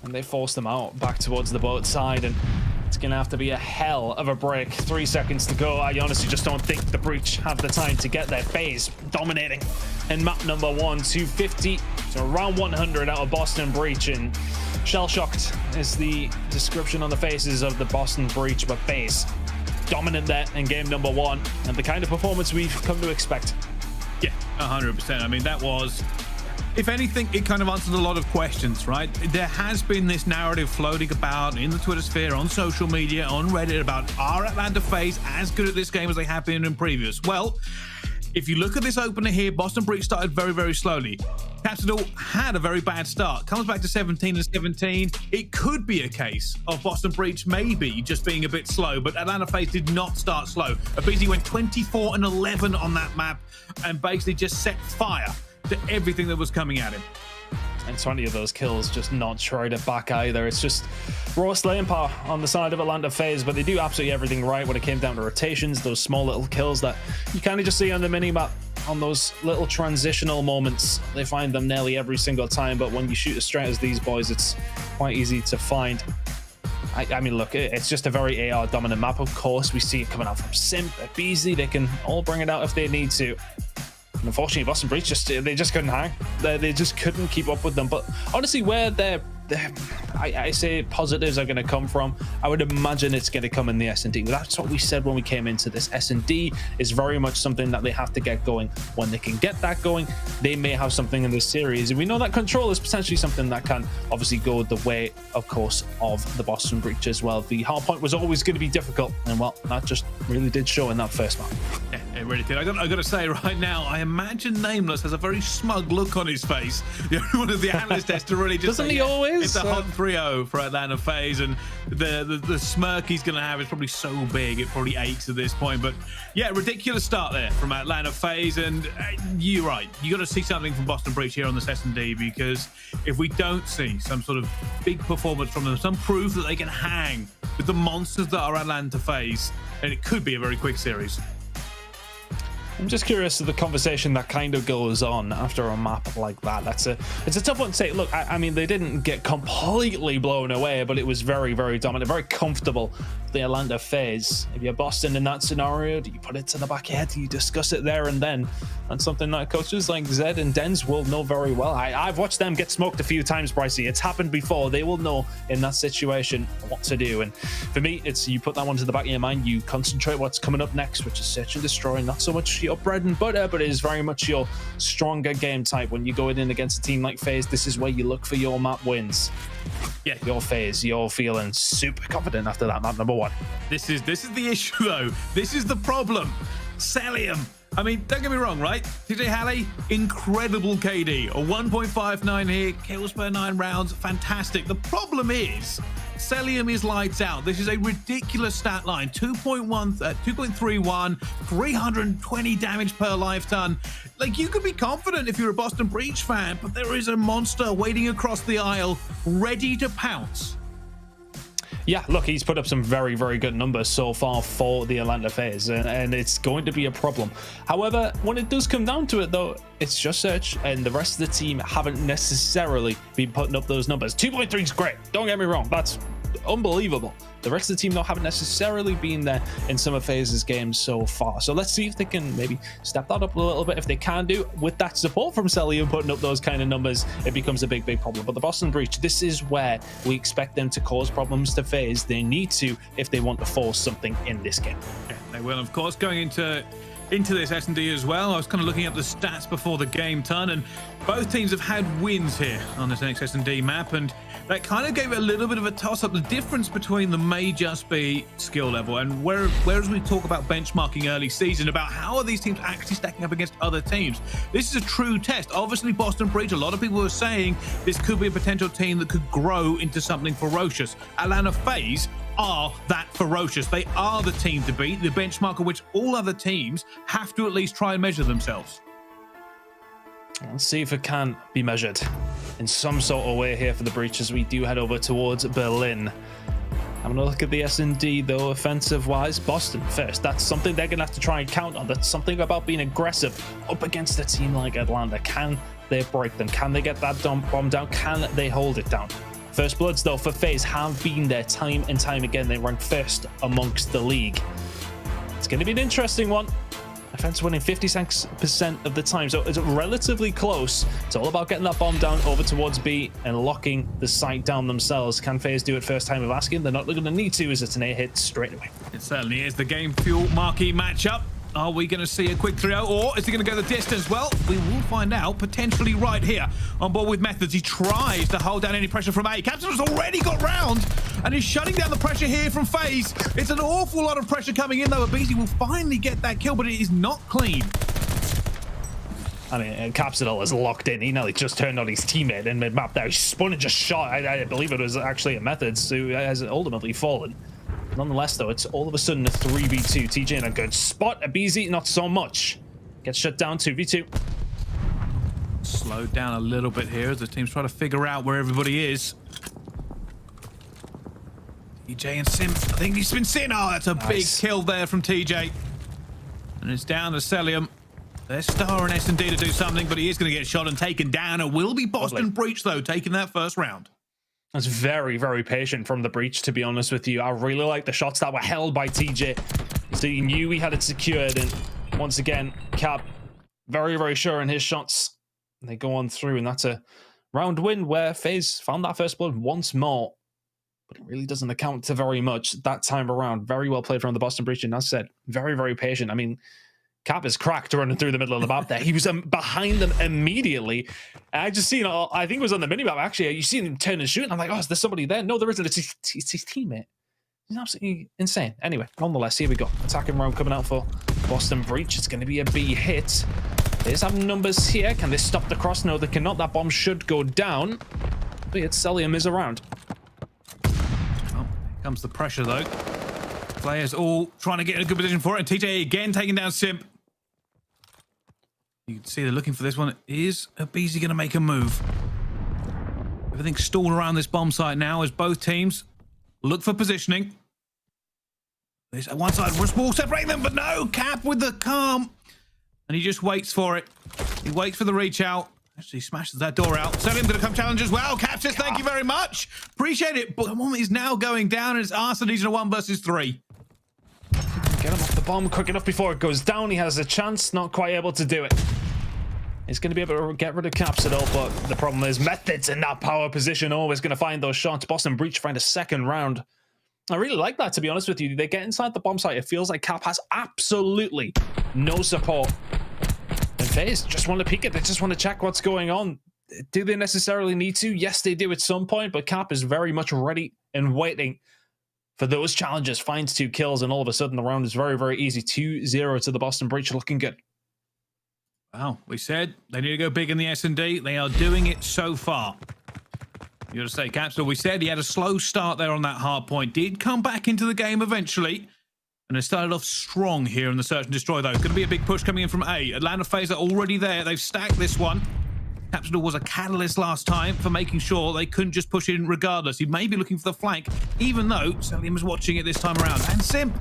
And they force them out back towards the boat side, and it's going to have to be a hell of a break. 3 seconds to go. I honestly just don't think the Breach have the time to get their FaZe dominating. And map number 1, 250 to around 100 out of Boston Breach, and shell-shocked is the description on the faces of the Boston Breach, but FaZe dominant there in game number 1, and the kind of performance we've come to expect. Yeah, 100%. I mean, that was, if anything, it kind of answered a lot of questions, right? There has been this narrative floating about in the Twitter sphere, on social media, on Reddit, about are Atlanta FaZe as good at this game as they have been in previous? Well, if you look at this opener here, Boston Breach started very, very slowly. Capsidal had a very bad start, comes back to 17 and 17. It could be a case of Boston Breach maybe just being a bit slow, but Atlanta FaZe did not start slow. aBeZy went 24 and 11 on that map and basically just set fire to everything that was coming at him. And 20 of those kills just not tried it back either. It's just raw slaying power on the side of Atlanta FaZe, but they do absolutely everything right when it came down to rotations, those small little kills that you kind of just see on the mini-map, on those little transitional moments. They find them nearly every single time, but when you shoot as straight as these boys, it's quite easy to find. I mean, look, it's just a very AR dominant map. Of course, we see it coming out from Simp, aBeZy. They can all bring it out if they need to. Unfortunately, Boston Breach they just couldn't hang. They just couldn't keep up with them. But honestly, where I say positives are going to come from, I would imagine it's going to come in the S&D. That's what we said when we came into this. S&D is very much something that they have to get going. When they can get that going, they may have something in this series. And we know that control is potentially something that can obviously go the way, of course, of the Boston Breach as well. The hard point was always going to be difficult, and well, that just really did show in that first map. Yeah. It really did. I got to say right now, I imagine Nameless has a very smug look on his face. The only one of the analyst has to really just Doesn't say, he always? It's a hot 3-0 for Atlanta FaZe, and the smirk he's going to have is probably so big it probably aches at this point. But yeah, ridiculous start there from Atlanta FaZe, and you're right. You got to see something from Boston Breach here on this S&D, because if we don't see some sort of big performance from them, some proof that they can hang with the monsters that are Atlanta FaZe, then it could be a very quick series. I'm just curious of the conversation that kind of goes on after a map like that. It's a tough one to say. Look, I mean, they didn't get completely blown away, but it was very, very dominant, very comfortable. The Atlanta FaZe. If you're Boston in that scenario, do you put it to the back head? Do you discuss it there and then? And something that coaches like Zed and Dens will know very well. I've watched them get smoked a few times, Brycey. It's happened before. They will know in that situation what to do. And for me, it's you put that one to the back of your mind. You concentrate what's coming up next, which is search and destroy. Not so much your bread and butter, but it is very much your stronger game type. When you go in against a team like FaZe, this is where you look for your map wins. Yeah, your FaZe, you're feeling super confident after that map number 1. This is the issue though. This is the problem. Cellium. I mean, don't get me wrong, right? TJHaly, incredible KD. A 1.59 here, kills per 9 rounds, fantastic. The problem is, Cellium is lights out. This is a ridiculous stat line. 2.31, 320 damage per life ton. Like, you could be confident if you're a Boston Breach fan, but there is a monster waiting across the aisle, ready to pounce. Yeah, look, he's put up some very, very good numbers so far for the Atlanta FaZe, and it's going to be a problem. However, when it does come down to it, though, it's just Search, and the rest of the team haven't necessarily been putting up those numbers. 2.3 is great. Don't get me wrong. That's unbelievable. The rest of the team, though, haven't necessarily been there in some of FaZe's games so far. So let's see if they can maybe step that up a little bit. If they can do, with that support from Cellium putting up those kind of numbers, it becomes a big, big problem. But the Boston Breach, this is where we expect them to cause problems to FaZe. They need to if they want to force something in this game. Yeah, they will, of course, going into this S&D as well. I was kind of looking up the stats before the game turn, and both teams have had wins here on this next S&D map, and that kind of gave it a little bit of a toss-up. The difference between them may just be skill level, and whereas we talk about benchmarking early season, about how are these teams actually stacking up against other teams, this is a true test. Obviously, Boston Breach, a lot of people are saying this could be a potential team that could grow into something ferocious. Atlanta FaZe are that ferocious. They are the team to beat, the benchmark of which all other teams have to at least try and measure themselves. Let's see if it can be measured in some sort of way here for the Breach as we do head over towards Berlin. Having a look at the S&D though, offensive wise, Boston first. That's something they're gonna have to try and count on. That's something about being aggressive up against a team like Atlanta. Can they break them? Can they get that bomb down? Can they hold it down? First bloods though for FaZe have been there time and time again. They rank first amongst the league. It's going to be an interesting one. Offense winning 56% of the time, so it's relatively close. It's all about getting that bomb down over towards B and locking the site down themselves. Can FaZe do it first time of asking? They're not going to need to, as it's an A hit straight away. It certainly is the Game Fuel marquee matchup. Are we going to see a quick 3-0, or is he going to go the distance? Well, we will find out potentially right here on board with Methodz. He tries to hold down any pressure from A. Capsidal's already got round, and he's shutting down the pressure here from FaZe. It's an awful lot of pressure coming in, though. aBeZy will finally get that kill, but it is not clean. I mean, Capsidal is locked in. He nearly just turned on his teammate in mid-map there. He spun and just shot. I believe it was actually a Methodz who has ultimately fallen. Nonetheless, though, it's all of a sudden a 3v2. TJ in a good spot. aBeZy, not so much. Gets shut down 2v2. Slowed down a little bit here as the team's trying to figure out where everybody is. TJ and Simp, I think he's been seen. Oh, that's a big kill there from TJ. And it's down to Cellium. They're starring S&D to do something, but he is going to get shot and taken down. It will be Boston Breach, though, taking that first round. That's very, very patient from the Breach, to be honest with you. I really like the shots that were held by TJ. So he knew he had it secured, and once again, Cap very, very sure in his shots. And they go on through, and that's a round win where FaZe found that first blood once more. But it really doesn't account to very much that time around. Very well played from the Boston Breach, and as I said, very, very patient. I mean, Cap is cracked running through the middle of the map there. He was behind them immediately. I just seen, I think it was on the minimap actually. You see him turn and shoot, and I'm like, oh, is there somebody there? No, there isn't. It's his teammate. He's absolutely insane. Anyway, nonetheless, here we go. Attacking round coming out for Boston Breach. It's going to be a B hit. They just have numbers here. Can they stop the cross? No, they cannot. That bomb should go down. But yet Cellium is around. Oh, here comes the pressure, though. Players all trying to get in a good position for it. And TJ again taking down Simp. You can see they're looking for this one. Is aBeZy going to make a move? Everything's stalled around this bomb site now as both teams look for positioning. There's one side, will separate them, but no, Cap with the calm. And he just waits for it. He waits for the reach out. Actually smashes that door out. Cellium going to come challenge as well. Cap says thank you very much. Appreciate it. But the one is now going down and it's Arcitys in a 1 versus 3. Get him off the bomb quick enough before it goes down. He has a chance, not quite able to do it. He's going to be able to get rid of Capsidal, but the problem is Methodz in that power position, always going to find those shots. Boston Breach find a second round. I really like that, to be honest with you. They get inside the bomb site. It feels like Cap has absolutely no support. And FaZe just want to peek it. They just want to check what's going on. Do they necessarily need to? Yes, they do at some point, but Cap is very much ready and waiting for those challenges. Finds 2 kills, and all of a sudden the round is very, very easy. 2-0 to the Boston Breach, looking good. Wow, we said they need to go big in the S&D. They are doing it so far. You got to say, Capsidal, we said he had a slow start there on that hard point. Did come back into the game eventually. And they started off strong here in the search and destroy, though. Going to be a big push coming in from A. Atlanta FaZe are already there. They've stacked this one. Capsidal was a catalyst last time for making sure they couldn't just push in regardless. He may be looking for the flank, even though Cellium was watching it this time around. And Simp.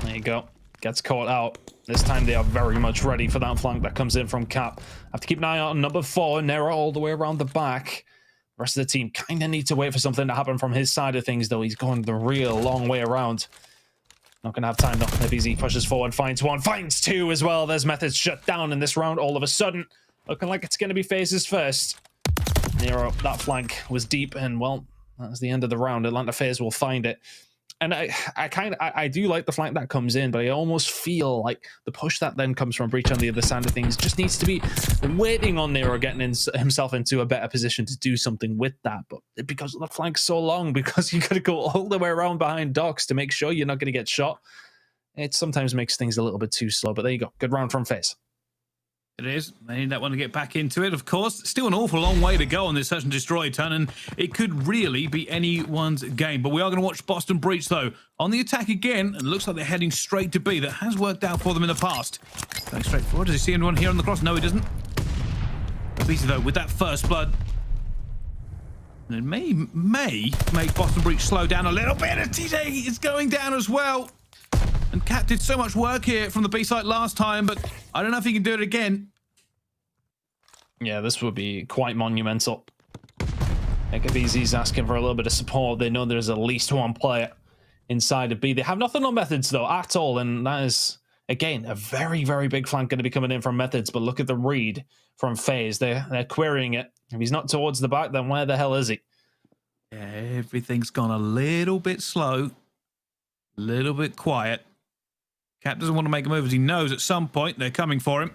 There you go. Gets caught out. This time they are very much ready for that flank that comes in from Cap. Have to keep an eye on number 4, Nero, all the way around the back. The rest of the team kind of need to wait for something to happen from his side of things, though. He's going the real long way around. Not going to have time, though. aBeZy pushes forward, finds 1, finds 2 as well. There's Methodz shut down in this round all of a sudden. Looking like it's going to be FaZe's first. Nero, that flank was deep, and, well, that's the end of the round. Atlanta FaZe will find it. And I do like the flank that comes in, but I almost feel like the push that then comes from Breach on the other side of things just needs to be waiting on Nero getting himself into a better position to do something with that. But because the flank's so long, because you got to go all the way around behind docks to make sure you're not going to get shot, it sometimes makes things a little bit too slow. But there you go. Good round from FaZe. It is. They need that one to get back into it, of course. Still an awful long way to go on this search and destroy turn, and it could really be anyone's game. But we are going to watch Boston Breach, though, on the attack again, and looks like they're heading straight to B. That has worked out for them in the past. Going straight forward. Does he see anyone here on the cross? No, he doesn't. aBeZy, though, with that first blood. And it may make Boston Breach slow down a little bit, and TJ is going down as well. And Cap did so much work here from the B site last time, but I don't know if he can do it again. Yeah, this would be quite monumental. aBeZy's asking for a little bit of support. They know there's at least 1 player inside of B. They have nothing on Methodz, though, at all. And that is, again, a very, very big flank going to be coming in from Methodz. But look at the read from FaZe. They're querying it. If he's not towards the back, then where the hell is he? Yeah, everything's gone a little bit slow. A little bit quiet. Cap doesn't want to make a move as he knows at some point they're coming for him.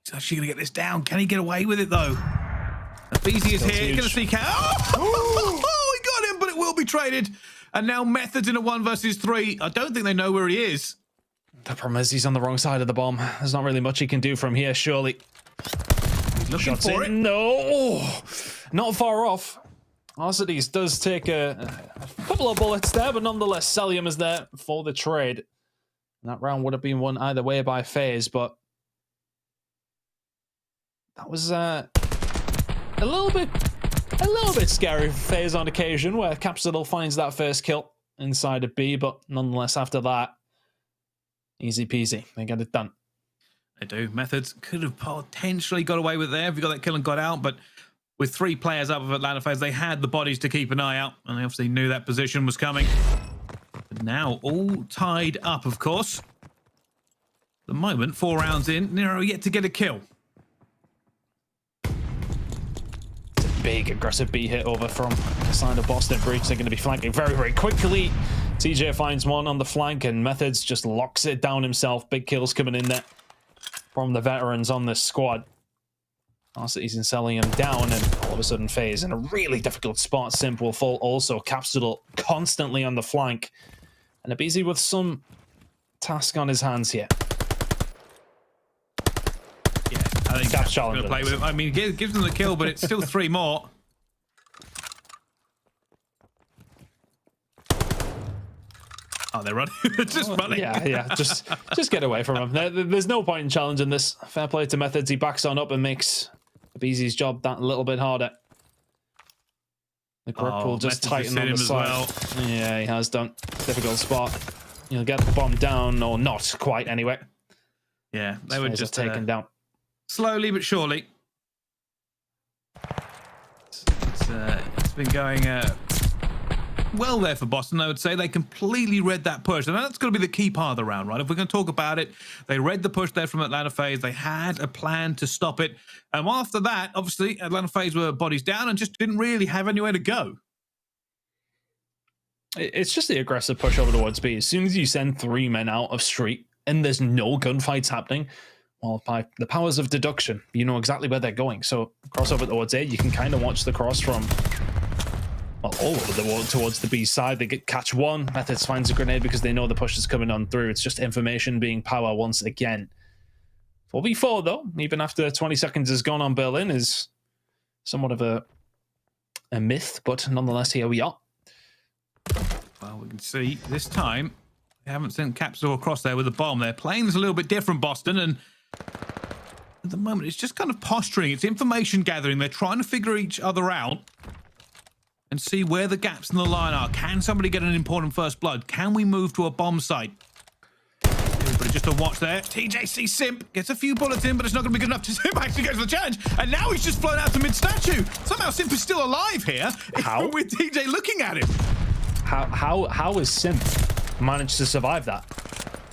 He's actually going to get this down. Can he get away with it, though? aBeZy is here. He's going to see Cap. Oh, he got him, but it will be traded. And now Methodz in a 1 versus 3. I don't think they know where he is. The problem is he's on the wrong side of the bomb. There's not really much he can do from here, surely. He's looking Shots for in. it. No, not far off. Arcitys does take a couple of bullets there, but nonetheless, Cellium is there for the trade. And that round would have been won either way by FaZe, but that was a little bit scary for FaZe on occasion, where Capsidal finds that first kill inside of B, but nonetheless, after that, easy peasy. They get it done. They do. Methodz could have potentially got away with it there if he got that kill and got out, but with 3 players up of Atlanta FaZe, they had the bodies to keep an eye out, and they obviously knew that position was coming. But now all tied up, of course. At the moment, 4 rounds in, Nero yet to get a kill. It's a big aggressive B hit over from the side of Boston Breach. They're going to be flanking very, very quickly. TJ finds 1 on the flank, and Methodz just locks it down himself. Big kills coming in there from the veterans on this squad. Arcitys and Cellium down, and all of a sudden FaZe in a really difficult spot. Simp will fall also. Capsidal constantly on the flank. And aBeZy with some task on his hands here. Yeah, I think Cap's going to play with him. I mean, it gives them the kill, but it's still 3 more. Oh, they're running. Just running. Yeah. Just get away from him. There's no point in challenging this. Fair play to Methodz. He backs on up and makes aBeZy's job that little bit harder. The grip will just tighten on the side. Well. Yeah, he has done. Difficult spot. He'll get the bomb down, or not quite anyway. Yeah, they were just taken down. Slowly but surely. It's been going well there for Boston, I would say. They completely read that push. And that's going to be the key part of the round, right? If we're going to talk about it, they read the push there from Atlanta FaZe. They had a plan to stop it. And after that, obviously, Atlanta FaZe were bodies down and just didn't really have anywhere to go. It's just the aggressive push over towards B. As soon as you send 3 men out of street and there's no gunfights happening, well, by the powers of deduction, you know exactly where they're going. So cross over towards A, you can kind of watch the cross from, well, all over towards the B side. They catch one. Methodz finds a grenade because they know the push is coming on through. It's just information being power once again. 4v4 though, even after 20 seconds has gone on Berlin, is somewhat of a myth, but nonetheless, here we are. Well, we can see this time they haven't sent Capsidal across there with a bomb. Their plane's a little bit different, Boston, and at the moment it's just kind of posturing. It's information gathering. They're trying to figure each other out and see where the gaps in the line are. Can somebody get an important first blood? Can we move to a bomb site? Everybody just to watch there. TJC Simp gets a few bullets in, but it's not going to be good enough to Simp actually goes for the challenge. And now he's just flown out to mid-statue. Somehow Simp is still alive here. How? With TJ looking at him. How is Simp managed to survive that?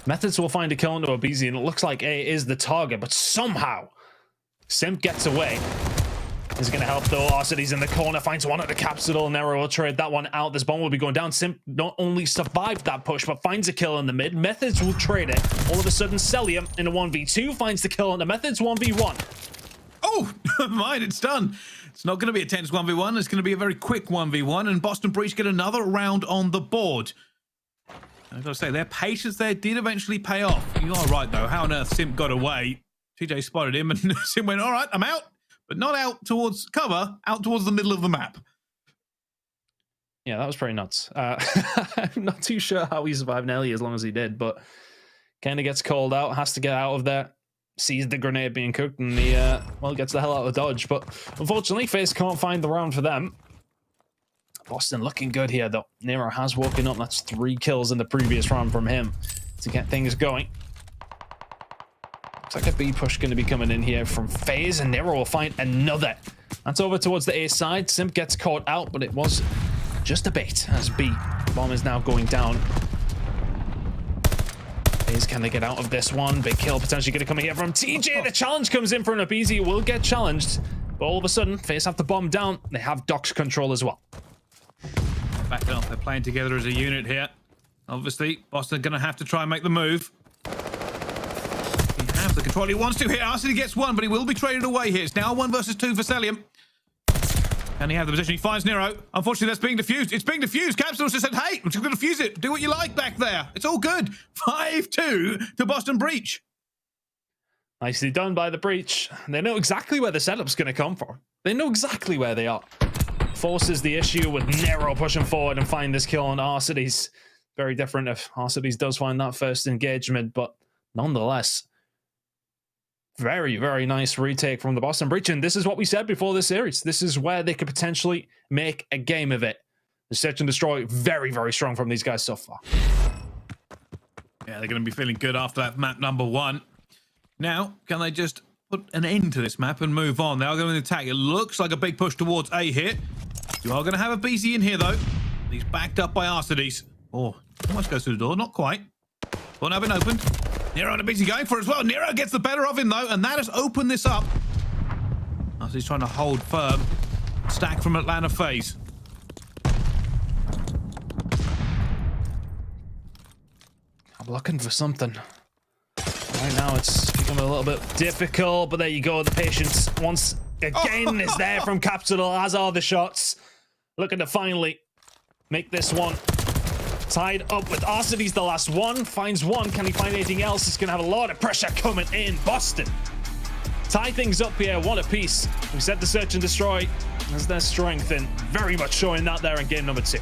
Methodz will find a kill into aBeZy, and it looks like A is the target, but somehow Simp gets away. Is going to help though. Arcitys in the corner, finds one at the Capsidal. Nero will trade that one out. This bomb will be going down. Simp not only survived that push, but finds a kill in the mid. Methodz will trade it. All of a sudden, Cellium in a 1v2 finds the kill on the Methodz 1v1. Oh, never mind, it's done. It's not going to be a tense 1v1. It's going to be a very quick 1v1, and Boston Breach get another round on the board. I've got to say, their patience there did eventually pay off. You are right, though. How on earth Simp got away? TJ spotted him, and Simp went, all right, I'm out. But not out towards cover, out towards the middle of the map. Yeah, that was pretty nuts. I'm not too sure how he survived Nelly as long as he did, but kind of gets called out, has to get out of there, sees the grenade being cooked, and he, well, gets the hell out of Dodge. But unfortunately, FaZe can't find the round for them. Boston looking good here, though. Nero has woken up. That's 3 kills in the previous round from him to get things going. Looks like a B push going to be coming in here from FaZe, and Nero will find another. That's over towards the A side. Simp gets caught out, but it was just a bait as B. Bomb is now going down. FaZe, can they get out of this one? Big kill potentially going to come in here from TJ. The challenge comes in for an aBeZy. Will get challenged, but all of a sudden, FaZe have the bomb down. They have Doc's control as well. Back up. They're playing together as a unit here. Obviously, Boston going to have to try and make the move. He has the control he wants to here. Arcitys gets one, but he will be traded away here. It's now 1 versus 2 for Cellium. Can he have the position? He finds Nero. Unfortunately, that's being diffused. It's being diffused. Capsidal just said, hey, I'm just going to defuse it. Do what you like back there. It's all good. 5-2 to Boston Breach. Nicely done by the Breach. They know exactly where the setup's going to come from. They know exactly where they are. Forces the issue with Nero pushing forward and find this kill on Arcitys. Very different if Arcitys does find that first engagement, but nonetheless, very, very nice retake from the Boston Breach. And this is what we said before this series. This is where they could potentially make a game of it. The search and destroy, very, very strong from these guys so far. Yeah, they're going to be feeling good after that map number 1. Now, can they just put an end to this map and move on? They are going to attack. It looks like a big push towards A here. You are going to have aBeZy in here, though. He's backed up by Arcitys. Oh, almost goes through the door. Not quite. Door now been opened. Nero and aBeZy going for it as well. Nero gets the better of him, though, and that has opened this up. Arcitys trying to hold firm. Stack from Atlanta FaZe. I'm looking for something. Right now, it's becoming a little bit difficult, but there you go. The patience once again is there from Capsidal, as are the shots. Looking to finally make this one Tied up with Arcitys, the last one. Finds one. Can he find anything else? He's going to have a lot of pressure coming in. Boston tie things up here, one apiece. We said the search and destroy as their strength, and very much showing that there in game number 2.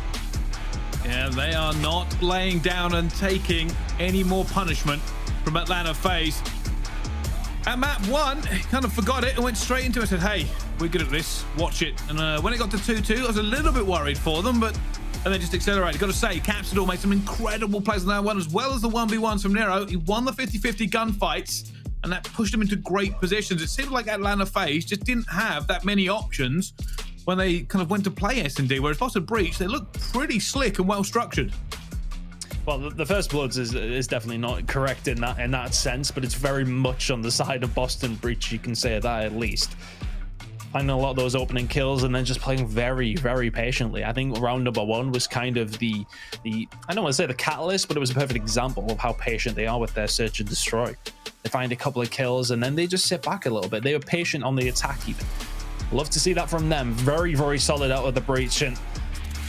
Yeah, they are not laying down and taking any more punishment from Atlanta FaZe. At map 1, kind of forgot it and went straight into it and said, hey, we're good at this, watch it. And when it got to 2-2, I was a little bit worried for them, but and they just accelerated. Got to say, Capsidal made some incredible plays on that one, as well as the 1v1s from Nero. He won the 50-50 gunfights, and that pushed him into great positions. It seemed like Atlanta FaZe just didn't have that many options when they kind of went to play S&D, whereas Boston Breach, they looked pretty slick and well structured. Well, the First Bloods is definitely not correct in that sense, but it's very much on the side of Boston Breach, you can say that at least. Finding a lot of those opening kills and then just playing very, very patiently. I think round number 1 was kind of the I don't want to say the catalyst, but it was a perfect example of how patient they are with their search and destroy. They find a couple of kills and then they just sit back a little bit. They were patient on the attack even. Love to see that from them. Very, very solid out of the breach, and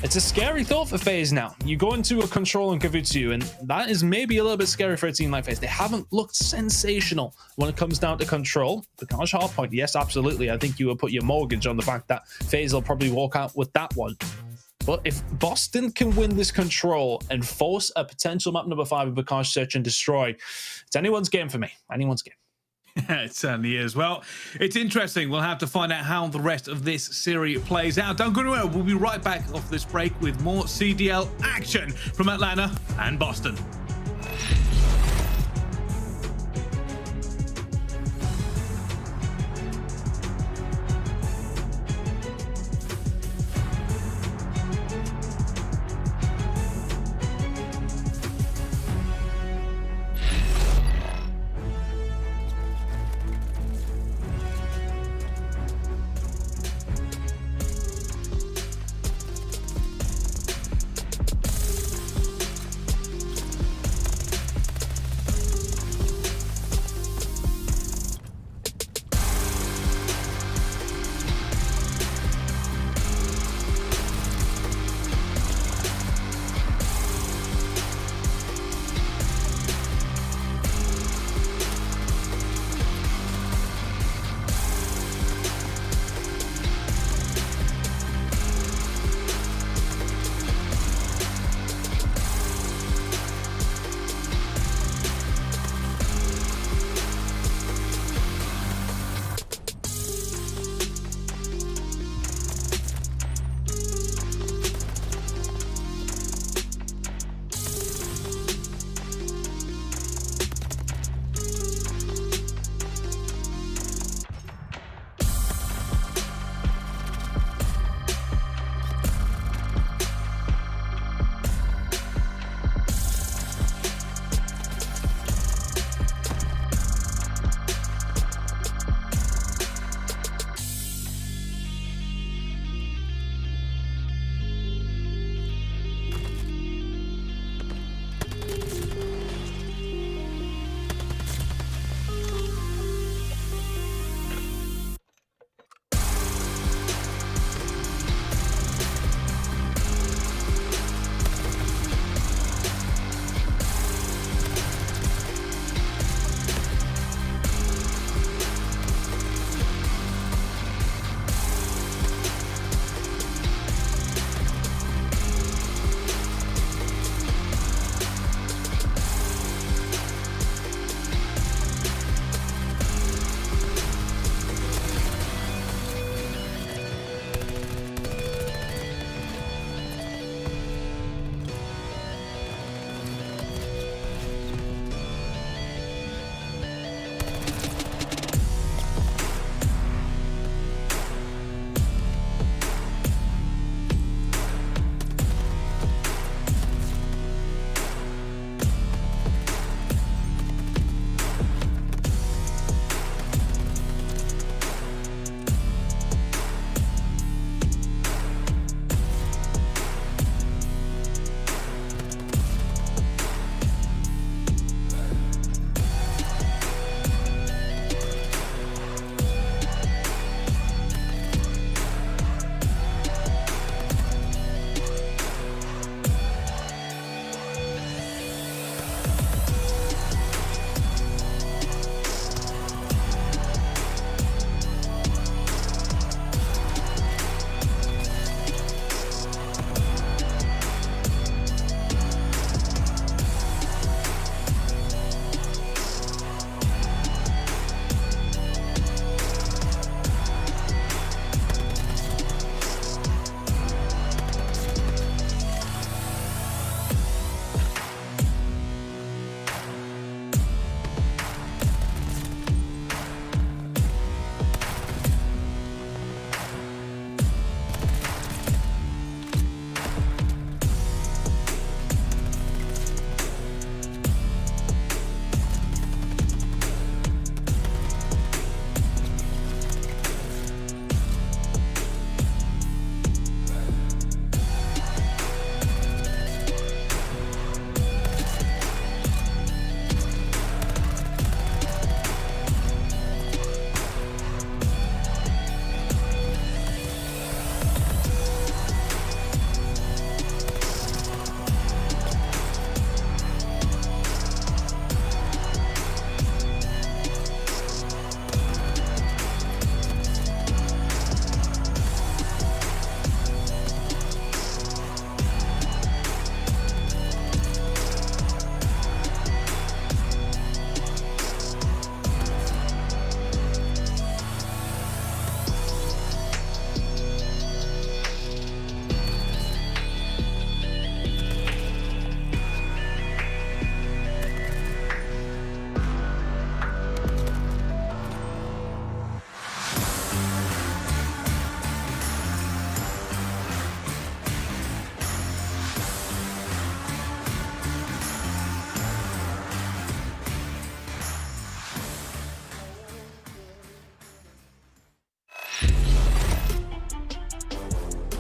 it's a scary thought for FaZe now. You go into a control and Kavutsu, and that is maybe a little bit scary for a team like FaZe. They haven't looked sensational when it comes down to control. The Gosh Hardpoint, yes, absolutely. I think you would put your mortgage on the fact that FaZe will probably walk out with that one. But if Boston can win this control and force a potential map number 5 with Bakash Search and Destroy, it's anyone's game for me. Anyone's game. It certainly is. Well, it's interesting. We'll have to find out how the rest of this series plays out. Don't go anywhere. We'll be right back off this break with more CDL action from Atlanta and Boston.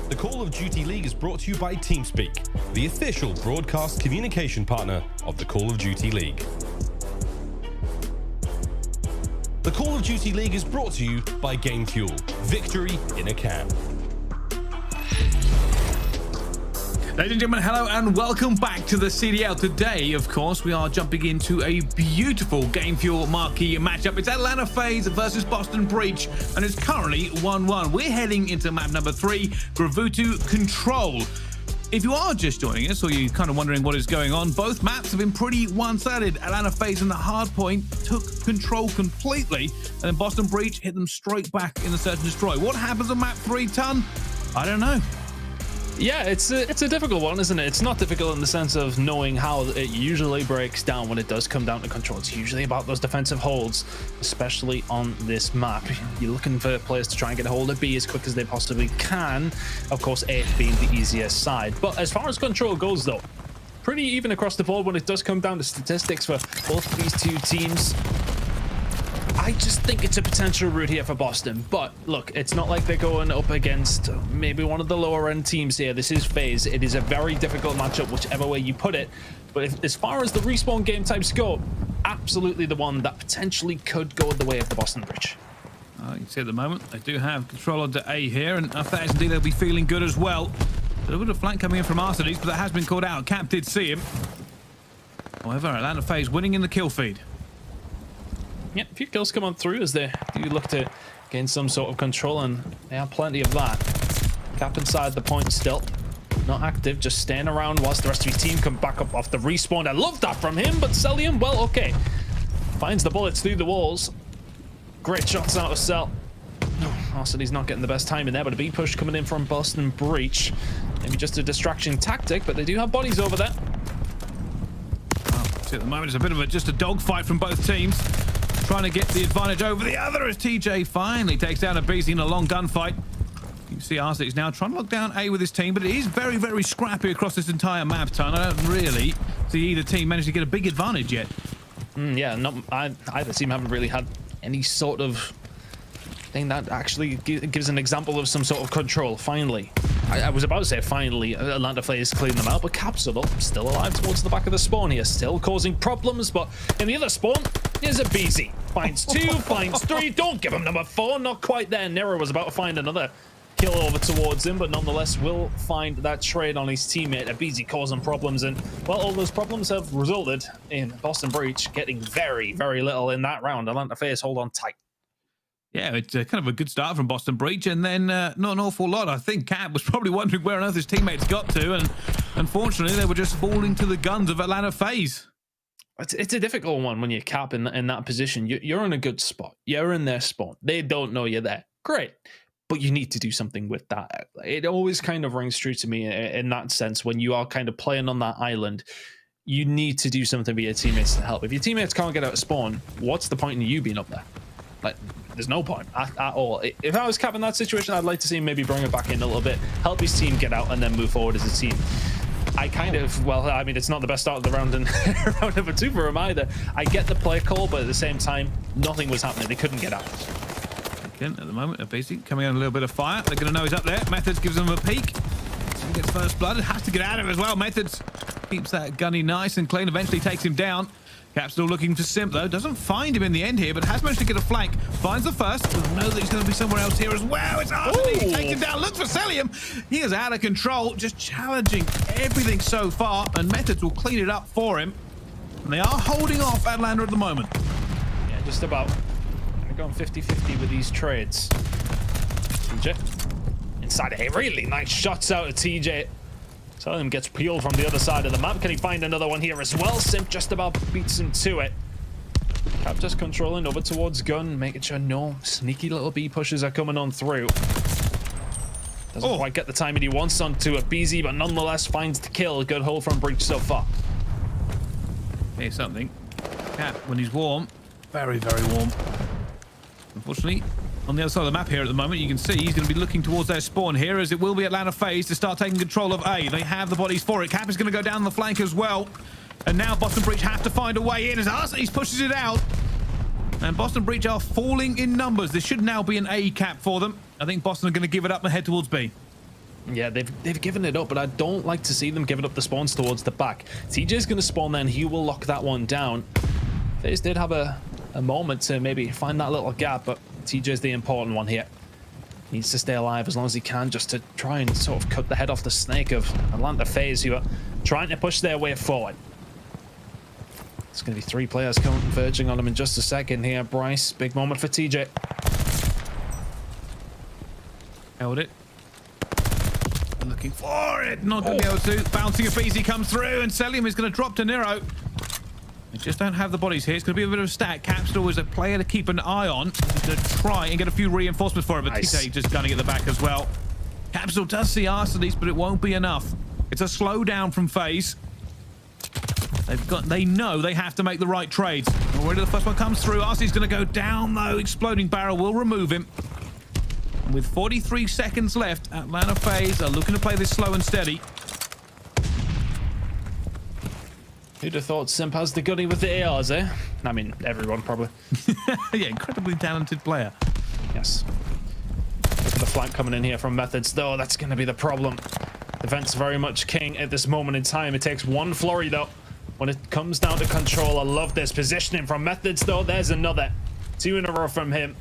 The Call of Duty League is brought to you by TeamSpeak, the official broadcast communication partner of the Call of Duty League. The Call of Duty League is brought to you by Game Fuel. Victory in a can. Ladies and gentlemen, hello and welcome back to the CDL. Today, of course, we are jumping into a beautiful Game Fuel marquee matchup. It's Atlanta FaZe versus Boston Breach, and it's currently 1-1. We're heading into map number 3, Gravutu Control. If you are just joining us, or you're kind of wondering what is going on, both maps have been pretty one-sided. Atlanta FaZe in the hard point took control completely, and then Boston Breach hit them straight back in the search and destroy. What happens on map 3, Ton? I don't know. Yeah, it's a difficult one, isn't it? It's not difficult in the sense of knowing how it usually breaks down when it does come down to control. It's usually about those defensive holds, especially on this map. You're looking for players to try and get a hold of B as quick as they possibly can. Of course, A being the easiest side. But as far as control goes, though, pretty even across the board when it does come down to statistics for both of these two teams. I just think it's a potential route here for Boston, but look, it's not like they're going up against maybe one of the lower end teams here. This is FaZe. It is a very difficult matchup, whichever way you put it. But as far as the respawn game types go, absolutely the one that potentially could go the way of the Boston Breach. You can see at the moment, they do have control onto A here, and if that is indeed, they'll be feeling good as well. A little bit of flank coming in from Arcitys, but that has been called out. Cap did see him. However, Atlanta FaZe winning in the kill feed. Yeah, a few kills come on through as they do look to gain some sort of control, and they have plenty of that. Cap inside the point still. Not active, just staying around whilst the rest of his team come back up off the respawn. I love that from him, but Cellium, well, okay. Finds the bullets through the walls. Great shots out of Cell. Arcitys not getting the best time in there, but a B push coming in from Boston Breach. Maybe just a distraction tactic, but they do have bodies over there. At the moment, it's a bit of just a dogfight from both teams, trying to get the advantage over the other as TJ finally takes down aBeZy in a long gunfight. You can see Arcitys now trying to lock down A with his team, but it is very, very scrappy across this entire map, Ton. I don't really see either team manage to get a big advantage yet. Yeah, either team haven't really had any sort of thing that actually gives an example of some sort of control. Finally, I was about to say finally, Atlanta FaZe cleaning them out, but Capsidal still alive towards the back of the spawn here, still causing problems. But in the other spawn, here's aBeZy. Finds 2, finds 3, don't give him number 4, not quite there. Nero was about to find another kill over towards him, but nonetheless will find that trade on his teammate. aBeZy causing problems, and well, all those problems have resulted in Boston Breach getting very, very little in that round. Atlanta FaZe hold on tight. Yeah, it's kind of a good start from Boston Breach, and then not an awful lot. I think Cap was probably wondering where on earth his teammates got to, and unfortunately they were just falling to the guns of Atlanta FaZe. It's a difficult one when you're Cap in that position. You're in a good spot. You're in their spawn. They don't know you're there. Great. But you need to do something with that. It always kind of rings true to me in that sense. When you are kind of playing on that island, you need to do something with your teammates to help. If your teammates can't get out of spawn, what's the point in you being up there? Like, there's no point at all. If I was Cap in that situation, I'd like to see him maybe bring it back in a little bit, help his team get out, and then move forward as a team. I kind of, well, I mean, it's not the best start of the round in round number 2 for him either. I get the play call, but at the same time, nothing was happening. They couldn't get out. Again, at the moment, aBeZy coming on a little bit of fire. They're going to know he's up there. Methodz gives him a peek. He gets first blood. Has to get out of it as well. Methodz keeps that gunny nice and clean. Eventually takes him down. Cap still looking for Simp, though. Doesn't find him in the end here, but has managed to get a flank. Finds the first. Doesn't know that he's going to be somewhere else here as well. It's Arcitys. He takes him down. Looks for Cellium. He is out of control. Just challenging everything so far, and Methodz will clean it up for him. And they are holding off Atlanta at the moment. Yeah, just about. Going 50-50 with these trades. TJ inside of A. Really nice shots out of TJ. Cellium gets peeled from the other side of the map. Can he find another one here as well? Simp just about beats him to it. Cap just controlling over towards gun, making sure no sneaky little B pushes are coming on through. Doesn't quite get the timing he wants onto aBeZy, but nonetheless finds the kill. Good hold from Breach so far. Here's something. Cap, when he's warm, very, very warm. Unfortunately, on the other side of the map here at the moment, you can see he's going to be looking towards their spawn here, as it will be Atlanta FaZe to start taking control of A. They have the bodies for it. Cap is going to go down the flank as well. And now Boston Breach have to find a way in as Arcitys pushes it out. And Boston Breach are falling in numbers. This should now be an A cap for them. I think Boston are going to give it up and head towards B. Yeah, they've given it up, but I don't like to see them giving up the spawns towards the back. TJ's going to spawn then. He will lock that one down. FaZe did have a moment to maybe find that little gap, but TJ's the important one here. Needs to stay alive as long as he can just to try and sort of cut the head off the snake of Atlanta FaZe, who are trying to push their way forward. It's going to be 3 players converging on him in just a second here. Bryce, big moment for TJ. Held it. Looking for it. Not going to be able to. Bouncing aBeZy comes through, and Cellium is going to drop to Nero. They just don't have the bodies here. It's going to be a bit of a stack. Capsidal is a player to keep an eye on. He's going to try and get a few reinforcements for him, but Nice. TJ just gunning at the back as well. Capsidal does see Arcitys, but it won't be enough. It's a slowdown from FaZe. They know they have to make the right trades. Already the first one comes through. Arcitys going to go down though. Exploding barrel will remove him. And with 43 seconds left, Atlanta FaZe are looking to play this slow and steady. Who'd have thought Simp has the goodie with the ARs, eh? I mean, everyone probably. Yeah, incredibly talented player. Yes. Look at the flank coming in here from Methodz, though. That's going to be the problem. Defense very much king at this moment in time. It takes one flurry, though. When it comes down to control, I love this positioning from Methodz, though. There's another. 2 in a row from him.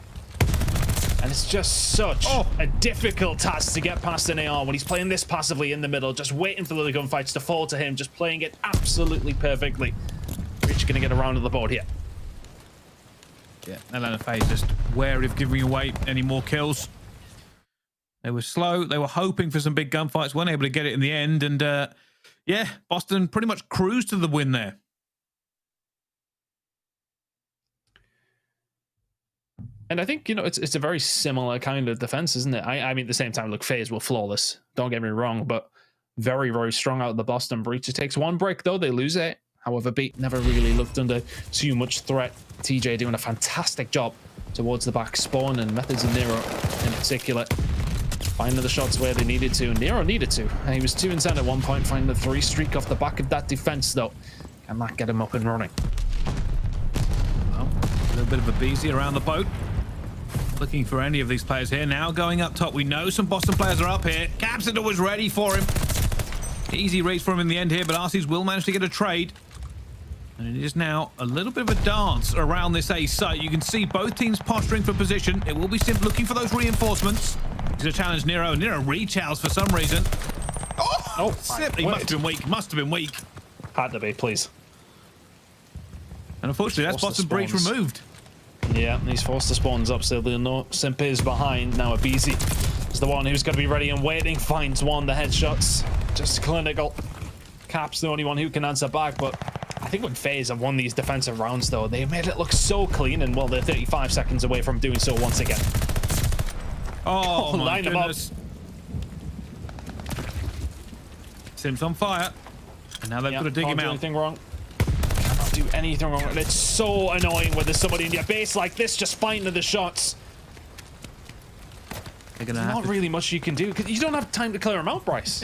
And it's just such a difficult task to get past an AR when he's playing this passively in the middle, just waiting for the gunfights to fall to him, just playing it absolutely perfectly. Rich gonna get around to the board here. Yeah, Atlanta FaZe just wary of giving away any more kills. They were slow. They were hoping for some big gunfights, weren't able to get it in the end. And yeah, Boston pretty much cruised to the win there. And I think, you know, it's a very similar kind of defense, isn't it? I mean, at the same time, look, FaZe were flawless. Don't get me wrong, but very, very strong out of the Boston breach. It takes one break, though. They lose it. However, Beat never really looked under too much threat. TJ doing a fantastic job towards the back spawn, and Methodz and Nero in particular finding the shots where they needed to. Nero needed to. He was 2 and 10 at one point, finding the 3 streak off the back of that defense, though. Can that get him up and running? Well, a little bit of aBeZy around the boat. Looking for any of these players here. Now going up top. We know some Boston players are up here. Capsidal was ready for him. Easy race for him in the end here, but Arcitys will manage to get a trade. And it is now a little bit of a dance around this A site. You can see both teams posturing for position. It will be Simp looking for those reinforcements. He's going to challenge Nero. Nero rechows for some reason. Oh, Simp. He must have been weak. Must have been weak. Had to be, please. And unfortunately, that's Boston breach removed. Yeah, he's forced the spawns up, so they'll know Simp is behind. Now aBeZy is the one who's going to be ready and waiting. Finds one, the headshots. Just clinical. Cap's the only one who can answer back, but I think when FaZe have won these defensive rounds, though, they made it look so clean, and well, they're 35 seconds away from doing so once again. Oh, my line goodness. Simp's on fire. And now they've got to dig him out. Anything wrong. Cannot do anything wrong. And it's so annoying when there's somebody in your base like this just finding the shots. They're gonna There's have not really much you can do because you don't have time to clear them out, Bryce.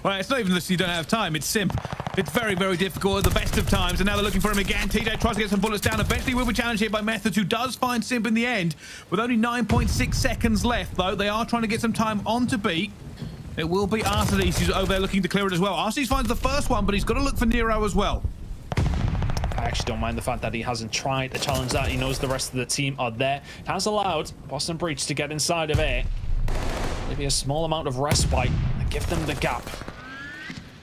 Well, it's not even that you don't have time. It's Simp. It's very, very difficult at the best of times. And now they're looking for him again. TJ tries to get some bullets down. Eventually will be challenged here by Methodz, who does find Simp in the end. With only 9.6 seconds left, though, they are trying to get some time on to beat. It will be Arcitys who's over there looking to clear it as well. Arcitys finds the first one, but he's got to look for Nero as well. I actually don't mind the fact that he hasn't tried to challenge that. He knows the rest of the team are there. Has allowed Boston Breach to get inside of A. Maybe a small amount of respite and give them the gap.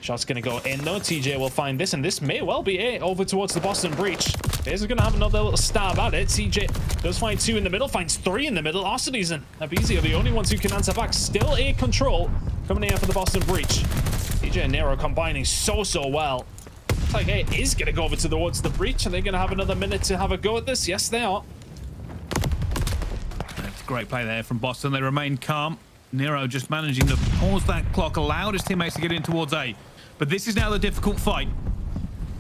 Shot's going to go in, though. TJ will find this, and this may well be A over towards the Boston Breach. FaZe are going to have another little stab at it. TJ does find 2 in the middle, finds 3 in the middle. Arcitys and aBeZy are the only ones who can answer back. Still A control coming in for the Boston Breach. TJ and Nero combining so well. Looks like A is going to go over towards the Breach. Are they going to have another minute to have a go at this? Yes, they are. That's a great play there from Boston. They remain calm. Nero just managing to pause that clock, allowed his teammates to get in towards A. But this is now the difficult fight.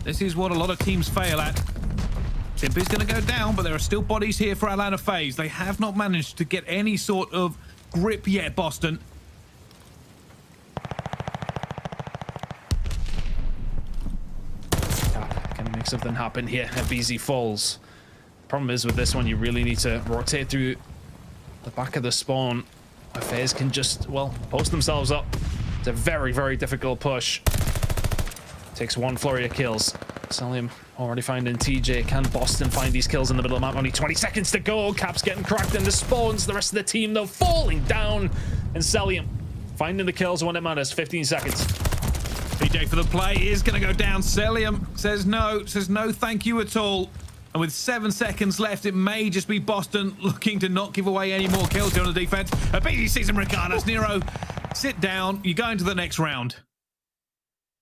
This is what a lot of teams fail at. Simp is going to go down, but there are still bodies here for Atlanta FaZe. They have not managed to get any sort of grip yet, Boston. Can we make something happen here? aBeZy falls. Problem is with this one, you really need to rotate through the back of the spawn FaZe can just, well, post themselves up. It's a very, very difficult push. Takes one flurry of kills. Cellium already finding TJ. Can Boston find these kills in the middle of the map? Only 20 seconds to go. Cap's getting cracked in the spawns. The rest of the team, though, falling down. And Cellium finding the kills when it matters. 15 seconds. PJ for the play is going to go down. Cellium says no thank you at all. And with 7 seconds left, it may just be Boston looking to not give away any more kills here on the defense. aBeZy sees him regardless. Nero, sit down. You go into the next round.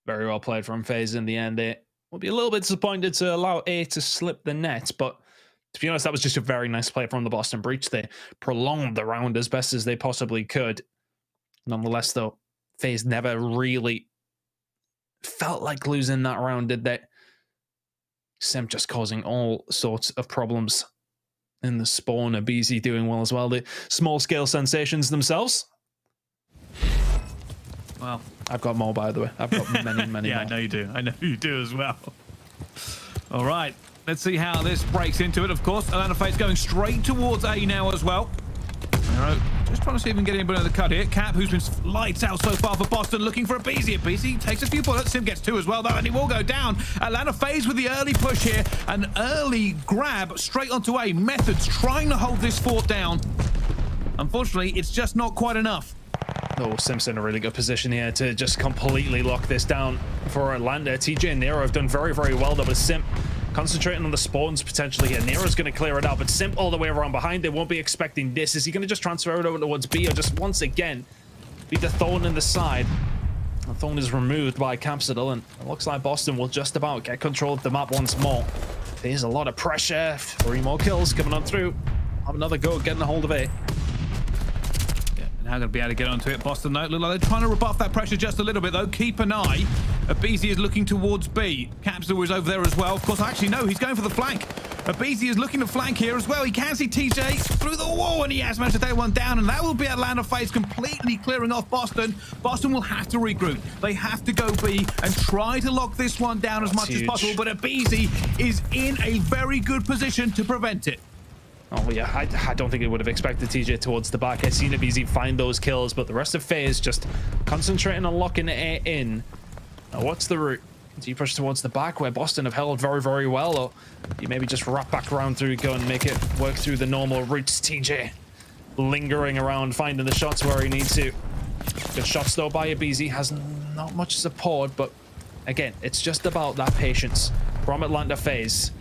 Very well played from FaZe in the end. It will be a little bit disappointed to allow A to slip the net, but to be honest, that was just a very nice play from the Boston Breach. They prolonged the round as best as they possibly could. Nonetheless, though, FaZe never really felt like losing that round, did they? Simp just causing all sorts of problems in the spawn. aBeZy doing well as well. The small-scale sensations themselves. Well, I've got more, by the way. I've got many, many yeah, more. I know you do. I know you do as well. All right, let's see how this breaks into it. Of course, Atlanta FaZe going straight towards A now as well. Nero just trying to see if we can get anybody on the cut here. Cap, who's been lights out so far for Boston, looking for aBeZy. aBeZy takes a few bullets. Simp gets 2 as well, though, and he will go down. Atlanta FaZe with the early push here. An early grab straight onto A. Methodz trying to hold this fort down. Unfortunately, it's just not quite enough. Oh, Simp's in a really good position here to just completely lock this down for Atlanta. TJ and Nero have done very, very well, though, but Simp concentrating on the spawns potentially here. Nero's going to clear it out, but Simp all the way around behind. They won't be expecting this. Is he going to just transfer it over towards B, or just once again be the thorn in the side? The thorn is removed by Capsidal, and it looks like Boston will just about get control of the map once more. There's a lot of pressure. 3 more kills coming on through. Have another go at getting a hold of A. Now going to be able to get onto it. Boston, though, look like they're trying to rebuff that pressure just a little bit, though. Keep an eye. aBeZy is looking towards B. Capsidal is over there as well. Of course, actually, no, he's going for the flank. aBeZy is looking to flank here as well. He can see TJ through the wall, and he has managed to take one down, and that will be Atlanta FaZe completely clearing off Boston. Boston will have to regroup. They have to go B and try to lock this one down as much as possible, but aBeZy is in a very good position to prevent it. Oh, yeah, I don't think it would have expected TJ towards the back. I've seen aBeZy find those kills, but the rest of FaZe just concentrating on locking it in. Now, what's the route? Do you push towards the back where Boston have held very, very well, or you maybe just wrap back around through go and make it work through the normal routes? TJ lingering around, finding the shots where he needs to. Good shots, though, by aBeZy. Has not much support, but again, it's just about that patience from Atlanta FaZe.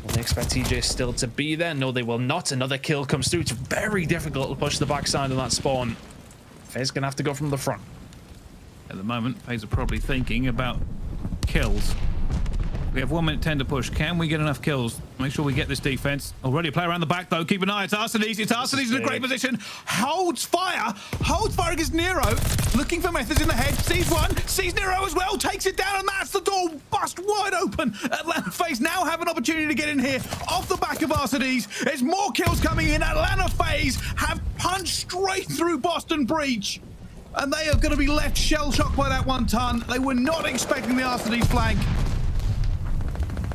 Will they expect TJ still to be there? No, they will not. Another kill comes through. It's very difficult to push the backside of that spawn. FaZe gonna have to go from the front. At the moment, FaZe are probably thinking about kills. We have 1 minute 10 to push. Can we get enough kills? Make sure we get this defense. Already a player around the back, though. Keep an eye. It's Arcitys. It's Arcitys in a great position. Holds fire. Holds fire against Nero. Looking for Methodz in the head. Sees one. Sees Nero as well. Takes it down, and that's the door bust wide open. Atlanta FaZe now have an opportunity to get in here off the back of Arcitys. There's more kills coming in. Atlanta FaZe have punched straight through Boston Breach. And they are going to be left shell-shocked by that 1 ton. They were not expecting the Arcitys flank.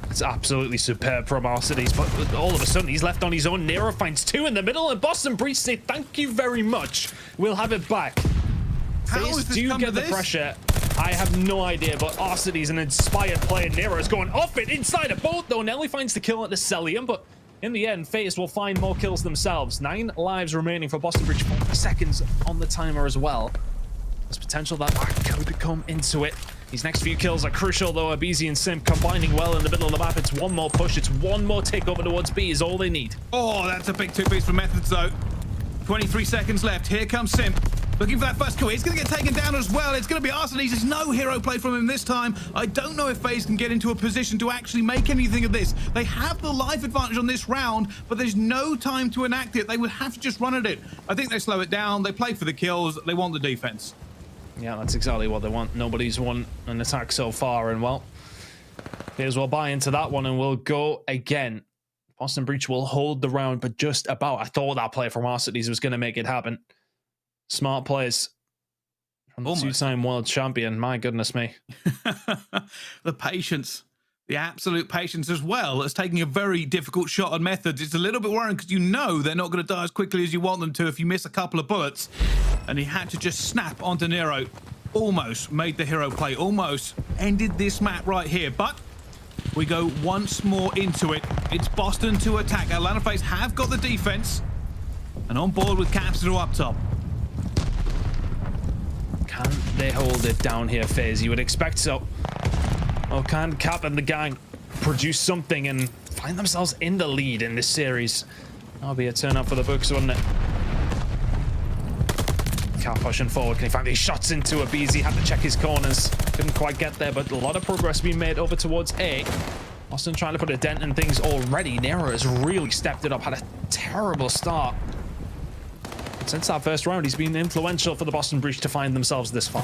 It's absolutely superb from Arcitys, but all of a sudden he's left on his own. Nero finds 2 in the middle, and Boston Breach say thank you very much. We'll have it back. FaZe do get the pressure. I have no idea, but Arcitys, an inspired player. Nero is going off it inside a boat, though. Nelly finds the kill at the Cellium, but in the end, FaZe will find more kills themselves. 9 lives remaining for Boston Breach. 40 seconds on the timer as well. There's potential that Mack could come into it. These next few kills are crucial, though. aBeZy and Simp combining well in the middle of the map. It's 1 more push. It's 1 more tick over towards B is all they need. Oh, that's a big 2-piece for Methodz, though. 23 seconds left. Here comes Simp. Looking for that first kill. He's going to get taken down as well. It's going to be Arcitys. There's no hero play from him this time. I don't know if FaZe can get into a position to actually make anything of this. They have the life advantage on this round, but there's no time to enact it. They would have to just run at it. I think they slow it down. They play for the kills. They want the defense. Yeah, that's exactly what they want. Nobody's won an attack so far, and well, may as well buy into that one, and we'll go again. Boston Breach will hold the round, but just about. I thought that play from Arcitys was going to make it happen. Smart plays from the 2-time world champion. My goodness me. The patience. the absolute patience as well as taking a very difficult shot on Methodz. It's a little bit worrying because you know they're not going to die as quickly as you want them to if you miss a couple of bullets. And he had to just snap onto Nero. Almost made the hero play, almost ended this map right here. But we go once more into it. It's Boston to attack. Atlanta FaZe have got the defense and on board with Capsidal up top. Can they hold it down here, FaZe? You would expect so. Oh, can Cap and the gang produce something and find themselves in the lead in this series? That'll be a turn up for the books, wouldn't it? Cap pushing forward. Can he find these shots into aBeZy? Had to check his corners. Couldn't quite get there, but a lot of progress being made over towards A. Boston trying to put a dent in things already. Nero has really stepped it up. Had a terrible start. Since that first round, he's been influential for the Boston Breach to find themselves this far.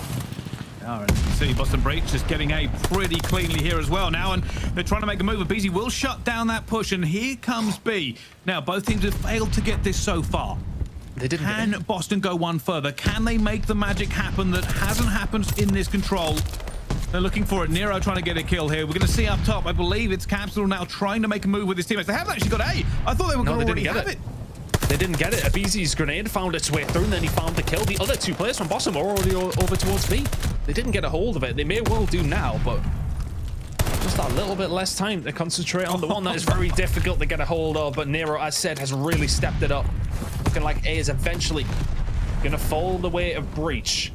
And you see Boston Breach just getting A pretty cleanly here as well now, and they're trying to make a move. aBeZy will shut down that push, and here comes B. Now, both teams have failed to get this so far. They didn't. Can Boston go one further? Can they make the magic happen that hasn't happened in this control? They're looking for it. Nero trying to get a kill here. We're going to see up top. I believe it's Capsidal now trying to make a move with his teammates. They haven't actually got A. I thought they were going to already have it. They didn't get it. aBeZy's grenade found its way through, and then he found the kill. The other two players from Boston were already over towards B. They didn't get a hold of it. They may well do now, but just that little bit less time to concentrate on the one that is very difficult to get a hold of. But Nero, as said, has really stepped it up. Looking like A is eventually going to fall the way of Breach.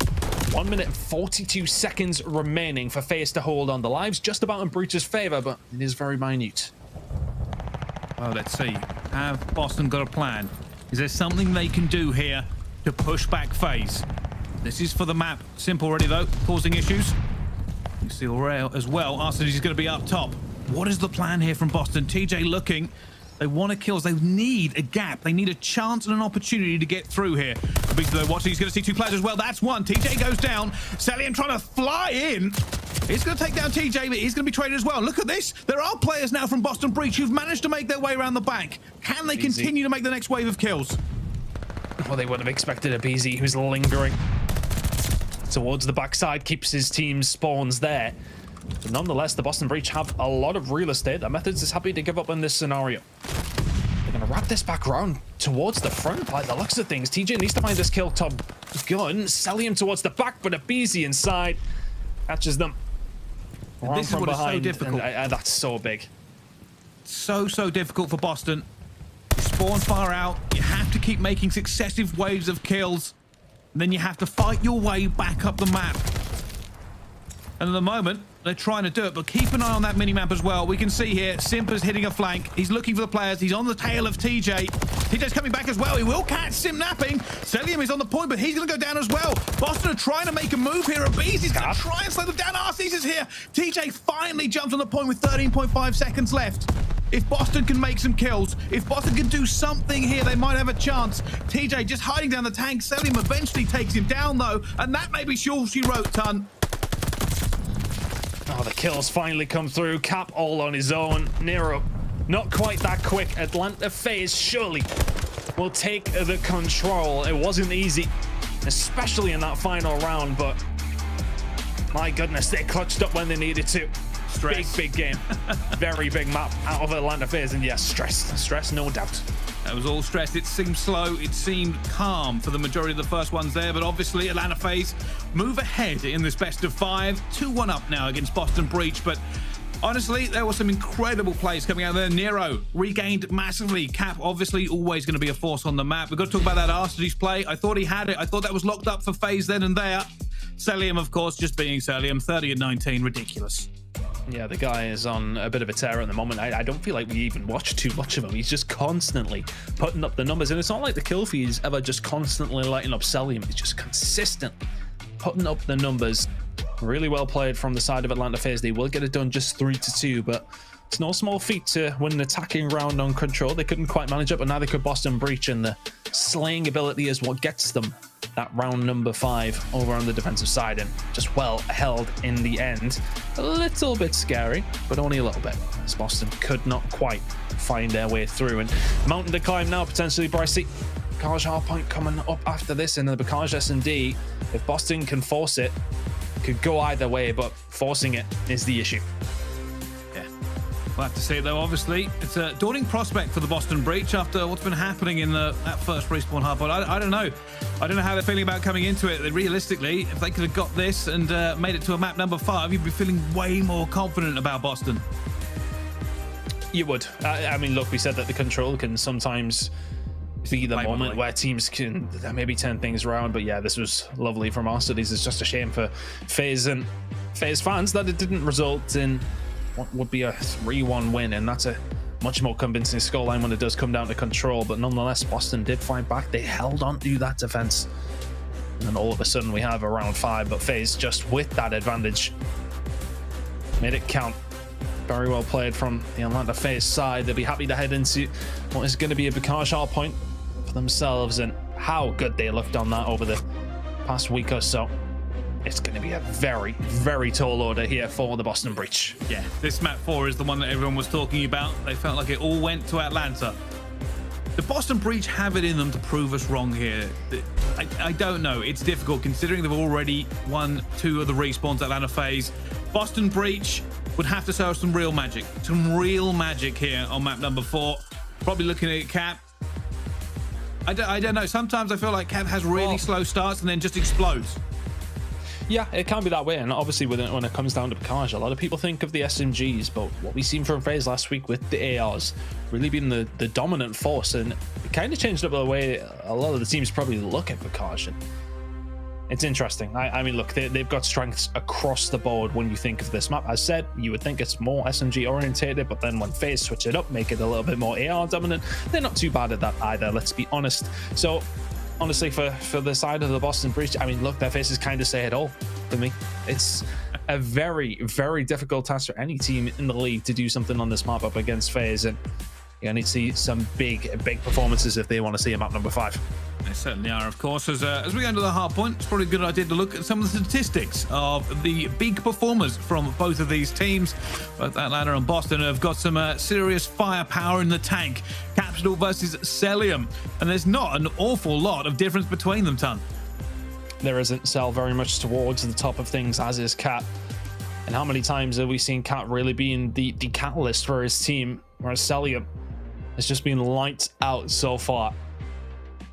1 minute and 42 seconds remaining for FaZe to hold on. The lives just about in Breach's favor, but it is very minute. Well, let's see. Have Boston got a plan? Is there something they can do here to push back FaZe? This is for the map. Simp already, though, causing issues. You see Rail as well. Arcitys is going to be up top. What is the plan here from Boston? TJ looking. They want to kills. They need a gap. They need a chance and an opportunity to get through here. aBeZy, though, watching. He's going to see two players as well. That's one. TJ goes down. Cellium trying to fly in. He's going to take down TJ, but he's going to be traded as well. Look at this. There are players now from Boston Breach who've managed to make their way around the back. Can they continue to make the next wave of kills? Well, they would have expected aBeZy, who's lingering towards the backside, keeps his team spawns there. But nonetheless, the Boston Breach have a lot of real estate that Methodz is happy to give up in this scenario. They're going to wrap this back around towards the front by the looks of things. TJ needs to find this kill top gun. Cellium towards the back, but aBeZy inside catches them. This is what is so difficult. And that's so big. So difficult for Boston. You spawn far out. You have to keep making successive waves of kills. And then you have to fight your way back up the map. And at the moment, they're trying to do it, but keep an eye on that mini-map as well. We can see here, Simp is hitting a flank. He's looking for the players. He's on the tail of TJ. TJ's coming back as well. He will catch Simp napping. Cellium is on the point, but he's going to go down as well. Boston are trying to make a move here. aBeZy's going to try and slow them down. Arcitys is here. TJ finally jumps on the point with 13.5 seconds left. If Boston can make some kills, if Boston can do something here, they might have a chance. TJ just hiding down the tank. Cellium eventually takes him down, though, and that may be all she wrote, Ton. Oh, the kills finally come through. Cap all on his own. Nero, not quite that quick. Atlanta FaZe surely will take the control. It wasn't easy, especially in that final round, but my goodness, they clutched up when they needed to. Stress. Big game. Very big map out of Atlanta FaZe, and yes, stress, no doubt. That was all stressed. It seemed slow. It seemed calm for the majority of the first ones there. But obviously, Atlanta FaZe move ahead in this best of 5. 2-1 up now against Boston Breach. But honestly, there were some incredible plays coming out there. Nero regained massively. Cap obviously always going to be a force on the map. We've got to talk about that Arcitys play. I thought he had it. I thought that was locked up for FaZe then and there. Cellium, of course, just being Cellium. 30 and 19. Ridiculous. Yeah, the guy is on a bit of a tear at the moment. I don't feel like we even watch too much of him. He's just constantly putting up the numbers. And it's not like the kill feed is ever just constantly lighting up Cellium. He's just consistently putting up the numbers. Really well played from the side of Atlanta FaZe. They will get it done just 3-2, but it's no small feat to win an attacking round on control. They couldn't quite manage it, but now they could Boston Breach, and the slaying ability is what gets them that round number 5 over on the defensive side, and just well held in the end. A little bit scary, but only a little bit, as Boston could not quite find their way through. And mountain to climb now, potentially Pricey. Bacage hardpoint coming up after this, and the Bacage S&D, if Boston can force it, could go either way, but forcing it is the issue. Yeah, We'll have to see, though, obviously. It's a daunting prospect for the Boston Breach after what's been happening in that first respawn hub. But I don't know. I don't know how they're feeling about coming into it. Realistically, if they could have got this and made it to a map number 5, you'd be feeling way more confident about Boston. You would. I mean, look, we said that the control can sometimes be the moment where teams can maybe turn things around. But yeah, this was lovely from Arcitys. It's just a shame for FaZe and FaZe fans that it didn't result in what would be a 3-1 win, and that's a much more convincing scoreline when it does come down to control. But nonetheless, Boston did fight back. They held on to that defense, and then all of a sudden we have a round 5, but FaZe just with that advantage made it count. Very well played from the Atlanta FaZe side. They'll be happy to head into what is going to be a Bacage hard point for themselves, and how good they looked on that over the past week or so. It's going to be a very, very tall order here for the Boston Breach. Yeah, this map 4 is the one that everyone was talking about. They felt like it all went to Atlanta. The Boston Breach have it in them to prove us wrong here. I don't know. It's difficult considering they've already won 2 of the respawns at Atlanta FaZe. Boston Breach would have to show us some real magic. Some real magic here on map number 4. Probably looking at Cap. I don't know. Sometimes I feel like Cap has really slow starts and then just explodes. Yeah, it can be that way, and obviously when it comes down to Bacage, a lot of people think of the SMGs, but what we seen from FaZe last week with the ARs really being the dominant force, and it kind of changed up the way a lot of the teams probably look at Bacage. And it's interesting. I mean, look, they've got strengths across the board when you think of this map. As said, you would think it's more SMG orientated, but then when FaZe switch it up, make it a little bit more AR dominant, they're not too bad at that either, let's be honest. So honestly, for the side of the Boston Breach, I mean, look, their faces kind of say it all for me. It's a very, very difficult task for any team in the league to do something on this map up against FaZe, and you need to see some big performances if they want to see a map number 5. They certainly are, of course. As we go into the hard point, it's probably a good idea to look at some of the statistics of the big performers from both of these teams. Both Atlanta and Boston have got some serious firepower in the tank. Capsidal versus Cellium, and there's not an awful lot of difference between them, Ton. There isn't. Cell very much towards the top of things, as is Cat. And how many times have we seen Cat really being the catalyst for his team, whereas Cellium has just been lights out so far.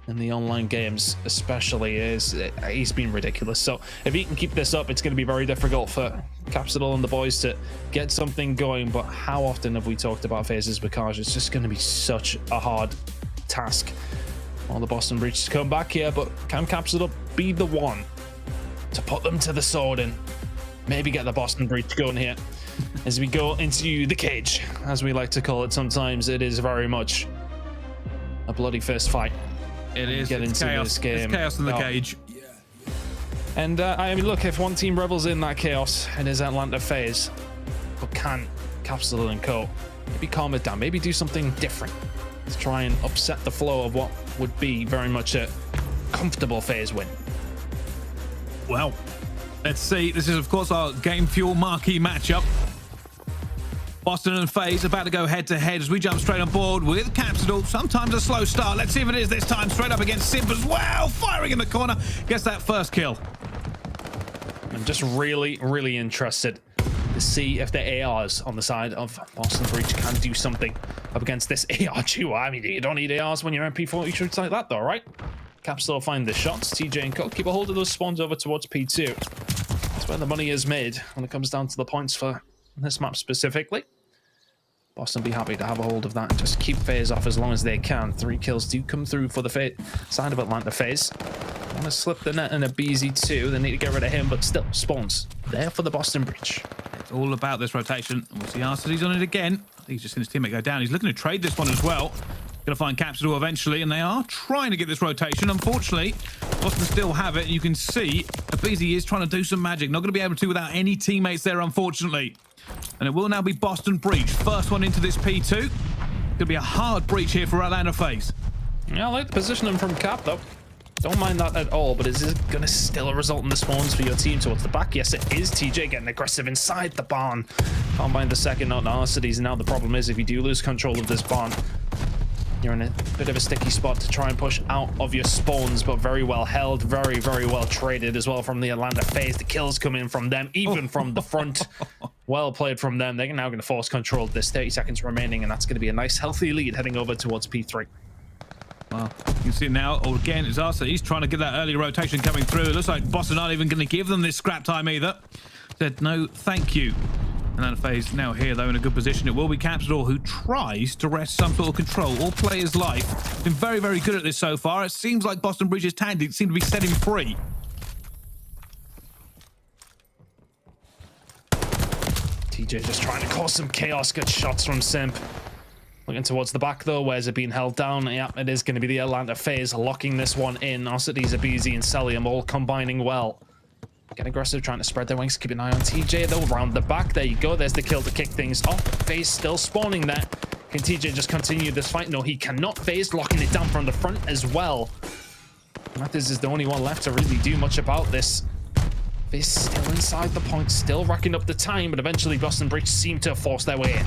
In the online games especially, he's been ridiculous. So if he can keep this up, it's going to be very difficult for Capsidal and the boys to get something going. But how often have we talked about FaZe's Bacage? It's just going to be such a hard task. All the Boston Breach to come back here, but can Capsidal be the one to put them to the sword and maybe get the Boston Breach going here as we go into the cage, as we like to call it sometimes? It is very much a bloody fist fight. It is. It's chaos. This game. It's chaos in the cage. And I mean, look, if one team revels in that chaos, it is Atlanta FaZe. But can Capsidal and Co. maybe calm it down? Maybe do something different to try and upset the flow of what would be very much a comfortable FaZe win. Well, let's see. This is, of course, our Game Fuel marquee matchup. Boston and FaZe about to go head-to-head as we jump straight on board with Capsidal. Sometimes a slow start. Let's see if it is this time. Straight up against Simp as well. Firing in the corner. Gets that first kill. I'm just really, really interested to see if the ARs on the side of Boston Breach can do something up against this AR duo. I mean, you don't need ARs when you're MP40 shoots like that, though, right? Capsidal find the shots. TJ and Co keep a hold of those spawns over towards P2. That's where the money is made when it comes down to the points for this map specifically. Boston be happy to have a hold of that and just keep FaZe off as long as they can. 3 kills do come through for the side of Atlanta FaZe. Want to slip the net in aBeZy too. They need to get rid of him, but still spawns there for the Boston Breach. It's all about this rotation. We'll see Arcitys on it again. I think he's just seen his teammate go down. He's looking to trade this one as well. Going to find Capsidal eventually, and they are trying to get this rotation. Unfortunately, Boston still have it. You can see aBeZy is trying to do some magic. Not going to be able to without any teammates there, unfortunately. And it will now be Boston Breach. First one into this P2. Going to be a hard breach here for Atlanta FaZe. Yeah, I like the positioning from Cap, though. Don't mind that at all, but is it going to still result in the spawns for your team towards the back? Yes, it is. TJ getting aggressive inside the barn. Can't find the second on Arcitys. Now the problem is if you do lose control of this barn, you're in a bit of a sticky spot to try and push out of your spawns, but very well held, very, very well traded as well from the Atlanta FaZe. The kills come in from them, even from the front. Well played from them. They're now going to force control. There's 30 seconds remaining, and that's going to be a nice, healthy lead heading over towards P3. Well, you can see now, again, it's Arcitys. He's trying to get that early rotation coming through. It looks like Boston aren't even going to give them this scrap time either. Said no, thank you. And then FaZe now here, though, in a good position. It will be Capsidal who tries to wrest some sort of control. All players' life. Been very, very good at this so far. It seems like Boston Bridge's tactics seem to be setting free. TJ just trying to cause some chaos. Good shots from Simp. Looking towards the back, though. Where's it being held down? Yeah, it is going to be the Atlanta FaZe locking this one in. Arcitys, aBeZy, and Cellium all combining well. Get aggressive, trying to spread their wings. Keep an eye on TJ, though. Round the back. There you go. There's the kill to kick things off. FaZe still spawning there. Can TJ just continue this fight? No, he cannot. FaZe locking it down from the front as well. Methodz is the only one left to really do much about this. FaZe still inside the point, still racking up the time, but eventually Boston Bridge seem to force their way in.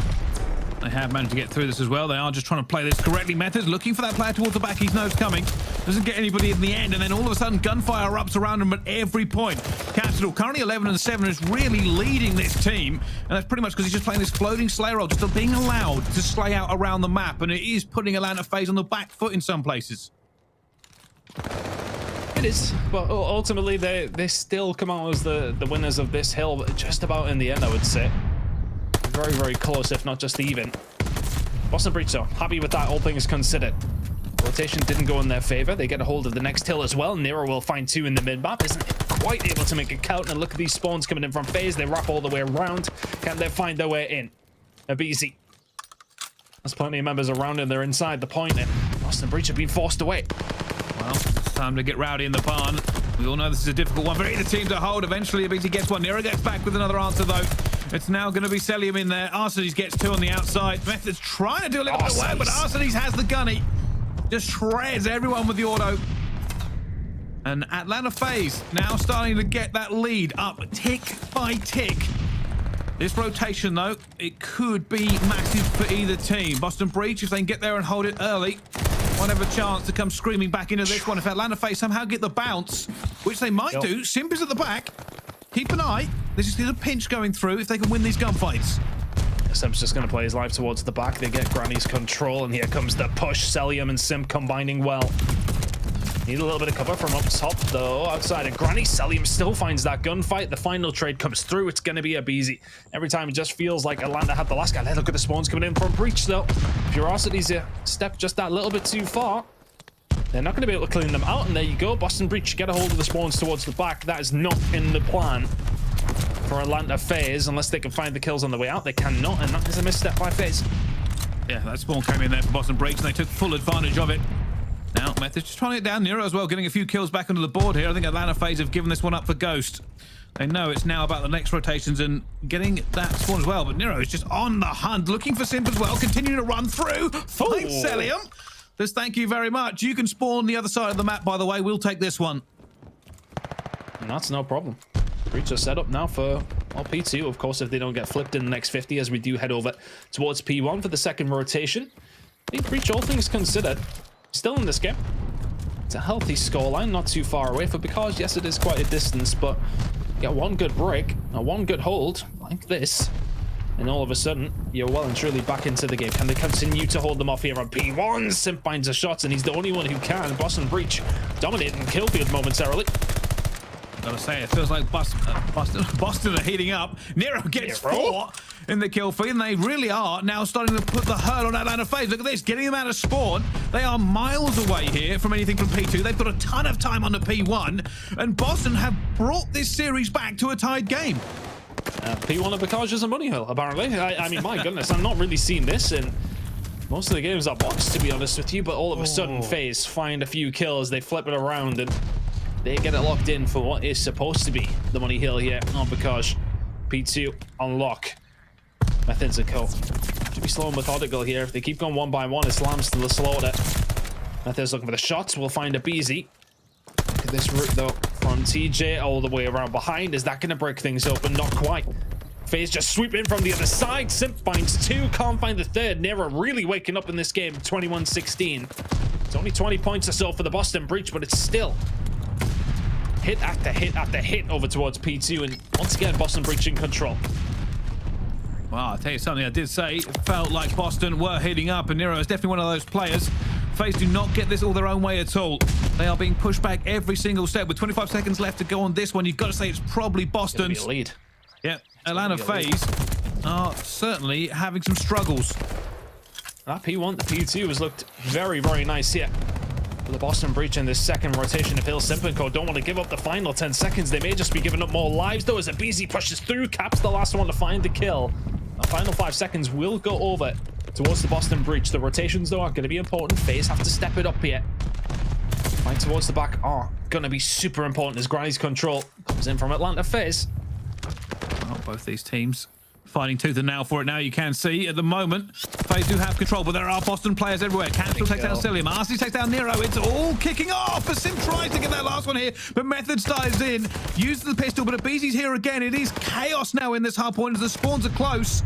They have managed to get through this as well. They are just trying to play this correctly. Methodz looking for that player towards the back. He knows coming. Doesn't get anybody in the end. And then all of a sudden, gunfire erupts around him at every point. Capsidal, currently 11-7, is really leading this team. And that's pretty much because he's just playing this floating Slayer role, just being allowed to slay out around the map. And it is putting Atlanta FaZe on the back foot in some places. It is, but ultimately they still come out as the winners of this hill, just about in the end, I would say. Very, very close, if not just even. Boston Bridge, though, happy with that, all things considered. Rotation didn't go in their favor. They get a hold of the next hill as well. Nero will find two in the mid-map. Isn't quite able to make a count. And look at these spawns coming in from FaZe. They wrap all the way around. Can they find their way in? aBeZy. There's plenty of members around and they're inside the point. And Boston Bridge have been forced away. Well, it's time to get rowdy in the barn. We all know this is a difficult one for either team to hold. Eventually, aBeZy gets one. Nero gets back with another answer, though. It's now going to be Cellium in there. Arcitys gets two on the outside. Methodz trying to do a little bit of work, but Arcitys has the gunny. Just shreds everyone with the auto. And Atlanta FaZe now starting to get that lead up tick by tick. This rotation, though, it could be massive for either team. Boston Bridge, if they can get there and hold it early, might have a chance to come screaming back into this one. If Atlanta FaZe somehow get the bounce, which they might do, Simp is at the back. Keep an eye. This is a pinch going through if they can win these gunfights. Simp's just going to play his life towards the back. They get Granny's control, and here comes the push. Cellium and Simp combining well. Need a little bit of cover from up top, though. Outside of Granny, Cellium still finds that gunfight. The final trade comes through. It's going to be aBeZy. Every time it just feels like Atlanta had the last guy. Look at the spawns coming in from Breach, though. If your Arcitys step just that little bit too far, they're not going to be able to clean them out. And there you go. Boston Breach get a hold of the spawns towards the back. That is not in the plan for Atlanta FaZe. Unless they can find the kills on the way out, they cannot. And that is a misstep by FaZe. Yeah, that spawn came in there for Boston Breach, and they took full advantage of it. Now, Methodz just trying to get down. Nero as well, getting a few kills back onto the board here. I think Atlanta FaZe have given this one up for Ghost. They know it's now about the next rotations and getting that spawn as well. But Nero is just on the hunt, looking for Simp as well, continuing to run through. Find Cellium. Just thank you very much. You can spawn the other side of the map, by the way. We'll take this one. And that's no problem. Breach are set up now for P2. Of course, if they don't get flipped in the next 50, as we do head over towards P1 for the second rotation. I think Breach, all things considered, still in this game. It's a healthy scoreline, not too far away for because, yes, it is quite a distance, but get one good break, one good hold, like this, and all of a sudden, you're well and truly back into the game. Can they continue to hold them off here on P1? Simp finds a shot, and he's the only one who can. Boston Breach dominating Killfield momentarily. Gotta say, it feels like Boston are heating up. Nero gets 4 in the kill feed, and they really are now starting to put the hurt on Atlanta FaZe. Look at this, getting them out of spawn. They are miles away here from anything from P2. They've got a ton of time on the P1, and Boston have brought this series back to a tied game. P1 of Bacage is a money hill, apparently. I mean, my goodness, I'm not really seeing this in most of the games are boxed, to be honest with you, but all of a sudden, FaZe find a few kills, they flip it around, and they get it locked in for what is supposed to be the money hill here on Bacage. P2 on lock. Methodz a kill. Have to be slow and methodical here. If they keep going one by one, it slams to the slaughter. Methodz looking for the shots. We'll find aBeZy. Look at this route, though, from TJ all the way around behind. Is that going to break things open? Not quite. FaZe just sweeping from the other side. Simp finds 2, can't find the 3rd. Nero really waking up in this game, 21-16. It's only 20 points or so for the Boston Breach, but it's still hit after hit after hit over towards P2, and once again, Boston Breach in control. Well, I'll tell you something I did say. It felt like Boston were heating up, and Nero is definitely one of those players. FaZe do not get this all their own way at all. They are being pushed back every single step. With 25 seconds left to go on this one, you've got to say it's probably Boston's. Lead. Yep, Atlanta FaZe are certainly having some struggles. That P1, the P2 has looked very, very nice here. With the Boston breach in this second rotation of Hill, Simp and Co don't want to give up the final 10 seconds. They may just be giving up more lives, though, as aBeZy pushes through. Cap's the last one to find the kill. The final 5 seconds will go over towards the Boston breach. The rotations, though, are going to be important. FaZe have to step it up here. Fight towards the back are going to be super important as Granny's control comes in from Atlanta FaZe. Well, both these teams fighting tooth and nail for it now. You can see at the moment FaZe do have control, but there are Boston players everywhere. Capsidal takes down Cellium, Arcitys takes down Nero. It's all kicking off as Simp tries to get that last one here, but Methodz dives in, uses the pistol, but aBeZy's here again. It is chaos now in this hard point as the spawns are close.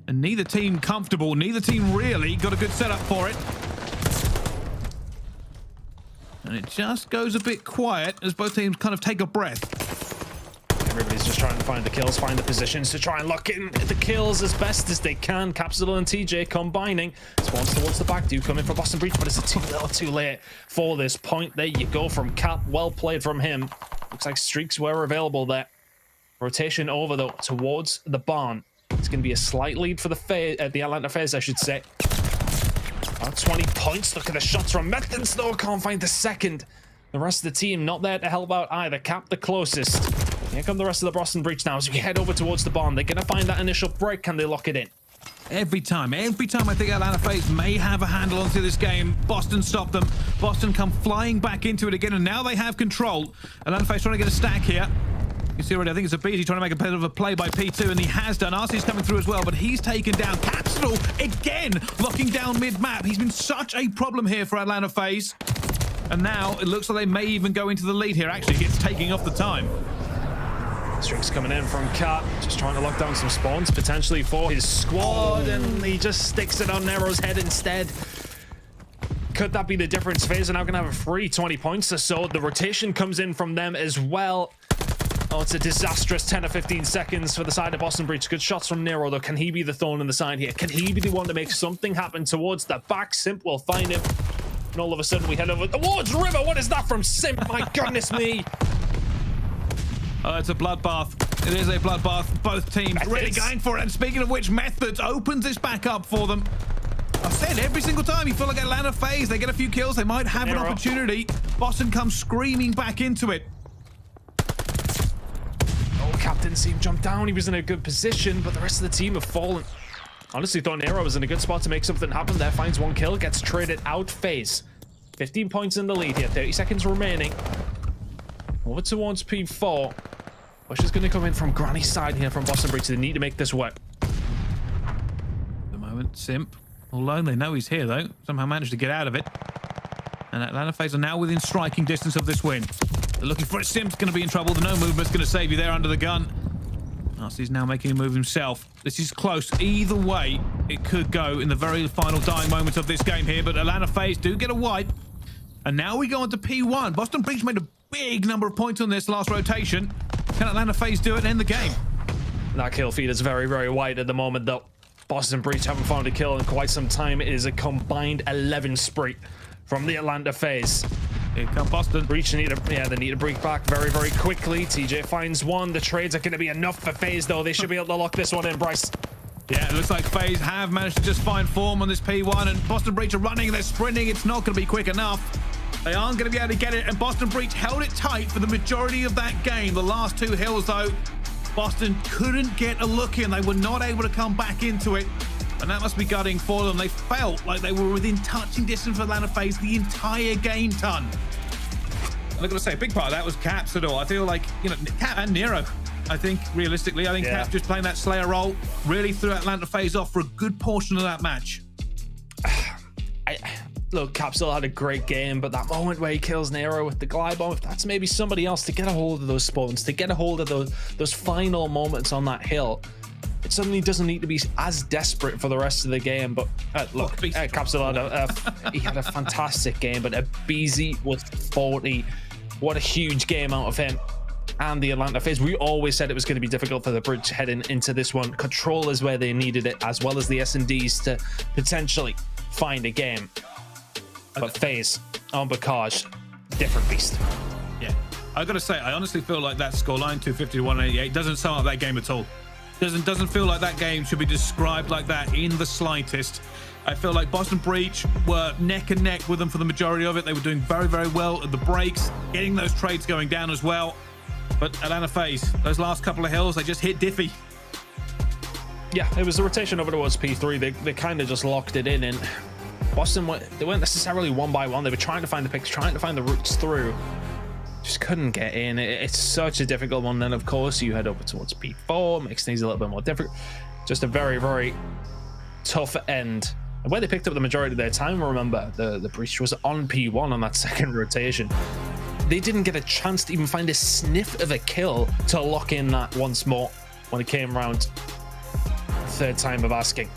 And neither team comfortable, neither team really got a good setup for it. And it just goes a bit quiet as both teams kind of take a breath. Everybody's just trying to find the kills, find the positions to try and lock in the kills as best as they can. Capsidal and TJ combining. Spawns towards the back. Do come in for Boston breach, but it's a little too late for this point. There you go from Cap. Well played from him. Looks like streaks were available there. Rotation over, though, towards the barn. It's going to be a slight lead for the Atlanta FaZe, I should say. About 20 points. Look at the shots from Methodz, though. Can't find the second. The rest of the team not there to help out either. Cap the closest. Here come the rest of the Boston breach now as we head over towards the barn. They're going to find that initial break. Can they lock it in? Every time I think Atlanta FaZe may have a handle onto this game, Boston stop them. Boston come flying back into it again, and now they have control. Atlanta FaZe trying to get a stack here. You can see already, I think it's aBeZy trying to make a bit of a play by P2, and he has done. Arcitys coming through as well, but he's taken down. Capsidal again, locking down mid-map. He's been such a problem here for Atlanta FaZe. And now it looks like they may even go into the lead here. Actually, it's taking off the time. Streaks coming in from Cap, just trying to lock down some spawns potentially for his squad, and he just sticks it on Nero's head instead. Could that be the difference? FaZe are now going to have a free 20 points or so. The rotation comes in from them as well. Oh, it's a disastrous 10 or 15 seconds for the side of Boston breach. Good shots from Nero, though. Can he be the thorn in the side here? Can he be the one to make something happen towards the back? Simp will find him. And all of a sudden, we head over towards River. What is that from Simp? My goodness me. Oh, it's a bloodbath. It is a bloodbath. Both teams really going for it. And speaking of which, Methodz opens this back up for them. I've said every single time you feel like Atlanta FaZe, they get a few kills, they might have an opportunity. Boston comes screaming back into it. Oh, Cap didn't see him jump down. He was in a good position, but the rest of the team have fallen. Honestly, thought Nero was in a good spot to make something happen there. Finds one kill, gets traded out. FaZe 15 points in the lead here, 30 seconds remaining. Over towards P4. Push is going to come in from Granny's side here from Boston breach. They need to make this work. At the moment, Simp, although they know he's here, though, somehow managed to get out of it. And Atlanta FaZe are now within striking distance of this win. They're looking for it. Simp's going to be in trouble. The no movement's going to save you there under the gun. Arcitys now making a move himself. This is close. Either way, it could go in the very final dying moments of this game here, but Atlanta FaZe do get a wipe. And now we go on to P1. Boston breach made a big number of points on this last rotation. Can Atlanta FaZe do it and end the game? That kill feed is very, very wide at the moment, though. Boston breach haven't found a kill in quite some time. It is a combined 11 spree from the Atlanta FaZe. Here come Boston. Breach they need to break back very, very quickly. TJ finds one. The trades are going to be enough for FaZe, though. They should be able to lock this one in, Bryce. Yeah, it looks like FaZe have managed to just find form on this P1, and Boston breach are running. They're sprinting. It's not going to be quick enough. They aren't going to be able to get it, and Boston breach held it tight for the majority of that game. The last two hills, though, Boston couldn't get a look in. They were not able to come back into it, and that must be gutting for them. They felt like they were within touching distance of Atlanta FaZe the entire game ton. And I've got to say, a big part of that was Capsidal. I feel like, you know, Cap and Nero. I think, realistically, Cap's just playing that Slayer role, really threw Atlanta FaZe off for a good portion of that match. Look, Capsidal had a great game, but that moment where he kills Nero with the glide bomb, if that's maybe somebody else to get a hold of those spawns, to get a hold of those final moments on that hill, it suddenly doesn't need to be as desperate for the rest of the game. But look, Capsidal he had a fantastic game, but aBeZy was 40. What a huge game out of him. and the Atlanta FaZe. We always said it was going to be difficult for the Bridge heading into this one. Control is where they needed it, as well as the S&Ds to potentially find a game. But FaZe on Bakaj, different beast. Yeah, I gotta say, I honestly feel like that scoreline 250 to 188 doesn't sum up that game at all. Doesn't feel like that game should be described like that in the slightest. I feel like Boston Breach were neck and neck with them for the majority of it. They were doing very, very well at the breaks, getting those trades going down as well. But Atlanta FaZe, those last couple of hills, they just hit Diffy. Yeah, it was the rotation over towards P3. They kind of just locked it in, and Boston, they weren't necessarily one by one. They were trying to find the picks, trying to find the routes through. Just couldn't get in. It's such a difficult one. Then, of course, you head over towards P4, makes things a little bit more difficult. Just a very, very tough end. And where they picked up the majority of their time, remember, the Breach was on P1 on that second rotation. They didn't get a chance to even find a sniff of a kill to lock in that once more when it came around. Third time of asking.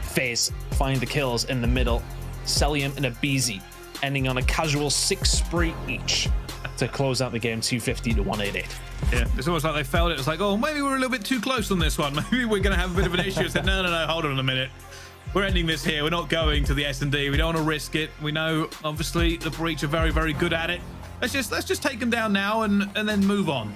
FaZe find the kills in the middle. Cellium and aBeZy ending on a casual 6 spree each to close out the game 250 to 188. Yeah, it's almost like they felt it. It's like, oh, maybe we're a little bit too close on this one. Maybe we're going to have a bit of an issue. I said, no, hold on a minute. We're ending this here. We're not going to the S&D. We don't want to risk it. We know, obviously, the Breach are very, very good at it. Let's just take them down now and then move on.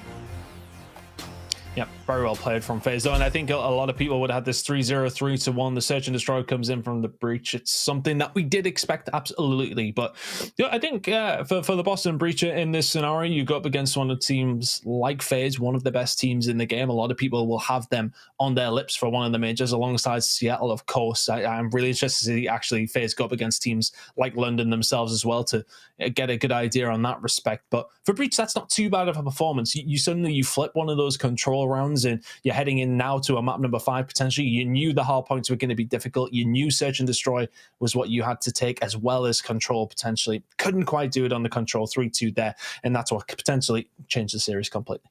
Yep, very well played from FaZe, though, and I think a lot of people would have had this 3-0, 3-1. The Search and Destroy comes in from the Breach. It's something that we did expect, absolutely. But yeah, I think for the Boston Breach in this scenario, you go up against one of the teams like FaZe, one of the best teams in the game. A lot of people will have them on their lips for one of the majors, alongside Seattle, of course. I'm really interested to see actually FaZe go up against teams like London themselves as well to get a good idea on that respect. But for Breach, that's not too bad of a performance. You suddenly flip one of those control rounds and you're heading in now to a map number 5 potentially. You knew the hard points were going to be difficult. You knew Search and Destroy was what you had to take, as well as control potentially. Couldn't quite do it on the control 3-2 there, and that's what could potentially change the series completely.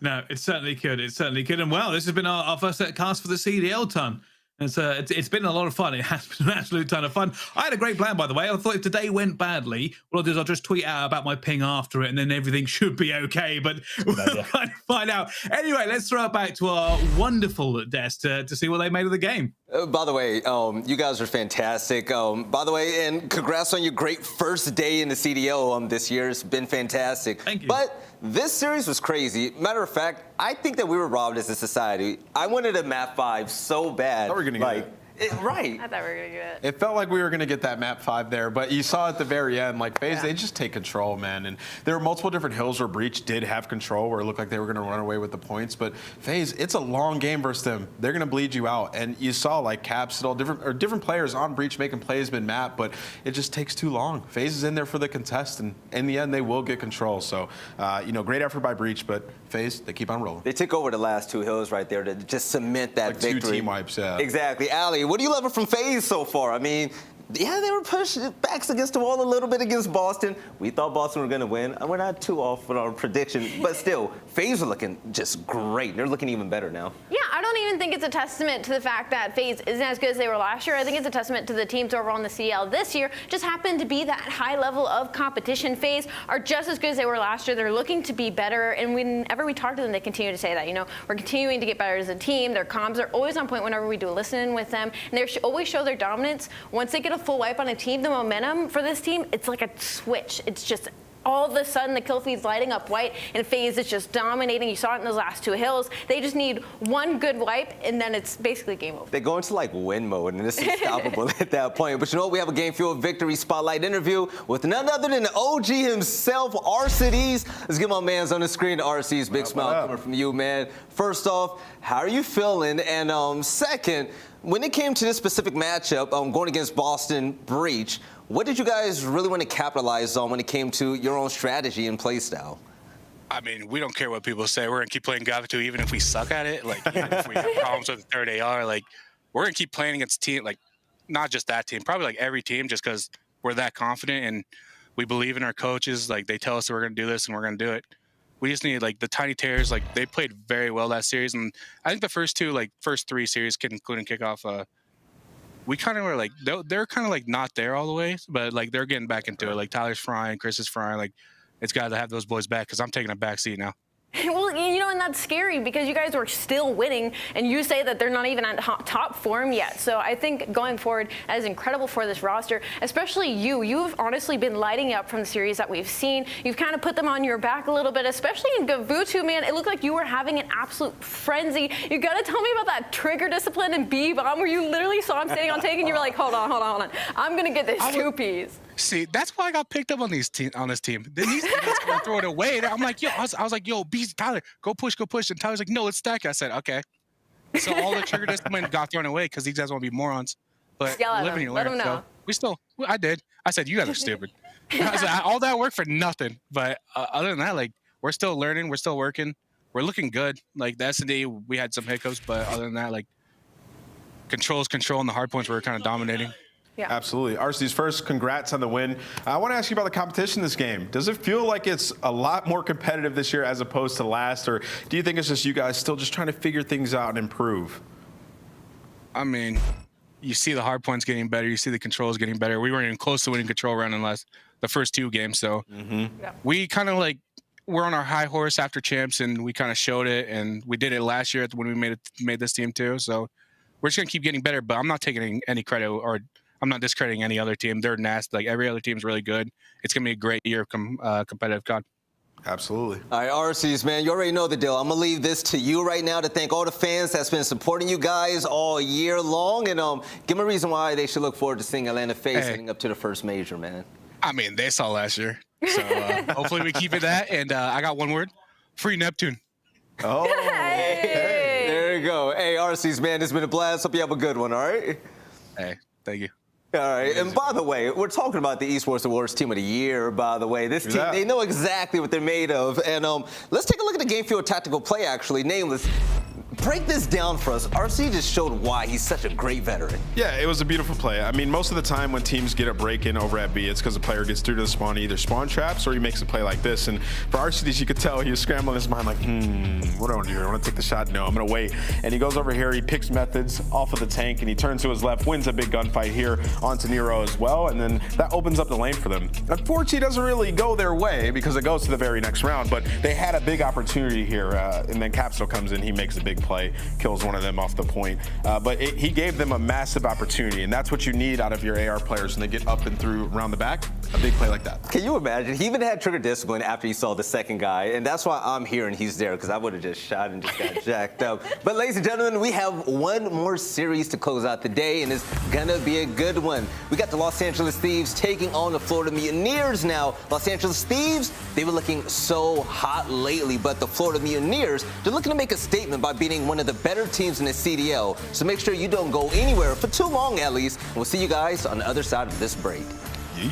No, it certainly could. It certainly could. And well, this has been our first cast for the CDL ton. And it's been a lot of fun. It has been an absolute ton of fun. I had a great plan, by the way. I thought if today went badly, what I'll do is I'll just tweet out about my ping after it, and then everything should be okay. But we'll kind of find out. Anyway, let's throw it back to our wonderful desk to see what they made of the game. By the way, you guys are fantastic. By the way, and congrats on your great first day in the CDL this year. It's been fantastic. Thank you. But this series was crazy. Matter of fact, I think that we were robbed as a society. I wanted a map 5 so bad. I thought we were going to get it. Right. I thought we were going to get it. It felt like we were going to get that map 5 there, but you saw at the very end, like FaZe, they just take control, man. And there were multiple different hills where Breach did have control, where it looked like they were going to run away with the points. But FaZe, it's a long game versus them. They're going to bleed you out. And you saw like Capsidal, different players on Breach making plays mid-map, but it just takes too long. FaZe is in there for the contest, and in the end, they will get control. So, great effort by Breach, but FaZe, they keep on rolling. They took over the last 2 hills right there to just cement that like victory. 2 team wipes, yeah. Exactly. aLLeY, what do you love from FaZe so far? I mean, yeah, they were pushing backs against the wall a little bit against Boston. We thought Boston were going to win. We're not too off with our prediction, but still, FaZe are looking just great. They're looking even better now. Yeah, I don't even think it's a testament to the fact that FaZe isn't as good as they were last year. I think it's a testament to the teams over on the CL this year. Just happened to be that high level of competition. FaZe are just as good as they were last year. They're looking to be better, and whenever we talk to them, they continue to say that. We're continuing to get better as a team. Their comms are always on point whenever we do a listen-in with them, and they always show their dominance. Once they get a full wipe on a team, the momentum for this team, it's like a switch. It's just all of a sudden the kill feed's lighting up white, and FaZe is just dominating. You saw it in those last 2 hills. They just need one good wipe, and then it's basically game over. They go into like win mode, and it's unstoppable at that point. But you know what? We have a Game Fuel Victory Spotlight interview with none other than the OG himself, Arcitys. Let's get my man's on the screen. Arcitys, big smile coming from you, man. First off, how are you feeling? And second, when it came to this specific matchup, going against Boston Breach, what did you guys really want to capitalize on when it came to your own strategy and play style? I mean, we don't care what people say. We're going to keep playing Gavitu even if we suck at it. Like, even if we have problems with the third AR, like, we're going to keep playing against team, like, not just that team, probably like every team, just because we're that confident and we believe in our coaches. Like, they tell us that we're going to do this and we're going to do it. We just need, like, the Tiny Terrors, like, they played very well that series. And I think the first 3 series, including kickoff, we kind of were like, they're kind of like not there all the way, but like they're getting back into it. Like Tyler's frying, Chris is frying. Like, it's got to have those boys back because I'm taking a back seat now. that's scary because you guys were still winning, and you say that they're not even at top form yet. So I think going forward, that is incredible for this roster, especially you. You've honestly been lighting up from the series that we've seen. You've kind of put them on your back a little bit, especially in Gavutu, man. It looked like you were having an absolute frenzy. You got to tell me about that trigger discipline in B-bomb where you literally saw him standing on tank and you were like, hold on. I'm going to get this two-piece. See, that's why I got picked up on this team. Then he's gonna throw it away. I'm like, yo, I was like, yo, Tyler, go push. And Tyler's like, no, let's stack it. I said, okay. So all the trigger discipline got thrown away because these guys want to be morons. But live and you learn. So I did. I said, you guys are stupid. I said, all that work for nothing. But other than that, like, we're still learning. We're still working. We're looking good. Like the S&D, we had some hiccups, but other than that, like, control, and the hard points were kind of dominating. Yeah. Absolutely. Arcitys, first, congrats on the win. I want to ask you about the competition this game. Does it feel like it's a lot more competitive this year as opposed to last, or do you think it's just you guys still just trying to figure things out and improve? I mean, you see the hard points getting better. You see the controls getting better. We weren't even close to winning control round in the first 2 games. So we kind of like, we're on our high horse after champs, and we kind of showed it, and we did it last year when we made this team too. So we're just going to keep getting better, but I'm not taking any credit, or I'm not discrediting any other team. They're nasty. Like, every other team's really good. It's going to be a great year of competitive COD. Absolutely. All right, Arcitys, man, you already know the deal. I'm going to leave this to you right now to thank all the fans that's been supporting you guys all year long, and give them a reason why they should look forward to seeing Atlanta FaZe heading up to the first major, man. I mean, they saw last year. So hopefully we keep it that. And I got one word. Free Neptune. Oh, hey. There you go. Hey, Arcitys, man, it's been a blast. Hope you have a good one, all right? Hey, thank you. All right, and by the way, we're talking about the Esports Awards Team of the Year, by the way. This team, they know exactly what they're made of. And let's take a look at the game field tactical play, actually. Nameless, break this down for us. RC just showed why he's such a great veteran. Yeah, it was a beautiful play. I mean, most of the time when teams get a break-in over at B, it's because the player gets through to the spawn, either spawn traps or he makes a play like this. And for Arcitys, you could tell he was scrambling his mind like, what do I want to do here? I want to take the shot? No, I'm going to wait. And he goes over here, he picks Methodz off of the tank, and he turns to his left, wins a big gunfight here onto Nero as well, and then that opens up the lane for them. Unfortunately, it doesn't really go their way because it goes to the very next round, but they had a big opportunity here, and then Capsidal comes in, he makes a big play, kills one of them off the point. But he gave them a massive opportunity, and that's what you need out of your AR players when they get up and through around the back, a big play like that. Can you imagine? He even had trigger discipline after he saw the second guy, and that's why I'm here and he's there, because I would have just shot and just got jacked up. But ladies and gentlemen, we have one more series to close out the day, and it's gonna be a good one. We got the Los Angeles Thieves taking on the Florida Mutineers now. Los Angeles Thieves, they were looking so hot lately, but the Florida Mutineers, they're looking to make a statement by beating one of the better teams in the CDL. So make sure you don't go anywhere for too long, at least. And we'll see you guys on the other side of this break. Yeet.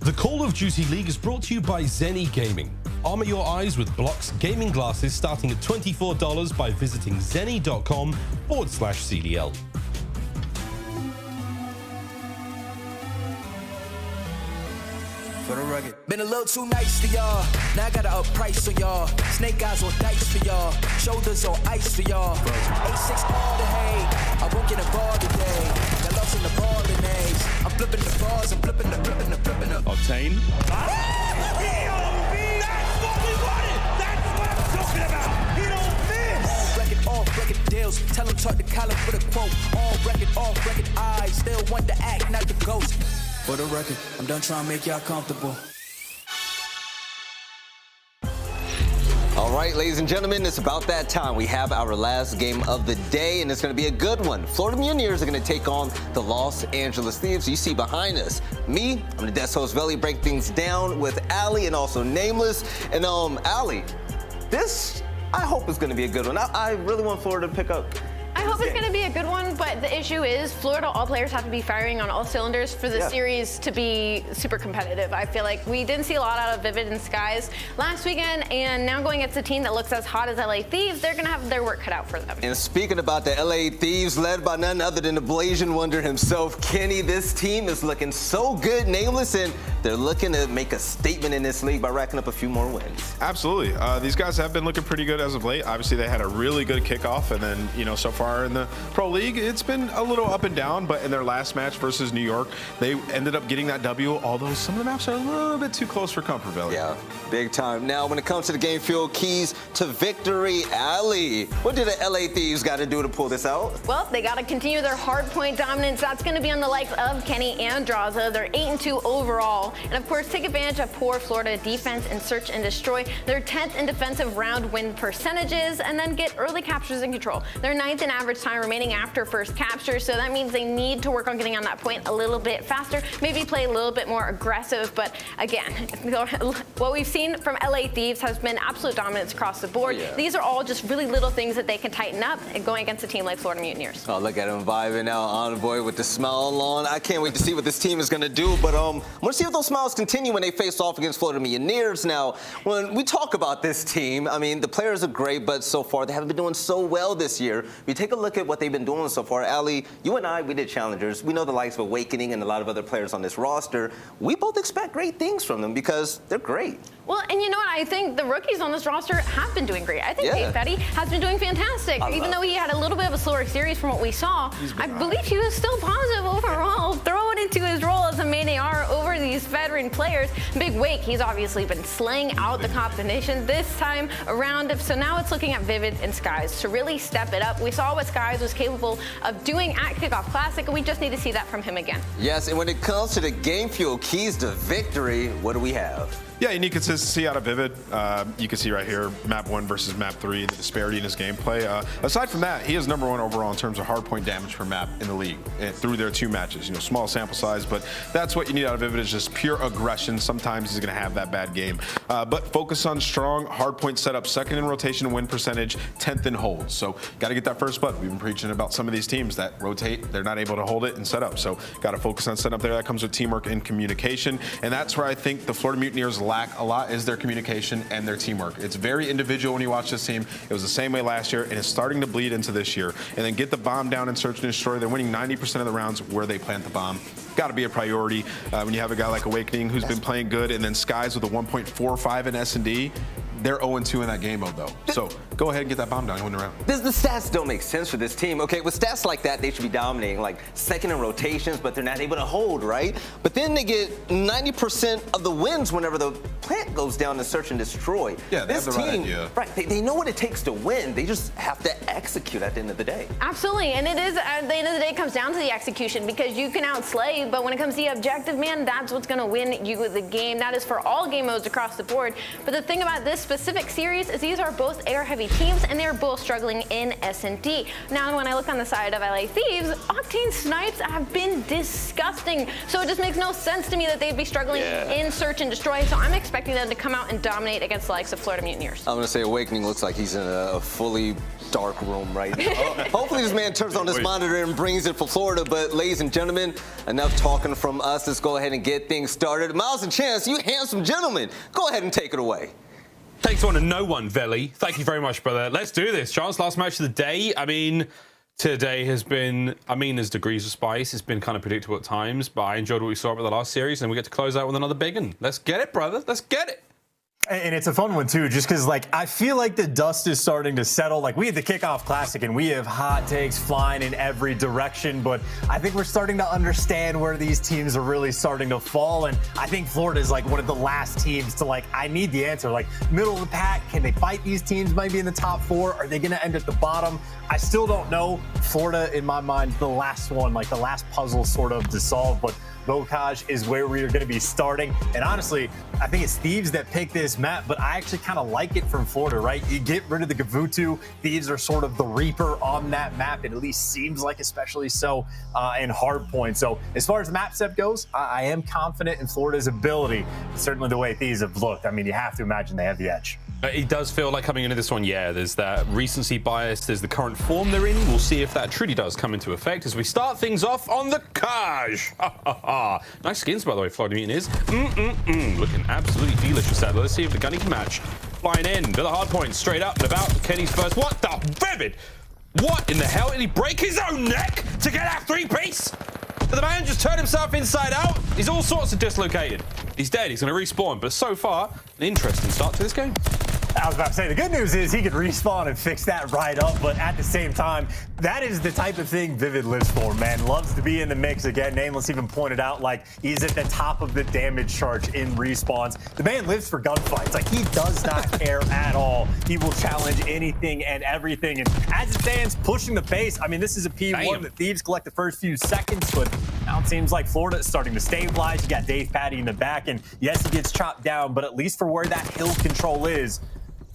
The Call of Duty League is brought to you by Zenny Gaming. Armor your eyes with Block's gaming glasses starting at $24 by visiting zenny.com/CDL. For the rugged. Been a little too nice to y'all. Now I gotta up price on y'all. Snake eyes on dice for y'all. Shoulders on ice for y'all. 8-6 all the hate. I won't get a ball today. Got lost in the ball and A's. I'm flipping the bars. I'm flipping the. Octane. That's what we wanted. That's what I'm talking about. He don't miss. Off record deals. Tell him talk to Colin for the quote. Off record eyes. Still want to act, not the ghost. For the record, I'm done trying to make y'all comfortable. All right, ladies and gentlemen, it's about that time. We have our last game of the day, and it's going to be a good one. Florida Mutineers are going to take on the Los Angeles Thieves. You see behind us, me, I'm the desk host, Velly, break things down with aLLeY and also Nameless. And aLLeY, this, I hope is going to be a good one. I really want Florida to pick up. I hope it's going to be a good one, but the issue is Florida, all players have to be firing on all cylinders for the series to be super competitive. I feel like we didn't see a lot out of Vivid and Skies last weekend, and now going against a team that looks as hot as LA Thieves, they're going to have their work cut out for them. And speaking about the LA Thieves, led by none other than the Blasian Wonder himself, Kenny, this team is looking so good, Nameless, and they're looking to make a statement in this league by racking up a few more wins. Absolutely. These guys have been looking pretty good as of late. Obviously, they had a really good kickoff, and then, so far in the Pro League, it's been a little up and down, but in their last match versus New York, they ended up getting that W, although some of the maps are a little bit too close for comfort, Velly. Yeah, big time. Now, when it comes to the game field keys to victory, aLLeY, what did the LA Thieves got to do to pull this out? Well, they got to continue their hard point dominance. That's going to be on the likes of Kenny and Drazah. They're 8-2 overall. And of course, take advantage of poor Florida defense and search and destroy. They're 10th in defensive round win percentages, and then get early captures in control. They're 9th in average time remaining after first capture, so that means they need to work on getting on that point a little bit faster, maybe play a little bit more aggressive. But again, what we've seen from LA Thieves has been absolute dominance across the board. These are all just really little things that they can tighten up and going against a team like Florida Mutineers. Oh, look at him vibing out, Envoy with the smile on. I can't wait to see what this team is going to do, but I want to see if those smiles continue when they face off against Florida Mutineers. Now, when we talk about this team, I mean, the players are great, but so far they haven't been doing so well this year. If you take a look at what they've been doing so far, aLLeY, you and I, we did challengers. We know the likes of Awakening and a lot of other players on this roster. We both expect great things from them because they're great. Well, and you know what? I think the rookies on this roster have been doing great. I think aBeZy has been doing fantastic. Even though he had a little bit of a slower series from what we saw, I believe he was still positive overall, throwing into his role as a main AR over these veteran players. Big Wake, he's obviously been slaying out the competition this time around. So now it's looking at Vivid and Skies to really step it up. We saw what Skies was capable of doing at Kickoff Classic, and we just need to see that from him again. Yes, and when it comes to the game fuel keys to victory, what do we have? Yeah, you need consistency out of Vivid. You can see right here, map 1 versus map 3, the disparity in his gameplay. Aside from that, he is #1 overall in terms of hard point damage per map in the league through their 2 matches. Small sample size, but that's what you need out of Vivid is just pure aggression. Sometimes he's going to have that bad game. But focus on strong hard point setup, 2nd in rotation win percentage, 10th in holds. So got to get that first blood. We've been preaching about some of these teams that rotate. They're not able to hold it and set up. So got to focus on setting up there. That comes with teamwork and communication. And that's where I think the Florida Mutineers lack a lot is their communication and their teamwork. It's very individual when you watch this team. It was the same way last year, and it's starting to bleed into this year. And then get the bomb down and search and destroy. They're winning 90% of the rounds where they plant the bomb. Got to be a priority when you have a guy like Awakening who's been playing good, and then Skies with a 1.45 in S&D. They're 0-2 in that game mode, though. So go ahead and get that bomb down and win the round. The stats don't make sense for this team. Okay, with stats like that, they should be dominating, like 2nd in rotations, but they're not able to hold, right? But then they get 90% of the wins whenever the plant goes down to search and destroy. Yeah, they have the right idea. Right, they know what it takes to win. They just have to execute at the end of the day. Absolutely, and it is, at the end of the day, it comes down to the execution because you can outslay, but when it comes to the objective, man, that's what's going to win you the game. That is for all game modes across the board. But the thing about this specific series is these are both AR heavy teams, and they're both struggling in S&D. Now, when I look on the side of LA Thieves, Octane snipes have been disgusting. So it just makes no sense to me that they'd be struggling in search and destroy. So I'm expecting them to come out and dominate against the likes of Florida Mutineers. I'm going to say Awakening looks like he's in a fully dark room right now. Hopefully this man turns on this monitor and brings it for Florida. But ladies and gentlemen, enough talking from us. Let's go ahead and get things started. Miles and Chance, you handsome gentlemen, go ahead and take it away. Thanks one to no one, Veli. Thank you very much, brother. Let's do this. Chance, last match of the day. I mean, today has been, there's degrees of spice. It's been kind of predictable at times, but I enjoyed what we saw over the last series, and we get to close out with another big one. Let's get it, brother. Let's get it. And it's a fun one, too, just because, like, I feel like the dust is starting to settle. Like, we had the Kickoff Classic, and we have hot takes flying in every direction, but I think we're starting to understand where these teams are really starting to fall, and I think Florida is, like, one of the last teams to, like, I need the answer. Like, middle of the pack, can they fight these teams maybe in the top 4? Are they going to end at the bottom? I still don't know. Florida, in my mind, the last one, like, the last puzzle sort of to solve, but Røkkr is where we are going to be starting. And honestly, I think it's Thieves that picked this map, but I actually kind of like it from Florida, right? You get rid of the Gavutu. Thieves are sort of the Reaper on that map. It at least seems like, especially so in Hardpoint. So as far as the map set goes, I am confident in Florida's ability. Certainly the way Thieves have looked. I mean, you have to imagine they have the edge. It does feel like coming into this one, there's that recency bias, there's the current form they're in. We'll see if that truly does come into effect as we start things off on the Kaj. Nice skins, by the way, Florida Mutineers. Looking absolutely delicious out there. Let's see if the gunny can match. Flying in to the hard point, straight up and about. Kenny's first. What the Vivid? What in the hell? Did he break his own neck to get that 3-piece? The man just turned himself inside out. He's all sorts of dislocated. He's dead. He's going to respawn. But so far, an interesting start to this game. I was about to say, the good news is he could respawn and fix that right up, but at the same time, that is the type of thing Vivid lives for, man. Loves to be in the mix again. Nameless even pointed out, like, he's at the top of the damage chart in respawns. The man lives for gunfights. Like, he does not care at all. He will challenge anything and everything. And as it stands, pushing the pace, I mean, this is a P1 that Thieves collect the first few seconds, but now it seems like Florida is starting to stabilize. You got DavePaty in the back, and yes, he gets chopped down, but at least for where that hill control is,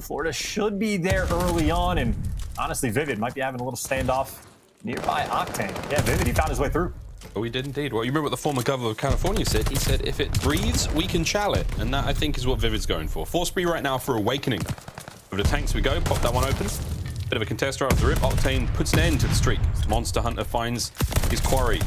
Florida should be there early on, and honestly, Vivid might be having a little standoff nearby Octane. Yeah, Vivid, he found his way through. Oh, he did indeed. Well, you remember what the former governor of California said? He said, if it breathes, we can chal it. And that, I think, is what Vivid's going for. 4 spree right now for Awakening. Over the tanks we go. Pop that one open. Bit of a contester off the rip. Octane puts an end to the streak. Monster Hunter finds his quarry.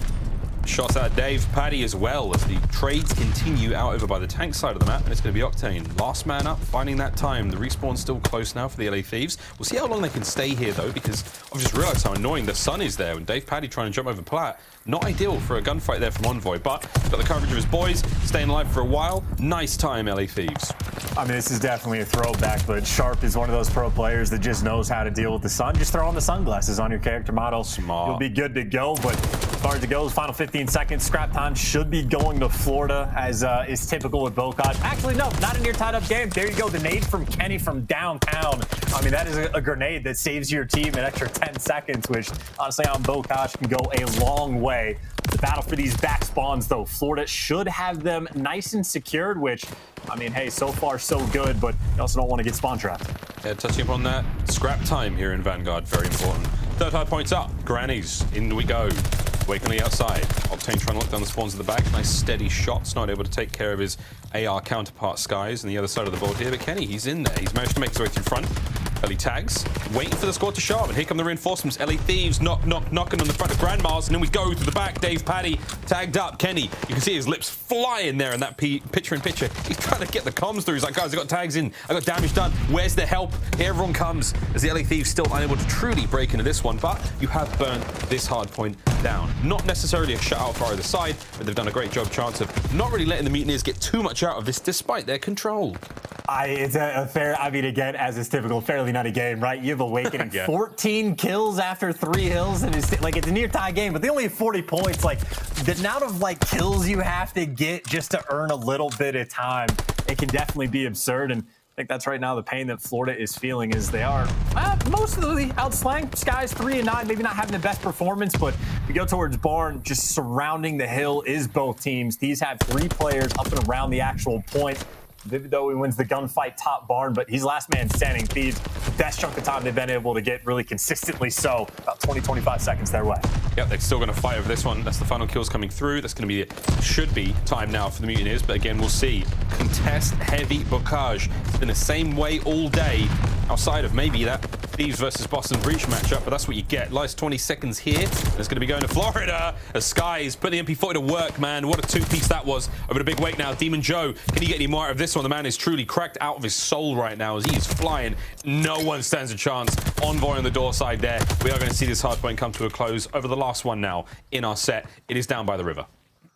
Shots at DavePaty as well as the trades continue out over by the tank side of the map, and it's going to be Octane. Last man up, finding that time. The respawn's still close now for the LA Thieves. We'll see how long they can stay here, though, because I've just realized how annoying the sun is there. And DavePaty trying to jump over Plat. Not ideal for a gunfight there from Envoy, but got the coverage of his boys, staying alive for a while. Nice time, LA Thieves. I mean, this is definitely a throwback, but Sharp is one of those pro players that just knows how to deal with the sun. Just throw on the sunglasses on your character model. Smart. You'll be good to go, but as far as it goes, final 15 seconds, scrap time should be going to Florida, as is typical with Røkkr. Actually, no, not a near tied-up game. There you go, the nade from Kenny from downtown. I mean, that is a grenade that saves your team an extra 10 seconds, which, honestly, on Røkkr can go a long way. The battle for these back spawns, though, Florida should have them nice and secured, which, I mean, hey, so far so good, but you also don't want to get spawn trapped. Yeah, touching upon that, scrap time here in Vanguard, very important. Third high points up, grannies, in we go. Wake on the outside. Octane trying to lock down the spawns at the back. Nice steady shots, not able to take care of his AR counterpart Skies on the other side of the board here, but Kenny, he's in there. He's managed to make his way through front. Early tags, waiting for the squad to show up, and here come the reinforcements. LA Thieves knocking on the front of Grandmas, and then we go through the back. DavePaty tagged up. Kenny, you can see his lips flying there in that picture-in-picture. He's trying to get the comms through. He's like, guys, I got tags in, I got damage done. Where's the help? Here everyone comes, as the LA Thieves still unable to truly break into this one, but you have burnt this hard point down. Not necessarily a shutout for either side, but they've done a great job, chance of not really letting the Mutineers get too much out of this, despite their control. It's a fair, I mean, again, as is typical, fairly nutty game, right? You have Awakening, 14 kills after 3 hills, and it's like, it's a near tie game, but they only have 40 points. Like, the amount of like kills you have to get just to earn a little bit of time, it can definitely be absurd. And I think that's right now the pain that Florida is feeling, is they are mostly outslang. Skies 3 and 9, maybe not having the best performance, but we go towards Barn, just surrounding the hill is both teams. These have 3 players up and around the actual point. Vivid, though, he wins the gunfight top barn, but he's last man standing. Thieves, best chunk of time they've been able to get really consistently so. About 20, 25 seconds their way. Yep, they're still going to fight over this one. That's the final kills coming through. That's going to be, should be time now for the Mutineers, but again, we'll see. Contest heavy Bookage. It's been the same way all day, outside of maybe that Thieves versus Boston Breach matchup, but that's what you get. Last 20 seconds here. It's going to be going to Florida. As Skies put the MP40 to work, man. What a two-piece that was over the big wake now. Demon Joe, can he get any more out of this one? The man is truly cracked out of his soul right now as he is flying. No one stands a chance. Envoy on the door side there. We are going to see this hardpoint come to a close over the last one now in our set. It is down by the river.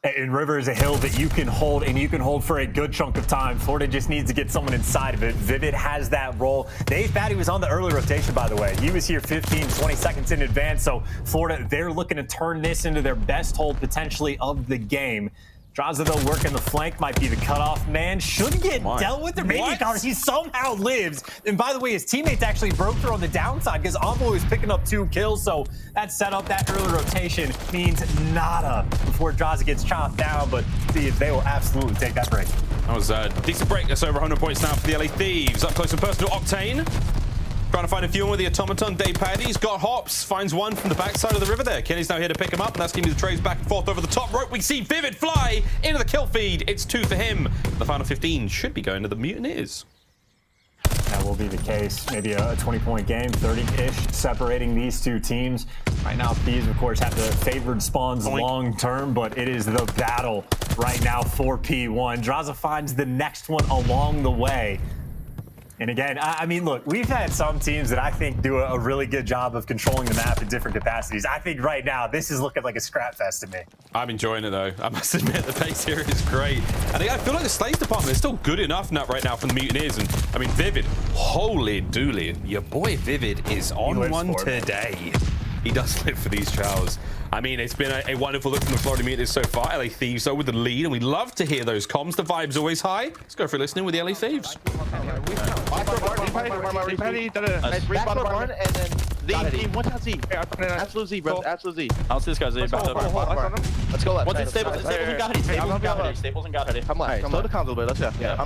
And River is a hill that you can hold, and you can hold for a good chunk of time. Florida just needs to get someone inside of it. Vivid has that role. aBeZy was on the early rotation, by the way. He was here 15, 20 seconds in advance. So Florida, they're looking to turn this into their best hold potentially of the game. Drazah, though, working the flank, might be the cutoff man. Should get dealt with. He somehow lives. And by the way, his teammates actually broke through on the downside because Envoy was picking up 2 kills. So that setup, that early rotation means nada before Drazah gets chopped down. But they will absolutely take that break. That was a decent break. That's over 100 points now for the LA Thieves. Up close and personal, Octane. Trying to find a few with the automaton. Paddy's got hops, finds one from the backside of the river there. Kenny's now here to pick him up, and that's giving the trades back and forth over the top rope. We see Vivid fly into the kill feed. It's 2 for him. The final 15 should be going to the Mutineers. That will be the case. Maybe a 20-point game, 30-ish, separating these two teams. Right now, Thieves, of course, have the favored spawns long-term, but it is the battle right now for P1. Drazah finds the next one along the way. And again, I mean, look, we've had some teams that I think do a really good job of controlling the map in different capacities. I think right now, this is looking like a scrap fest to me. I'm enjoying it, though. I must admit, the pace here is great. And I feel like the Slaves department is still good enough right now for the Mutineers. And, I mean, Vivid, holy dooly. Your boy Vivid is on one today. He does live for these chows. I mean, it's been a wonderful look from the Florida Mutineers so far. LA Thieves, though, with the lead, and we love to hear those comms. The vibe's always high. Let's go for listening with the LA Thieves. Absolute Z, bro. Absolute Z. I'll see this guy Z. Let's go left. Once it's stable, Staples got it. Staples and got it. Come on, slow the comms a little bit. Let's go. Yeah.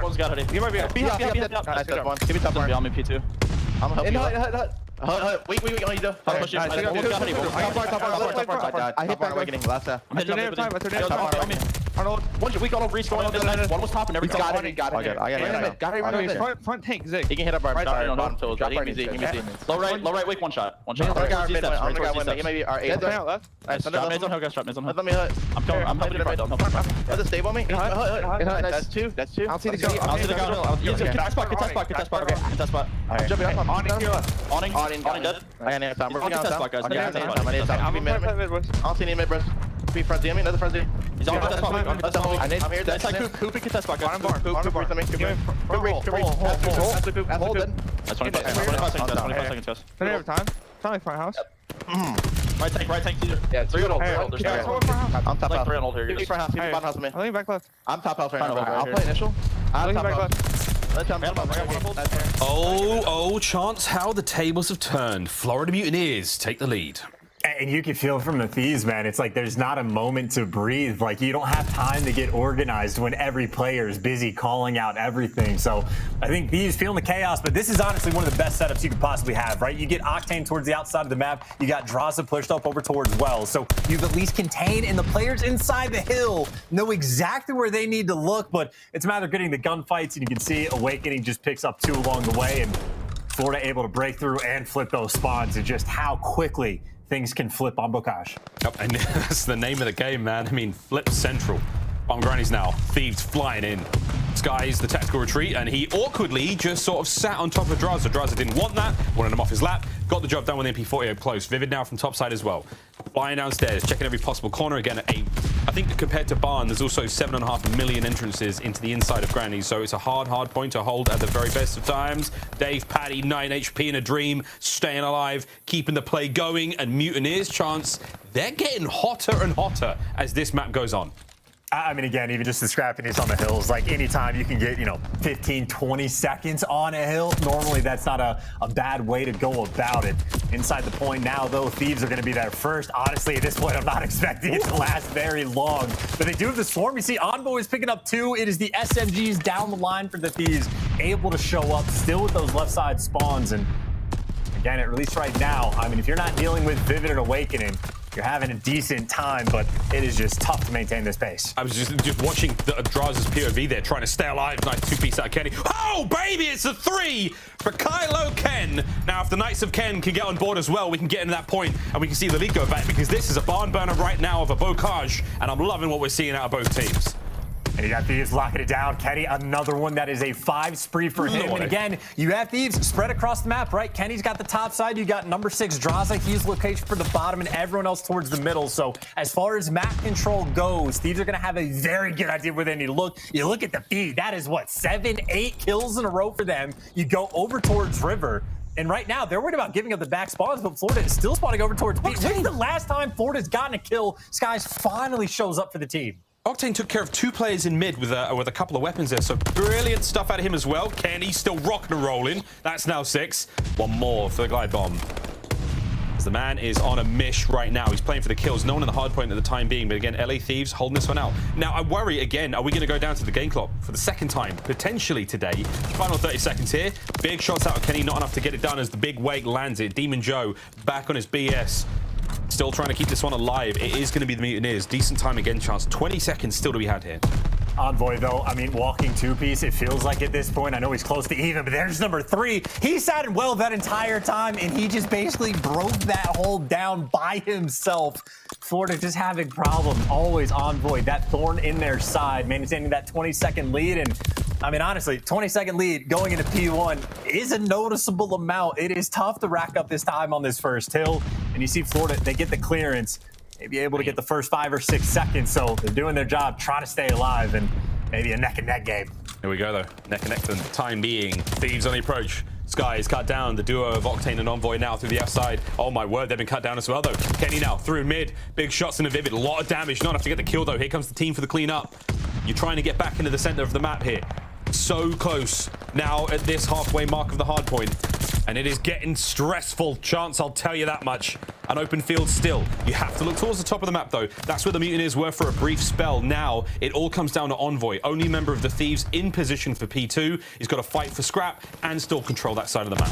One's got it. You might be nice, that's one. Give me top one. Beyond me, P2. I'm helping you. Wait, what do you do? I hit back awakening last half. I'm hitting up. Arnold, one reach going over the next. One was top and every got it. Got it. Front tank, Zig. He can hit up right side. Bottom toes. Give me Z. Low right, wake one shot. He may be our 8. Left. Strap mids on hook, strap mids on hook. Let me hit. I'm helping you right. Does it stable me? That's 2. I'll see the guy. I'll see the guy. Contest spot. I'm jumping up. Awning dead. I got an time. We're I'll contest spot, guys. I don't see any mid, bro. Be front Z me, another front Z. He's on contest spot. I'm here. That's like Coop and contest spot, guys. Hold it. That's 25 seconds, guys. Turn every time. Sound like front house. Right tank. Yeah, 3 on hold. I'm top house. 3 on hold here. Give me front house. Give me bottom house with me. I think back left. I'm top house right now. I'll I'll play initial. I'm top house. Oh, chance how the tables have turned. Florida Mutineers take the lead. And you can feel from the Thieves, man. It's like there's not a moment to breathe. Like you don't have time to get organized when every player is busy calling out everything. So I think Thieves feeling the chaos, but this is honestly one of the best setups you could possibly have, right? You get Octane towards the outside of the map. You got Drazah pushed up over towards Wells. So you've at least contained, and the players inside the hill know exactly where they need to look, but it's a matter of getting the gunfights, and you can see Awakening just picks up 2 along the way, and Florida able to break through and flip those spawns, and just how quickly things can flip on Bookage. Yep, and that's the name of the game, man. I mean, flip central. On grannies now. Thieves flying in. Skies the tactical retreat, and he awkwardly just sort of sat on top of Drazah. Drazah didn't want that, wanted him off his lap, got the job done with the MP40 up close. Vivid now from topside as well. Flying downstairs, checking every possible corner again at 8. I think compared to Barn, there's also 7.5 million entrances into the inside of Granny, so it's a hard point to hold at the very best of times. Dave, Paddy, 9 HP in a dream, staying alive, keeping the play going, and Mutineers chance, they're getting hotter and hotter as this map goes on. I mean, again, even just the scrappiness on the hills, like anytime you can get, 15, 20 seconds on a hill, normally that's not a bad way to go about it. Inside the point now, though, Thieves are going to be there first. Honestly, at this point, I'm not expecting it to last very long. But they do have the swarm. You see Envoy is picking up 2. It is the SMGs down the line for the Thieves, able to show up still with those left side spawns. And again, at least right now, I mean, if you're not dealing with Vivid and Awakening, you're having a decent time, but it is just tough to maintain this pace. I was just watching Drazah's POV there, trying to stay alive. Nice 2-piece out of Kenny. Oh, baby, it's a 3 for Kylo Ken. Now, if the Knights of Ken can get on board as well, we can get into that point and we can see the lead go back, because this is a barn burner right now of a bocage, and I'm loving what we're seeing out of both teams. And you got Thieves locking it down. Kenny, another one that is a 5 spree for him. And again, you have Thieves spread across the map, right? Kenny's got the top side. You got number 6, Drazah. He's location for the bottom, and everyone else towards the middle. So as far as map control goes, Thieves are going to have a very good idea where they need to look. You look at the feed. That is, what, 7, 8 kills in a row for them. You go over towards Røkkr. And right now, they're worried about giving up the back spawns, but Florida is still spawning over towards B. When's the last time Florida's gotten a kill? Skies finally shows up for the team. Octane took care of 2 players in mid with a couple of weapons there, so brilliant stuff out of him as well. Kenny still rocking and rolling. That's now 6. One more for the glide bomb. As the man is on a mish right now. He's playing for the kills. No one in the hard point at the time being, but again, LA Thieves holding this one out. Now, I worry again, are we going to go down to the game clock for the second time, potentially today? Final 30 seconds here. Big shots out of Kenny, not enough to get it done as the big wake lands it. Demon Joe back on his BS. Still trying to keep this one alive. It is going to be the Mutineers. Decent time again chance. 20 seconds still to be had here. Envoy, though, I mean, walking 2-piece, it feels like at this point, I know he's close to even, but there's number 3. He sat in well that entire time, and he just basically broke that hole down by himself. Florida just having problems. Always Envoy, that thorn in their side, maintaining that 20-second lead. And I mean, honestly, 20-second lead going into P1 is a noticeable amount. It is tough to rack up this time on this first hill. And you see Florida, they get the clearance. They be able to get the first 5 or 6 seconds. So they're doing their job, trying to stay alive, and maybe a neck-and-neck game. Here we go, though. Neck-and-neck for the time being. Thieves on the approach. Sky is cut down. The duo of Octane and Envoy now through the F side. Oh my word, they've been cut down as well, though. Kenny now through mid. Big shots in a Vivid. A lot of damage. Not enough to get the kill, though. Here comes the team for the clean up. You're trying to get back into the center of the map here. So close now at this halfway mark of the hard point. And it is getting stressful. Chance, I'll tell you that much. An open field still. You have to look towards the top of the map, though. That's where the Mutineers were for a brief spell. Now, it all comes down to Envoy. Only member of the Thieves in position for P2. He's got to fight for scrap and still control that side of the map.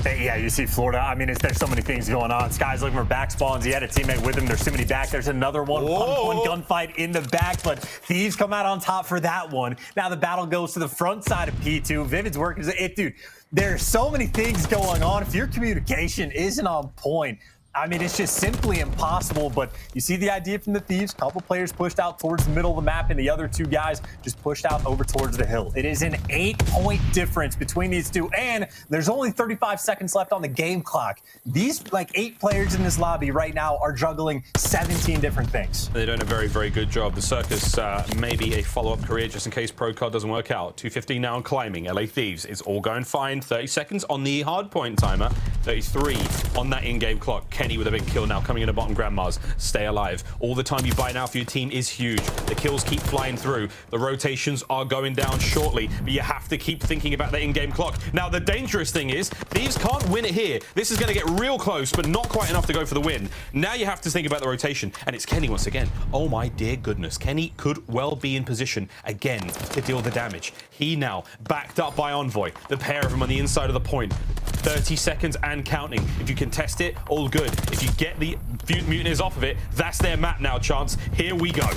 Yeah, you see Florida. I mean, there's so many things going on. Sky's looking for back spawns. He had a teammate with him. There's too many back. There's another one. One gunfight in the back, but Thieves come out on top for that one. Now the battle goes to the front side of P2. Vivid's working. Dude, there's so many things going on. If your communication isn't on point, I mean, it's just simply impossible, but you see the idea from the Thieves. Couple players pushed out towards the middle of the map, and the other 2 guys just pushed out over towards the hill. It is an 8-point difference between these 2, and there's only 35 seconds left on the game clock. These, 8 players in this lobby right now are juggling 17 different things. They're doing a very, very good job. The Circus maybe a follow-up career just in case Pro Card doesn't work out. 2:15 now on climbing. LA Thieves is all going fine. 30 seconds on the hard point timer. 33 on that in-game clock. Kenny with a big kill now coming into bottom grandmas. Stay alive. All the time you buy now for your team is huge. The kills keep flying through. The rotations are going down shortly, but you have to keep thinking about the in-game clock. Now, the dangerous thing is Thieves can't win it here. This is going to get real close, but not quite enough to go for the win. Now you have to think about the rotation, and it's Kenny once again. Oh my dear goodness. Kenny could well be in position again to deal the damage. He now backed up by Envoy. The pair of them on the inside of the point. 30 seconds and counting. If you contest it, all good. If you get the Mutineers off of it, that's their map now, Chance. Here we go.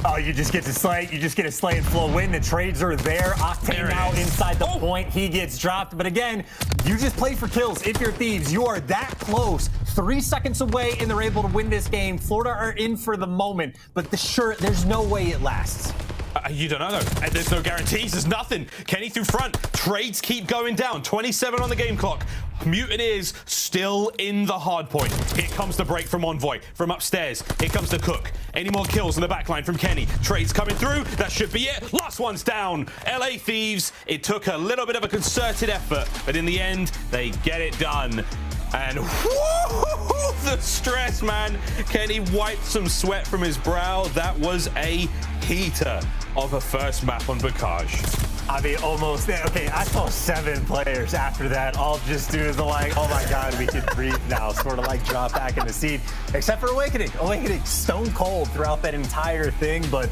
Oh, you just get to slay. You just get to slay and flow in. The trades are there. Octane now inside the point. He gets dropped. But again, you just play for kills. If you're Thieves, you are that close. 3 seconds away, and they're able to win this game. Florida are in for the moment, but there's no way it lasts. You don't know, though. There's no guarantees. There's nothing. Kenny through front. Trades keep going down. 27 on the game clock. Mutineers still in the hard point. Here comes the break from Envoy. From upstairs. Here comes the cook. Any more kills in the backline from Kenny? Trades coming through. That should be it. Last one's down. LA Thieves. It took a little bit of a concerted effort, but in the end, they get it done. And whoo, the stress, man. Kenny wiped some sweat from his brow. That was a heater of a first map on Boccage. I mean, almost. Okay, I saw 7 players after that all just do the like, oh my God, we can breathe now, sort of like drop back in the seat. Except for Awakening. Awakening stone cold throughout that entire thing, but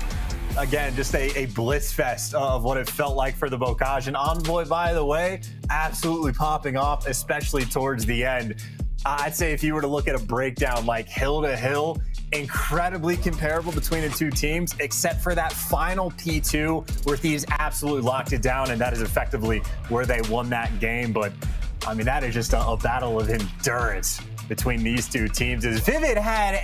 again, just a blitz fest of what it felt like for the Boccage. And Envoy, by the way, absolutely popping off, especially towards the end. I'd say if you were to look at a breakdown like hill to hill, incredibly comparable between the two teams, except for that final P2 where Thieves absolutely locked it down, and that is effectively where they won that game. But I mean, that is just a battle of endurance between these two teams. As Vivid had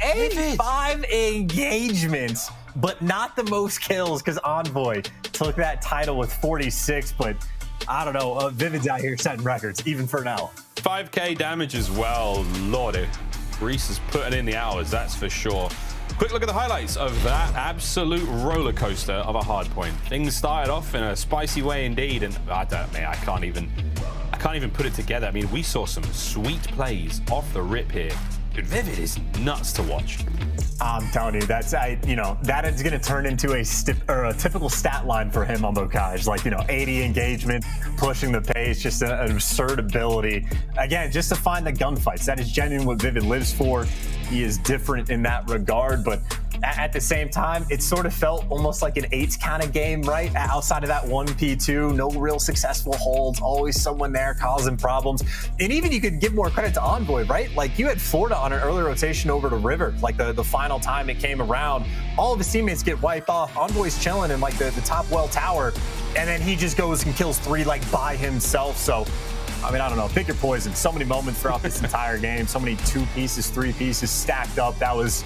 5 engagements, but not the most kills, because Envoy took that title with 46. But I don't know, Vivid's out here setting records, even for now. 5k damage as well, lordy. Reese is putting in the hours, that's for sure. Quick look at the highlights of that absolute roller coaster of a hard point. Things started off in a spicy way indeed, and I can't even put it together. I mean, we saw some sweet plays off the rip here. Dude, Vivid is nuts to watch. I'm telling you, that is going to turn into a typical stat line for him on Boccage. Like, 80 engagement, pushing the pace, just an absurd ability. Again, just to find the gunfights. That is genuinely what Vivid lives for. He is different in that regard, but at the same time, it sort of felt almost like an 8s kind of game, right? Outside of that 1 P2, no real successful holds, always someone there causing problems. And even you could give more credit to Envoy, right? Like, you had Florida on an early rotation over to Røkkr, like the final time it came around. All of his teammates get wiped off. Envoy's chilling in like the top well tower, and then he just goes and kills 3 like by himself. So I mean, I don't know, pick your poison. So many moments throughout this entire game, so many 2 pieces, 3 pieces stacked up. That was,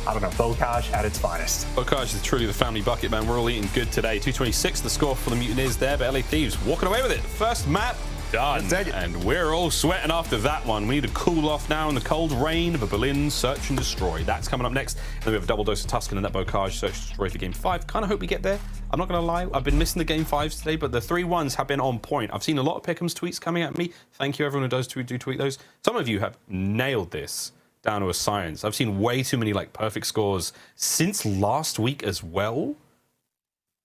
I don't know, Boccage at its finest. Boccage is truly the family bucket, man. We're all eating good today. 226 the score for the Mutineers there, but LA Thieves walking away with it. First map done, and we're all sweating after that one. We need to cool off now in the cold rain of a Berlin search and destroy. That's coming up next. And then we have a double dose of Tuscan and that Boccage search and destroy for game 5. Kind of hope we get there. I'm not going to lie, I've been missing the game 5s today, but the 3-1s have been on point. I've seen a lot of Pickham's tweets coming at me. Thank you everyone who does do tweet those. Some of you have nailed this down to a science. I've seen way too many like perfect scores since last week as well.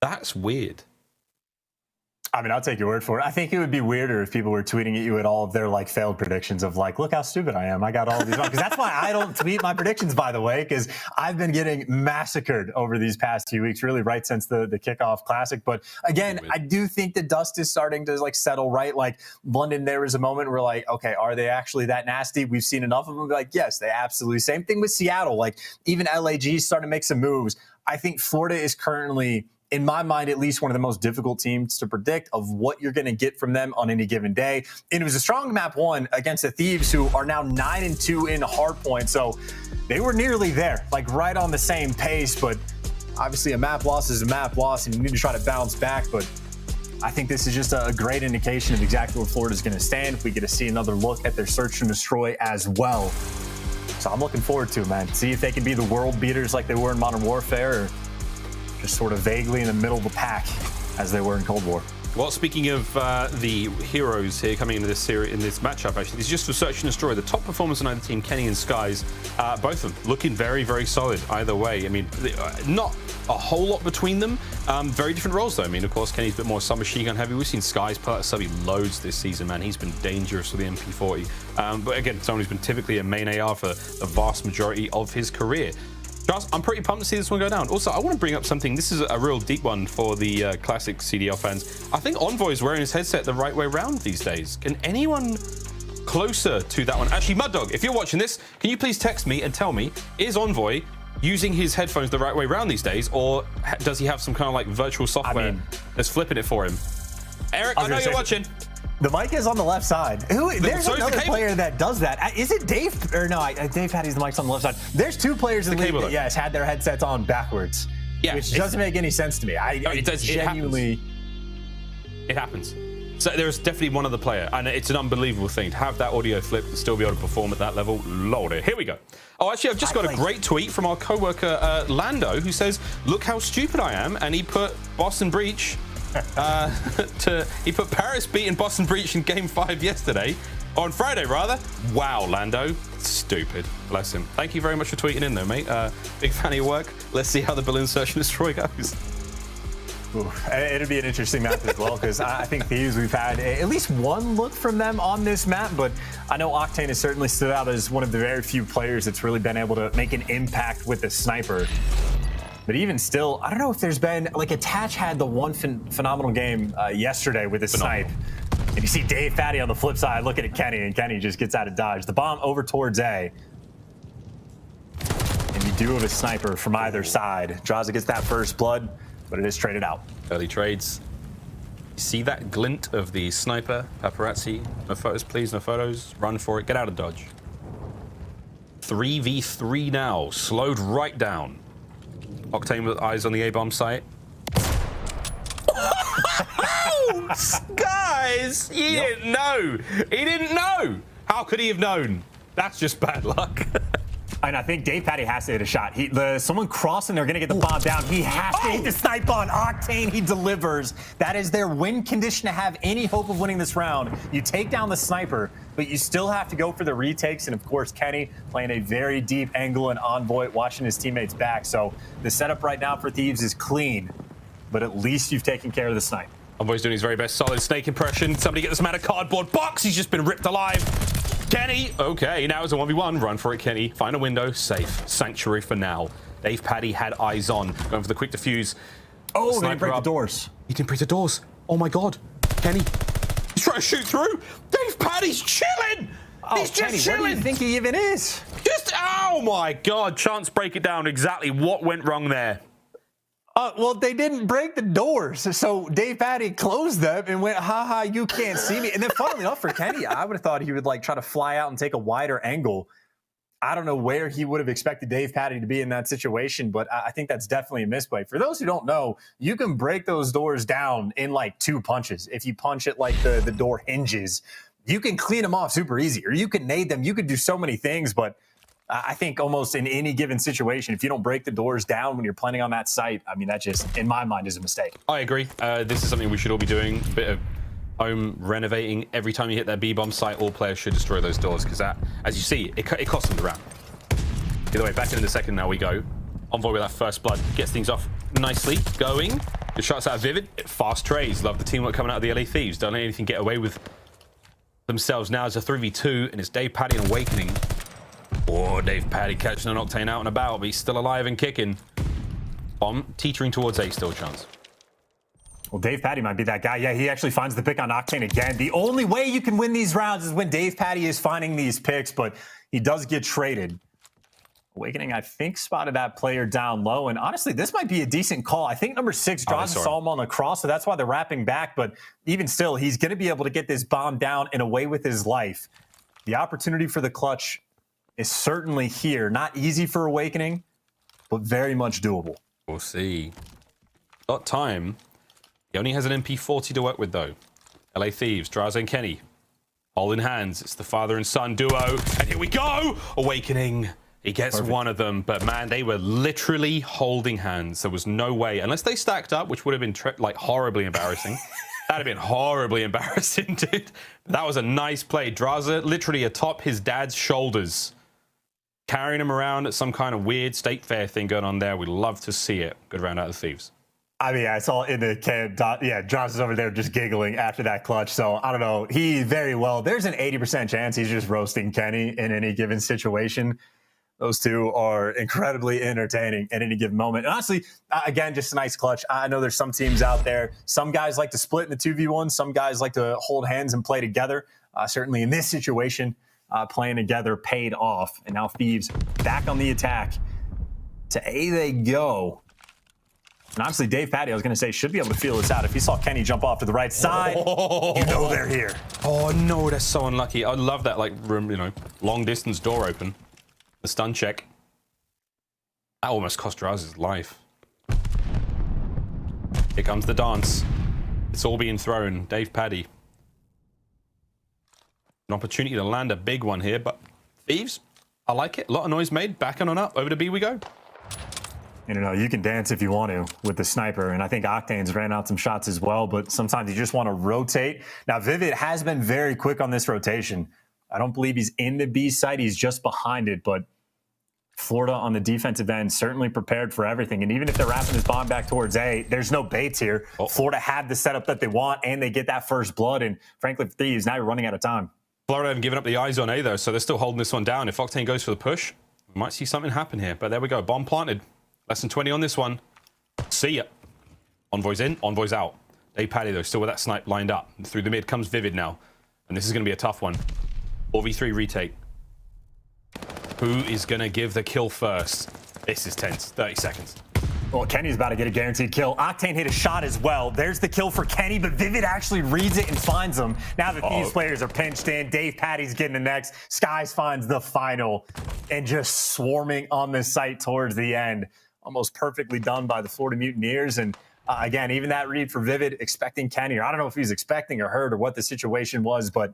That's weird. I mean, I'll take your word for it. I think it would be weirder if people were tweeting at you at all of their like failed predictions of like, look how stupid I am. I got all of these wrong. Because that's why I don't tweet my predictions, by the way, because I've been getting massacred over these past few weeks, really right since the kickoff classic. But again, I do think the dust is starting to like settle, right? Like London, there was a moment where like, okay, are they actually that nasty? We've seen enough of them. Like, yes, they absolutely. Same thing with Seattle. Like even LAG starting to make some moves. I think Florida is currently, in my mind, at least one of the most difficult teams to predict of what you're going to get from them on any given day. And it was a strong map 1 against the Thieves, who are now 9-2 in hardpoint. So they were nearly there, like right on the same pace. But obviously a map loss is a map loss, and you need to try to bounce back. But I think this is just a great indication of exactly where Florida is going to stand if we get to see another look at their search and destroy as well. So I'm looking forward to it, man. See if they can be the world beaters like they were in Modern Warfare, or just sort of vaguely in the middle of the pack as they were in Cold War. Well, speaking of the heroes here coming into this series, in this matchup, actually, it's just for Search and Destroy. The top performers on either team, Kenny and Skies, both of them looking very, very solid either way. I mean, not a whole lot between them. Very different roles, though. I mean, of course, Kenny's a bit more submachine gun heavy. We've seen Skies pull out subby loads this season, man. He's been dangerous with the MP40. But again, someone who's been typically a main AR for the vast majority of his career. Charles, I'm pretty pumped to see this one go down. Also, I want to bring up something. This is a real deep one for the classic CDL fans. I think Envoy is wearing his headset the right way around these days. Can anyone closer to that one? Actually, Mud Dog, if you're watching this, can you please text me and tell me, is Envoy using his headphones the right way around these days, or does he have some kind of like virtual software that's flipping it for him? Eric, I know you're watching. The mic is on the left side. There's another player that does that. Is it Dave? Or no, Dave had his mic's on the left side. There's 2 players in the league that, yes, had their headsets on backwards. Yeah, which doesn't make any sense to me. It does. Genuinely. It happens. So there's definitely one other player, and it's an unbelievable thing to have that audio flip and still be able to perform at that level. Lordy. Here we go. Oh, actually, I've just got a great tweet from our co-worker Lando, who says, "Look how stupid I am," and he put Boston Breach. He put Paris beating Boston Breach in game 5 yesterday. On Friday, rather. Wow, Lando. Stupid. Bless him. Thank you very much for tweeting in, though, mate. Big fan of your work. Let's see how the balloon search and destroy goes. Ooh, it'll be an interesting map as well, because I think Thieves, we've had at least one look from them on this map, but I know Octane has certainly stood out as one of the very few players that's really been able to make an impact with the sniper. But even still, I don't know if there's been, like, Attach had the one phenomenal game yesterday with his snipe. And you see Dave Fatty on the flip side looking at Kenny, and Kenny just gets out of dodge. The bomb over towards A. And you do have a sniper from either side. Drazah gets that first blood, but it is traded out. Early trades. You see that glint of the sniper? Paparazzi. No photos, please. No photos. Run for it. Get out of dodge. 3v3 now. Slowed right down. Octane with eyes on the A-bomb site. Guys, he didn't know. He didn't know. How could he have known? That's just bad luck. And I think Dave Patty has to hit a shot. Someone crossing, they're going to get the bomb down. He has to hit the snipe on Octane. He delivers. That is their win condition to have any hope of winning this round. You take down the sniper, but you still have to go for the retakes. And of course, Kenny playing a very deep angle and Envoy, watching his teammates back. So the setup right now for Thieves is clean, but at least you've taken care of the snipe. Envoy's doing his very best. Solid snake impression. Somebody get this man a cardboard box. He's just been ripped alive. Kenny, okay, now it's a 1v1. Run for it, Kenny. Find a window. Safe. Sanctuary for now. Dave Paddy had eyes on. Going for the quick defuse. Oh, they didn't break the doors. He didn't break the doors. Oh my God. Kenny. He's trying to shoot through. Dave Paddy's chilling. Oh, He's Kenny, just chilling. what do you think he even is? Oh my God. Chance break it down exactly what went wrong there. Well, they didn't break the doors, so Dave Patty closed them and went, haha, you can't see me. And then funnily enough for Kenny, I would have thought he would like try to fly out and take a wider angle. I don't know where he would have expected Dave Patty to be in that situation, but I think that's definitely a misplay. For those who don't know, you can break those doors down in like 2 punches. If you punch it like the door hinges, you can clean them off super easy, or you can nade them. You could do so many things, but I think almost in any given situation, if you don't break the doors down when you're planning on that site, I mean, that just, in my mind, is a mistake. I agree. This is something we should all be doing. A bit of home renovating. Every time you hit that B-bomb site, all players should destroy those doors, because that, as you see, it costs them the round. Either way, back in the second now we go. Envoy with that first blood. Gets things off nicely. Going. Good shots out of Vivid. Fast trades. Love the teamwork coming out of the LA Thieves. Don't let anything get away with themselves now. It's a 3v2, and it's Dave Paddy and Awakening. Oh, Dave Paddy catching an Octane out and about, but he's still alive and kicking. Bomb teetering towards A still, chance. Well, Dave Paddy might be that guy. Yeah, he actually finds the pick on Octane again. The only way you can win these rounds is when Dave Paddy is finding these picks, but he does get traded. Awakening, I think, spotted that player down low, and honestly, this might be a decent call. I think number 6 Drazah saw him on the cross, so that's why they're wrapping back, but even still, he's going to be able to get this bomb down and away with his life. The opportunity for the clutch is certainly here. Not easy for Awakening, but very much doable. We'll see. Got time. He only has an MP40 to work with, though. LA Thieves, Drazah and Kenny. Holding hands. It's the father and son duo. And here we go! Awakening. He gets one of them. But, man, they were literally holding hands. There was no way. Unless they stacked up, which would have been, like, horribly embarrassing. That'd have been horribly embarrassing, dude. That was a nice play. Drazah literally atop his dad's shoulders, carrying him around at some kind of weird state fair thing going on there. We'd love to see it. Good round out of the Thieves. I mean, I saw in the camp, yeah, Johnson's over there just giggling after that clutch. So I don't know. He very well, there's an 80% chance he's just roasting Kenny in any given situation. Those two are incredibly entertaining at any given moment. And honestly, again, just a nice clutch. I know there's some teams out there. Some guys like to split in the 2v1. Some guys like to hold hands and play together. Certainly in this situation, playing together paid off. And now Thieves back on the attack. To A they go. And honestly, Dave Patty, I was going to say, should be able to feel this out. If he saw Kenny jump off to the right side, you know they're here. Oh, no, that's so unlucky. I love that, like, room, you know, long distance door open. The stun check. That almost cost Drazah's life. Here comes the dance. It's all being thrown. Dave Paddy. An opportunity to land a big one here, but Thieves, I like it. A lot of noise made. Backing on up. Over to B we go. You know, you can dance if you want to with the sniper, and I think Octane's ran out some shots as well, but sometimes you just want to rotate. Now, Vivid has been very quick on this rotation. I don't believe he's in the B site. He's just behind it, but Florida on the defensive end certainly prepared for everything. And even if they're wrapping this bomb back towards A, there's no baits here. Florida had the setup that they want, and they get that first blood. And frankly, for Thieves, now you're running out of time. Florida haven't given up the eyes on A, though, so they're still holding this one down. If Octane goes for the push, we might see something happen here. But there we go. Bomb planted. Less than 20 on this one. See ya. Envoy's in, Envoy's out. aBeZy, though, still with that snipe lined up. Through the mid comes Vivid now. And this is going to be a tough one. 4v3 retake. Who is going to give the kill first? This is tense. 30 seconds. Well, Kenny's about to get a guaranteed kill. Octane hit a shot as well. There's the kill for Kenny, but Vivid actually reads it and finds him. Now the Thieves players are pinched in. DavePatty's getting the next. Skies finds the final. And just swarming on the site towards the end. Almost perfectly done by the Florida Mutineers. And again, even that read for Vivid, expecting Kenny. Or I don't know if he was expecting or heard or what the situation was, but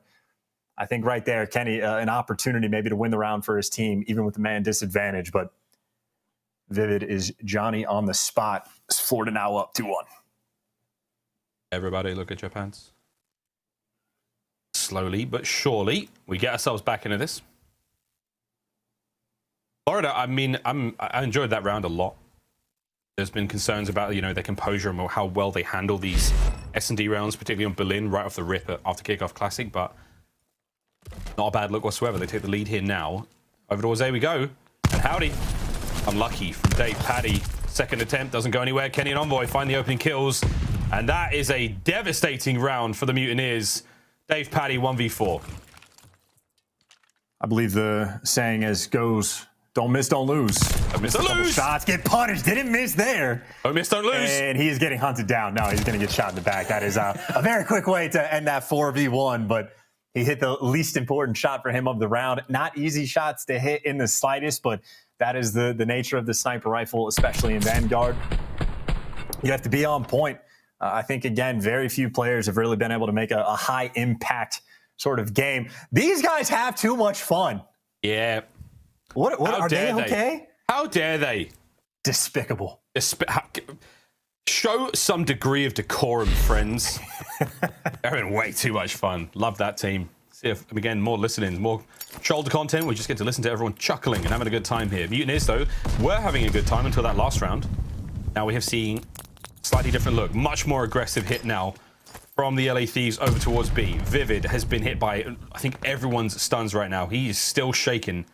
I think right there, Kenny, an opportunity maybe to win the round for his team, even with the man disadvantage. But Vivid is Johnny on the spot. Florida now up 2-1. Everybody look at your pants. Slowly but surely, we get ourselves back into this. Florida, I mean, I enjoyed that round a lot. There's been concerns about, you know, their composure and how well they handle these S&D rounds, particularly on Berlin, right off the rip after kickoff classic, but not a bad look whatsoever. They take the lead here now. Over towards A we go. And howdy. Unlucky from DavePatty. Second attempt doesn't go anywhere. Kenny and Envoy find the opening kills. And that is a devastating round for the Mutineers. DavePatty 1v4. I believe the saying as goes, don't miss, don't lose. Don't miss, don't lose. Shots, get punished. Didn't miss there. Don't miss, don't lose. And he is getting hunted down. No, he's going to get shot in the back. That is a very quick way to end that 4v1, but he hit the least important shot for him of the round. Not easy shots to hit in the slightest, but that is the nature of the sniper rifle, especially in Vanguard. You have to be on point. I think, again, very few players have really been able to make a high-impact sort of game. These guys have too much fun. Yeah. What are they okay? How dare they? Despicable. Show some degree of decorum, friends. They're having way too much fun. Love that team. See if, again, more listening, more shoulder content. We just get to listen to everyone chuckling and having a good time here. Mutineers, though, were having a good time until that last round. Now we have seen slightly different look. Much more aggressive hit now from the LA Thieves over towards B. Vivid has been hit by, I think, everyone's stuns right now. He is still shaking.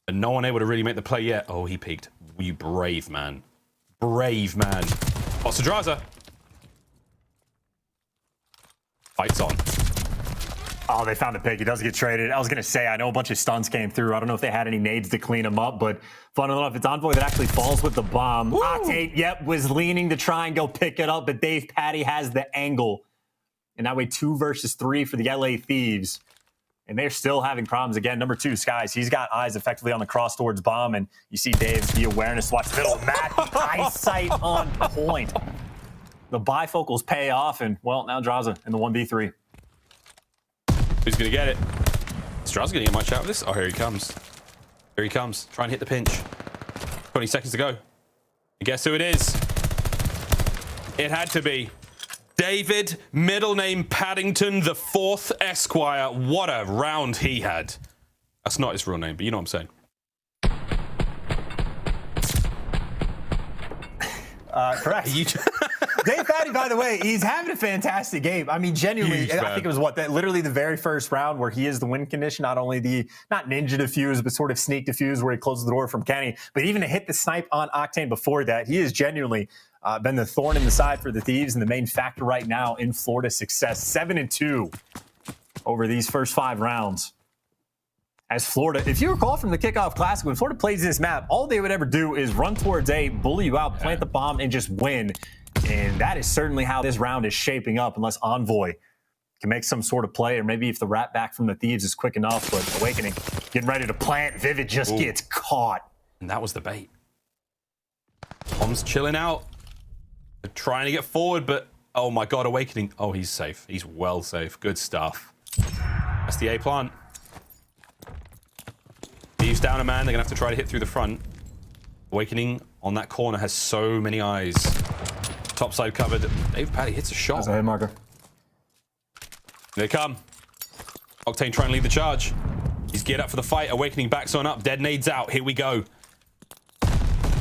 And no one able to really make the play yet. Oh, he peeked. You brave man. Brave man. Lots of Drazah. Fights on. Oh, they found a pick. He does get traded. I was going to say, I know a bunch of stuns came through. I don't know if they had any nades to clean him up, but fun enough, it's Envoy that actually falls with the bomb. Woo! Octane, yep, was leaning to try and go pick it up, but DavePatty has the angle. And that way 2 versus 3 for the LA Thieves. And they're still having problems. Again, number 2, Skies. He's got eyes effectively on the cross towards bomb, and you see Dave, the awareness, watch the middle. Mack, eyesight on point. The bifocals pay off, and, well, now Drazah in the 1v3. Who's going to get it? Is Drazah going to get much out of this? Oh, here he comes. Here he comes. Try and hit the pinch. 20 seconds to go. And guess who it is? It had to be David, middle name Paddington, the 4th Esquire. What a round he had. That's not his real name, but you know what I'm saying. Correct. DavePatty, by the way, he's having a fantastic game. I mean, genuinely, Huge, I think it was literally the very first round where he is the win condition, not only the, not ninja defuse, but sort of sneak defuse where he closes the door from Kenny, but even to hit the snipe on Octane before that, he has genuinely been the thorn in the side for the Thieves and the main factor right now in Florida's success. 7-2 over these first 5 rounds. As Florida, if you recall from the kickoff classic, when Florida plays this map, all they would ever do is run towards A, bully you out, plant the bomb, and just win. And that is certainly how this round is shaping up, unless Envoy can make some sort of play, or maybe if the wrap back from the Thieves is quick enough. But Awakening getting ready to plant. Vivid just gets caught. And that was the bait. Tom's chilling out. They're trying to get forward, but oh my God, Awakening. Oh, he's safe. He's well safe. Good stuff. That's the A plant. Thieves down a man. They're going to have to try to hit through the front. Awakening on that corner has so many eyes. Top side covered. DavePatty hits a shot. That's a hit marker. They come. Octane trying to lead the charge. He's geared up for the fight. Awakening backs on up. Dead nades out. Here we go.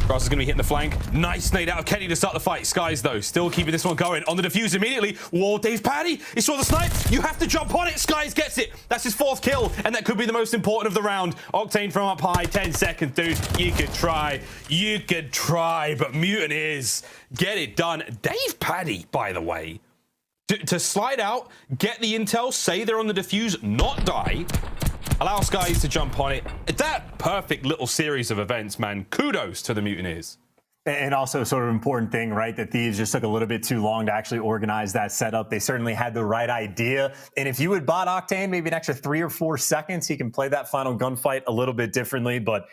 Cross is going to be hitting the flank. Nice nade out of Kenny to start the fight. Skies, though, still keeping this one going. On the defuse immediately. Whoa, Dave's Paddy. He saw the snipe. You have to jump on it. Skies gets it. That's his 4th kill, and that could be the most important of the round. Octane from up high. 10 seconds, dude. You could try. You could try, but Mutineers get it done. Dave Paddy, by the way, to slide out, get the intel, say they're on the defuse, not die, allow Skies to jump on it. That perfect little series of events, man. Kudos to the Mutineers. And also sort of important thing, right, that Thieves just took a little bit too long to actually organize that setup. They certainly had the right idea. And if you had bought Octane maybe an extra 3 or 4 seconds, he can play that final gunfight a little bit differently. But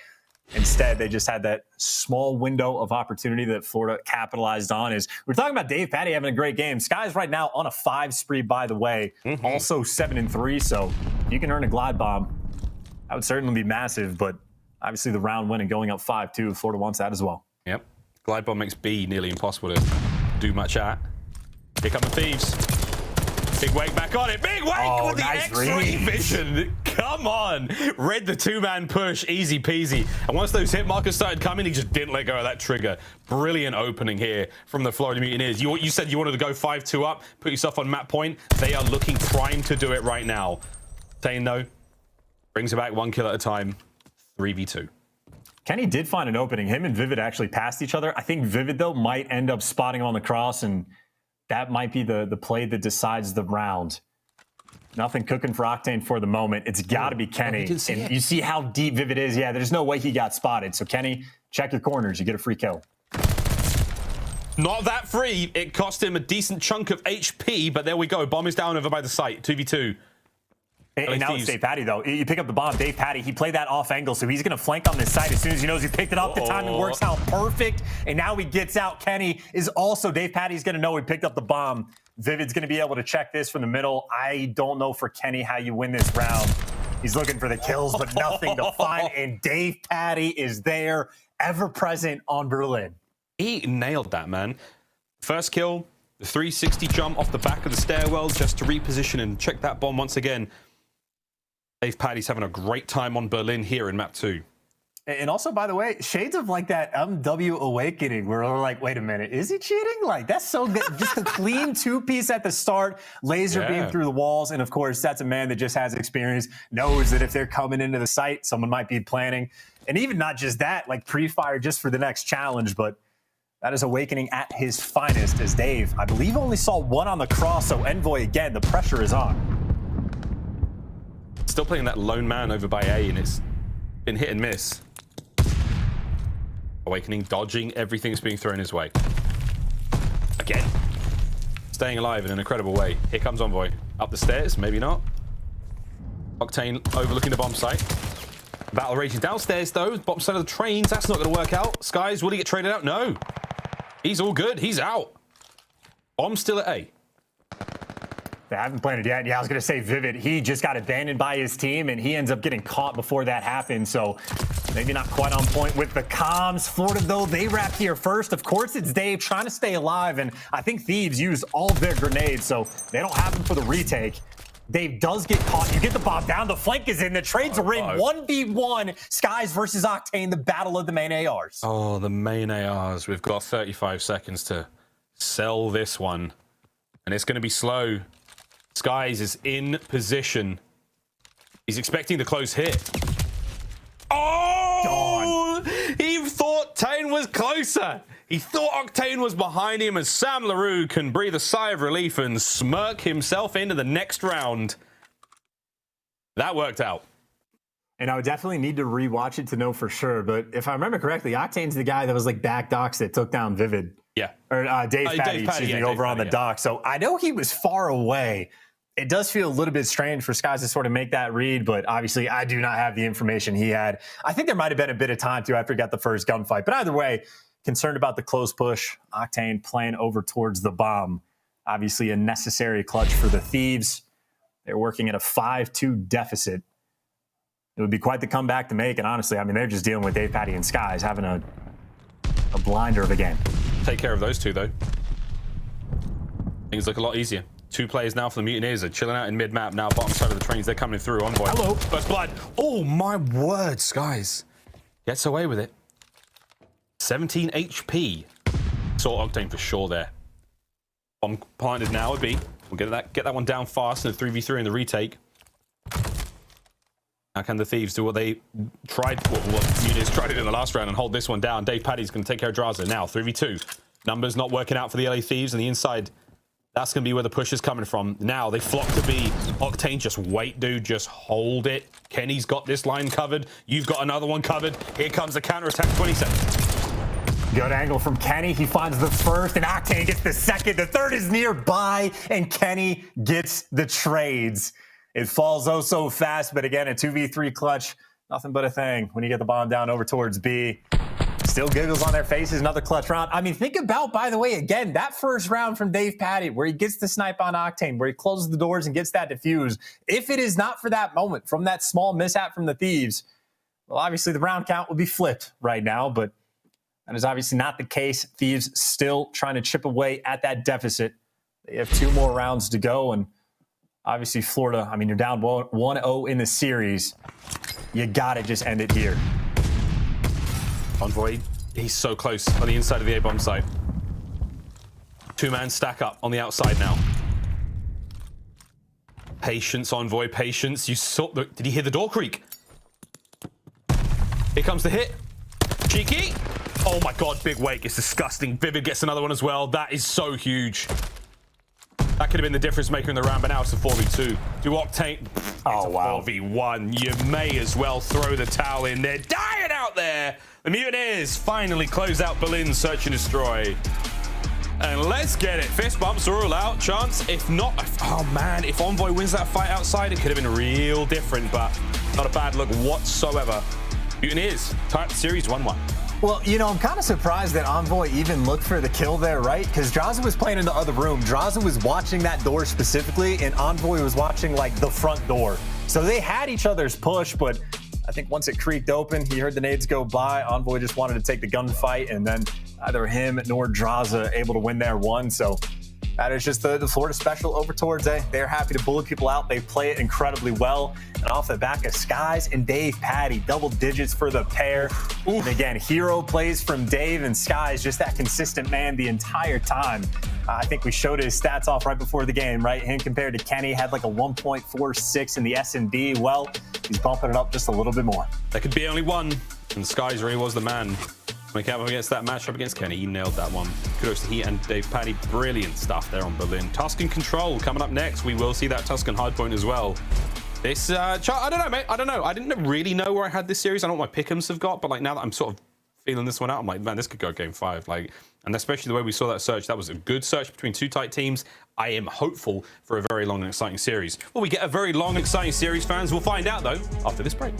instead, they just had that small window of opportunity that Florida capitalized on. Is we're talking about Dave Paddy having a great game. Sky's right now on a 5 spree, by the way, also 7-3. So you can earn a glide bomb. That would certainly be massive, but obviously the round win and going up 5-2, Florida wants that as well. Yep. Glide bomb makes B nearly impossible to do much at. Here come the Thieves. Big Wake back on it. Big Wake with the X-ray vision. Come on. Read the 2-man push. Easy peasy. And once those hit markers started coming, he just didn't let go of that trigger. Brilliant opening here from the Florida Mutineers. You said you wanted to go 5-2 up, put yourself on map point. They are looking primed to do it right now. Tane, though, brings it back 1 kill at a time. 3v2. Kenny did find an opening. Him and Vivid actually passed each other. I think Vivid, though, might end up spotting him on the cross, and that might be the play that decides the round. Nothing cooking for Octane for the moment. It's got to be Kenny. And you see how deep Vivid is. Yeah, there's no way he got spotted. So, Kenny, check your corners. You get a free kill. Not that free. It cost him a decent chunk of HP, but there we go. Bomb is down over by the site. 2v2. And now it's Dave Paddy, though. You pick up the bomb. Dave Paddy, he played that off angle, so he's going to flank on this side as soon as he knows he picked it up. The timing works out perfect, and now he gets out. Kenny is also, Dave Paddy's going to know he picked up the bomb. Vivid's going to be able to check this from the middle. I don't know for Kenny how you win this round. He's looking for the kills, but nothing to find, and Dave Paddy is there, ever present on Berlin. He nailed that, man. First kill, the 360 jump off the back of the stairwell just to reposition and check that bomb once again. Dave Paddy's having a great time on Berlin here in map 2. And also, by the way, shades of like that MW Awakening where we're like, wait a minute, is he cheating? Like, that's so good. Just a clean 2-piece at the start, laser beam through the walls. And of course, that's a man that just has experience, knows that if they're coming into the site, someone might be planning. And even not just that, like pre-fire just for the next challenge, but that is Awakening at his finest as Dave, I believe, only saw 1 on the cross. So Envoy, again, the pressure is on. Still playing that lone man over by A, and it's been hit and miss. Awakening dodging everything that's being thrown his way. Again. Staying alive in an incredible way. Here comes Envoy. Up the stairs, maybe not. Octane overlooking the bomb site. Battle raging downstairs, though. Bottom side of the trains. That's not going to work out. Skies, will he get traded out? No. He's all good. He's out. Bomb's still at A. They haven't planted yet. Yeah, I was going to say Vivid. He just got abandoned by his team, and he ends up getting caught before that happened. So maybe not quite on point with the comms. Florida, though, they wrap here first. Of course, it's Dave trying to stay alive, and I think Thieves used all of their grenades, so they don't have them for the retake. Dave does get caught. You get the bomb down. The flank is in. The trades are in. 1v1. Skies versus Octane, the battle of the main ARs. Oh, the main ARs. We've got 35 seconds to sell this one, and it's going to be slow. Skies is in position. He's expecting the close hit. Oh! He thought Tane was closer. He thought Octane was behind him, and Sam LaRue can breathe a sigh of relief and smirk himself into the next round. That worked out. And I would definitely need to rewatch it to know for sure. But if I remember correctly, Octane's the guy that was like back docks that took down Vivid. Yeah. Or Dave Paddy, excuse me, over on the dock. So I know he was far away. It does feel a little bit strange for Skies to sort of make that read, but obviously I do not have the information he had. I think there might have been a bit of time, too, after he got the first gunfight. But either way, concerned about the close push. Octane playing over towards the bomb. Obviously a necessary clutch for the Thieves. They're working at a 5-2 deficit. It would be quite the comeback to make. And honestly, I mean, they're just dealing with Dave Paddy and Skies, having a blinder of a game. Take care of those two, though. Things look a lot easier. 2 players now for the Mutineers are chilling out in mid-map. Now bottom side of the trains, they're coming through. Envoy. Hello. First blood. Oh, my word, Skies. Gets away with it. 17 HP. Saw Octane for sure there. Bomb planted now, aBeZy. We'll get that one down fast in the 3v3 in the retake. Now can the Thieves do what they tried, what Mutineers tried it in the last round and hold this one down? aBeZy's going to take care of Drazah. Now 3v2. Numbers not working out for the LA Thieves on the inside. That's going to be where the push is coming from. Now they flock to B. Octane, just wait, dude. Just hold it. Kenny's got this line covered. You've got another one covered. Here comes the counter-attack. 20 seconds. Good angle from Kenny. He finds the first, and Octane gets the second. The third is nearby, and Kenny gets the trades. It falls oh so fast, but again, a 2v3 clutch. Nothing but a thing when you get the bomb down over towards B. Still giggles on their faces, another clutch round. I mean, think about, by the way, again, that first round from aBeZy where he gets the snipe on Octane, where he closes the doors and gets that defuse. If it is not for that moment, from that small mishap from the Thieves, well, obviously the round count will be flipped right now, but that is obviously not the case. Thieves still trying to chip away at that deficit. They have 2 more rounds to go, and obviously Florida, I mean, you're down 1-0 in the series. You got to just end it here. Envoy, he's so close on the inside of the A-bomb site. 2-man stack up on the outside now. Patience, Envoy, patience. You saw the, did you hear the door creak? Here comes the hit. Cheeky. Oh my God, big wake. It's disgusting. Vivid gets another one as well. That is so huge. That could have been the difference maker in the round, but now it's a 4v2. Do Octane... Oh, wow. 4v1. You may as well throw the towel in. They're dying out there. The Mutineers finally close out Berlin Search and Destroy. And let's get it. Fist bumps are all out. Chance, if not... Oh, man. If Envoy wins that fight outside, it could have been real different, but not a bad look whatsoever. Mutineers, tie up the series 1-1. Well, you know, I'm kind of surprised that Envoy even looked for the kill there, right? Because Drazah was playing in the other room. Drazah was watching that door specifically, and Envoy was watching, like, the front door. So they had each other's push, but I think once it creaked open, he heard the nades go by. Envoy just wanted to take the gunfight, and then neither him nor Drazah able to win there one. So that is just the Florida special over towards A. They're happy to bullet people out. They play it incredibly well. And off the back of Skies and aBeZy, double digits for the pair. And again, hero plays from Dave and Skies, just that consistent man the entire time. I think we showed his stats off right before the game, right? Him compared to Kenny had like a 1.46 in the S&D. Well, he's bumping it up just a little bit more. There could be only one, and Skies really was the man. When Kuavo against that matchup against Kenny, he nailed that one. Kudos to he and aBeZy. Brilliant stuff there on Berlin. Tuscan Control coming up next. We will see that Tuscan hardpoint as well. This, I don't know, mate. I don't know. I didn't really know where I had this series. I don't know what my pick'ems have got, but like now that I'm sort of feeling this one out, I'm like, man, this could go game 5. Like, and especially the way we saw that search, that was a good search between 2 tight teams. I am hopeful for a very long and exciting series. Will we get a very long and exciting series, fans? We'll find out though after this break.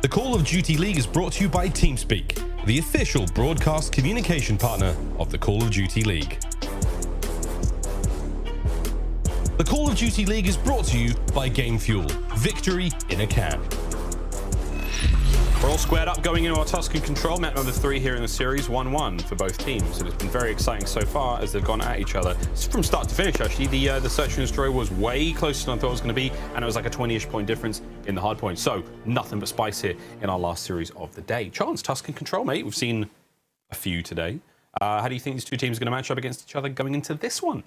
The Call of Duty League is brought to you by TeamSpeak, the official broadcast communication partner of the Call of Duty League. The Call of Duty League is brought to you by Game Fuel. Victory in a can. We're all squared up going into our Tuscan Control. Map number 3 here in the series, 1-1 for both teams. And it's been very exciting so far as they've gone at each other. It's from start to finish, actually. The Search and Destroy was way closer than I thought it was going to be, and it was like a 20-ish point difference in the hard point. So nothing but spice here in our last series of the day. Chance, Tuscan Control, mate. We've seen a few today. How do you think these two teams are going to match up against each other going into this one?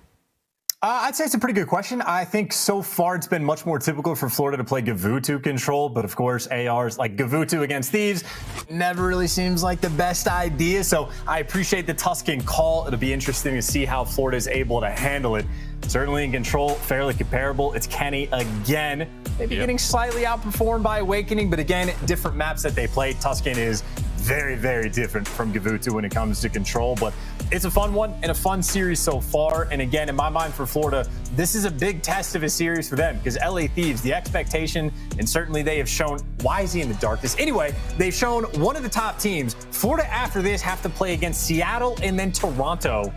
I'd say it's a pretty good question. I think so far it's been much more typical for Florida to play Gavutu Control, but of course ARs like Gavutu against Thieves never really seems like the best idea. So I appreciate the Tuscan call. It'll be interesting to see how Florida is able to handle it. Certainly in Control, fairly comparable. It's Kenny again, maybe getting slightly outperformed by Awakening, but again, different maps that they play. Tuscan is very, very different from Gavutu when it comes to Control, but it's a fun one and a fun series so far. And again, in my mind for Florida, this is a big test of a series for them because LA Thieves, the expectation, and certainly they have shown, why is he in the darkness? Anyway, they've shown one of the top teams. Florida after this have to play against Seattle and then Toronto.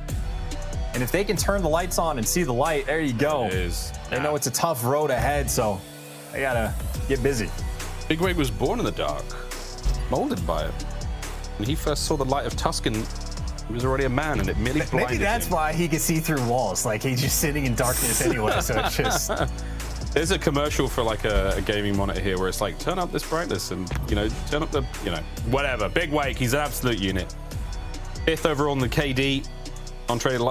And if they can turn the lights on and see the light, there you go. They know it's a tough road ahead, so they gotta get busy. Big Wig was born in the dark, molded by it. When he first saw the light of Tuscan, he was already a man, and it merely blinded him. Maybe that's why he could see through walls. Like, he's just sitting in darkness anyway, so it's just... There's a commercial for like a gaming monitor here where it's like, turn up this brightness and, you know, turn up the, you know, whatever. Big Wake, he's an absolute unit. 5th overall in the KD,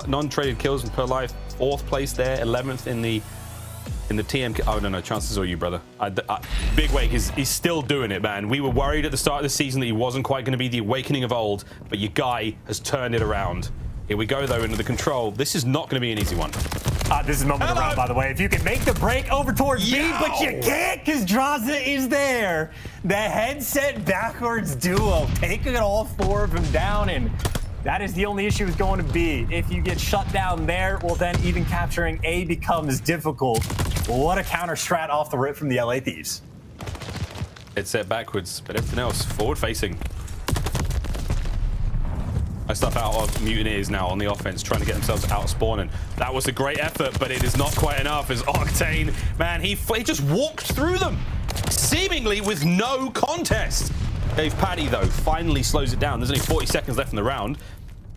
non-traded kills per life, 4th place there, 11th in the TM. Oh, no, chances are you, brother. Big Wake he's still doing it, man. We were worried at the start of the season that he wasn't quite going to be the Awakening of old, but your guy has turned it around. Here we go, though, into the Control. This is not going to be an easy one. This is moment of the round, by the way. If you can make the break over towards B, but you can't because Drazah is there. The headset backwards duo, taking all 4 of them down, and that is the only issue is going to B. If you get shut down there, well, then even capturing A becomes difficult. What a counter strat off the rip from the LA Thieves. It's set backwards, but everything else forward-facing. I stuff out of Mutineers now on the offense, trying to get themselves out of spawn, and that was a great effort, but it is not quite enough as Octane, man, he just walked through them, seemingly with no contest. Dave Paddy, though, finally slows it down. There's only 40 seconds left in the round,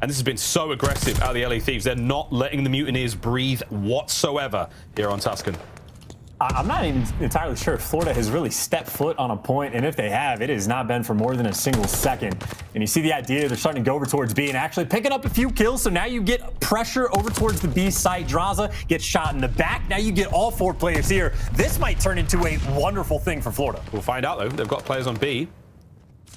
and this has been so aggressive out of the LA Thieves. They're not letting the Mutineers breathe whatsoever here on Tuscan. I'm not even entirely sure if Florida has really stepped foot on a point, and if they have, it has not been for more than a single second. And you see the idea, they're starting to go over towards B and actually picking up a few kills, so now you get pressure over towards the B site. Drazah gets shot in the back. Now you get all 4 players here. This might turn into a wonderful thing for Florida. We'll find out, though. They've got players on B.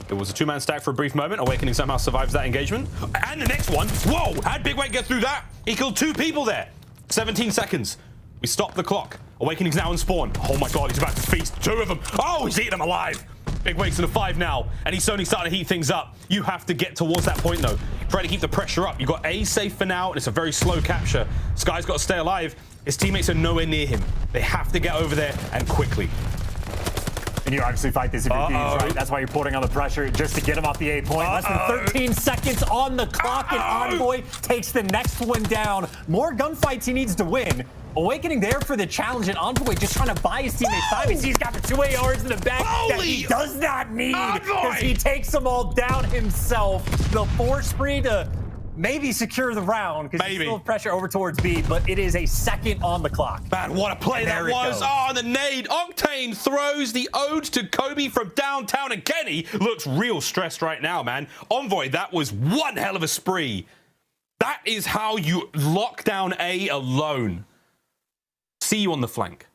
It was a 2-man stack for a brief moment. Awakening somehow survives that engagement. And the next one, whoa, how'd Big Wake get through that? He killed 2 people there. 17 seconds. We stopped the clock. Awakening's now in spawn. Oh my God, he's about to feast 2 of them. Oh, he's eating them alive. Big Wake's in a 5 now, and he's only starting to heat things up. You have to get towards that point, though. Try to keep the pressure up. You've got A safe for now, and it's a very slow capture. Sky's got to stay alive. His teammates are nowhere near him. They have to get over there, and quickly. And you obviously fight this if you're Thieves, right? That's why you're putting on the pressure just to get him off the A point. Less than 13 seconds on the clock, and Envoy takes the next one down. More gunfights he needs to win. Awakening there for the challenge, and Envoy just trying to buy his teammates time. He's got the 2 ARs in the back that he does not need because he takes them all down himself. The 4 spree to maybe secure the round because he's still pressure over towards B, but it is a second on the clock. Man, what a play that was. Oh, the nade. Octane throws the ode to Kobe from downtown, and Kenny looks real stressed right now, man. Envoy, that was one hell of a spree. That is how you lock down A alone. See you on the flank.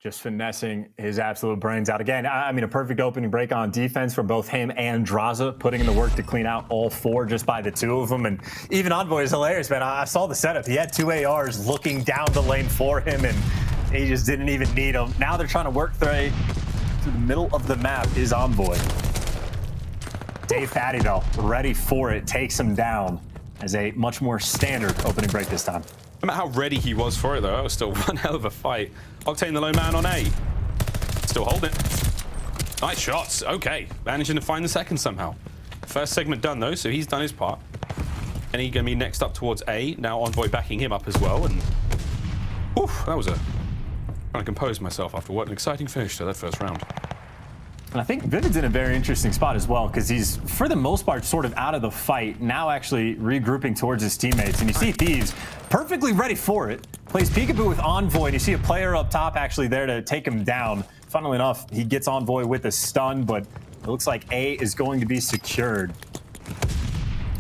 Just finessing his absolute brains out. Again, I mean, a perfect opening break on defense from both him and Drazah, putting in the work to clean out all 4 just by the 2 of them. And even Envoy is hilarious, man. I saw the setup. He had 2 ARs looking down the lane for him, and he just didn't even need them. Now they're trying to work through the middle of the map is Envoy. Dave Paddy, though, ready for it, takes him down as a much more standard opening break this time. No matter how ready he was for it, though, it was still one hell of a fight. Octane, the lone man on A. Still holding it. Nice shots. Okay, managing to find the second somehow. First segment done though, so he's done his part. And he's going to be next up towards A. Now Envoy backing him up as well. And whew, that was a... trying to compose myself after what an exciting finish to that first round. And I think Vivid's in a very interesting spot as well, because he's, for the most part, sort of out of the fight, now actually regrouping towards his teammates. And you see Thieves perfectly ready for it. Plays peekaboo with Envoy, and you see a player up top actually there to take him down. Funnily enough, he gets Envoy with a stun, but it looks like A is going to be secured.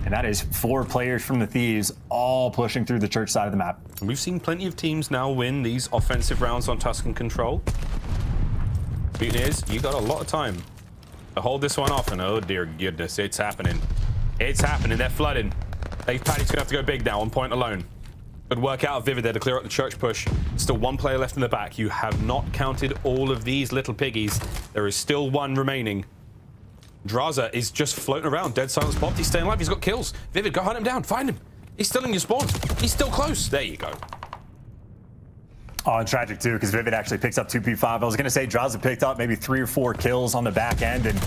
And that is 4 players from the Thieves, all pushing through the church side of the map. We've seen plenty of teams now win these offensive rounds on Tuscan Control. Mutineers, you got a lot of time to hold this one off, and oh dear goodness, it's happening. It's happening, they're flooding. aBeZy's gonna have to go big now on point alone. Good work out of Vivid there to clear up the church push. Still 1 player left in the back. You have not counted all of these little piggies. There is still 1 remaining. Drazah is just floating around, dead silence popped. He's staying alive, he's got kills. Vivid, go hunt him down, find him. He's still in your spawn. He's still close. There you go. Oh, and tragic too, because Vivid actually picks up 2 P5. I was going to say Drazah picked up maybe 3 or 4 kills on the back end and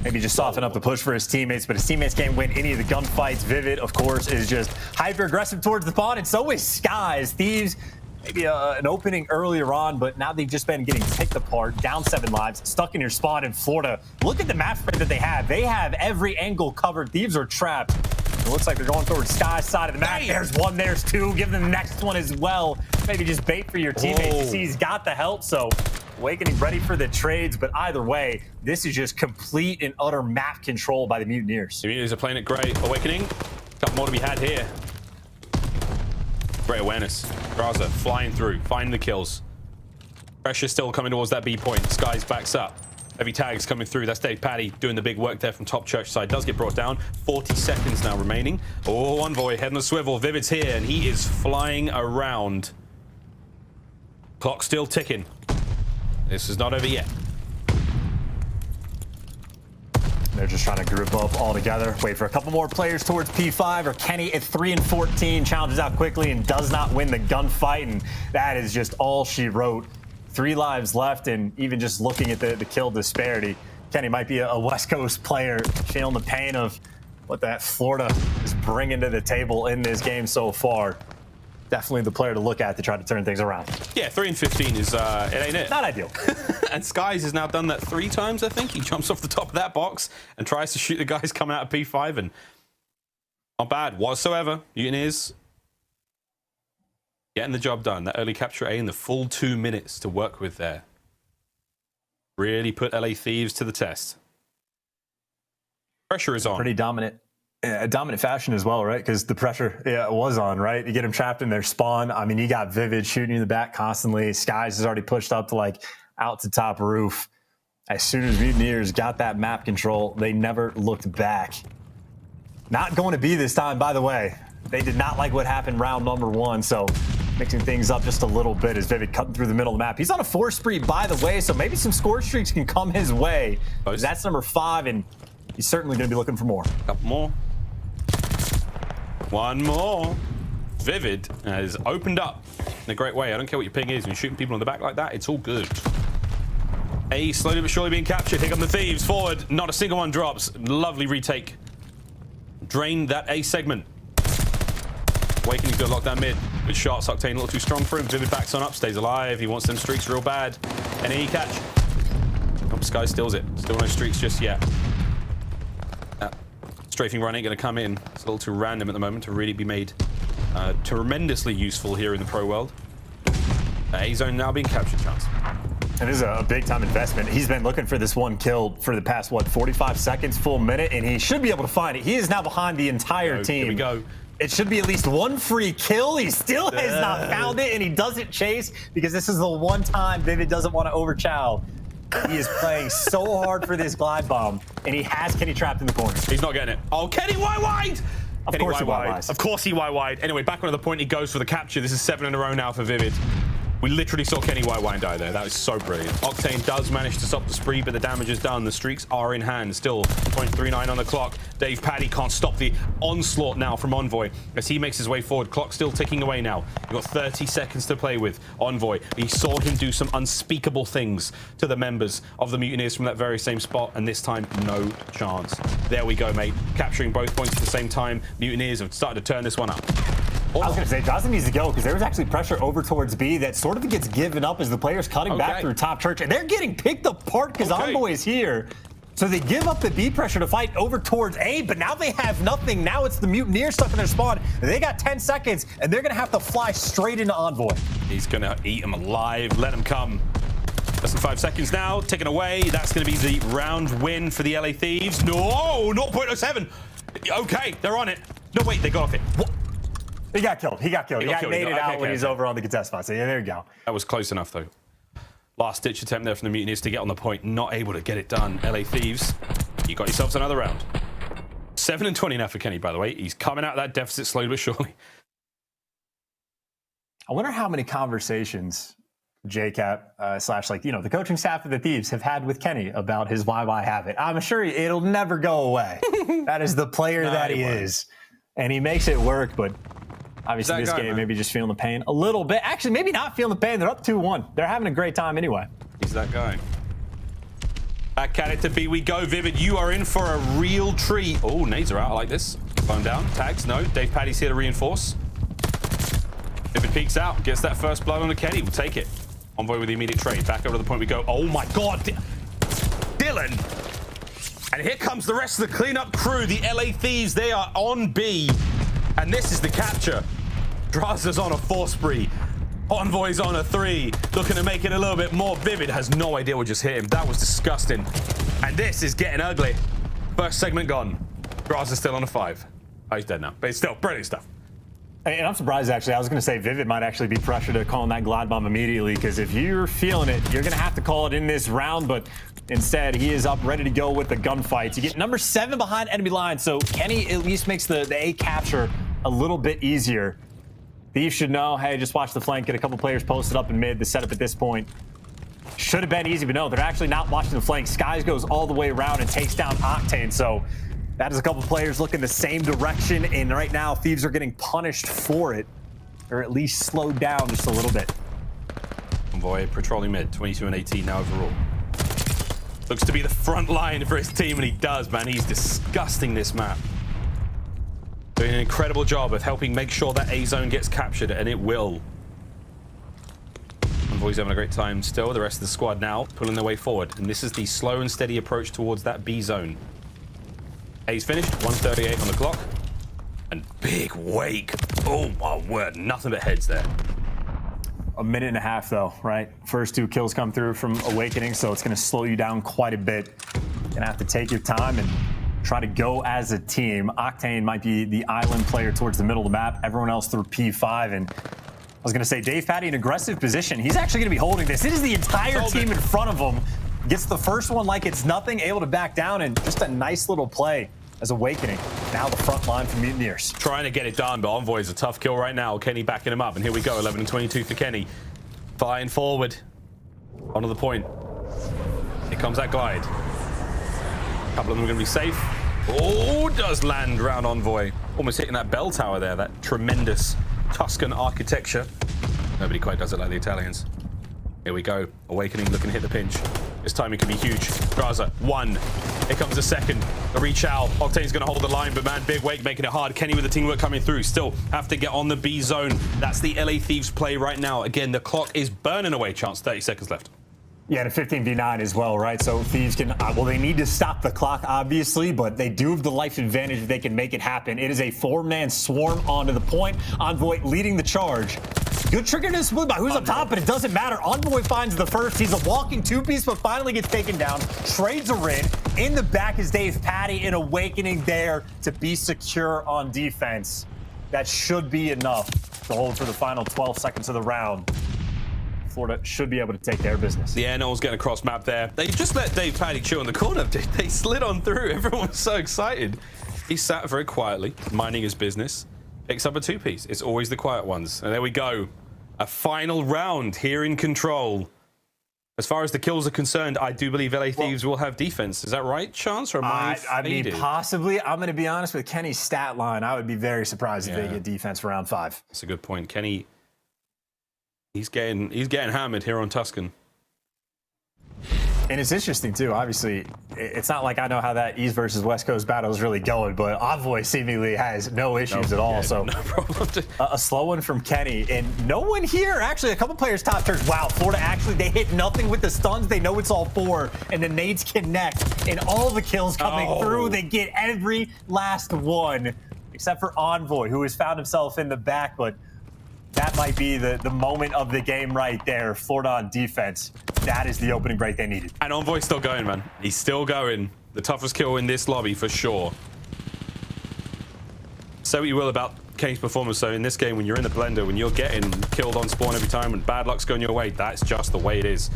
maybe just soften up the push for his teammates, but his teammates can't win any of the gunfights. Vivid, of course, is just hyper-aggressive towards the spawn, and so is Skies. Thieves, maybe an opening earlier on, but now they've just been getting picked apart, down 7 lives, stuck in your spawn in Florida. Look at the map spread that they have. They have every angle covered. Thieves are trapped. It looks like they're going towards Sky's side of the map. There's 1, there's 2. Give them the next one as well. Maybe just bait for your teammates. You see he's got the help, so Awakening ready for the trades, but either way, this is just complete and utter map control by the Mutineers. The Mutineers are playing it great. Awakening, got more to be had here. Great awareness. Drazah flying through, finding the kills. Pressure still coming towards that B point. Skies backs up. Heavy tags coming through. That's TJHaly doing the big work there from top church side. Does get brought down. 40 seconds now remaining. Oh, Envoy head on a swivel. Vivid's here, and he is flying around. Clock still ticking. This is not over yet. They're just trying to group up all together. Wait for a couple more players towards P5, or Kenny at 3 and 14 challenges out quickly and does not win the gunfight, and that is just all she wrote. 3 lives left, and even just looking at the kill disparity, Kenny might be a West Coast player feeling the pain of what that Florida is bringing to the table in this game so far. Definitely the player to look at to try to turn things around. Yeah, 3 and 15 is, it ain't it. Not ideal. And Skies has now done that 3 times, I think. He jumps off the top of that box and tries to shoot the guys coming out of P5, and not bad whatsoever. Mutineers getting the job done. That early capture A in the full 2 minutes to work with there. Really put LA Thieves to the test. Pressure is on. Pretty dominant. Dominant fashion as well, right? Because the pressure was on, right? You get them trapped in their spawn. I mean, you got Vivid shooting you in the back constantly. Skies has already pushed up to like out to top roof. As soon as Mutineers got that map control, they never looked back. Not going to be this time, by the way. They did not like what happened round number 1, so mixing things up just a little bit as Vivid cutting through the middle of the map. He's on a 4 spree, by the way, so maybe some score streaks can come his way. That's number 5, and he's certainly going to be looking for more. Couple more. 1 more. Vivid has opened up in a great way. I don't care what your ping is. When you're shooting people in the back like that, it's all good. A slowly but surely being captured. Here come the Thieves forward. Not a single one drops. Lovely retake. Drain that A segment. Awakening's got to lock down mid. Good shots. Octane a little too strong for him. Vivid backs on up, stays alive. He wants them streaks real bad. Any catch. Oh, Sky steals it. Still no streaks just yet. Strafing run ain't going to come in. It's a little too random at the moment to really be made tremendously useful here in the pro world. A-zone now being captured, chance. It is a big-time investment. He's been looking for this 1 kill for the past, what, 45 seconds, full minute, and he should be able to find it. He is now behind the entire team. Here we go. It should be at least 1 free kill. He still has not found it, and he doesn't chase because this is the one time Vivid doesn't want to overchow. He is playing so hard for this glide bomb, and he has Kenny trapped in the corner. He's not getting it. Oh, Kenny wide! Of course he wide. Of course he wide. Anyway, back on the point he goes for the capture. This is 7 in a row now for Vivid. We literally saw Kenny White die there. That was so brilliant. Octane does manage to stop the spree, but the damage is done. The streaks are in hand. Still 0.39 on the clock. DavePaddy can't stop the onslaught now from Envoy as he makes his way forward. Clock still ticking away now. You've got 30 seconds to play with. Envoy, we saw him do some unspeakable things to the members of the Mutineers from that very same spot, and this time, no chance. There we go, mate. Capturing both points at the same time. Mutineers have started to turn this one up. I was going to say, Drazah needs to go because there was actually pressure over towards B that sort of gets given up as the players cutting back through top church, and they're getting picked apart because Envoy is here. So they give up the B pressure to fight over towards A, but now they have nothing. Now it's the Mutineers stuck in their spawn. They got 10 seconds, and they're going to have to fly straight into Envoy. He's going to eat him alive. Let him come. Less than 5 seconds now. Ticking away. That's going to be the round win for the LA Thieves. No, 0.07. Okay, they're on it. No, wait, they got off it. What? He got killed. He got made it out when he's over on the contest spot. So yeah, there you go. That was close enough, though. Last ditch attempt there from the Mutineers to get on the point. Not able to get it done. LA Thieves, you got yourselves another round. 7-20 now for Kenny, by the way. He's coming out of that deficit slowly but surely. I wonder how many conversations JCap slash the coaching staff of the Thieves have had with Kenny about his YY habit. I'm sure it'll never go away. That is the player that he is. And he makes it work, but obviously this game, maybe just feeling the pain a little bit. Actually, maybe not feeling the pain. They're up 2-1. They're having a great time anyway. He's that guy. Back at it to B we go. Vivid, you are in for a real treat. Oh, nades are out. I like this. Phone down. Tags, no. DavePaddy's here to reinforce. Vivid peeks out. Gets that first blood on the Kenny. We'll take it. Envoy with the immediate trade. Back over to the point we go. Oh my God. Dylan. And here comes the rest of the cleanup crew. The LA Thieves, they are on B. And this is the capture. Drazah's on a 4 spree. Envoy's on a 3. Looking to make it a little bit more. Vivid has no idea what just hit him. That was disgusting. And this is getting ugly. First segment gone. Drazah's still on a 5. Oh, he's dead now. But it's still brilliant stuff. And I'm surprised, actually. I was going to say Vivid might actually be pressured to call in that glide bomb immediately, because if you're feeling it, you're going to have to call it in this round. But instead, he is up ready to go with the gunfights. You get number 7 behind enemy line, so Kenny at least makes the A capture a little bit easier. Thieves should know, hey, just watch the flank, get a couple players posted up in mid. The setup at this point should have been easy, but no, they're actually not watching the flank. Skies goes all the way around and takes down Octane, so that is a couple players looking the same direction, and right now, Thieves are getting punished for it, or at least slowed down just a little bit. Envoy patrolling mid, 22-18 now overall. Looks to be the front line for his team, and he does, man. He's disgusting this map. Doing an incredible job of helping make sure that A zone gets captured, and it will. Envoy's having a great time still. The rest of the squad now pulling their way forward, and this is the slow and steady approach towards that B zone. A's finished, 1:38 on the clock. And big wake. Oh my word, nothing but heads there. A minute and a half though, right? First 2 kills come through from Awakening, so it's gonna slow you down quite a bit. You're gonna have to take your time and try to go as a team. Octane might be the island player towards the middle of the map. Everyone else through P5, and I was gonna say DavePaddy in aggressive position. He's actually gonna be holding this. It is the entire team in front of him. Gets the first one like it's nothing, able to back down, and just a nice little play as Awakening. Now the front line for Mutineers. Trying to get it done, but Envoy is a tough kill right now. Kenny backing him up, and here we go, 11-22 for Kenny. Flying forward. Onto the point. Here comes that glide. A couple of them are going to be safe. Oh, does land round Envoy. Almost hitting that bell tower there, that tremendous Tuscan architecture. Nobody quite does it like the Italians. Here we go. Awakening looking to hit the pinch. This timing could be huge. Drazah, 1. Here comes the second. A reach out. Octane's going to hold the line, but man, big wake making it hard. Kenny with the teamwork coming through. Still have to get on the B zone. That's the LA Thieves play right now. Again, the clock is burning away. Chance, 30 seconds left. Yeah, and a 15v9 as well, right? So Thieves can, well, they need to stop the clock, obviously, but they do have the life advantage if they can make it happen. It is a 4-man swarm onto the point. Envoy leading the charge. Good trigger to split by who's up top, but it doesn't matter. Envoy finds the first. He's a walking 2-piece, but finally gets taken down. Trades are in. In the back is DavePaddy in Awakening there to be secure on defense. That should be enough to hold for the final 12 seconds of the round. Florida should be able to take their business. Yeah, no one's getting across map there. They just let DavePaddy chill in the corner. They slid on through. Everyone was so excited. He sat very quietly, minding his business. Picks up a 2-piece. It's always the quiet ones. And there we go. A final round here in control. As far as the kills are concerned, I do believe LA Thieves will have defense. Is that right, Chance? Or am I mean, possibly. I'm going to be honest with Kenny's stat line. I would be very surprised if they get defense for round 5. That's a good point. Kenny, he's getting hammered here on Tuscan. And it's interesting, too. Obviously, it's not like I know how that East versus West Coast battle is really going, but Envoy seemingly has no issues at all. So no problem. A slow one from Kenny. And no one here. Actually, a couple players top turns. Wow, Florida actually, they hit nothing with the stuns. They know it's all 4. And the nades connect. And all the kills coming through. They get every last one. Except for Envoy, who has found himself in the back. But that might be the moment of the game right there. Florida on defense. That is the opening break they needed. And Envoy's still going, man. He's still going. The toughest kill in this lobby for sure. Say what you will about Kenny's performance, so in this game, when you're in the blender, when you're getting killed on spawn every time and bad luck's going your way, that's just the way it is.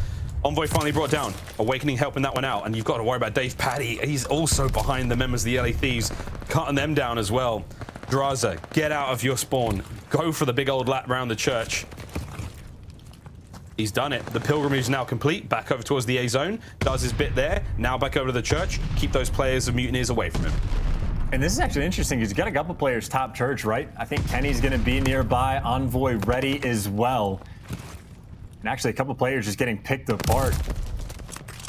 Envoy finally brought down. Awakening helping that one out, and you've got to worry about Dave Paddy. He's also behind the members of the LA Thieves, cutting them down as well. Drazah, get out of your spawn. Go for the big old lap around the church. He's done it. The pilgrimage is now complete. Back over towards the A zone. Does his bit there. Now back over to the church. Keep those players of Mutineers away from him. And this is actually interesting. He's got a couple players top church, right? I think Kenny's going to be nearby. Envoy ready as well. And actually, a couple players just getting picked apart.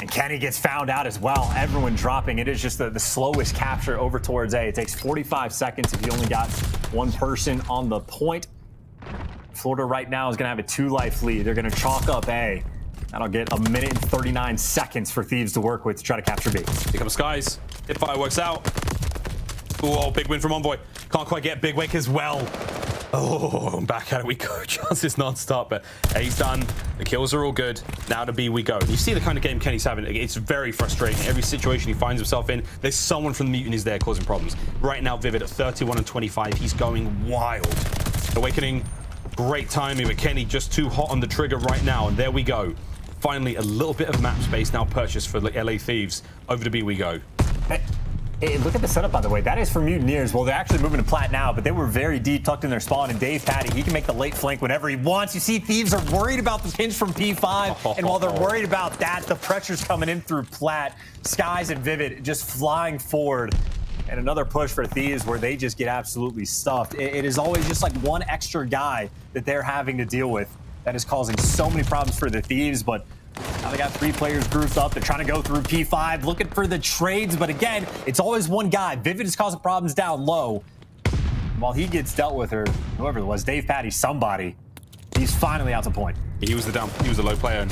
And Kenny gets found out as well. Everyone dropping. It is just the slowest capture over towards A. It takes 45 seconds if you only got one person on the point. Florida right now is going to have a 2-life lead. They're going to chalk up A. That'll get 1 minute and 39 seconds for Thieves to work with to try to capture B. Here comes Skies. Hit fireworks out. Oh, big win from Envoy. Can't quite get big wake as well. Oh, back at it we go. Chances non-stop, but A's done. The kills are all good. Now to B we go. You see the kind of game Kenny's having. It's very frustrating. Every situation he finds himself in, there's someone from the Mutinies there causing problems. Right now, Vivid at 31 and 25. He's going wild. Awakening. Great timing, but Kenny just too hot on the trigger right now, and there we go. Finally, a little bit of map space now purchased for the LA Thieves. Over to B we go. Hey, look at the setup, by the way. That is for Mutineers. Well, they're actually moving to plat now, but they were very deep, tucked in their spawn, and Dave Paddy, he can make the late flank whenever he wants. You see, Thieves are worried about the pinch from P5, and while they're worried about that, the pressure's coming in through plat. Skies and Vivid just flying forward. And another push for Thieves where they just get absolutely stuffed. It is always just like one extra guy that they're having to deal with that is causing so many problems for the Thieves. But now they got 3 players grouped up. They're trying to go through P5, looking for the trades. But again, it's always one guy. Vivid is causing problems down low. And while he gets dealt with, or whoever it was, Dave Paddy, somebody, he's finally out to point. He was the low player.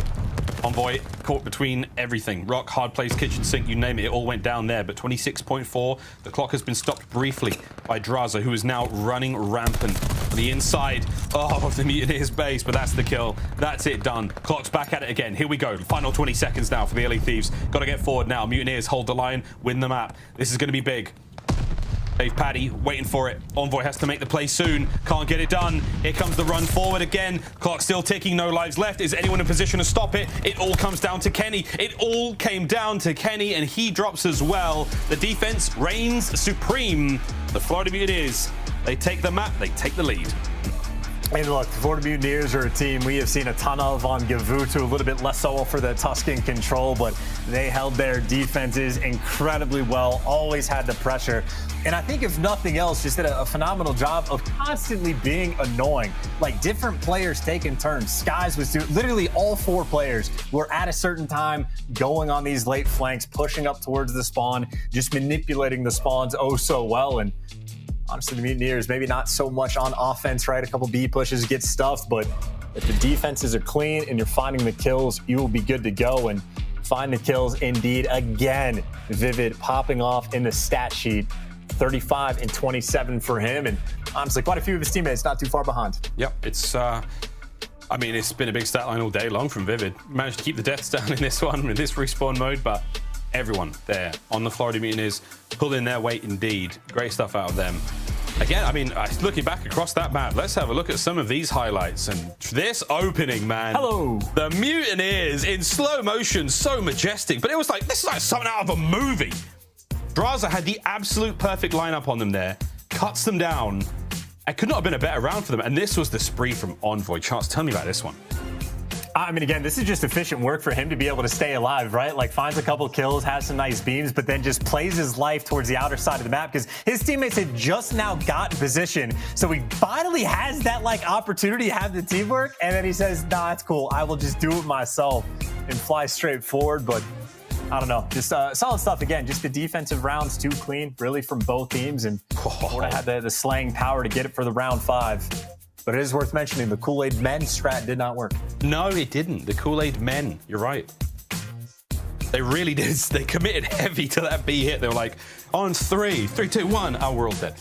Envoy caught between everything. Røkkr, hard place, kitchen sink, you name it, it all went down there. But 26.4, the clock has been stopped briefly by Drazah, who is now running rampant on the inside of the Mutineers base. But that's the kill. That's it done. Clock's back at it again. Here we go. Final 20 seconds now for the LA Thieves. Got to get forward now. Mutineers hold the line, win the map. This is going to be big. Dave Paddy waiting for it. Envoy has to make the play soon. Can't get it done. Here comes the run forward again. Clock still ticking. No lives left. Is anyone in position to stop it? It all comes down to Kenny. It all came down to Kenny, and he drops as well. The defense reigns supreme. The Florida Mutineers, they take the map. They take the lead. Hey, look, the Florida Mutineers are a team we have seen a ton of on Gavutu, a little bit less so for the Tuscan control, but they held their defenses incredibly well, always had the pressure. And I think if nothing else, just did a phenomenal job of constantly being annoying. Like different players taking turns. Skies was doing, literally all 4 players were at a certain time going on these late flanks, pushing up towards the spawn, just manipulating the spawns oh so well. And honestly, the Mutineers, maybe not so much on offense, right? A couple B pushes get stuffed, but if the defenses are clean and you're finding the kills, you will be good to go and find the kills indeed. Again, Vivid popping off in the stat sheet. 35 and 27 for him, and honestly, quite a few of his teammates not too far behind. Yep, it's I mean, it's been a big stat line all day long from Vivid. Managed to keep the deaths down in this one, in this respawn mode, but everyone there on the Florida Mutineers pulling their weight indeed. Great stuff out of them. Again, I mean, looking back across that map, let's have a look at some of these highlights. And this opening, man. Hello. The Mutineers in slow motion, so majestic. But it was like, this is like something out of a movie. Drazah had the absolute perfect lineup on them there, cuts them down, It could not have been a better round for them. And this was the spree from Envoy. Chance, tell me about this one. I mean, again, this is just efficient work for him to be able to stay alive, right? Like, finds a couple kills, has some nice beams, but then just plays his life towards the outer side of the map because his teammates had just now got in position. So he finally has that, like, opportunity to have the teamwork, and then he says, nah, it's cool. I will just do it myself and fly straight forward. But I don't know. Just solid stuff. Again, just the defensive rounds too clean, really, from both teams. And Florida had the slaying power to get it for the round 5. But it is worth mentioning the Kool-Aid men strat did not work. No, it didn't. The Kool-Aid men. You're right. They really did. They committed heavy to that B hit. They were like, on 3, 3, 2, 1. Oh, we're all dead.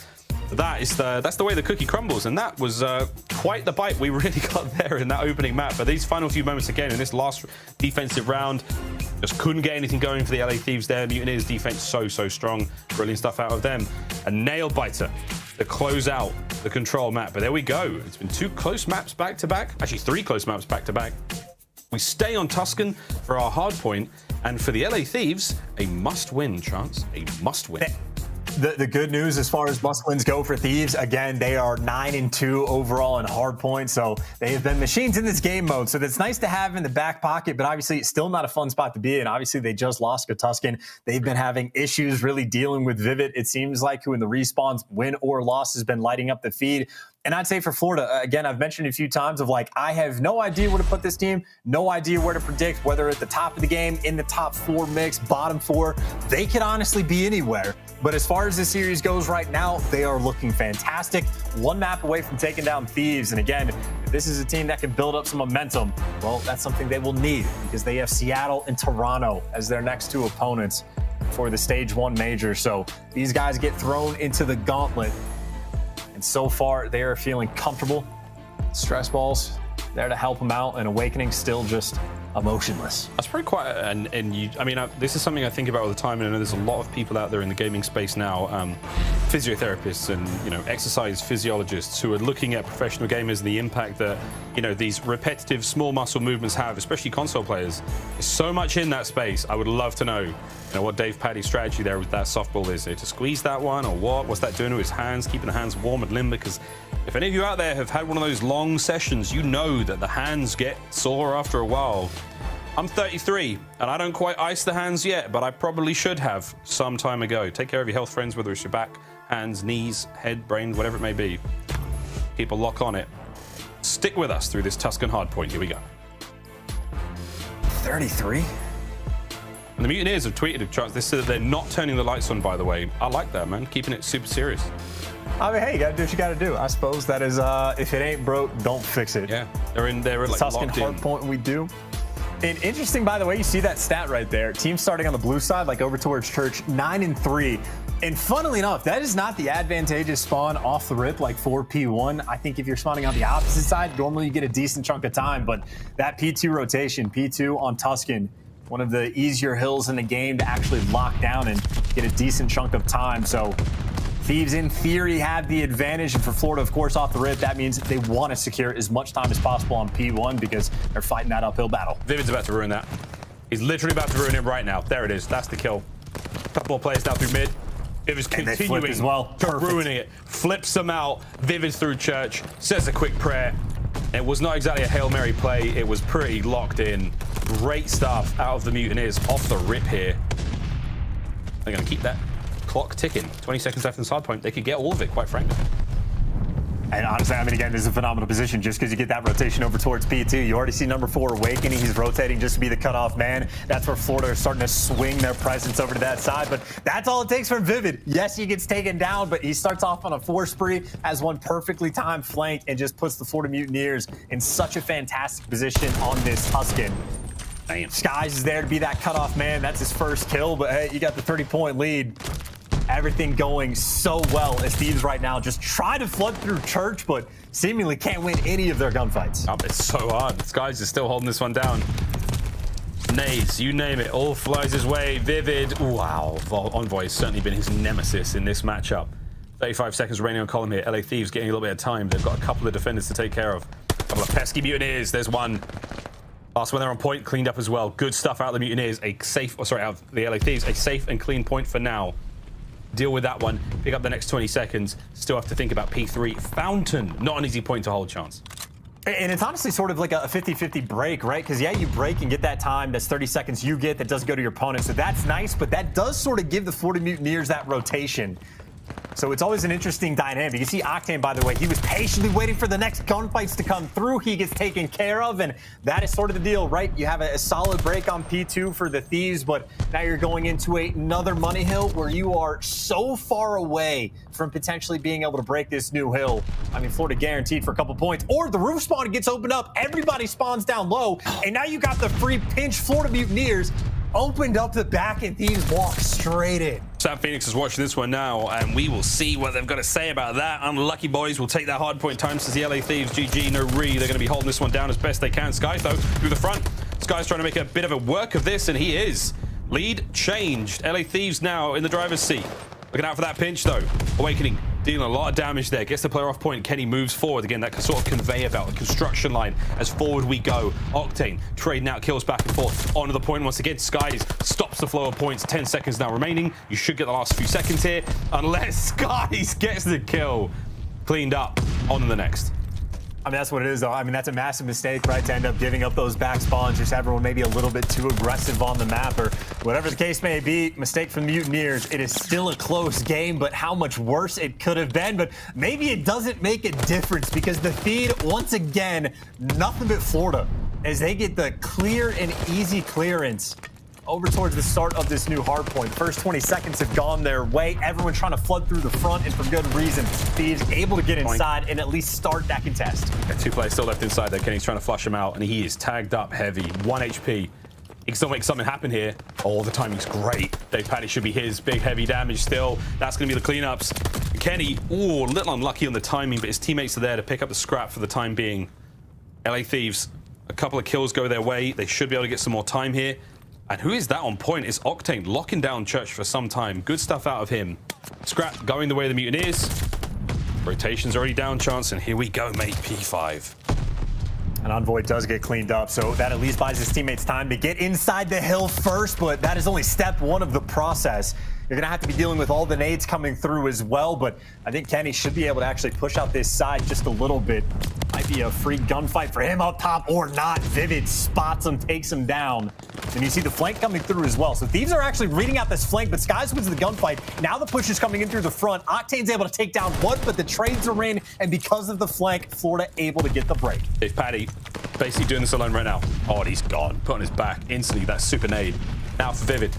That's the way the cookie crumbles. And that was quite the bite we really got there in that opening map. But these final few moments again in this last defensive round, just couldn't get anything going for the LA Thieves there. Mutineers defense so strong. Brilliant stuff out of them. A nail biter to close out the control map. But there we go. It's been 2 close maps back to back. Actually, 3 close maps back to back. We stay on Tuscan for our hard point. And for the LA Thieves, a must-win, Chance. A must-win. The good news as far as must-wins go for Thieves, again, they are 9-2 overall in hardpoint, so they have been machines in this game mode. So that's nice to have in the back pocket, but obviously it's still not a fun spot to be in. Obviously, they just lost to Tuscan. They've been having issues really dealing with Vivid. It seems like who in the respawns, win or loss, has been lighting up the feed. And I'd say for Florida, again, I've mentioned a few times of like, I have no idea where to put this team, no idea where to predict, whether at the top of the game, in the top 4 mix, bottom 4, they could honestly be anywhere. But as far as the series goes right now, they are looking fantastic. 1 map away from taking down Thieves. And again, if this is a team that can build up some momentum, well, that's something they will need because they have Seattle and Toronto as their next 2 opponents for the Stage 1 Major. So these guys get thrown into the gauntlet. And so far, they are feeling comfortable. Stress balls there to help them out, and Awakening still just emotionless. That's pretty quite, this is something I think about all the time, and I know there's a lot of people out there in the gaming space now, physiotherapists and exercise physiologists who are looking at professional gamers and the impact that these repetitive small muscle movements have, especially console players. There's so much in that space. I would love to know, what Dave Paddy's strategy there with that softball is. To squeeze that one, or what's that doing to his hands, keeping the hands warm and limber? Because if any of you out there have had one of those long sessions, you know that the hands get sore after a while. I'm 33, and I don't quite ice the hands yet, but I probably should have some time ago. Take care of your health, friends, whether it's your back, hands, knees, head, brain, whatever it may be. Keep a lock on it. Stick with us through this Tuscan hardpoint. Here we go. 33? And the Mutineers have tweeted a chance. They said that they're not turning the lights on, by the way. I like that, man. Keeping it super serious. I mean, hey, you gotta do what you gotta do. I suppose that is, if it ain't broke, don't fix it. Yeah, they're like Tuscan locked in. hardpoint we do. And interesting, by the way, you see that stat right there. Team starting on the blue side, like over towards Church, 9-3. And funnily enough, that is not the advantageous spawn off the rip like 4P1. I think if you're spawning on the opposite side, normally you get a decent chunk of time. But that P2 rotation, P2 on Tuscan, one of the easier hills in the game to actually lock down and get a decent chunk of time. So Thieves, in theory, have the advantage. And for Florida, of course, off the rip, that means they want to secure as much time as possible on P1 because they're fighting that uphill battle. Vivid's about to ruin that. He's literally about to ruin it right now. There it is. That's the kill. Couple more players now through mid. Vivid's continuing as well. ruining it. Flips them out. Vivid's through Church. Says a quick prayer. It was not exactly a Hail Mary play. It was pretty locked in. Great stuff out of the Mutineers off the rip here. They're going to keep that clock ticking. 20 seconds left in the side point. They could get all of it, quite frankly. And honestly, I mean, again, this is a phenomenal position just because you get that rotation over towards P2. You already see number 4 Awakening. He's rotating just to be the cutoff man. That's where Florida is starting to swing their presence over to that side. But that's all it takes from Vivid. Yes, he gets taken down, but he starts off on a 4 spree, has one perfectly timed flank, and just puts the Florida Mutineers in such a fantastic position on this Tuscan. Damn. Skies is there to be that cutoff man. That's his first kill, but hey, you got the 30-point lead. Everything going so well as Thieves right now just try to flood through Church, but seemingly can't win any of their gunfights. Oh, it's so hard. Skies is still holding this one down. Nades, you name it, all flies his way. Vivid, wow. Envoy has certainly been his nemesis in this matchup. 35 seconds remaining on column here. LA Thieves getting a little bit of time. They've got a couple of defenders to take care of. A couple of pesky Mutineers. There's one. Last one there on point, cleaned up as well. Good stuff out of the Mutineers. Out of the LA Thieves. A safe and clean point for now. deal with that one, pick up the next 20 seconds. Still have to think about P3. Fountain, not an easy point to hold, Chance. And it's honestly sort of like a 50-50 break, right? Because, yeah, you break and get that time. That's 30 seconds you get. That doesn't go to your opponent. So that's nice, but that does sort of give the Florida Mutineers that rotation. So it's always an interesting dynamic. You see Octane, by the way, he was patiently waiting for the next gunfights to come through. He gets taken care of, and that is sort of the deal, right? You have a solid break on P2 for the Thieves, but now you're going into another money hill where you are so far away from potentially being able to break this new hill. I mean, Florida guaranteed for a couple points, or the roof spawn gets opened up, everybody spawns down low, and now you got the free pinch. Florida Mutineers opened up the back, and Thieves walk straight in. Sam Phoenix is watching this one now, and we will see what they've got to say about that. Unlucky boys will take that hard point time to the LA Thieves. GG, no re. They're going to be holding this one down as best they can. Sky, though, through the front. Sky's trying to make a bit of a work of this, and he is. Lead changed. LA Thieves now in the driver's seat. Looking out for that pinch, though. Awakening dealing a lot of damage there. Gets the player off point. Kenny moves forward. Again, that sort of conveyor belt, a construction line as forward we go. Octane trading out kills back and forth onto the point. Once again, Skies stops the flow of points. 10 seconds now remaining. You should get the last few seconds here, unless Skies gets the kill. Cleaned up. On to the next. I mean, that's what it is, though. I mean, that's a massive mistake, right, to end up giving up those back spawns. Just everyone maybe a little bit too aggressive on the map, or whatever the case may be. Mistake from the Mutineers. It is still a close game, but how much worse it could have been. But maybe it doesn't make a difference, because the feed, once again, nothing but Florida, as they get the clear and easy clearance over towards the start of this new hard point. First 20 seconds have gone their way. Everyone trying to flood through the front, and for good reason. Thieves able to get inside and at least start that contest. Yeah, 2 players still left inside there. Kenny's trying to flush him out, and he is tagged up heavy. 1 HP. He can still make something happen here. Oh, the timing's great. Dave Paddy should be his. Big, heavy damage still. That's going to be the cleanups. Kenny, ooh, a little unlucky on the timing, but his teammates are there to pick up the scrap for the time being. LA Thieves, a couple of kills go their way. They should be able to get some more time here. And who is that on point? It's Octane, locking down Church for some time. Good stuff out of him. Scrap going the way of the Mutineers. Rotation's already down, Chance, and here we go, mate. P5. And Envoy does get cleaned up, so that at least buys his teammates time to get inside the hill first, but that is only step 1 of the process. You're going to have to be dealing with all the nades coming through as well, but I think Kenny should be able to actually push out this side just a little bit. Might be a free gunfight for him up top or not. Vivid spots him, takes him down. And you see the flank coming through as well. So Thieves are actually reading out this flank, but Skies wins the gunfight. Now the push is coming in through the front. Octane's able to take down one, but the trades are in, and because of the flank, Florida able to get the break. Dave Paddy basically doing this alone right now. Oh, and he's gone. Put on his back instantly. That super nade. Now for Vivid.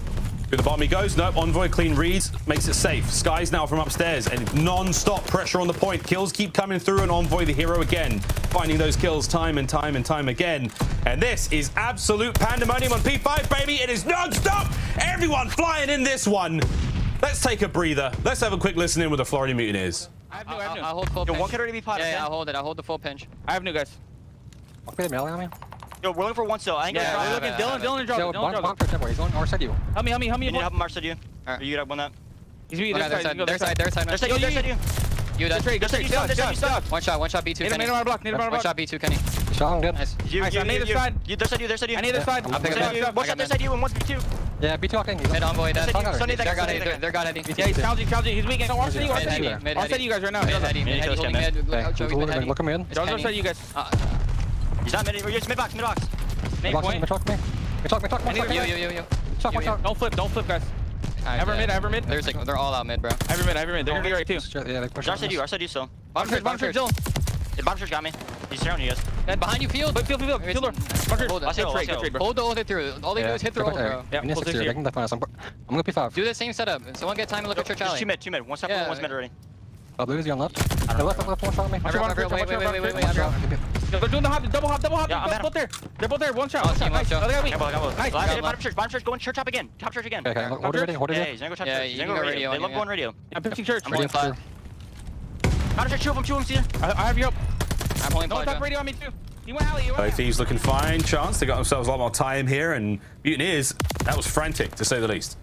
Through the bomb he goes. Nope, Envoy clean reads, makes it safe. Skies now from upstairs, and non-stop pressure on the point. Kills keep coming through, and Envoy the hero again, finding those kills time and time and time again. And this is absolute pandemonium on P5, baby. It is non-stop. Everyone flying in this one. Let's take a breather. Let's have a quick listen in with the Florida Mutineers. I have new. I'll hold full pinch. One could already be potted. Yeah, I'll hold it. I'll hold the full pinch. I have new, guys. Yo, we're looking for one still. I ain't gonna we're looking. Dylan drop. Dylan drop. He's on our side. You. Help me. You need help him our side. You. Alright. You got one that. He's me. Their side. Their side. You. That's right. One shot. B2. Need him on our block. One shot. B2. Kenny. Shot. Good. Nice. I need this side. Their side. I need this side. I'll pick it up. One shot. Their side. You and one B2. Yeah, B2 Octane. Hit Envoy. They're got Eddie. Yeah, he's Calgy. He's weak. I'll send you guys right now. Mid. Look him in. I'll send you guys. He's not mid. You're just mid-box. Main point. Talk. Don't flip, guys. Ever mid. They're all out mid, bro. Ever mid. They're gonna be right too. Our side you still. Bottom church. The bottom church got me. He's surrounding you guys. And behind you, field. Field door. Hold the ult hit through. All they do is hit through ult, bro. Yeah, I'm gonna P5. Do the same setup. Someone get time to look at church alley. Two mid. One's mid already. Blue's on left. Left, one shot on me. Wait. They're doing the hop, double hop. Yeah, They're both there. One shot. Nice. Bottom church. Bottom church. Going church up again. Top church again. Okay. Hold it ready. Yeah, he's gonna go top church. He's gonna go radio. They love going radio. I'm pitching church. I'm holding flat. Bottom church. Two of them. See you. I have you up. I'm holding flat. No top radio on me too. You went alley. Thieves looking fine. Chance. They got themselves a lot more time here, and Mutineers, that was frantic to say the least.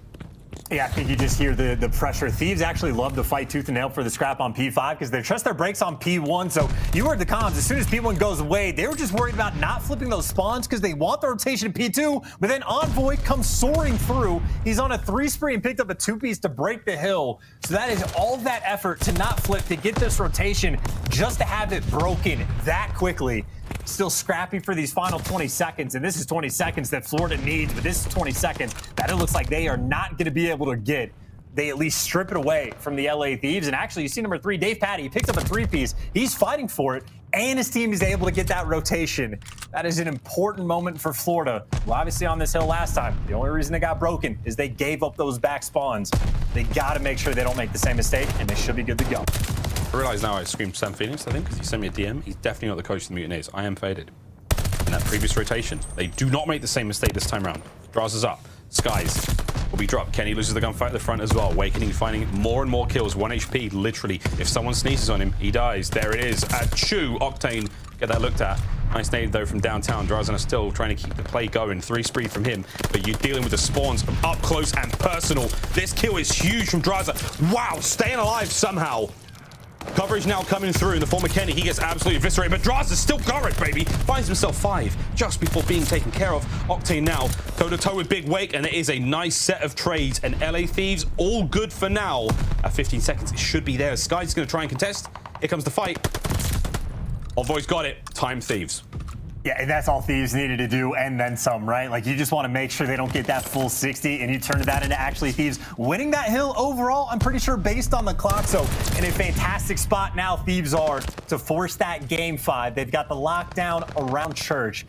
Yeah, I think you just hear the pressure. Thieves actually love to fight tooth and nail for the scrap on P5 because they trust their brakes on P1. So you heard the comms. As soon as P1 goes away, they were just worried about not flipping those spawns because they want the rotation at P2. But then Envoy comes soaring through. He's on a 3 spree and picked up a 2-piece to break the hill. So that is all that effort to not flip, to get this rotation, just to have it broken that quickly. Still scrappy for these final 20 seconds, and this is 20 seconds that Florida needs, but this is 20 seconds that it looks like they are not going to be able to get. They at least strip it away from the LA Thieves, and actually you see number 3, Dave Patty, he picks up a 3-piece. He's fighting for it, and his team is able to get that rotation. That is an important moment for Florida. Well, obviously on this hill last time, the only reason they got broken is they gave up those back spawns. They got to make sure they don't make the same mistake, and they should be good to go. I realise now I screamed Sam Phoenix, I think, because he sent me a DM. He's definitely not the coach of the Mutineers. I am faded. In that previous rotation, they do not make the same mistake this time around. Drazah's up. Skies will be dropped. Kenny loses the gunfight at the front as well. Awakening, finding more and more kills. 1 HP, literally. If someone sneezes on him, he dies. There it is. Achoo! Octane, get that looked at. Nice nade, though, from downtown. Drazah still trying to keep the play going. 3 spree from him, but you're dealing with the spawns up close and personal. This kill is huge from Drazah. Wow, staying alive somehow. Coverage now coming through in the form of Kenny. He gets absolutely eviscerated, but Drazah still got it, baby. Finds himself 5 just before being taken care of. Octane now toe-to-toe with Big Wake, and it is a nice set of trades. And LA Thieves all good for now. At 15 seconds, it should be there. Sky's going to try and contest. Here comes the fight. Envoy's got it. Time Thieves. Yeah, and that's all Thieves needed to do, and then some, right? Like, you just want to make sure they don't get that full 60, and you turn that into actually Thieves winning that hill overall, I'm pretty sure, based on the clock. So, in a fantastic spot now, Thieves are to force that game 5. They've got the lockdown around Church.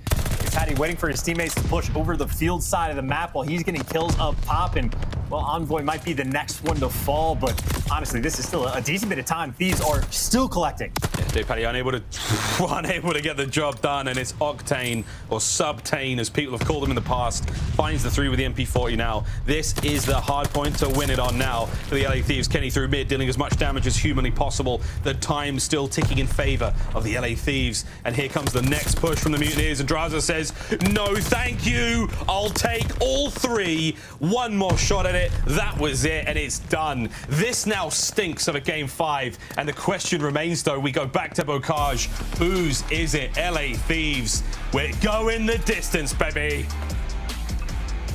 Patty waiting for his teammates to push over the field side of the map while he's getting kills up top, and well, Envoy might be the next one to fall, but honestly, this is still a decent bit of time. Thieves are still collecting. Yeah, Dave Patty unable to get the job done, and it's Octane, or Subtane, as people have called him in the past, finds the 3 with the MP40 now. This is the hard point to win it on now for the LA Thieves. Kenny through mid, dealing as much damage as humanly possible. The time still ticking in favor of the LA Thieves, and here comes the next push from the Mutineers, and Drazah says, no, thank you. I'll take all 3. One more shot at it. That was it, and it's done. This now stinks of a game 5, and the question remains, though, we go back to Bocage. Whose is it? LA Thieves. We're going the distance, baby.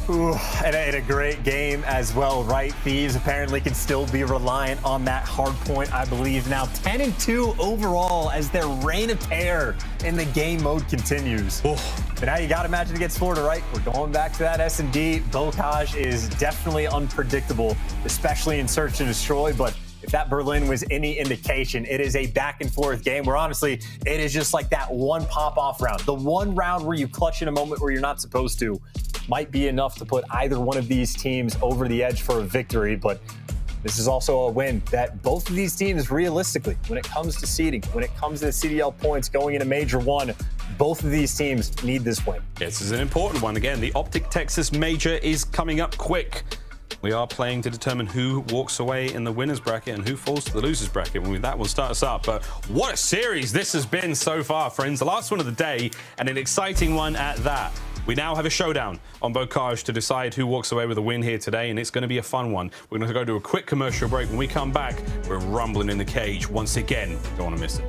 Ooh, and a great game as well, right? Thieves apparently can still be reliant on that hard point, I believe. Now 10-2 overall as their reign of terror in the game mode continues. But now you got to imagine against Florida, right? We're going back to that S&D. Bocage is definitely unpredictable, especially in search and destroy, but if that Berlin was any indication, it is a back and forth game where honestly, it is just like that one pop-off round. The one round where you clutch in a moment where you're not supposed to might be enough to put either one of these teams over the edge for a victory, but this is also a win that both of these teams, realistically, when it comes to seeding, when it comes to the CDL points going into Major 1, both of these teams need this win. This is an important one. Again, the OpTic Texas Major is coming up quick. We are playing to determine who walks away in the winner's bracket and who falls to the loser's bracket. That will start us up. But what a series this has been so far, friends. The last one of the day, and an exciting one at that. We now have a showdown on Bocage to decide who walks away with a win here today, and it's going to be a fun one. We're going to go to a quick commercial break. When we come back, we're rumbling in the cage once again. Don't want to miss it.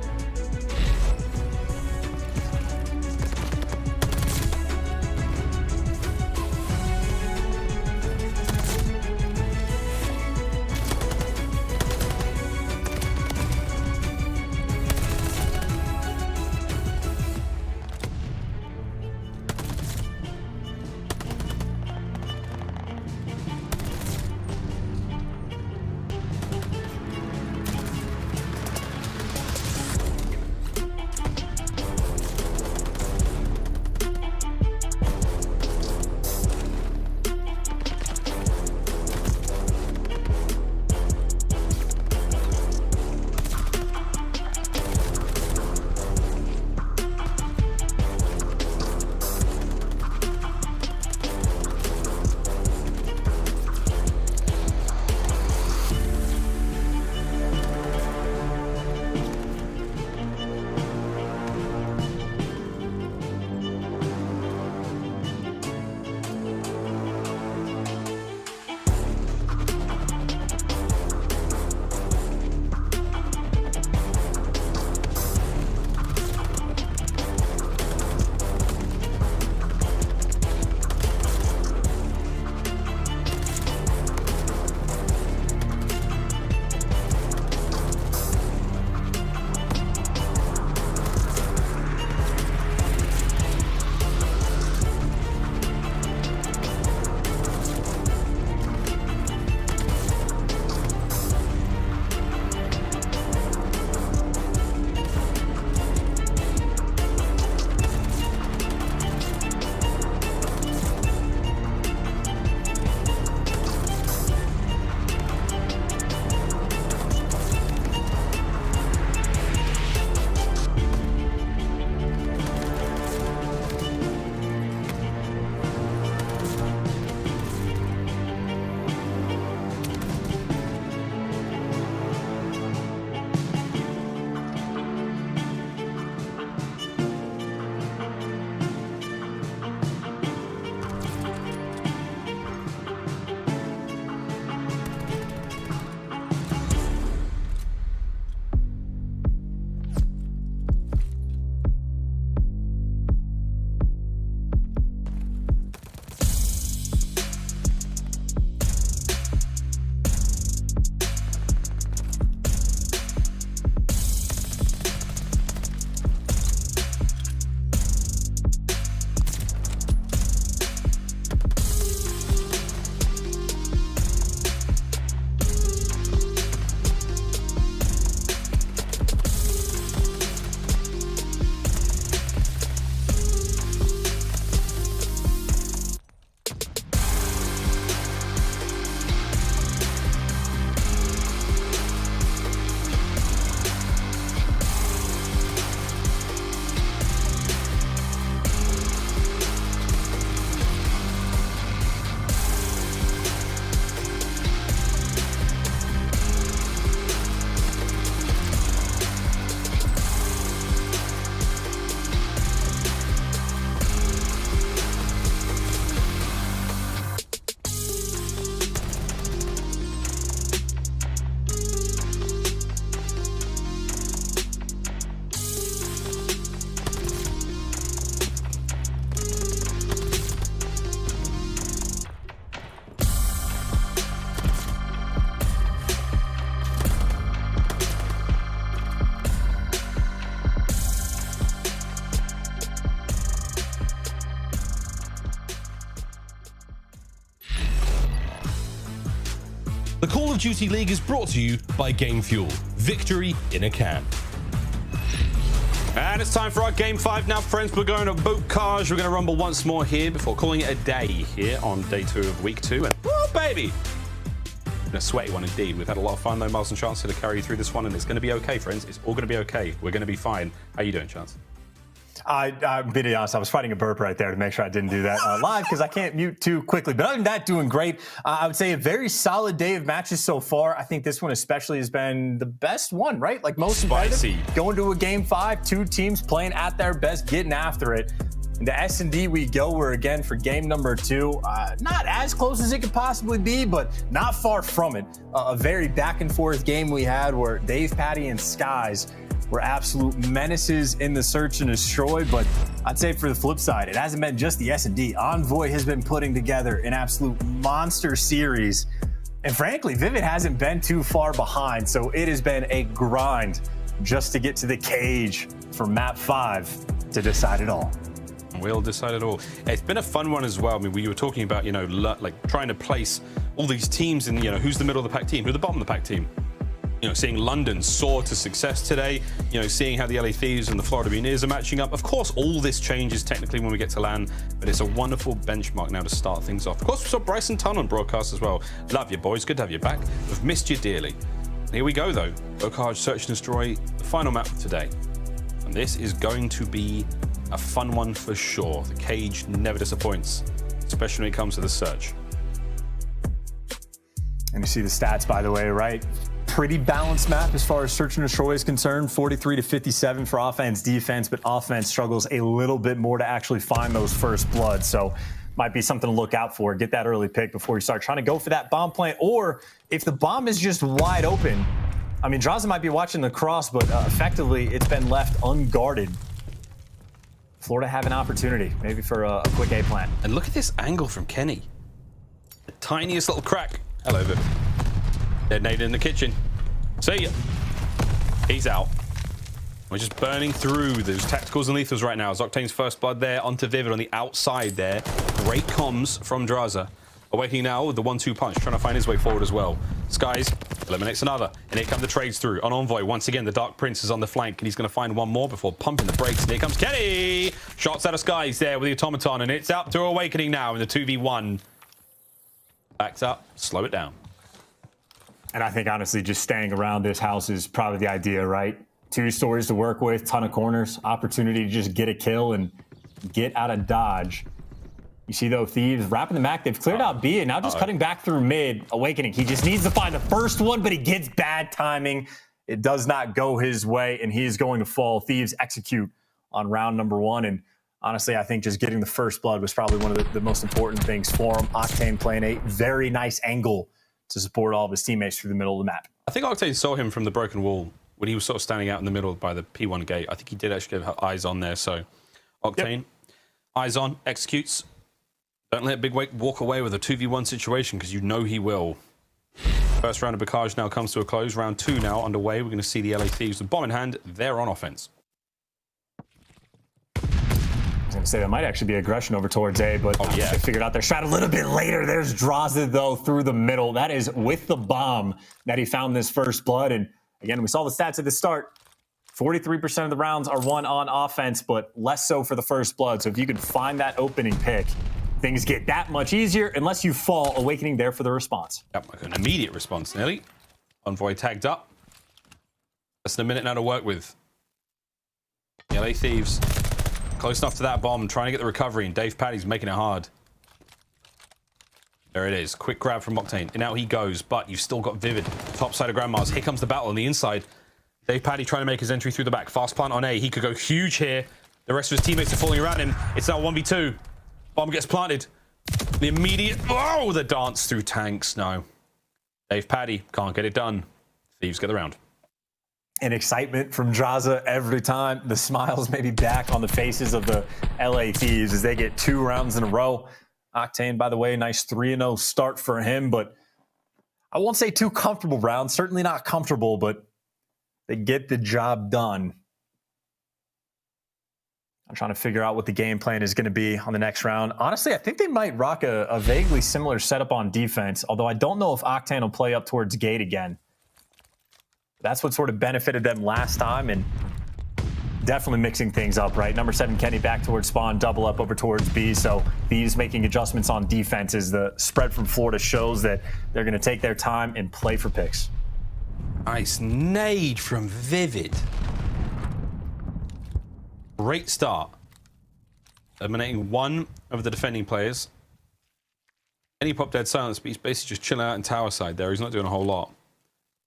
The Call of Duty League is brought to you by Game Fuel. Victory in a can. And it's time for our game 5 now, friends. We're going to Røkkr. We're going to rumble once more here before calling it a day here on day 2 of week 2. And oh, baby! A sweaty one indeed. We've had a lot of fun though, Miles and Chance, to carry you through this one, and it's going to be okay, friends. It's all going to be okay. We're going to be fine. How you doing, Chance? I'm being honest, I was fighting a burp right there to make sure I didn't do that live because I can't mute too quickly. But other than that, doing great. I would say a very solid day of matches so far. I think this one especially has been the best one, right? Like most spicy. Going to a game 5, 2 teams playing at their best, getting after it. In the S&D we go, we're again for game number 2. Not as close as it could possibly be, but not far from it. A very back and forth game we had where Dave, Patty, and Skies were absolute menaces in the search and destroy. But I'd say for the flip side, it hasn't been just the S&D. Envoy has been putting together an absolute monster series. And frankly, Vivid hasn't been too far behind. So it has been a grind just to get to the cage for map 5 to decide it all. We'll decide it all. It's been a fun one as well. I mean, we were talking about, like trying to place all these teams in, who's the middle of the pack team, who's the bottom of the pack team. Seeing London soar to success today, seeing how the LA Thieves and the Florida Mutineers are matching up. Of course, all this changes technically when we get to LAN, but it's a wonderful benchmark now to start things off. Of course, we saw Bryson Tunn on broadcast as well. Love you, boys. Good to have you back. We've missed you dearly. Here we go, though. Røkkr Search and Destroy, the final map for today. And this is going to be a fun one for sure. The cage never disappoints, especially when it comes to the search. And you see the stats, by the way, right? Pretty balanced map as far as search and destroy is concerned. 43 to 57 for offense, defense, but offense struggles a little bit more to actually find those first bloods. So might be something to look out for. Get that early pick before you start trying to go for that bomb plant. Or if the bomb is just wide open, I mean, Drazah might be watching the cross, but effectively it's been left unguarded. Florida have an opportunity, maybe for a quick A plant. And look at this angle from Kenny. The tiniest little crack. Hello, Viv. Detonated in the kitchen. See ya. He's out. We're just burning through those tacticals and lethals right now. As Octane's first blood there onto Vivid on the outside there. Great comms from Drazah. Awakening now with the 1-2 punch, trying to find his way forward as well. Skies eliminates another. And here come the trades through on Envoy. Once again, the Dark Prince is on the flank, and he's going to find one more before pumping the brakes. And here comes Kenny. Shots out of Skies there with the automaton, and it's up to Awakening now in the 2v1. Backed up, slow it down. And I think, honestly, just staying around this house is probably the idea, right? 2 stories to work with, ton of corners, opportunity to just get a kill and get out of dodge. You see, though, Thieves wrapping the Mack. They've cleared out B and now just cutting back through mid. Awakening. He just needs to find the first one, but he gets bad timing. It does not go his way, and he is going to fall. Thieves execute on round number 1. And honestly, I think just getting the first blood was probably one of the most important things for him. Octane playing a very nice angle to support all of his teammates through the middle of the map. I think Octane saw him from the broken wall when he was sort of standing out in the middle by the P1 gate. I think he did actually have eyes on there. So Octane, eyes on, executes. Don't let Big Wake walk away with a 2v1 situation, because you know he will. First round of Røkkr now comes to a close. Round 2 now underway. We're going to see the LA Thieves with bomb in hand. They're on offense. I was going to say that might actually be aggression over towards A, but they figured out their shot a little bit later. There's Drazah, though, through the middle. That is with the bomb that he found this first blood. And again, we saw the stats at the start. 43% of the rounds are won on offense, but less so for the first blood. So if you can find that opening pick, things get that much easier unless you fall. Awakening there for the response. Yep, an immediate response, nearly. Envoy tagged up. Less than a minute now to work with. The LA Thieves close enough to that bomb, trying to get the recovery, and Dave Patty's making it hard. There it is. Quick grab from Octane. And out he goes, but you've still got Vivid. Top side of Grandma's. Here comes the battle on the inside. Dave Patty trying to make his entry through the back. Fast plant on A. He could go huge here. The rest of his teammates are falling around him. It's now 1v2. Bomb gets planted. The immediate... Oh, the dance through tanks. No. Dave Patty can't get it done. Thieves get the round. And excitement from Drazah every time. The smiles maybe back on the faces of the LA Thieves as they get 2 rounds in a row. Octane, by the way, nice 3-0 start for him, but I won't say too comfortable rounds. Certainly not comfortable, but they get the job done. I'm trying to figure out what the game plan is going to be on the next round. Honestly, I think they might rock a vaguely similar setup on defense, although I don't know if Octane will play up towards gate again. That's what sort of benefited them last time, and definitely mixing things up, right? Number 7, Kenny back towards spawn, double up over towards B. So Thieves making adjustments on defense as the spread from Florida shows that they're going to take their time and play for picks. Nice nade from Vivid. Great start. Eliminating one of the defending players. Any pop dead silence, but he's basically just chilling out in tower side there. He's not doing a whole lot.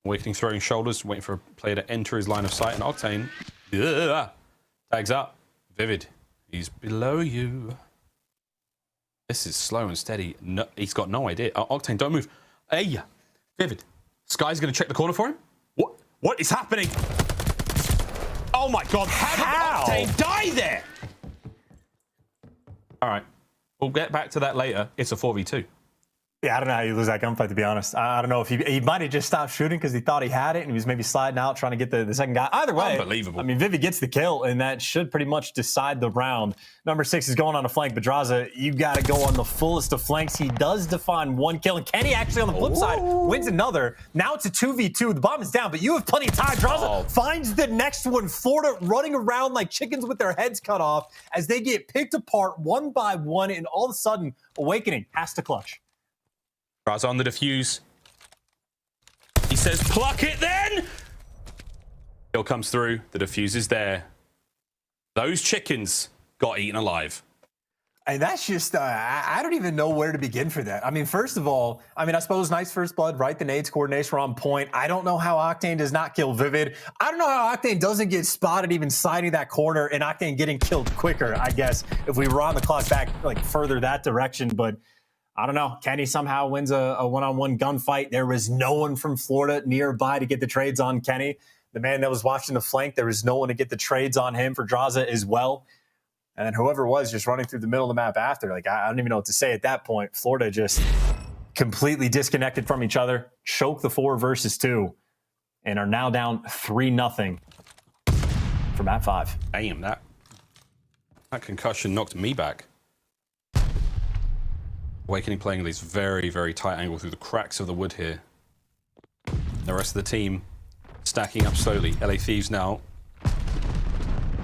Awakening, throwing shoulders, waiting for a player to enter his line of sight. And Octane tags up. Vivid, he's below you. This is slow and steady. No, he's got no idea. Octane, don't move. Hey, Vivid. Sky's going to check the corner for him. What is happening? Oh my God! How did Octane die there? All right, we'll get back to that later. It's a 4v2. Yeah, I don't know how you lose that gunfight, to be honest. I don't know if he might have just stopped shooting because he thought he had it and he was maybe sliding out trying to get the second guy. Either way, unbelievable. I mean, Vivi gets the kill, and that should pretty much decide the round. Number 6 is going on a flank, but Drazah, you got to go on the fullest of flanks. He does define one kill, and Kenny actually on the flip side wins another. Now it's a 2v2. The bomb is down, but you have plenty of time. Drazah finds the next one. Florida running around like chickens with their heads cut off as they get picked apart one by one, and all of a sudden, Awakening has to clutch. Drazah on the defuse. He says, pluck it then! Kill comes through. The defuse is there. Those chickens got eaten alive. And that's just, I don't even know where to begin for that. I mean, first of all, I suppose nice first blood, right? The nades coordination were on point. I don't know how Octane does not kill Vivid. I don't know how Octane doesn't get spotted even sliding that corner and Octane getting killed quicker, I guess, if we were on the clock back like further that direction. But I don't know. Kenny somehow wins a one-on-one gunfight. There was no one from Florida nearby to get the trades on Kenny. The man that was watching the flank, there was no one to get the trades on him for Drazah as well. And then whoever was just running through the middle of the map after, like, I don't even know what to say at that point. Florida just completely disconnected from each other, choked the 4 versus 2, and are now down 3-0 for map 5. Damn, that concussion knocked me back. Awakening playing these very, very tight angle through the cracks of the wood here. The rest of the team stacking up slowly. LA Thieves now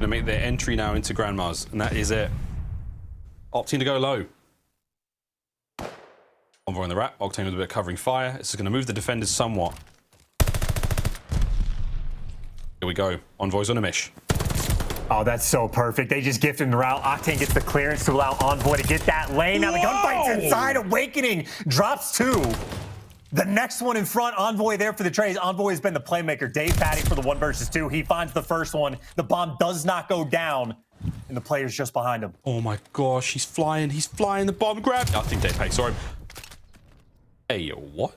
going to make their entry now into Grandma's, and that is it. Opting to go low. Envoy on the wrap. Octane with a bit of covering fire. This is going to move the defenders somewhat. Here we go. Envoy's on a mish. Oh, that's so perfect. They just gifted him the route. Octane gets the clearance to allow Envoy to get that lane. Now the gunfight's inside. Awakening drops 2. The next one in front, Envoy there for the trades. Envoy has been the playmaker. Dave padding for the 1 versus 2. He finds the first one. The bomb does not go down, and the player's just behind him. Oh my gosh, he's flying. He's flying. The bomb grab. I think Dave paid. Sorry. Hey, what?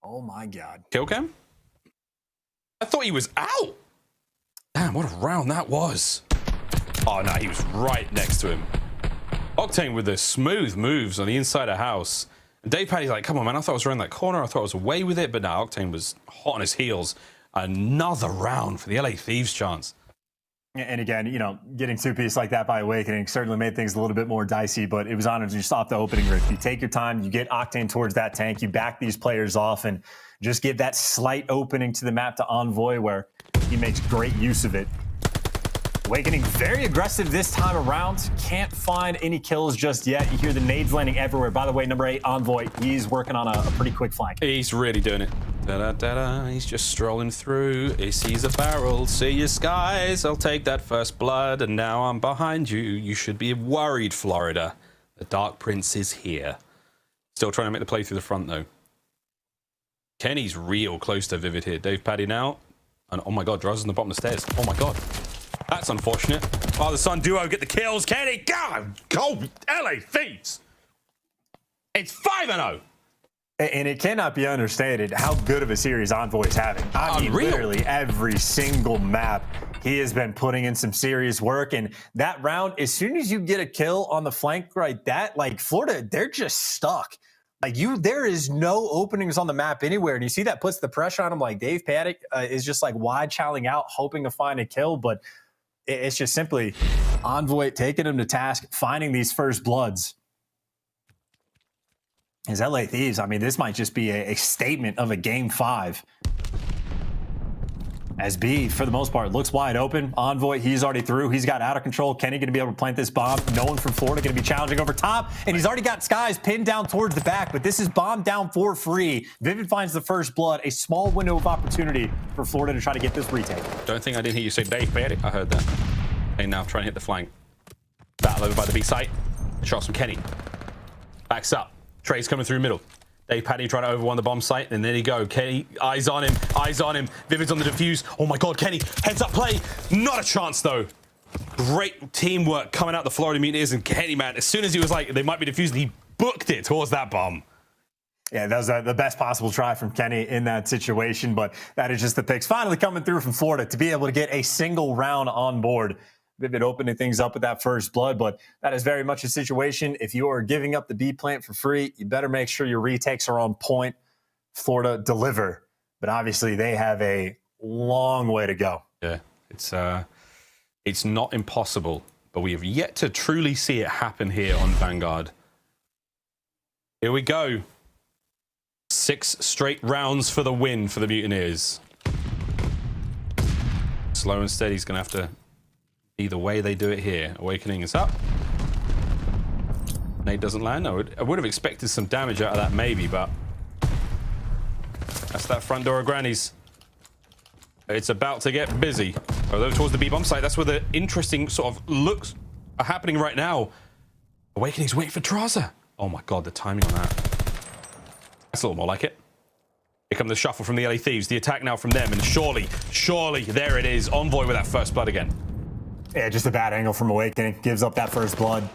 Oh my God. Kill cam? I thought he was out. Damn, what a round that was. Oh, no, he was right next to him. Octane with the smooth moves on the inside of house. And Dave Paddy's like, come on, man, I thought I was around that corner. I thought I was away with it. But now Octane was hot on his heels. Another round for the LA Thieves chance. And again, you know, getting 2-piece like that by Awakening certainly made things a little bit more dicey, but it was honored to stop the opening rift. You take your time, you get Octane towards that tank, you back these players off, and just give that slight opening to the map to Envoy where he makes great use of it. Awakening very aggressive this time around. Can't find any kills just yet. You hear the nades landing everywhere. By the way, number 8, Envoy, he's working on a pretty quick flank. He's really doing it. Da-da-da-da. He's just strolling through. He sees a barrel. See your skies. I'll take that first blood. And now I'm behind you. You should be worried, Florida. The Dark Prince is here. Still trying to make the play through the front, though. Kenny's real close to Vivid here. Dave Paddy now. And oh my God, Drazah's on the bottom of the stairs. Oh my God. That's unfortunate. Father son duo get the kills. Kenny, go LA Thieves. It's 5-0. And it cannot be understated how good of a series Envoy is having. I mean, literally every single map, he has been putting in some serious work. And that round, as soon as you get a kill on the flank like that, like Florida, they're just stuck. Like there is no openings on the map anywhere. And you see that puts the pressure on him. Like Dave Paddock is just like wide chowing out, hoping to find a kill. But it's just simply Envoy taking him to task, finding these first bloods. His LA Thieves, I mean, this might just be a statement of a game 5. As B, for the most part, looks wide open. Envoy, he's already through. He's got out of control. Kenny going to be able to plant this bomb. No one from Florida going to be challenging over top. And he's already got Skies pinned down towards the back, but this is bomb down for free. Vivid finds the first blood, a small window of opportunity for Florida to try to get this retake. Don't think I didn't hear you say Dave Perry. I heard that. And now trying to hit the flank. Battle over by the B site. Shots from Kenny. Backs up. Trey's coming through middle. aBeZy trying to overrun the bomb site, and there you go. Kenny, eyes on him, eyes on him. Vivid's on the defuse. Oh my God, Kenny, heads up play. Not a chance though. Great teamwork coming out the Florida Mutineers, and Kenny, man, as soon as he was like, they might be defused, he booked it towards that bomb. Yeah, that was the best possible try from Kenny in that situation, but that is just the picks finally coming through from Florida to be able to get a single round on board. Vivid opening things up with that first blood, but that is very much a situation. If you are giving up the B plant for free, you better make sure your retakes are on point. Florida deliver, but obviously they have a long way to go. Yeah, it's not impossible, but we have yet to truly see it happen here on Vanguard. Here we go. 6 straight rounds for the win for the Mutineers. Slow and steady's gonna have to be the way they do it here. Awakening is up. Nade doesn't land. I would have expected some damage out of that maybe, but that's that front door of Granny's. It's about to get busy. Although towards the B-bomb site, that's where the interesting sort of looks are happening right now. Awakening's waiting for Drazah. Oh my God, the timing on that. That's a little more like it. Here come the shuffle from the LA Thieves. The attack now from them, and surely, there it is. Envoy with that first blood again. Yeah, just a bad angle from Awakening. Gives up that first blood.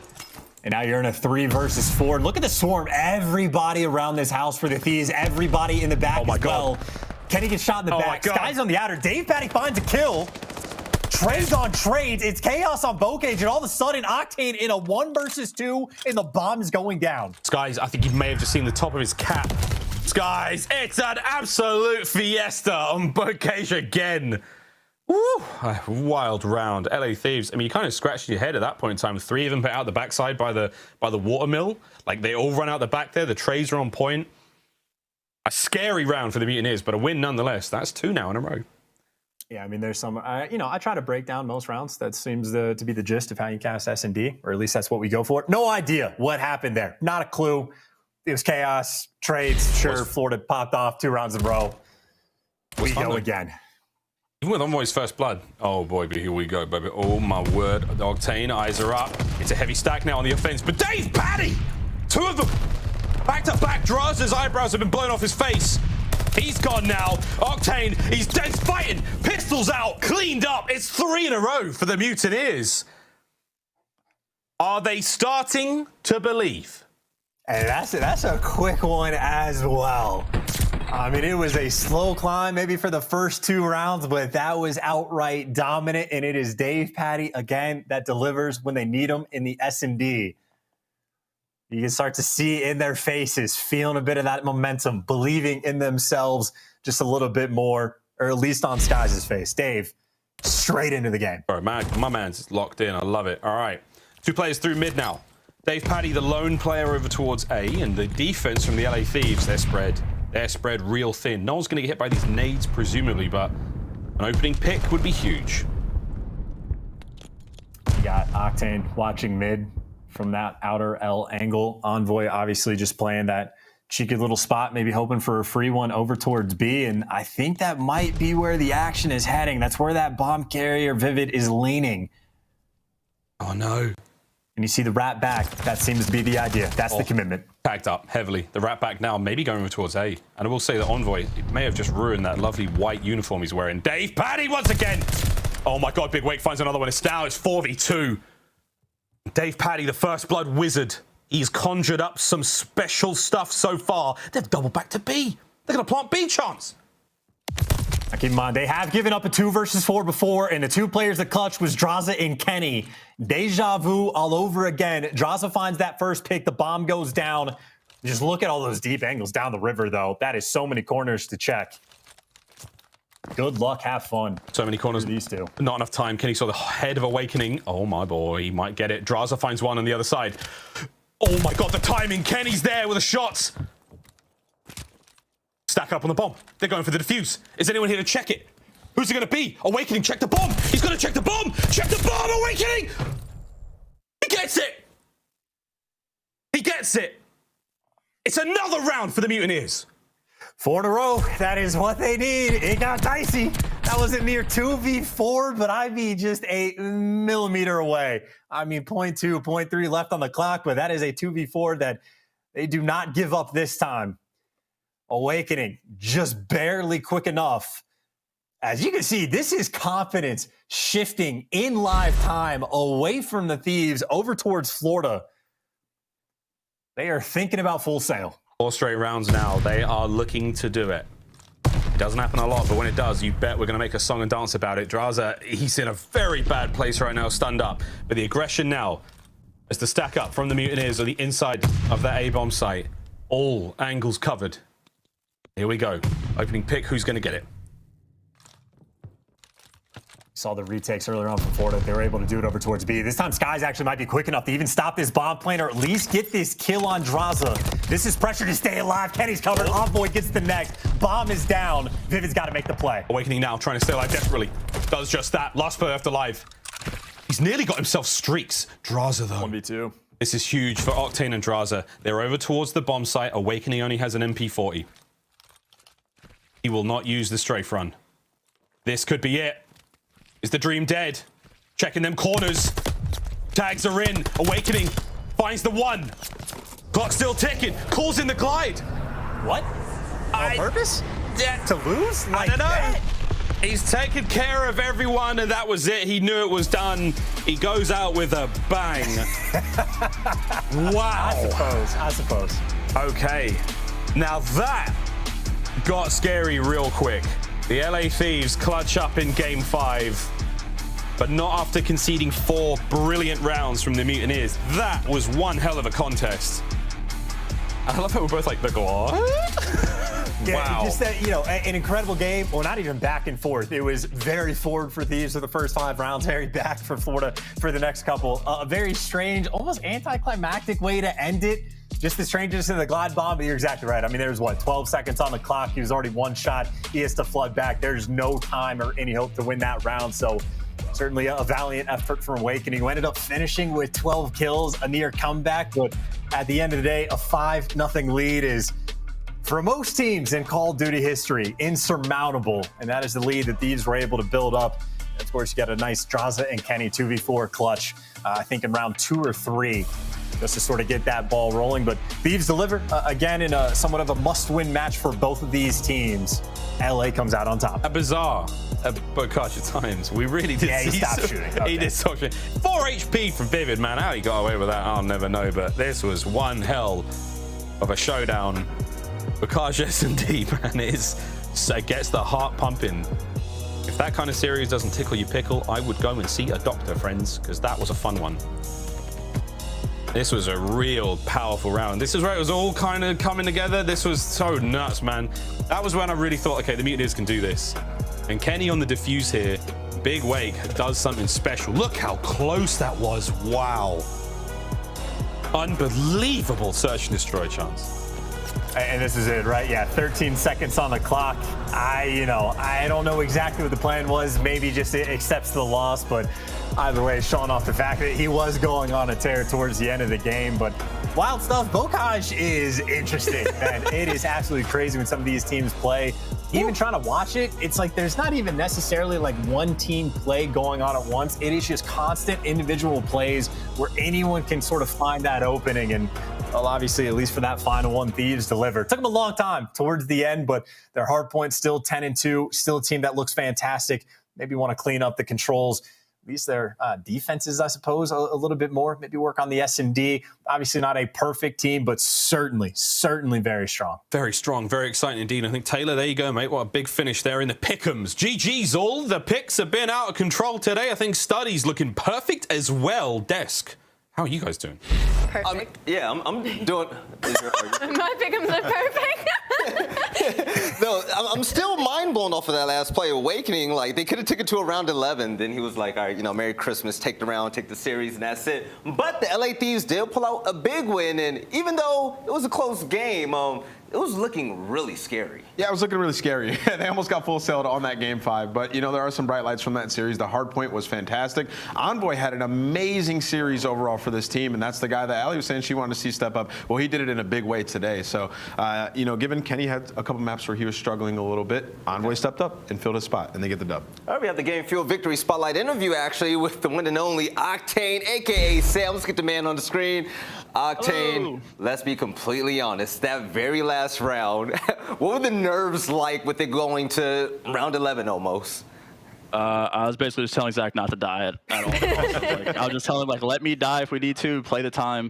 And now you're in a 3 versus 4. Look at the swarm. Everybody around this house for the Thieves. Everybody in the back as well. Kenny gets shot in the back. Sky's on the outer. aBeZy finds a kill. Trades on trades. It's chaos on Bocage, and all of a sudden, Octane in a 1 versus 2, and the bomb is going down. Skies, I think you may have just seen the top of his cap. Skies, it's an absolute fiesta on Bocage again. Woo! A wild round. LA Thieves. I mean, you kind of scratched your head at that point in time. 3 of them put out the backside by the watermill. Like, they all run out the back there. The trades are on point. A scary round for the Mutineers, but a win nonetheless. That's 2 now in a row. Yeah, I mean, there's some, I try to break down most rounds. That seems to be the gist of how you cast S&D, or at least that's what we go for. No idea what happened there. Not a clue. It was chaos, trades. Sure, Florida popped off 2 rounds in a row. We go again. Even with Envoy's first blood. Oh boy, but here we go, baby. Oh my word. The Octane, eyes are up. It's a heavy stack now on the offense. But aBeZy! 2 of them! Back to back. Drazah's eyebrows have been blown off his face. He's gone now. Octane, he's dead fighting. Pistols out, cleaned up. It's 3 in a row for the Mutineers. Are they starting to believe? And that's a quick one as well. I mean, it was a slow climb maybe for the first 2 rounds, but that was outright dominant, and it is aBeZy again that delivers when they need him in the S&D. You can start to see in their faces, feeling a bit of that momentum, believing in themselves just a little bit more, or at least on Skies' face. Dave, straight into the game. All right, my man's locked in. I love it. All right, 2 players through mid now. aBeZy, the lone player over towards A, and the defense from the LA Thieves, they're spread real thin. No one's going to get hit by these nades, presumably, but an opening pick would be huge. You got Octane watching mid from that outer L angle. Envoy obviously just playing that cheeky little spot, maybe hoping for a free one over towards B, and I think that might be where the action is heading. That's where that bomb carrier Vivid is leaning. Oh, no. And you see the rat back. That seems to be the idea. That's the commitment. Packed up heavily. The rat back now, maybe going over towards A. And I will say that Envoy, it may have just ruined that lovely white uniform he's wearing. aBeZy once again. Oh my God, Big Wake finds another one. It's now, it's 4v2. aBeZy, the first blood wizard. He's conjured up some special stuff so far. They've doubled back to B. They're going to plant B chance. Now keep in mind, they have given up a 2 versus 4 before, and the 2 players that clutch was Drazah and Kenny. Deja vu all over again. Drazah finds that first pick. The bomb goes down. Just look at all those deep angles down the river, though. That is so many corners to check. Good luck, have fun. So many corners. These two. Not enough time. Kenny saw the head of Awakening. Oh my boy, he might get it. Drazah finds one on the other side. Oh my god, the timing. Kenny's there with the shots. Stack up on the bomb. They're going for the defuse. Is anyone here to check it? Who's it going to be? Awakening, check the bomb. He's going to check the bomb. Check the bomb, Awakening. He gets it. He gets it. It's another round for the Mutineers. 4 in a row. That is what they need. It got dicey. That was a near 2v4, but I mean just a millimeter away. I mean 0.2, 0.3 left on the clock, but that is a 2v4 that they do not give up this time. Awakening just barely quick enough. As you can see, this is confidence shifting in live time away from the Thieves over towards Florida. They are thinking about full sail. 4 straight rounds now. They are looking to do it. It doesn't happen a lot, but when it does, you bet we're going to make a song and dance about it. Drazah, he's in a very bad place right now, stunned up. But the aggression now is to stack up from the Mutineers on the inside of that A-bomb site. All angles covered. Here we go. Opening pick. Who's going to get it? Saw the retakes earlier on from Florida. They were able to do it over towards B. This time, Skies actually might be quick enough to even stop this bomb plane or at least get this kill on Drazah. This is pressure to stay alive. Kenny's covered. Envoy gets the next. Bomb is down. Vivid's got to make the play. Awakening now, trying to stay alive desperately. Does just that. Last player left alive. He's nearly got himself streaks. Drazah, though. 1v2. This is huge for Octane and Drazah. They're over towards the bomb site. Awakening only has an MP40. He will not use the strafe run. This could be it. Is the dream dead? Checking them corners. Tags are in. Awakening finds the one. Clock still ticking. Calls in the glide. What? On purpose? Yeah. To lose? I don't know. He's taken care of everyone, and that was it. He knew it was done. He goes out with a bang. Wow. I suppose. Okay. Now that got scary real quick. The LA Thieves clutch up in Game 5, but not after conceding 4 brilliant rounds from the Mutineers. That was one hell of a contest. I love how we're both like, what? Yeah, Wow. just that, an incredible game. Well, not even back and forth. It was very forward for Thieves for the first 5 rounds, very back for Florida for the next couple. A very strange, almost anticlimactic way to end it. Just the strangeness in the glide bomb, but you're exactly right. I mean, there's 12 seconds on the clock. He was already one shot. He has to flood back. There's no time or any hope to win that round. So certainly a valiant effort from Awakening, who ended up finishing with 12 kills, a near comeback. But at the end of the day, a 5-0 lead is, for most teams in Call of Duty history, insurmountable. And that is the lead that Thieves were able to build up. And of course, you got a nice Drazah and Kenny 2v4 clutch, I think in round 2 or 3. Just to sort of get that ball rolling. But Thieves deliver again in a somewhat of a must-win match for both of these teams. LA comes out on top. A bizarre Bocage at times. We really did. Yeah, he stopped shooting. Okay. He did stop shooting. 4 HP from Vivid, man. How he got away with that, I'll never know. But this was one hell of a showdown. Bocage S&D, man, it gets the heart pumping. If that kind of series doesn't tickle your pickle, I would go and see a doctor, friends, because that was a fun one. This was a real powerful round. This is where it was all kind of coming together. This was so nuts, man. That was when I really thought, okay, the Mutineers can do this. And Kenny on the defuse here, Big Wake does something special. Look how close that was. Wow. Unbelievable search and destroy chance. And this is it, right? Yeah, 13 seconds on the clock. I don't know exactly what the plan was. Maybe just accepts the loss, but either way, showing off the fact that he was going on a tear towards the end of the game. But wild stuff. Bocage is interesting, and it is absolutely crazy when some of these teams play. Even trying to watch it, it's like there's not even necessarily like one team play going on at once. It is just constant individual plays where anyone can sort of find that opening. And well, obviously, at least for that final one, Thieves delivered. Took them a long time towards the end, but their hard point still 10-2. Still a team that looks fantastic. Maybe want to clean up the controls. At least their defenses, I suppose, a little bit more. Maybe work on the S&D. Obviously not a perfect team, but certainly very strong. Very strong, very exciting indeed. I think, Taylor, there you go, mate. What a big finish there in the pick'ems. GG's all. The picks have been out of control today. I think Study's looking perfect as well. Desk, how are you guys doing? Perfect. I'm doing... My pick'ems are perfect. No, I'm still mind blown going off of that last play, Awakening, like, they could have taken it to a round 11. Then he was like, all right, you know, Merry Christmas, take the round, take the series, and that's it. But the LA Thieves did pull out a big win, and even though it was a close game, it was looking really scary. Yeah, it was looking really scary. They almost got full sailed on that game 5, but, you know, there are some bright lights from that series. The hard point was fantastic. Envoy had an amazing series overall for this team, and that's the guy that aBeZy was saying she wanted to see step up. Well, he did it in a big way today. So, you know, given Kenny had a couple maps where he was struggling a little bit, Envoy stepped up and filled his spot, and they get the dub. All right, we have the Game Fuel Victory Spotlight interview, actually, with the one and only Octane, a.k.a. Sam. Let's get the man on the screen. Octane, hello. Let's be completely honest. That very last round, what were the nerves like with it going to round 11 almost? I was basically just telling Zach not to die at all. Like, I was just telling him, like, let me die if we need to, play the time.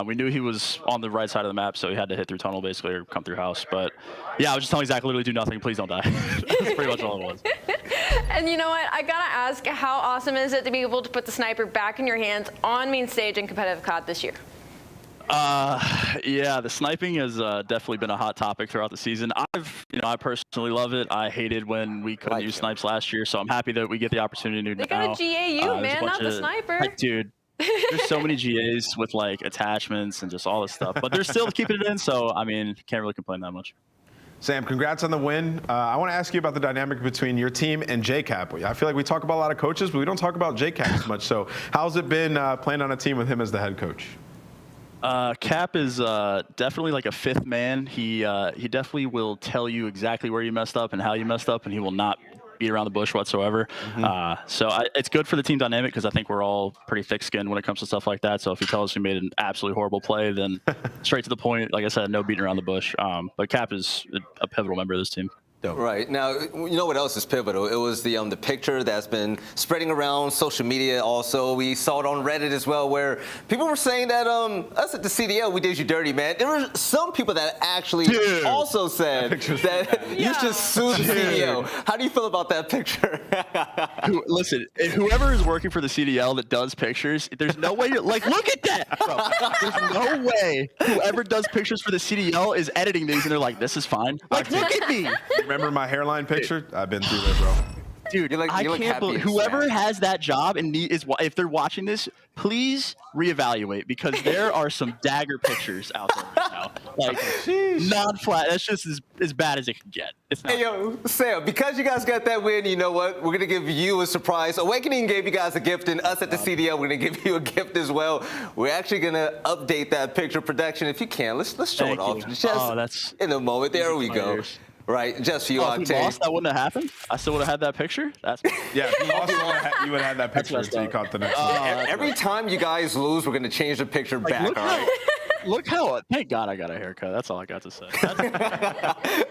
We knew he was on the right side of the map, so he had to hit through tunnel, basically, or come through house. But, yeah, I was just telling Zach, literally do nothing. Please don't die. That's pretty much all it was. And you know what? I got to ask, how awesome is it to be able to put the sniper back in your hands on main stage in competitive COD this year? Yeah, the sniping has definitely been a hot topic throughout the season. I personally love it. I hated when we couldn't use snipes last year, so I'm happy that we get the opportunity to They got a GAU, man, not the sniper. Like, dude, there's so many GAs with like attachments and just all this stuff, but they're still keeping it in, so I mean, can't really complain that much. Sam, congrats on the win. I want to ask you about the dynamic between your team and JCap. I feel like we talk about a lot of coaches, but we don't talk about JCap as much. So how's it been playing on a team with him as the head coach? Cap is definitely like a fifth man. He definitely will tell you exactly where you messed up and how you messed up, and he will not beat around the bush whatsoever. So it's good for the team dynamic because I think we're all pretty thick-skinned when it comes to stuff like that. So if he tells us we made an absolutely horrible play, then straight to the point. Like I said, no beating around the bush. But Cap is a pivotal member of this team. Right. Now, you know what else is pivotal? It was the picture that's been spreading around social media also. We saw it on Reddit as well, where people were saying that us at the CDL, we did you dirty, man. There were some people that actually also said that you should sue the CDL. How do you feel about that picture? Listen, whoever is working for the CDL that does pictures, there's no way you're like, look at that, bro. There's no way whoever does pictures for the CDL is editing these and they're like, this is fine. Like, look at me. Remember my hairline picture? I've been through it, bro. Dude, I can't believe whoever has that job and if they're watching this, please reevaluate because there are some dagger pictures out there right now. Like, non-flat. That's just as bad as it can get. It's not. Hey, yo, Sam, because you guys got that win, you know what? We're going to give you a surprise. Awakening gave you guys a gift, and us at the CDL, we're going to give you a gift as well. We're actually going to update that picture production. If you can, let's show it off. Just in a moment. There we go. Right, just for you, Octane. If we lost, that wouldn't have happened. I still would have had that picture. Yeah, if you lost, you would have had that picture until you caught the next one. Every time you guys lose, we're going to change the picture back, all right? Look how, thank God I got a haircut. That's all I got to say.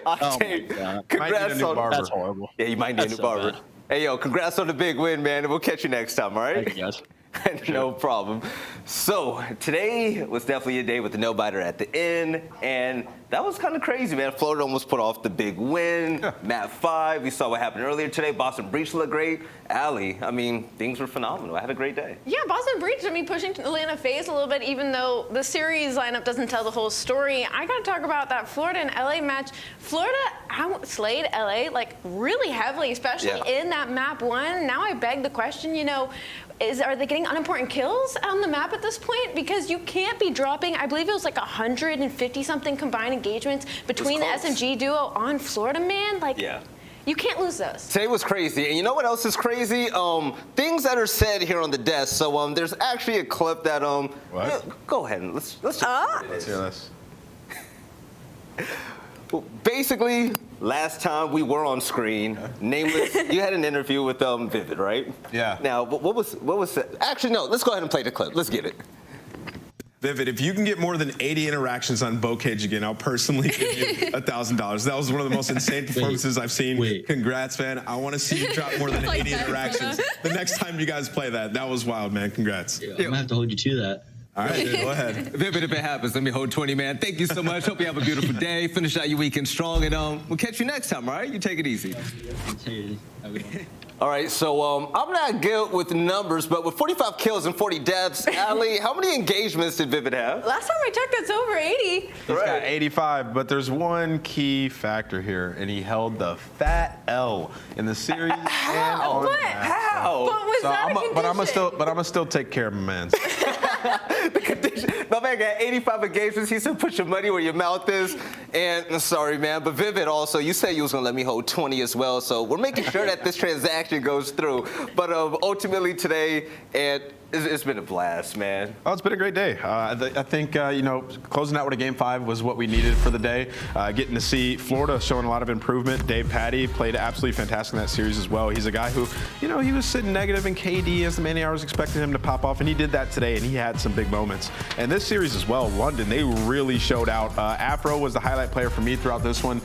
Octane, congrats on That's horrible. Yeah, you might need a new barber. Hey, yo, congrats on the big win, man. And we'll catch you next time, all right? Thank you, guys. No problem. So today was definitely a day with the no-biter at the end, and that was kind of crazy, man. Florida almost put off the big win. Map 5, we saw what happened earlier today. Boston Breach looked great. aBeZy, I mean, things were phenomenal. I had a great day. Yeah, Boston Breach, I mean, pushing Atlanta FaZe a little bit, even though the series lineup doesn't tell the whole story. I got to talk about that Florida and LA match. Florida slayed LA, like, really heavily, especially in that map 1. Now I beg the question, you know, are they getting unimportant kills on the map at this point? Because you can't be dropping, I believe it was like 150-something combined engagements between the SMG duo on Florida, man. Like, you can't lose those. Today was crazy. And you know what else is crazy? Things that are said here on the desk. So there's actually a clip that go ahead and let's hear this. Well, basically, last time we were on screen, Nameless, you had an interview with Vivid, right? Yeah. Now, what was actually, no, let's go ahead and play the clip. Let's get it. Vivid, if you can get more than 80 interactions on Bo Cage again, I'll personally give you $1,000. That was one of the most insane performances I've seen. Congrats, man. I want to see you drop more than 80 interactions the next time you guys play that. That was wild, man. Congrats. I'm going to have to hold you to that. All right, dude, go ahead. Vivid, if it happens, let me hold 20, man. Thank you so much. Hope you have a beautiful day. Finish out your weekend strong, and we'll catch you next time, all right? You take it easy. All right, so I'm not good with numbers, but with 45 kills and 40 deaths, aBeZy, how many engagements did Vivid have? Last time I checked, that's over 80. He's got 85, but there's one key factor here, and he held the fat L in the series. How? And What? How? But was that a condition? But I'm gonna still take care of my man. The condition. My man got 85 engagements. He said, "Put your money where your mouth is." And I'm sorry, man, but Vivid also, you said you was gonna let me hold 20 as well. So we're making sure that this transaction goes through. But ultimately today, and it's been a blast, man. Oh, it's been a great day. I think, you know, closing out with a Game 5 was what we needed for the day. Getting to see Florida showing a lot of improvement. Dave Patty played absolutely fantastic in that series as well. He's a guy who, you know, he was sitting negative in KD as the many hours expecting him to pop off, and he did that today, and he had some big moments. And this series as well, London, they really showed out. Afro was the highlight player for me throughout this one.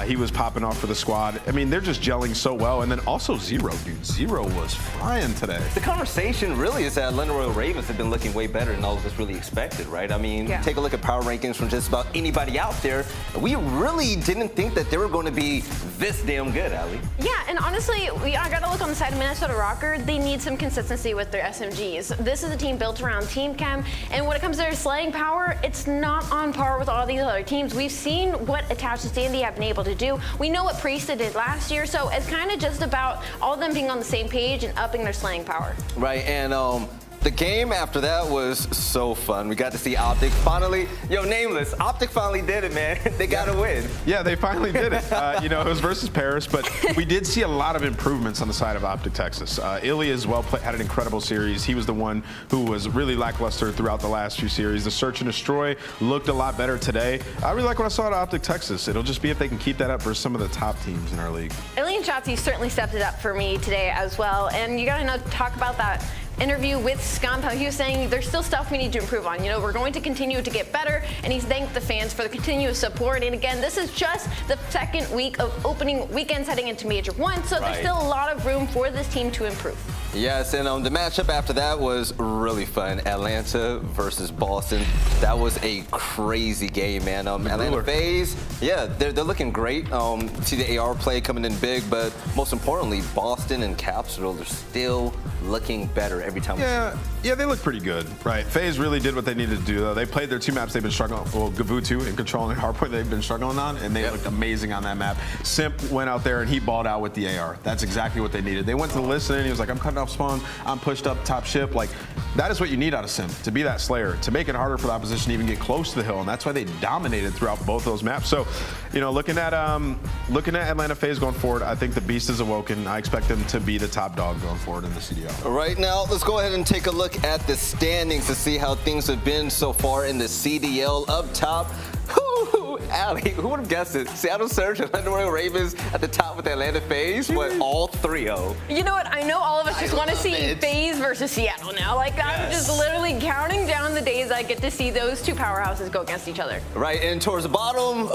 He was popping off for the squad. I mean, they're just gelling so well. And then also Zero, dude. Zero was flying today. The conversation really is that London Royal Ravens have been looking way better than all of us really expected, right? I mean, take a look at power rankings from just about anybody out there. We really didn't think that they were going to be this damn good, aBeZy. Yeah, and honestly, I got to look on the side of Minnesota Røkkr. They need some consistency with their SMGs. This is a team built around team chem, and when it comes to their slaying power, it's not on par with all these other teams. We've seen what Attached to Standy have been able to do. We know what Priestahh did last year, so it's kind of just about all of them being on the same page and upping their slaying power. Right, and the game after that was so fun. We got to see OpTic finally. Yo, Nameless, OpTic finally did it, man. They got to win. Yeah, they finally did it. You know, it was versus Paris, but we did see a lot of improvements on the side of OpTic Texas. iLLeY as well had an incredible series. He was the one who was really lackluster throughout the last few series. The Search and Destroy looked a lot better today. I really like what I saw at OpTic Texas. It'll just be if they can keep that up for some of the top teams in our league. iLLeY and Shotzzy certainly stepped it up for me today as well. And you got to talk about that interview with Scump, how he was saying there's still stuff we need to improve on. You know, we're going to continue to get better, and he's thanked the fans for the continuous support. And again, this is just the second week of opening weekends heading into Major I, so there's still a lot of room for this team to improve. Yes, and the matchup after that was really fun. Atlanta versus Boston. That was a crazy game, man. Atlanta FaZe, yeah, they're looking great. See the AR play coming in big, but most importantly, Boston and Capsidal, they're still looking better every time. Yeah, they look pretty good, right? FaZe really did what they needed to do, though. They played their two maps they've been struggling on. Well, Gavutu and controlling hardpoint they've been struggling on, and they looked amazing on that map. Simp went out there and he balled out with the AR. That's exactly what they needed. They went to the listen and he was like, I'm cutting off spawn, I'm pushed up top ship. Like, that is what you need out of Simp, to be that slayer, to make it harder for the opposition to even get close to the hill, and that's why they dominated throughout both those maps. So, you know, looking at Atlanta FaZe going forward, I think the beast is awoken. I expect them to be the top dog going forward in the CDL. Right now, let's go ahead and take a look at the standings to see how things have been so far in the CDL. Up top, aBeZy, who would have guessed it? Seattle Surge and London Royal Ravens at the top with Atlanta FaZe, what, all 3-0. You know what? I know all of us just want to see FaZe versus Seattle now. Like, I'm just literally counting down the days I get to see those two powerhouses go against each other. Right, and towards the bottom,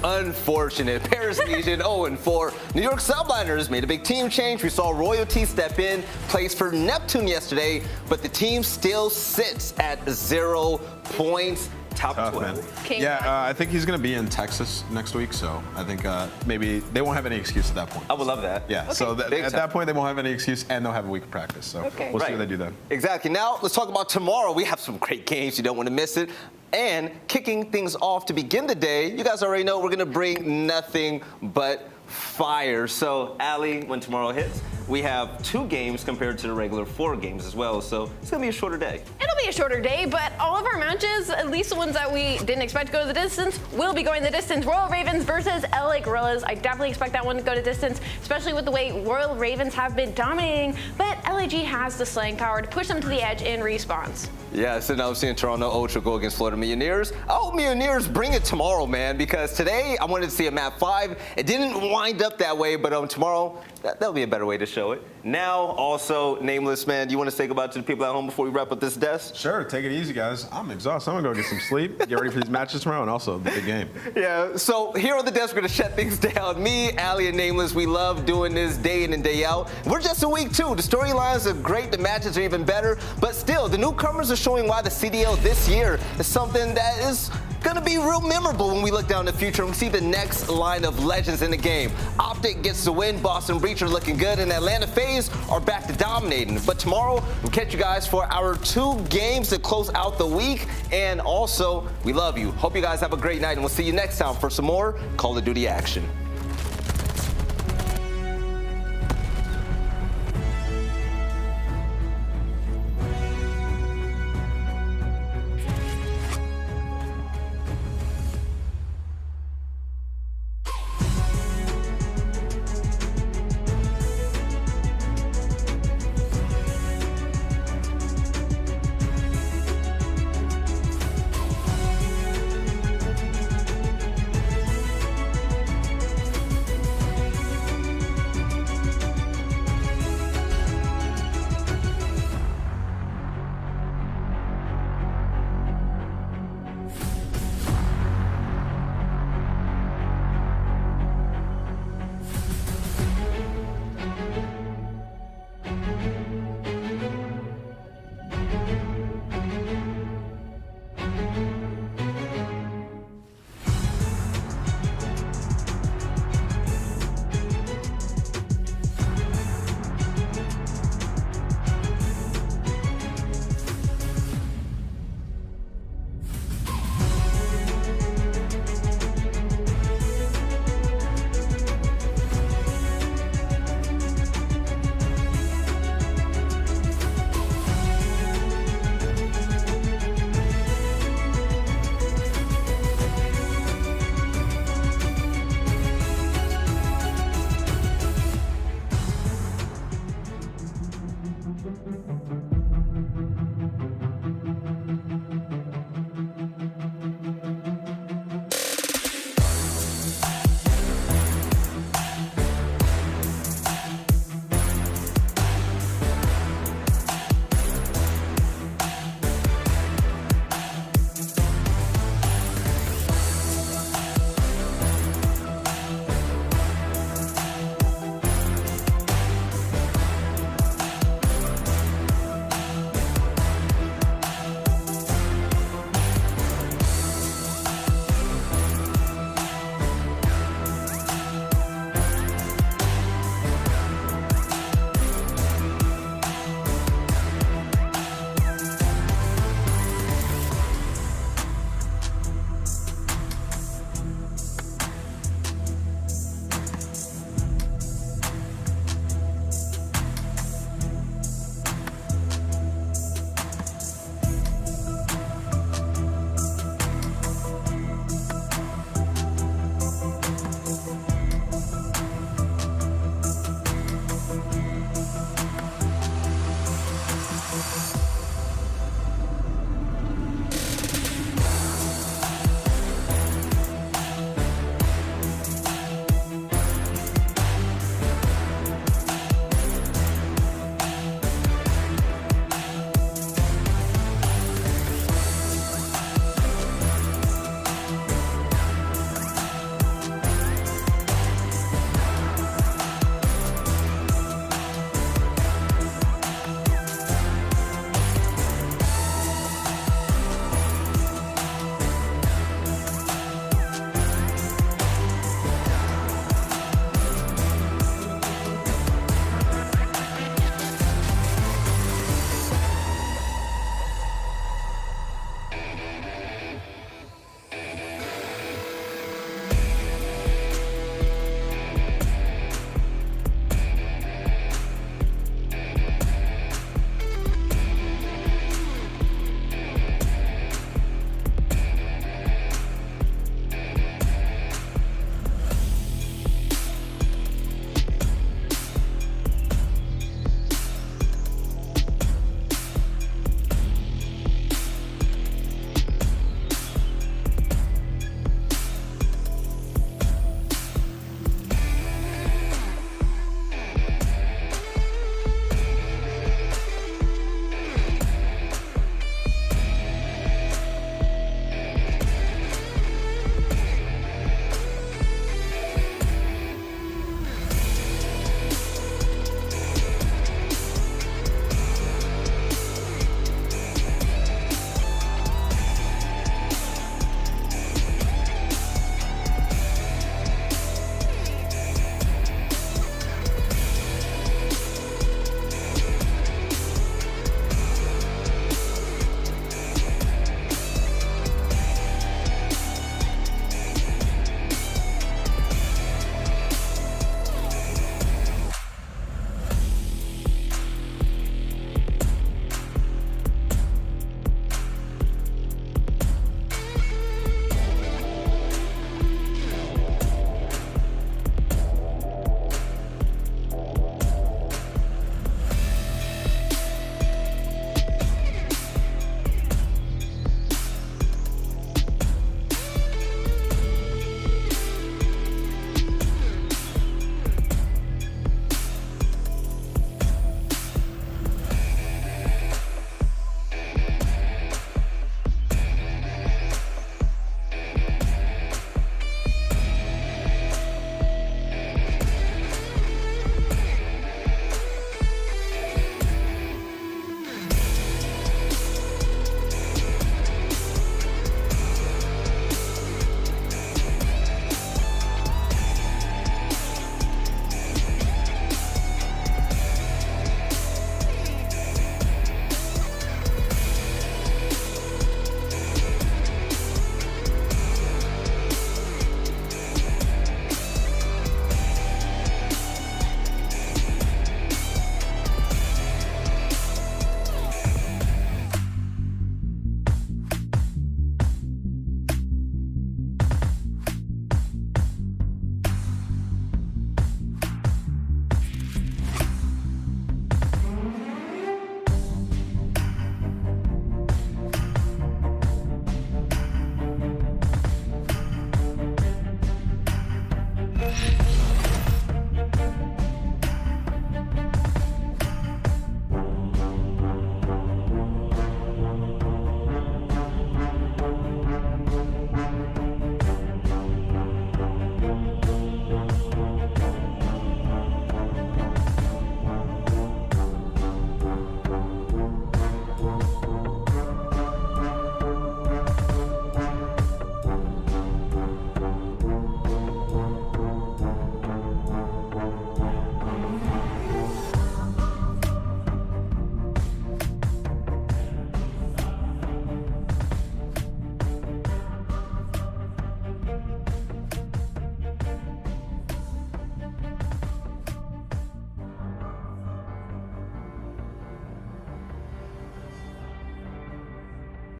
unfortunate. Paris Legion 0-4. New York Subliners made a big team change. We saw Royalty step in, place for Neptune yesterday, but the team still sits at 0 points. Top 12. I think he's going to be in Texas next week, so I think maybe they won't have any excuse at that point. I would love that. Yeah, Okay. so at that point, they won't have any excuse, and they'll have a week of practice. So we'll see what they do then. Exactly. Now, let's talk about tomorrow. We have some great games. You don't want to miss it. And kicking things off to begin the day, you guys already know we're going to bring nothing but fire. So, aBeZy, when tomorrow hits, we have 2 games compared to the regular 4 games as well. So it's going to be a shorter day. It'll be a shorter day, but all of our matches, at least the ones that we didn't expect to go the distance, will be going the distance. Royal Ravens versus LA Guerrillas. I definitely expect that one to go to distance, especially with the way Royal Ravens have been dominating. But LAG has the slaying power to push them to the edge in respawns. Yeah, so now I'm seeing Toronto Ultra go against Florida Mutineers. I hope Mutineers bring it tomorrow, man, because today I wanted to see a map 5. It didn't wind up that way, but tomorrow, that'll be a better way to show it. Now, also, Nameless, man, do you want to say goodbye to the people at home before we wrap up this desk? Sure, take it easy, guys. I'm exhausted. I'm going to go get some sleep, get ready for these matches tomorrow, and also the big game. Yeah, so here on the desk, we're going to shut things down. Me, aBeZy, and Nameless, we love doing this day in and day out. We're just a week 2. The storylines are great. The matches are even better. But still, the newcomers are showing why the CDL this year is something that is gonna be real memorable when we look down the future and we see the next line of legends in the game. OpTic gets the win, Boston Breach are looking good, and Atlanta FaZe are back to dominating. But tomorrow, we'll catch you guys for our 2 games to close out the week. And also, we love you. Hope you guys have a great night, and we'll see you next time for some more Call of Duty action.